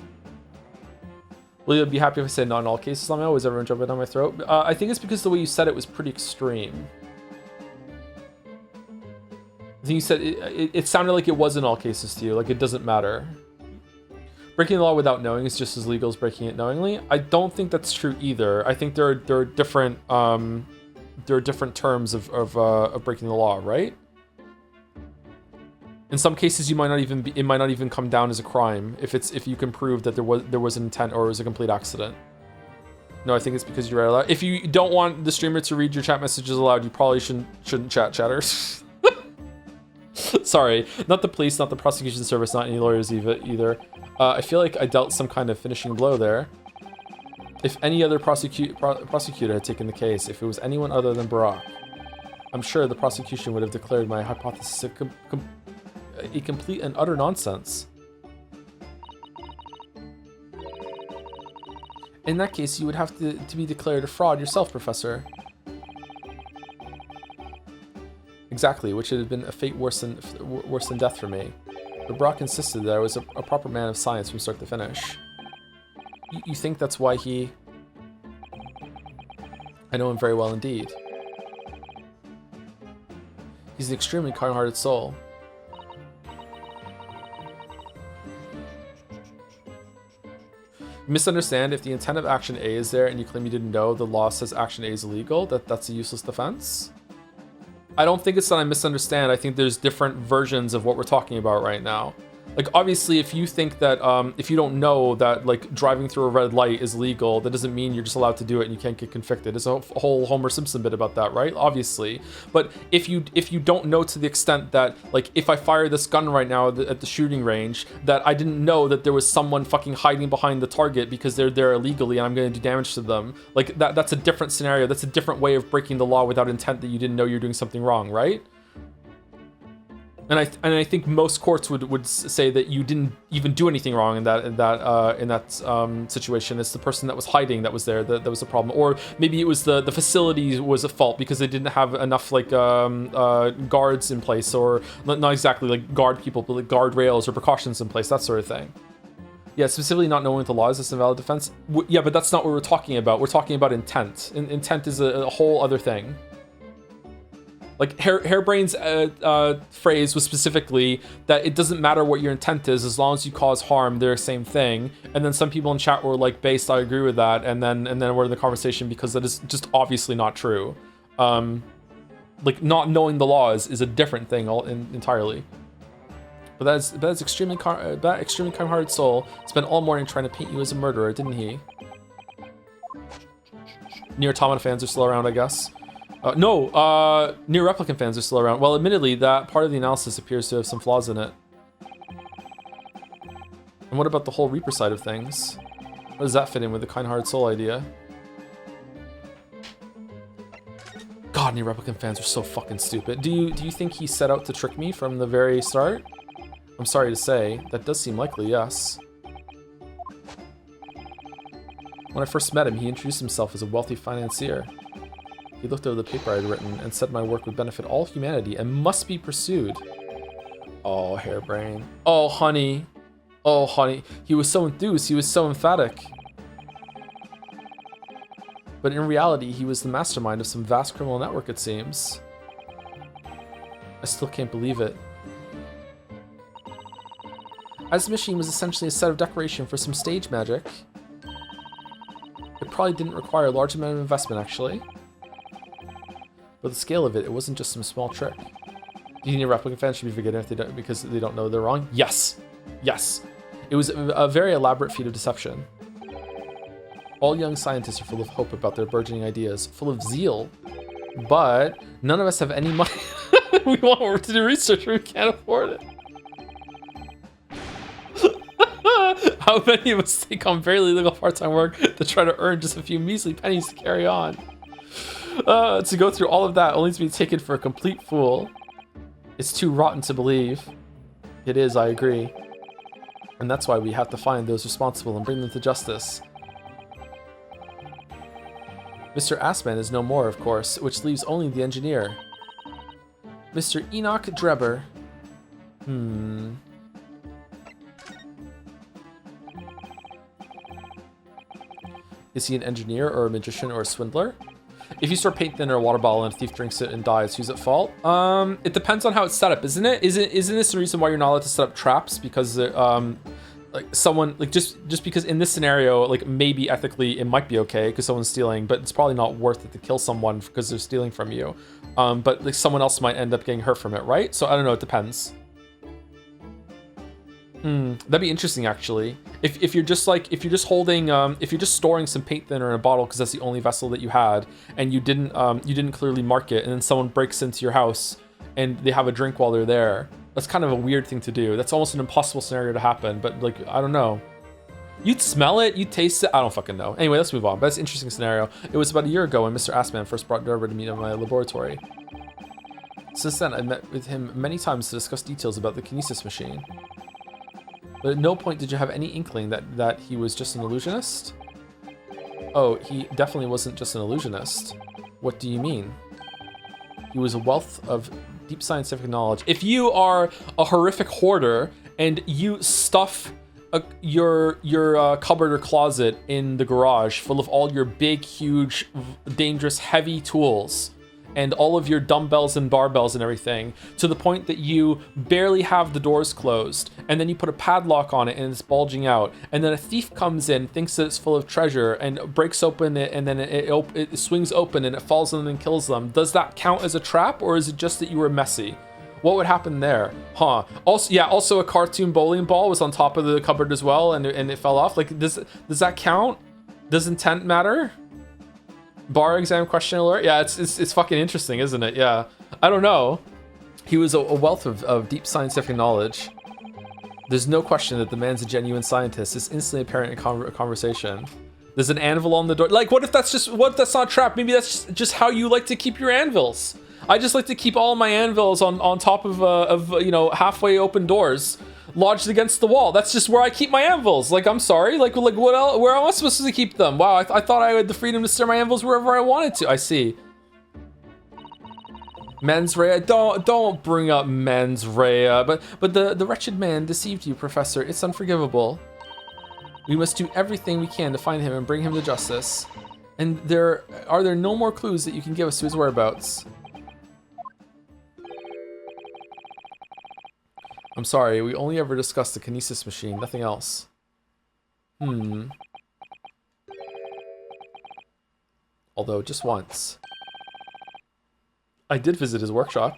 Will you be happy if I say not in all cases on my own? Was everyone jumping down my throat? I think it's because the way you said it was pretty extreme. I think you said it sounded like it was in all cases to you, like it doesn't matter. Breaking the law without knowing is just as legal as breaking it knowingly. I don't think that's true either. I think there are different terms of breaking the law, right? In some cases, it might not even come down as a crime if you can prove that there was an intent or it was a complete accident. No, I think it's because you read aloud. If you don't want the streamer to read your chat messages aloud, you probably shouldn't chat chatters. Sorry, not the police, not the prosecution service, not any lawyers either. I feel like I dealt some kind of finishing blow there. If any other prosecutor had taken the case, if it was anyone other than Barack, I'm sure the prosecution would have declared my hypothesis a complete and utter nonsense. In that case, you would have to be declared a fraud yourself, Professor. Exactly, which would have been a fate worse than death for me. But Brock insisted that I was a proper man of science from start to finish. You think that's why he... I know him very well indeed. He's an extremely kind-hearted soul. You misunderstand. If the intent of action A is there and you claim you didn't know the law says action A is illegal, that's a useless defense? I don't think it's that I misunderstand. I think there's different versions of what we're talking about right now. Like, obviously, if you think that, if you don't know that, like, driving through a red light is legal, that doesn't mean you're just allowed to do it and you can't get convicted. There's a whole Homer Simpson bit about that, right? Obviously. But if you don't know to the extent that, like, if I fire this gun right now at the shooting range, that I didn't know that there was someone fucking hiding behind the target because they're there illegally and I'm going to do damage to them, like, that's a different scenario. That's a different way of breaking the law without intent that you didn't know you're doing something wrong, right? And I think most courts would say that you didn't even do anything wrong in that situation. It's the person that was hiding that was there that was a problem, or maybe it was the facility was a fault because they didn't have enough like guards in place, or not exactly like guard people, but like guard rails or precautions in place, that sort of thing. Yeah, specifically not knowing what the law is, that's a valid defense. Yeah, but that's not what we're talking about. We're talking about intent. Intent is a whole other thing. Like, Hairbrain's phrase was specifically that it doesn't matter what your intent is as long as you cause harm, they're the same thing. And then some people in chat were like, based, I agree with that. And then we're in the conversation because that is just obviously not true. Like, not knowing the law is a different thing entirely. But that's extremely kind-hearted soul spent all morning trying to paint you as a murderer, didn't he? Nier Automata fans are still around, I guess. No, Nier Replicant fans are still around. Well, admittedly, that part of the analysis appears to have some flaws in it. And what about the whole Reaper side of things? How does that fit in with the kind-hearted soul idea? God, Nier Replicant fans are so fucking stupid. Do you think he set out to trick me from the very start? I'm sorry to say, that does seem likely, yes. When I first met him, he introduced himself as a wealthy financier. He looked over the paper I had written and said my work would benefit all humanity and must be pursued. Oh, harebrain. Oh, honey. Oh, honey. He was so enthused. He was so emphatic. But in reality, he was the mastermind of some vast criminal network, it seems. I still can't believe it. As the machine was essentially a set of decoration for some stage magic, it probably didn't require a large amount of investment, actually. But the scale of it, it wasn't just some small trick. Do you need a replicant fan? Should be forgiven if they don't, because they don't know they're wrong? Yes. Yes. It was a very elaborate feat of deception. All young scientists are full of hope about their burgeoning ideas, full of zeal, but none of us have any money. We want to do research, but we can't afford it. How many of us take on barely legal part-time work to try to earn just a few measly pennies to carry on? To go through all of that only to be taken for a complete fool. It's too rotten to believe. It is, I agree. And that's why we have to find those responsible and bring them to justice. Mr. Assman is no more, of course, which leaves only the engineer. Mr. Enoch Drebber. Is he an engineer or a magician or a swindler? If you store paint thinner in a water bottle and a thief drinks it and dies, who's at fault? It depends on how it's set up, isn't it? Isn't this the reason why you're not allowed to set up traps? Because like someone, like just because in this scenario, like maybe ethically it might be okay because someone's stealing, but it's probably not worth it to kill someone because they're stealing from you. But like someone else might end up getting hurt from it, right? So I don't know, it depends. That'd be interesting actually. If you're just holding, if you're just storing some paint thinner in a bottle because that's the only vessel that you had, and you didn't clearly mark it, and then someone breaks into your house and they have a drink while they're there. That's kind of a weird thing to do. That's almost an impossible scenario to happen, but like, I don't know. You'd smell it, you'd taste it, I don't fucking know. Anyway, let's move on. But that's an interesting scenario. It was about a year ago when Mr. Assman first brought Derber to meet in my laboratory. Since then, I met with him many times to discuss details about the kinesis machine. But at no point did you have any inkling that he was just an illusionist? Oh, he definitely wasn't just an illusionist. What do you mean? He was a wealth of deep scientific knowledge. If you are a horrific hoarder and you stuff your cupboard or closet in the garage full of all your big, huge, dangerous, heavy tools and all of your dumbbells and barbells and everything, to the point that you barely have the doors closed, and then you put a padlock on it and it's bulging out, and then a thief comes in, thinks that it's full of treasure, and breaks open it, and then it swings open and it falls on them and kills them. Does that count as a trap, or is it just that you were messy? What would happen there? Huh. Also a cartoon bowling ball was on top of the cupboard as well, and it fell off. Like, does that count? Does intent matter? Bar exam question alert. Yeah, it's fucking interesting, isn't it? Yeah, I don't know. He was a wealth of deep scientific knowledge. There's no question that the man's a genuine scientist. It's instantly apparent in conversation. There's an anvil on the door. Like, what if that's not a trap? Maybe that's just how you like to keep your anvils. I just like to keep all my anvils on top of you know, halfway open doors, lodged against the wall. That's just where I keep my anvils. Like, I'm sorry. Like what else? Where am I supposed to keep them? Wow, I thought I had the freedom to store my anvils wherever I wanted to. I see. Mens rea. Don't bring up mens rea. But the wretched man deceived you, Professor. It's unforgivable. We must do everything we can to find him and bring him to justice. And are there no more clues that you can give us to his whereabouts? I'm sorry, we only ever discussed the kinesis machine, nothing else. Although, just once. I did visit his workshop.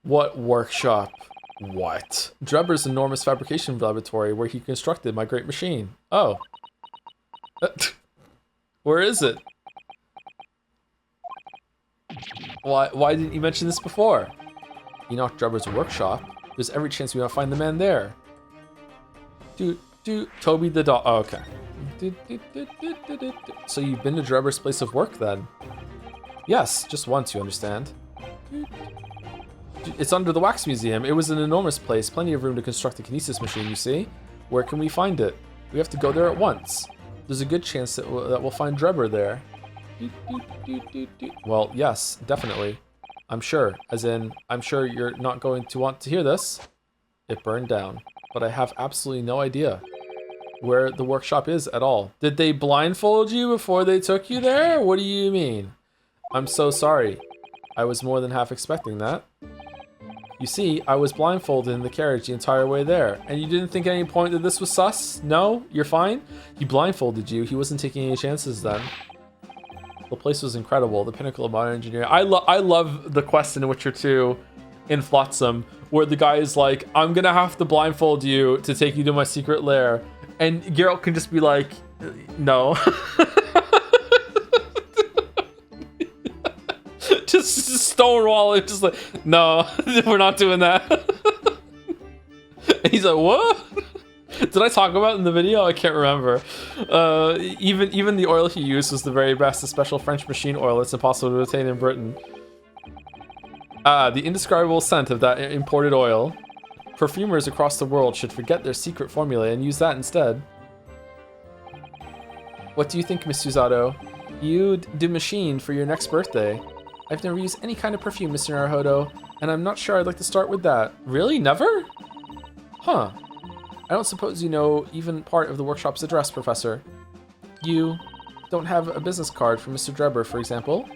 What workshop? What? Drebber's enormous fabrication laboratory where he constructed my great machine. Oh. Where is it? Why didn't you mention this before? Enoch Drebber's workshop? There's every chance we might find the man there. Toby the dog. Oh, okay. So you've been to Drebber's place of work then? Yes, just once, you understand. It's under the Wax Museum. It was an enormous place, plenty of room to construct the kinesis machine, you see? Where can we find it? We have to go there at once. There's a good chance that we'll find Drebber there. Well, yes, definitely. I'm sure. As in, I'm sure you're not going to want to hear this. It burned down. But I have absolutely no idea where the workshop is at all. Did they blindfold you before they took you there? What do you mean? I'm so sorry. I was more than half expecting that. You see, I was blindfolded in the carriage the entire way there, and you didn't think at any point that this was sus? No? You're fine? He blindfolded you. He wasn't taking any chances then. The place was incredible, the pinnacle of modern engineering. I love the quest in Witcher 2 in Flotsam, where the guy is like, I'm gonna have to blindfold you to take you to my secret lair. And Geralt can just be like, no. just stonewall it, just like, no, we're not doing that. And he's like, what? Did I talk about it in the video? I can't remember. Even the oil he used was the very best, a special French machine oil that's impossible to obtain in Britain. The indescribable scent of that imported oil. Perfumers across the world should forget their secret formula and use that instead. What do you think, Miss Susato? You'd do machine for your next birthday. I've never used any kind of perfume, Mr. Naruhodo, and I'm not sure I'd like to start with that. Really? Never? Huh. I don't suppose you know even part of the workshop's address, Professor. You don't have a business card for Mr. Drebber, for example?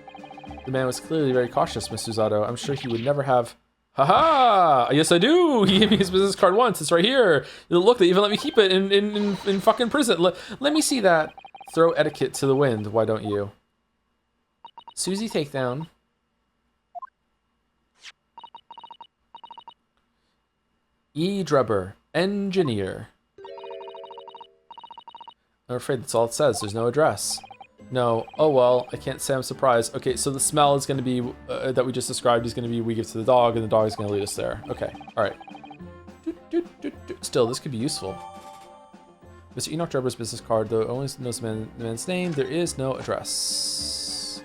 The man was clearly very cautious, Miss Susato. I'm sure he would never have... Haha! Yes, I do! He gave me his business card once. It's right here. Look, they even let me keep it in fucking prison. Let me see that. Throw etiquette to the wind, why don't you? Susie Takedown. E. Drebber, engineer. I'm afraid that's all it says. There's no address. No. Oh well, I can't say I'm surprised. Okay, so the smell is going to be, that we just described, is going to be we give to the dog, and the dog is going to lead us there. Okay, alright. Still, this could be useful. Mr. Enoch Drebber's business card, though only knows the man's name, there is no address.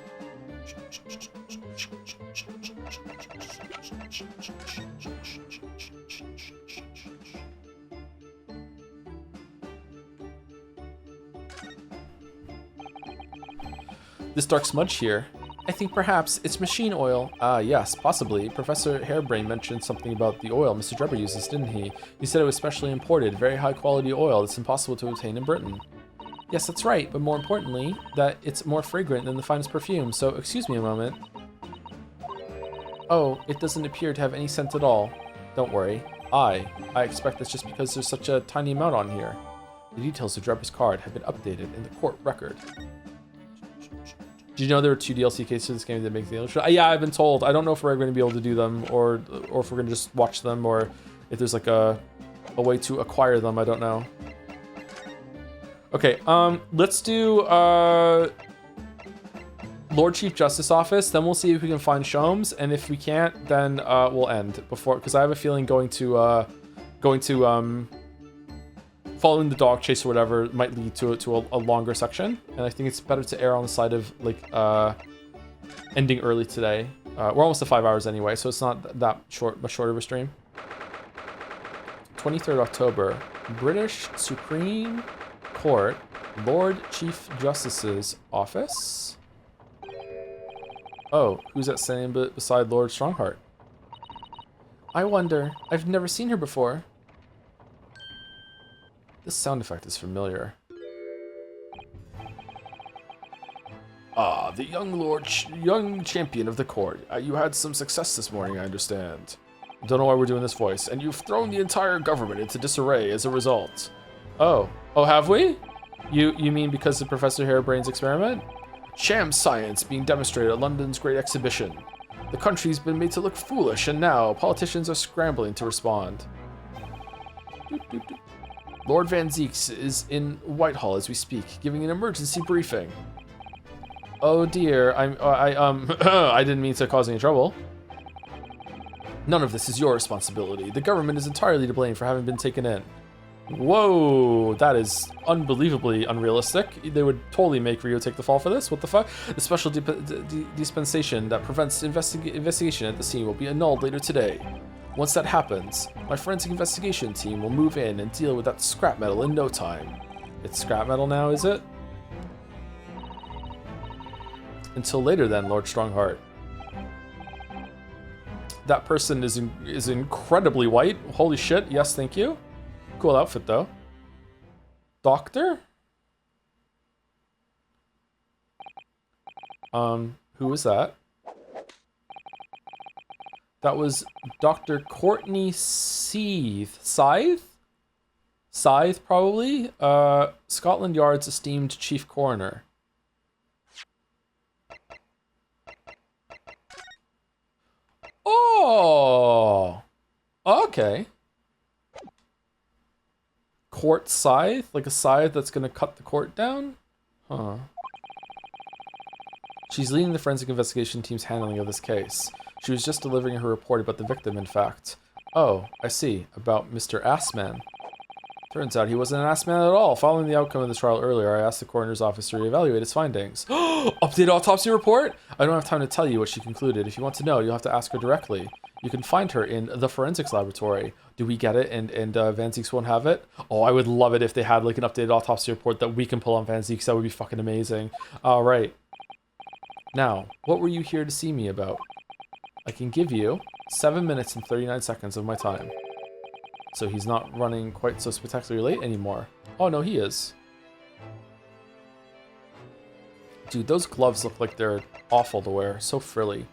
This dark smudge here. I think perhaps it's machine oil. Ah, yes, possibly. Professor Hairbrain mentioned something about the oil Mr. Drebber uses, didn't he? He said it was specially imported, very high quality oil that's impossible to obtain in Britain. Yes, that's right, but more importantly, that it's more fragrant than the finest perfume, so excuse me a moment. Oh, it doesn't appear to have any scent at all. Don't worry. I expect that's just because there's such a tiny amount on here. The details of Drebber's card have been updated in the court record. Did you know there were 2 DLC cases to this game that make the other? Yeah, I've been told. I don't know if we're going to be able to do them, or if we're going to just watch them, or if there's like a way to acquire them. I don't know. Okay, let's do Lord Chief Justice Office. Then we'll see if we can find Shomes, and if we can't, then we'll end before, because I have a feeling going to following the dog chase or whatever might lead to a longer section, and I think it's better to err on the side of like ending early today. We're almost to 5 hours anyway, so it's not that short, much shorter of a stream. 23rd October, British Supreme Court, Lord Chief Justice's office. Oh, who's that standing beside Lord Strongheart? I wonder. I've never seen her before. This sound effect is familiar. Ah, the young champion of the court. You had some success this morning, I understand. Don't know why we're doing this voice. And you've thrown the entire government into disarray as a result. Oh, have we? You mean because of Professor Hairbrain's experiment? Sham science being demonstrated at London's Great Exhibition. The country's been made to look foolish, and now politicians are scrambling to respond. Lord Van Zeeks is in Whitehall as we speak, giving an emergency briefing. Oh dear, I didn't mean to cause any trouble. None of this is your responsibility. The government is entirely to blame for having been taken in. Whoa, that is unbelievably unrealistic. They would totally make Rio take the fall for this. What the fuck? The special dispensation that prevents investigation at the scene will be annulled later today. Once that happens, my forensic investigation team will move in and deal with that scrap metal in no time. It's scrap metal now, is it? Until later then, Lord Strongheart. That person is incredibly white. Holy shit, yes, thank you. Cool outfit, though. Doctor? Who was that? That was Dr. Courtney Scythe, probably? Scotland Yard's esteemed chief coroner. Oh! Okay. Court scythe? Like a scythe that's gonna cut the court down? Huh. She's leading the forensic investigation team's handling of this case. She was just delivering her report about the victim, in fact. Oh, I see. About Mr. Assman. Turns out he wasn't an Assman at all. Following the outcome of the trial earlier, I asked the coroner's office to reevaluate his findings. Updated autopsy report? I don't have time to tell you what she concluded. If you want to know, you'll have to ask her directly. You can find her in the forensics laboratory. Do we get it and Van Zieks won't have it? Oh, I would love it if they had like an updated autopsy report that we can pull on Van Zieks. That would be fucking amazing. All right. Now, what were you here to see me about? I can give you 7 minutes and 39 seconds of my time. So he's not running quite so spectacularly late anymore. Oh no, he is. Dude, those gloves look like they're awful to wear. So frilly.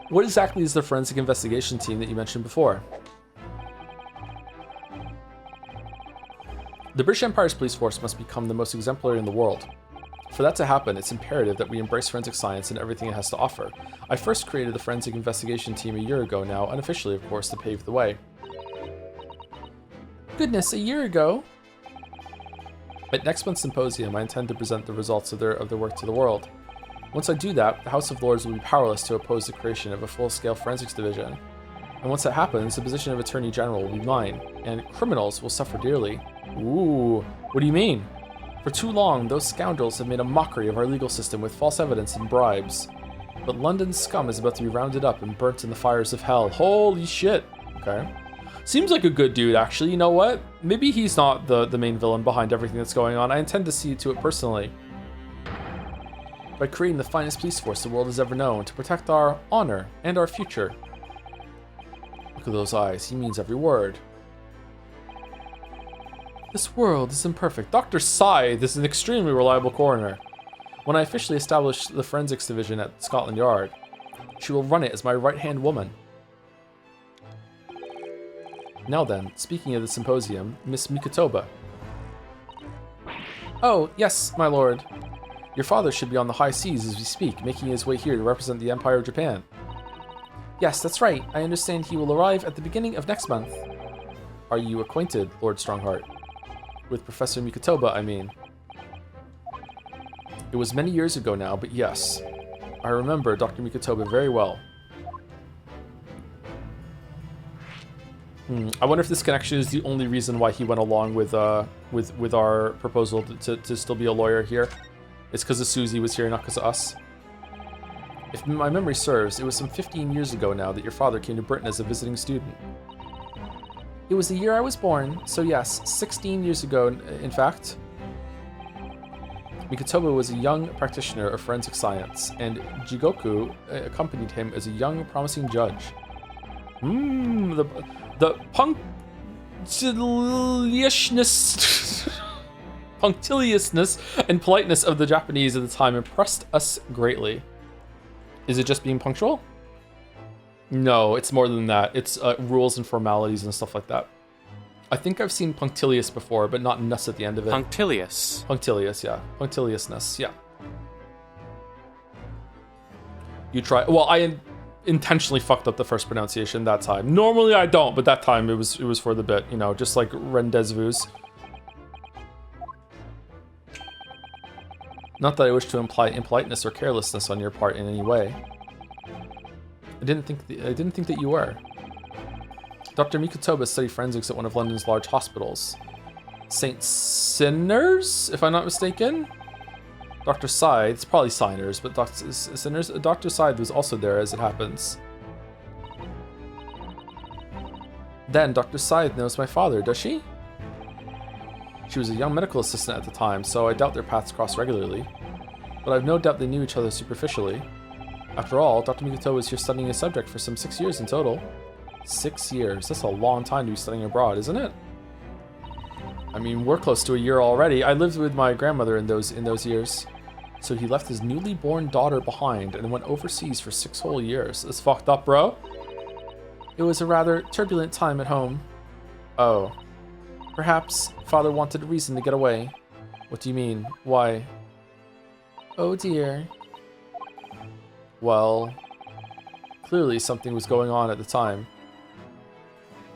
What exactly is the forensic investigation team that you mentioned before? The British Empire's police force must become the most exemplary in the world. For that to happen, it's imperative that we embrace forensic science and everything it has to offer. I first created the forensic investigation team a year ago now, unofficially of course, to pave the way. Goodness, a year ago? At next month's symposium, I intend to present the results of their work to the world. Once I do that, the House of Lords will be powerless to oppose the creation of a full-scale forensics division. And once that happens, the position of Attorney General will be mine, and criminals will suffer dearly. Ooh, what do you mean? For too long, those scoundrels have made a mockery of our legal system with false evidence and bribes. But London's scum is about to be rounded up and burnt in the fires of hell. Holy shit. Okay. Seems like a good dude, actually. You know what? Maybe he's not the main villain behind everything that's going on. I intend to see to it personally. By creating the finest police force the world has ever known to protect our honor and our future. Look at those eyes. He means every word. This world is imperfect. Dr. Scythe is an extremely reliable coroner. When I officially establish the forensics division at Scotland Yard, she will run it as my right-hand woman. Now then, speaking of the symposium, Miss Mikotoba. Oh, yes, my lord. Your father should be on the high seas as we speak, making his way here to represent the Empire of Japan. Yes, that's right. I understand he will arrive at the beginning of next month. Are you acquainted, Lord Strongheart? With Professor Mikotoba, I mean. It was many years ago now, but yes. I remember Dr. Mikotoba very well. I wonder if this connection is the only reason why he went along with our proposal to still be a lawyer here. It's because of Susie was here, not because of us. If my memory serves, it was some 15 years ago now that your father came to Britain as a visiting student. It was the year I was born, so yes, 16 years ago, in fact. Mikotoba was a young practitioner of forensic science, and Jigoku accompanied him as a young, promising judge. The punctiliousness and politeness of the Japanese at the time impressed us greatly. Is it just being punctual? No, it's more than that. It's rules and formalities and stuff like that. I think I've seen punctilious before, but not ness at the end of it. Punctilious. Punctilious, yeah. Punctiliousness, yeah. You try. Well, I intentionally fucked up the first pronunciation that time. Normally I don't, but that time it was for the bit, you know, just like rendezvous. Not that I wish to imply impoliteness or carelessness on your part in any way. I didn't think that you were. Dr. Mikotoba studied forensics at one of London's large hospitals. St. Sinners, if I'm not mistaken? Dr. Scythe, it's probably Signers, but Dr. Scythe was also there as it happens. Then Dr. Scythe knows my father, does she? She was a young medical assistant at the time, so I doubt their paths cross regularly. But I've no doubt they knew each other superficially. After all, Dr. Mikoto was here studying a subject for some 6 years in total. 6 years. That's a long time to be studying abroad, isn't it? I mean, we're close to a year already. I lived with my grandmother in those years. So he left his newly born daughter behind and went overseas for 6 whole years. That's fucked up, bro. It was a rather turbulent time at home. Oh. Perhaps father wanted a reason to get away. What do you mean? Why? Oh dear. Well, clearly something was going on at the time.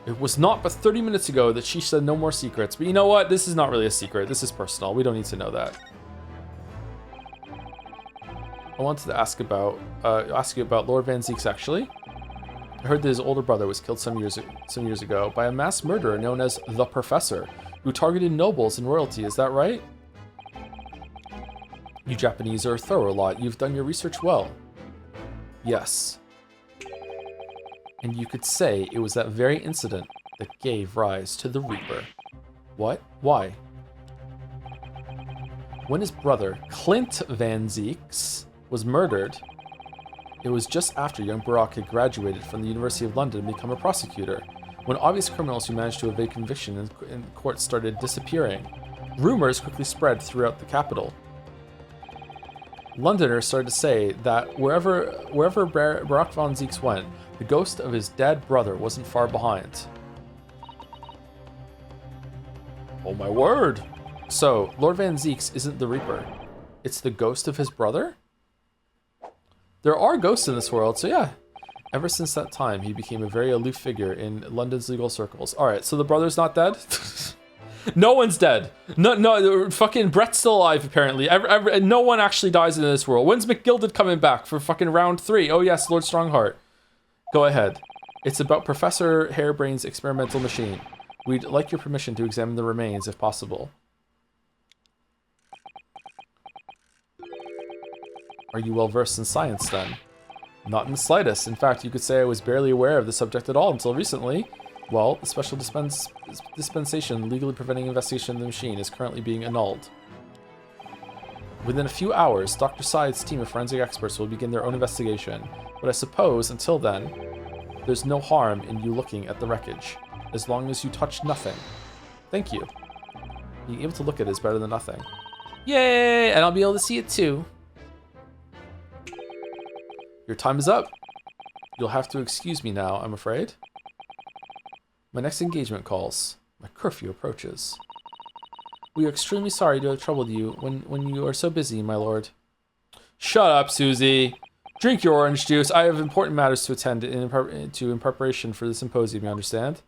It was not but 30 minutes ago that she said no more secrets. But you know what? This is not really a secret. This is personal. We don't need to know that. I wanted to ask you about Lord Van Zieks, actually. I heard that his older brother was killed some years ago by a mass murderer known as the Professor, who targeted nobles and royalty. Is that right? You Japanese are a thorough lot. You've done your research well. Yes. And you could say it was that very incident that gave rise to the Reaper. What? Why? When his brother, Clint Van Zieks, was murdered, it was just after young Barak had graduated from the University of London and become a prosecutor, when obvious criminals who managed to evade conviction in court started disappearing. Rumors quickly spread throughout the capital. Londoners started to say that wherever Barak Van Zieks went, the ghost of his dead brother wasn't far behind. Oh my word! So, Lord Van Zieks isn't the Reaper. It's the ghost of his brother? There are ghosts in this world, so yeah. Ever since that time, he became a very aloof figure in London's legal circles. Alright, so the brother's not dead? No one's dead. No, fucking Brett's still alive, apparently. No one actually dies in this world. When's McGilded coming back for fucking round 3? Oh yes, Lord Strongheart. Go ahead. It's about Professor Harebrain's experimental machine. We'd like your permission to examine the remains, if possible. Are you well versed in science, then? Not in the slightest. In fact, you could say I was barely aware of the subject at all until recently. Well, the special dispensation legally preventing investigation of the machine is currently being annulled. Within a few hours, Dr. Scythe's team of forensic experts will begin their own investigation, but I suppose, until then, there's no harm in you looking at the wreckage, as long as you touch nothing. Thank you. Being able to look at it is better than nothing. Yay! And I'll be able to see it too. Your time is up. You'll have to excuse me now, I'm afraid. My next engagement calls. My curfew approaches. We are extremely sorry to have troubled you when you are so busy, my lord. Shut up, Susie. Drink your orange juice. I have important matters to attend in preparation for the symposium, you understand?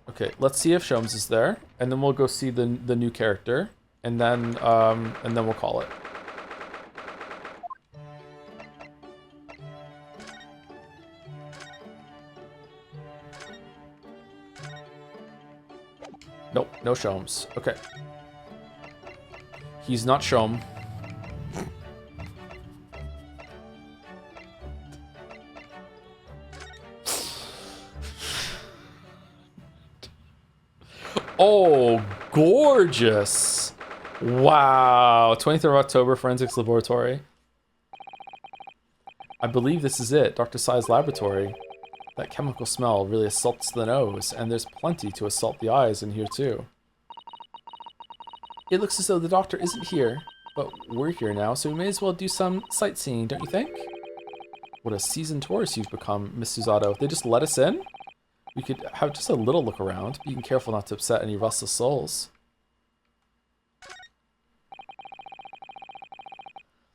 Okay, let's see if Shomes is there, and then we'll go see the new character, and then we'll call it. Nope, no Shomes. Okay. He's not Shom. Oh, gorgeous. Wow. 23rd of October, Forensics Laboratory. I believe this is it, Dr. Sai's laboratory. That chemical smell really assaults the nose, and there's plenty to assault the eyes in here too. It looks as though the doctor isn't here, but we're here now, so we may as well do some sightseeing, don't you think? What a seasoned tourist you've become, Miss Susato. They just let us in? We could have just a little look around, being careful not to upset any restless souls.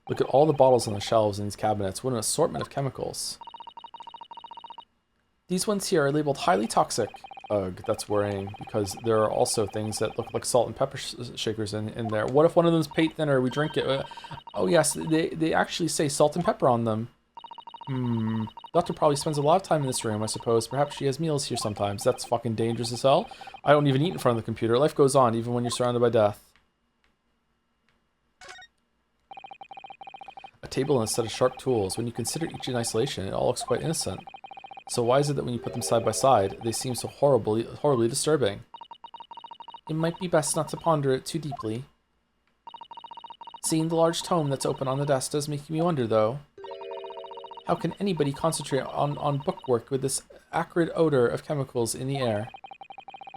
Look at all the bottles on the shelves in these cabinets. What an assortment of chemicals. These ones here are labeled highly toxic. Ugh, that's worrying, because there are also things that look like salt and pepper shakers in there. What if one of them's paint thinner, we drink it? Oh yes, they actually say salt and pepper on them. Doctor probably spends a lot of time in this room, I suppose. Perhaps she has meals here sometimes. That's fucking dangerous as hell. I don't even eat in front of the computer. Life goes on, even when you're surrounded by death. A table and a set of sharp tools. When you consider each in isolation, it all looks quite innocent. So why is it that when you put them side by side, they seem so horribly disturbing? It might be best not to ponder it too deeply. Seeing the large tome that's open on the desk does make me wonder, though. How can anybody concentrate on bookwork with this acrid odor of chemicals in the air?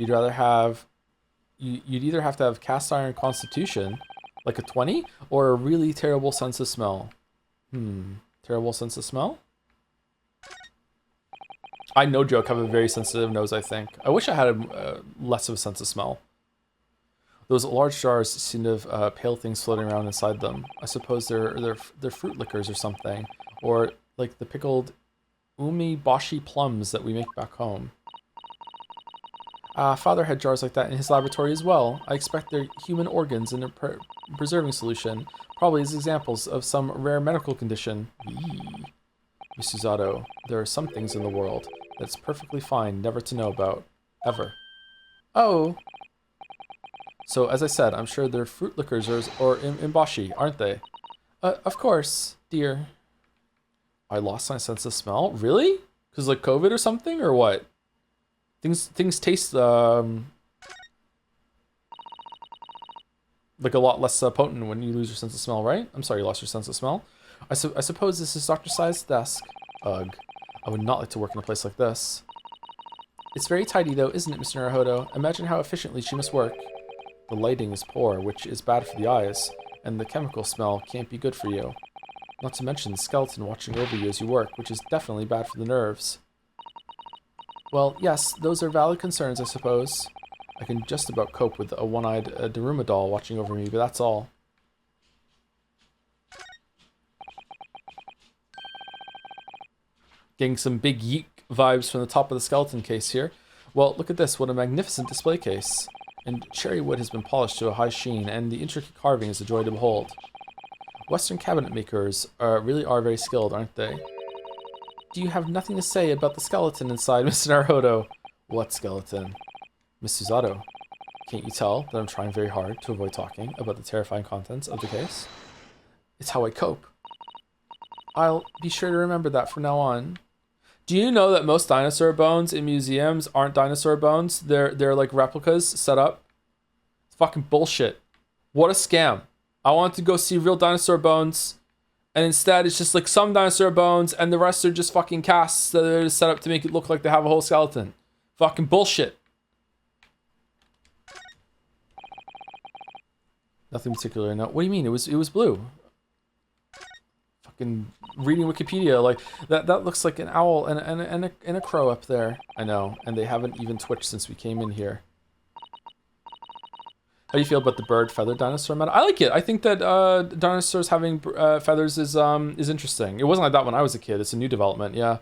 You'd either have to have cast iron constitution, like a 20, or a really terrible sense of smell. Terrible sense of smell? I, no joke, have a very sensitive nose, I think. I wish I had less of a sense of smell. Those large jars seem to have pale things floating around inside them. I suppose they're fruit liquors or something. Or like the pickled umiboshi plums that we make back home. Father had jars like that in his laboratory as well. I expect they're human organs in a preserving solution. Probably as examples of some rare medical condition. Miss Susato, there are some things in the world that's perfectly fine never to know about. Ever. Oh. So, as I said, I'm sure they're fruit liquors or imboshi, aren't they? Of course, dear. I lost my sense of smell? Really? Because like COVID or something, or what? Things taste like a lot less potent when you lose your sense of smell, right? I'm sorry you lost your sense of smell. I suppose this is Dr. Sai's desk. Ugh. I would not like to work in a place like this. It's very tidy though, isn't it, Mr. Naruhodo? Imagine how efficiently she must work. The lighting is poor, which is bad for the eyes, and the chemical smell can't be good for you. Not to mention the skeleton watching over you as you work, which is definitely bad for the nerves. Well, yes, those are valid concerns, I suppose. I can just about cope with a one-eyed Daruma doll watching over me, but that's all. Getting some big yeek vibes from the top of the skeleton case here. Well, look at this, what a magnificent display case. And cherry wood has been polished to a high sheen, and the intricate carving is a joy to behold. Western cabinet makers really are very skilled, aren't they? Do you have nothing to say about the skeleton inside, Mr. Naruhodo? What skeleton? Miss Susato, can't you tell that I'm trying very hard to avoid talking about the terrifying contents of the case? It's how I cope. I'll be sure to remember that from now on. Do you know that most dinosaur bones in museums aren't dinosaur bones? They're like replicas set up. It's fucking bullshit. What a scam. I wanted to go see real dinosaur bones, and instead it's just like some dinosaur bones, and the rest are just fucking casts that are set up to make it look like they have a whole skeleton. Fucking bullshit. Nothing particular. No. What do you mean? It was blue. Fucking reading Wikipedia, like that looks like an owl and a crow up there. I know, and they haven't even twitched since we came in here. How do you feel about the bird feather dinosaur meta? I like it. I think that dinosaurs having feathers is interesting. It wasn't like that when I was a kid. It's a new development, yeah.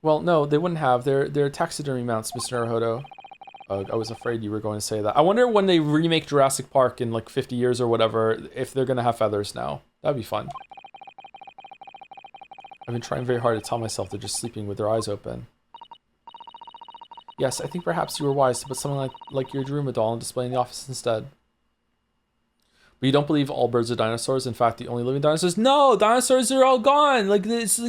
Well, no, they wouldn't have. They're taxidermy mounts, Mr. Naruhodo. I was afraid you were going to say that. I wonder when they remake Jurassic Park in like 50 years or whatever, if they're gonna have feathers now. That'd be fun. I've been trying very hard to tell myself they're just sleeping with their eyes open. Yes, I think perhaps you were wise to put something like your Daruma doll on display in the office instead. But you don't believe all birds are dinosaurs? In fact, the only living dinosaurs? No, dinosaurs are all gone. Like that's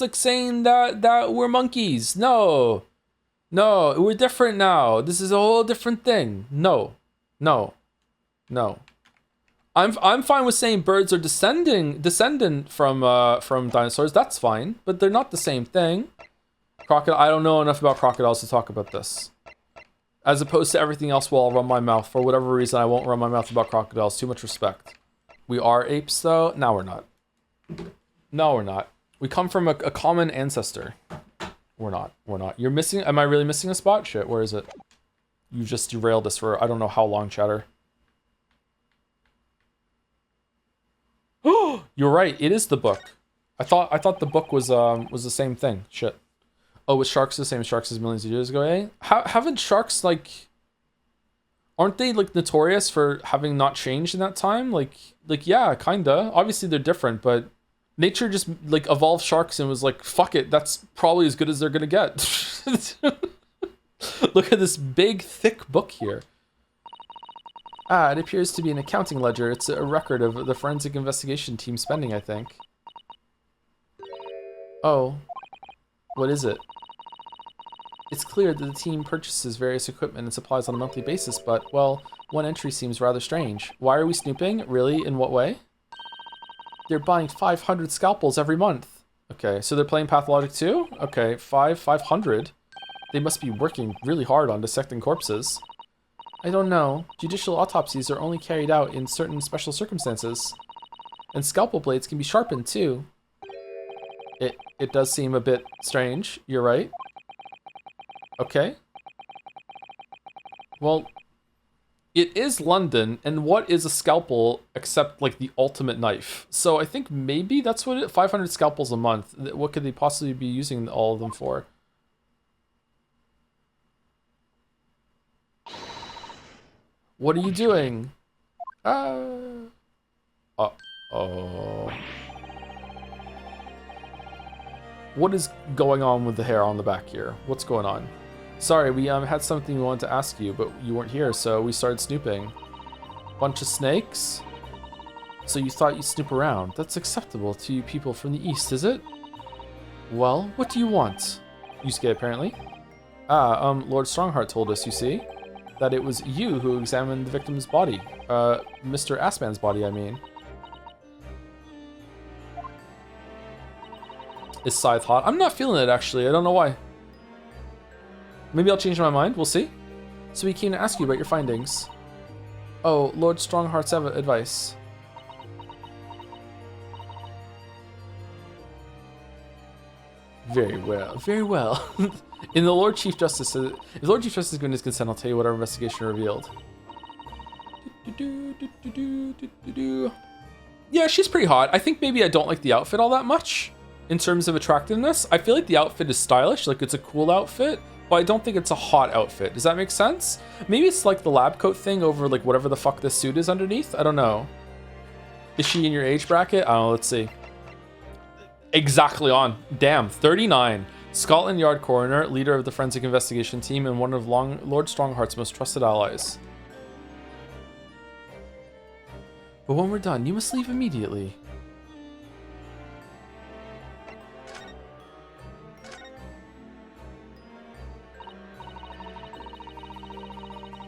like saying that we're monkeys. No, we're different now. This is a whole different thing. No. I'm fine with saying birds are descendant from dinosaurs. That's fine, but they're not the same thing. Crocodile. I don't know enough about crocodiles to talk about this. As opposed to everything else, where I'll run my mouth. For whatever reason, I won't run my mouth about crocodiles. Too much respect. We are apes, though. No, we're not. No, we're not. We come from a common ancestor. We're not. You're missing. Am I really missing a spot? Shit. Where is it? You just derailed us for I don't know how long, chatter. Oh, you're right. It is the book. I thought the book was the same thing. Shit. Oh, was sharks the same sharks as millions of years ago, eh? Haven't sharks, like... Aren't they, like, notorious for having not changed in that time? Like yeah, kinda. Obviously, they're different, but... Nature just, like, evolved sharks and was like, fuck it, that's probably as good as they're gonna get. Look at this big, thick book here. Ah, it appears to be an accounting ledger. It's a record of the forensic investigation team spending, I think. Oh, what is it? It's clear that the team purchases various equipment and supplies on a monthly basis, but, well, one entry seems rather strange. Why are we snooping? Really? In what way? They're buying 500 scalpels every month. Okay, so they're playing Pathologic too? Okay, 500? They must be working really hard on dissecting corpses. I don't know. Judicial autopsies are only carried out in certain special circumstances. And scalpel blades can be sharpened too. It does seem a bit strange. You're right. Okay. Well, it is London, and what is a scalpel except like the ultimate knife? So I think maybe that's what it, 500 scalpels a month. What could they possibly be using all of them for? What are you doing? Uh-oh. What is going on with the hair on the back here? What's going on? Sorry, we had something we wanted to ask you, but you weren't here, so we started snooping. Bunch of snakes? So you thought you'd snoop around. That's acceptable to you people from the east, is it? Well, what do you want? Yusuke, apparently. Lord Strongheart told us, you see, that it was you who examined the victim's body. Mr. Assman's body, I mean. Is Scythe hot? I'm not feeling it, actually. I don't know why. Maybe I'll change my mind. We'll see. So we came to ask you about your findings. Oh, Lord Strongheart's advice. Very well. Very well. In the Lord Chief Justice, if the Lord Chief Justice is given his consent, I'll tell you what our investigation revealed. Yeah, she's pretty hot. I think maybe I don't like the outfit all that much in terms of attractiveness. I feel like the outfit is stylish, like it's a cool outfit, but I don't think it's a hot outfit. Does that make sense? Maybe it's like the lab coat thing over like whatever the fuck this suit is underneath. I don't know. Is she in your age bracket? I don't know, let's see. Exactly on. Damn, 39. Scotland Yard coroner, leader of the forensic investigation team, and one of Lord Strongheart's most trusted allies. But when we're done, you must leave immediately.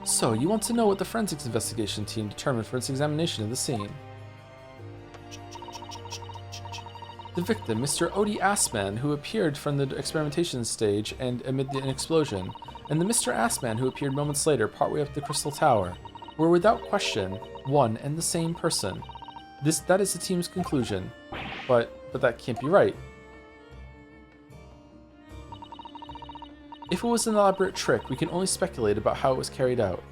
So, you want to know what the forensics investigation team determined for its examination of the scene. The victim, Mr. Odie Assman, who appeared from the experimentation stage and amid an explosion, and the Mr. Assman who appeared moments later partway up the Crystal Tower, were without question one and the same person. That is the team's conclusion, but that can't be right. If it was an elaborate trick, we can only speculate about how it was carried out.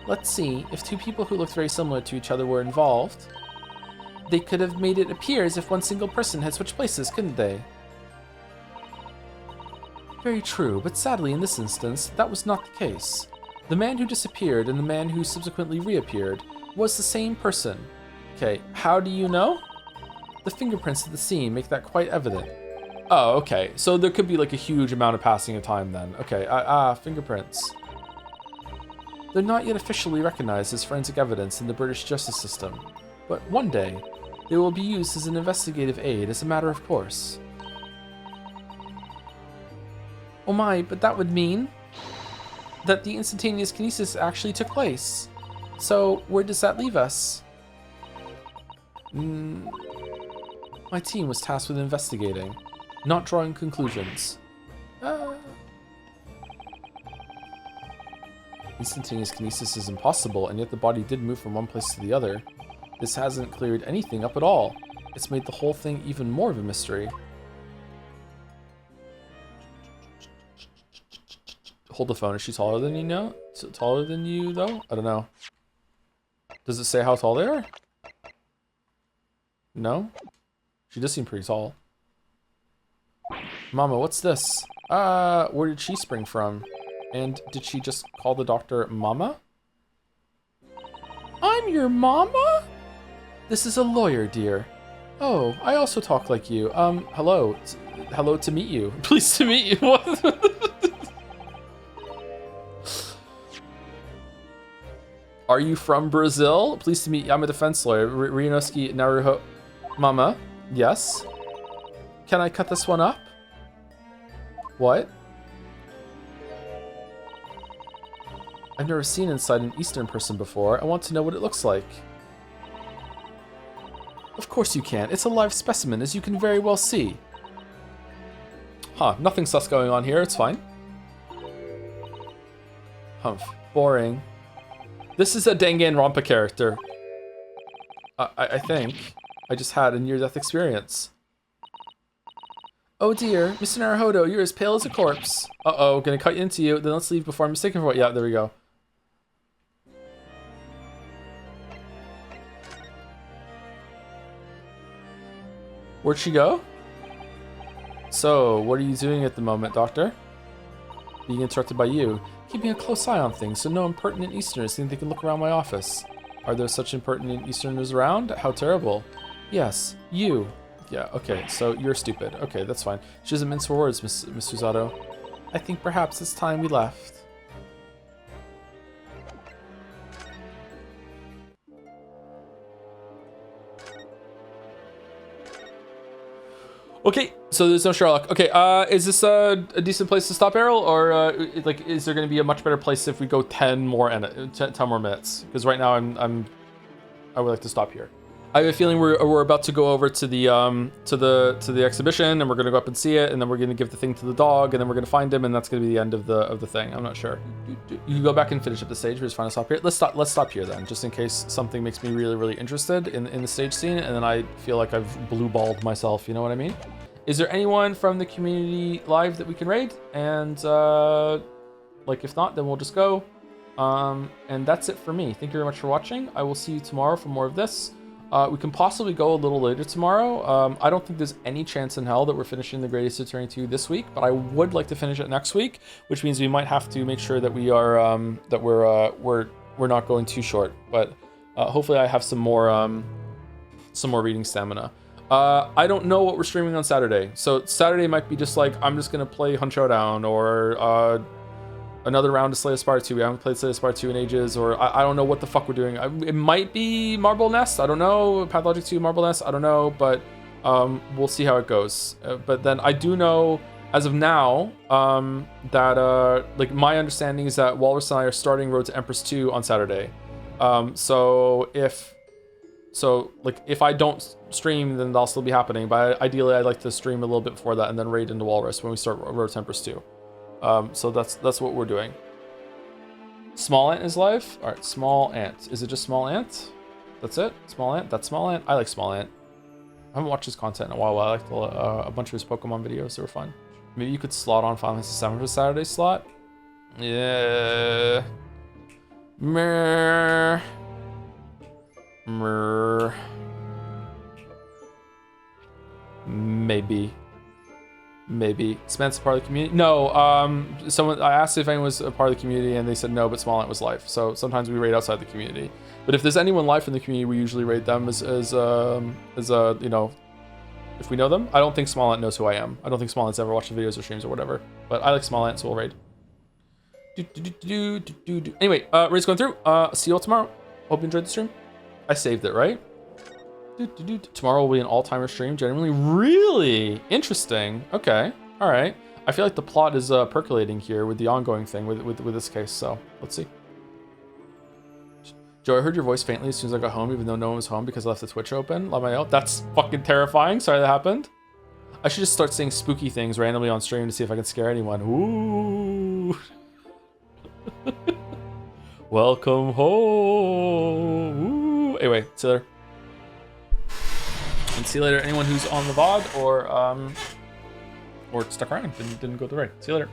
Let's see, if two people who looked very similar to each other were involved, they could have made it appear as if one single person had switched places, couldn't they? Very true, but sadly in this instance, that was not the case. The man who disappeared and the man who subsequently reappeared was the same person. Okay, how do you know? The fingerprints at the scene make that quite evident. Oh, okay, so there could be like a huge amount of passing of time then. Okay, fingerprints. They're not yet officially recognized as forensic evidence in the British justice system, but one day, they will be used as an investigative aid as a matter of course. Oh my, but that would mean that the instantaneous kinesis actually took place. So, where does that leave us? My team was tasked with investigating, not drawing conclusions. Instantaneous kinesis is impossible, and yet the body did move from one place to the other. This hasn't cleared anything up at all. It's made the whole thing even more of a mystery. Hold the phone. Is she taller than you now? Taller than you, though? I don't know. Does it say how tall they are? No? She does seem pretty tall. Mama, what's this? Where did she spring from? And did she just call the doctor Mama? I'm your mama? This is a lawyer, dear. Oh, I also talk like you. Hello. Hello to meet you. Pleased to meet you. What? Are you from Brazil? Pleased to meet you. I'm a defense lawyer. Ryunosuke Naruhodo. Mama. Yes. Can I cut this one up? What? I've never seen inside an Eastern person before. I want to know what it looks like. Of course you can. It's a live specimen, as you can very well see. Huh, nothing sus going on here. It's fine. Humph. Boring. This is a Danganronpa character. I think. I just had a near-death experience. Oh dear, Mr. Naruhodo, you're as pale as a corpse. Uh-oh, gonna cut into you. Then let's leave before I'm mistaken for what. Yeah, there we go. Where'd she go? So, what are you doing at the moment, Doctor? Being interrupted by you. Keeping a close eye on things so no impertinent Easterners think they can look around my office. Are there such impertinent Easterners around? How terrible. Yes, you. Yeah, okay, so you're stupid. Okay, that's fine. She doesn't mince her words, Miss Susato. I think perhaps it's time we left. Okay, so there's no Sherlock. Okay, is this a decent place to stop, Errol, or like, is there going to be a much better place if we go 10 more minutes? Because right now I would like to stop here. I have a feeling we're about to go over to the exhibition, and we're going to go up and see it, and then we're going to give the thing to the dog, and then we're going to find him, and that's going to be the end of the thing. I'm not sure. You can go back and finish up the stage. We're just fine to stop here. Let's stop here then, just in case something makes me really interested in the stage scene, and then I feel like I've blue-balled myself. You know what I mean? Is there anyone from the community live that we can raid? And like, if not, then we'll just go. And that's it for me. Thank you very much for watching. I will see you tomorrow for more of this. We can possibly go a little later tomorrow. I don't think there's any chance in hell that we're finishing the Greatest Attorney 2 this week, but I would like to finish it next week, which means we might have to make sure that we are we're not going too short. But hopefully, I have some more reading stamina. I don't know what we're streaming on Saturday, so Saturday might be just like I'm just gonna play Hunt Showdown or another round of Slay the Spire 2. We haven't played Slay the Spire 2 in ages, or I don't know what the fuck we're doing. It might be Marble Nest, I don't know. Pathologic 2 Marble Nest, I don't know, but we'll see how it goes. But then I do know, as of now, that like my understanding is that Walrus and I are starting Road to Empress 2 on Saturday. So if I don't stream, then that'll still be happening. But ideally, I'd like to stream a little bit before that and then raid into Walrus when we start Road to Empress 2. So that's what we're doing. Small Ant is live. All right, Small Ant. Is it just Small Ant? That's it? Small Ant? That's Small Ant? I like Small Ant. I haven't watched his content in a while. I liked a bunch of his Pokemon videos. They were fun. Maybe you could slot on Final Fantasy 7 for Saturday slot? Yeah. Meh. Maybe. Samantha's part of the community? No, I asked if anyone was a part of the community and they said no, but Small Ant was live. So sometimes we raid outside the community. But if there's anyone live in the community, we usually raid them as you know, if we know them. I don't think Small Ant knows who I am. I don't think Small Ant's ever watched the videos or streams or whatever. But I like Small Ant, so we'll raid. Anyway, raid's going through. See you all tomorrow. Hope you enjoyed the stream. I saved it, right? Tomorrow will be an all-timer stream. Genuinely really interesting. Okay, all right. I feel like the plot is percolating here with the ongoing thing with this case. So let's see. Joe, I heard your voice faintly as soon as I got home, even though no one was home because I left the Twitch open. Let me know. That's fucking terrifying. Sorry that happened. I should just start saying spooky things randomly on stream to see if I can scare anyone. Ooh. Welcome home. Ooh. Anyway, see you later. And see you later, anyone who's on the VOD or stuck around and didn't go to the raid. See you later.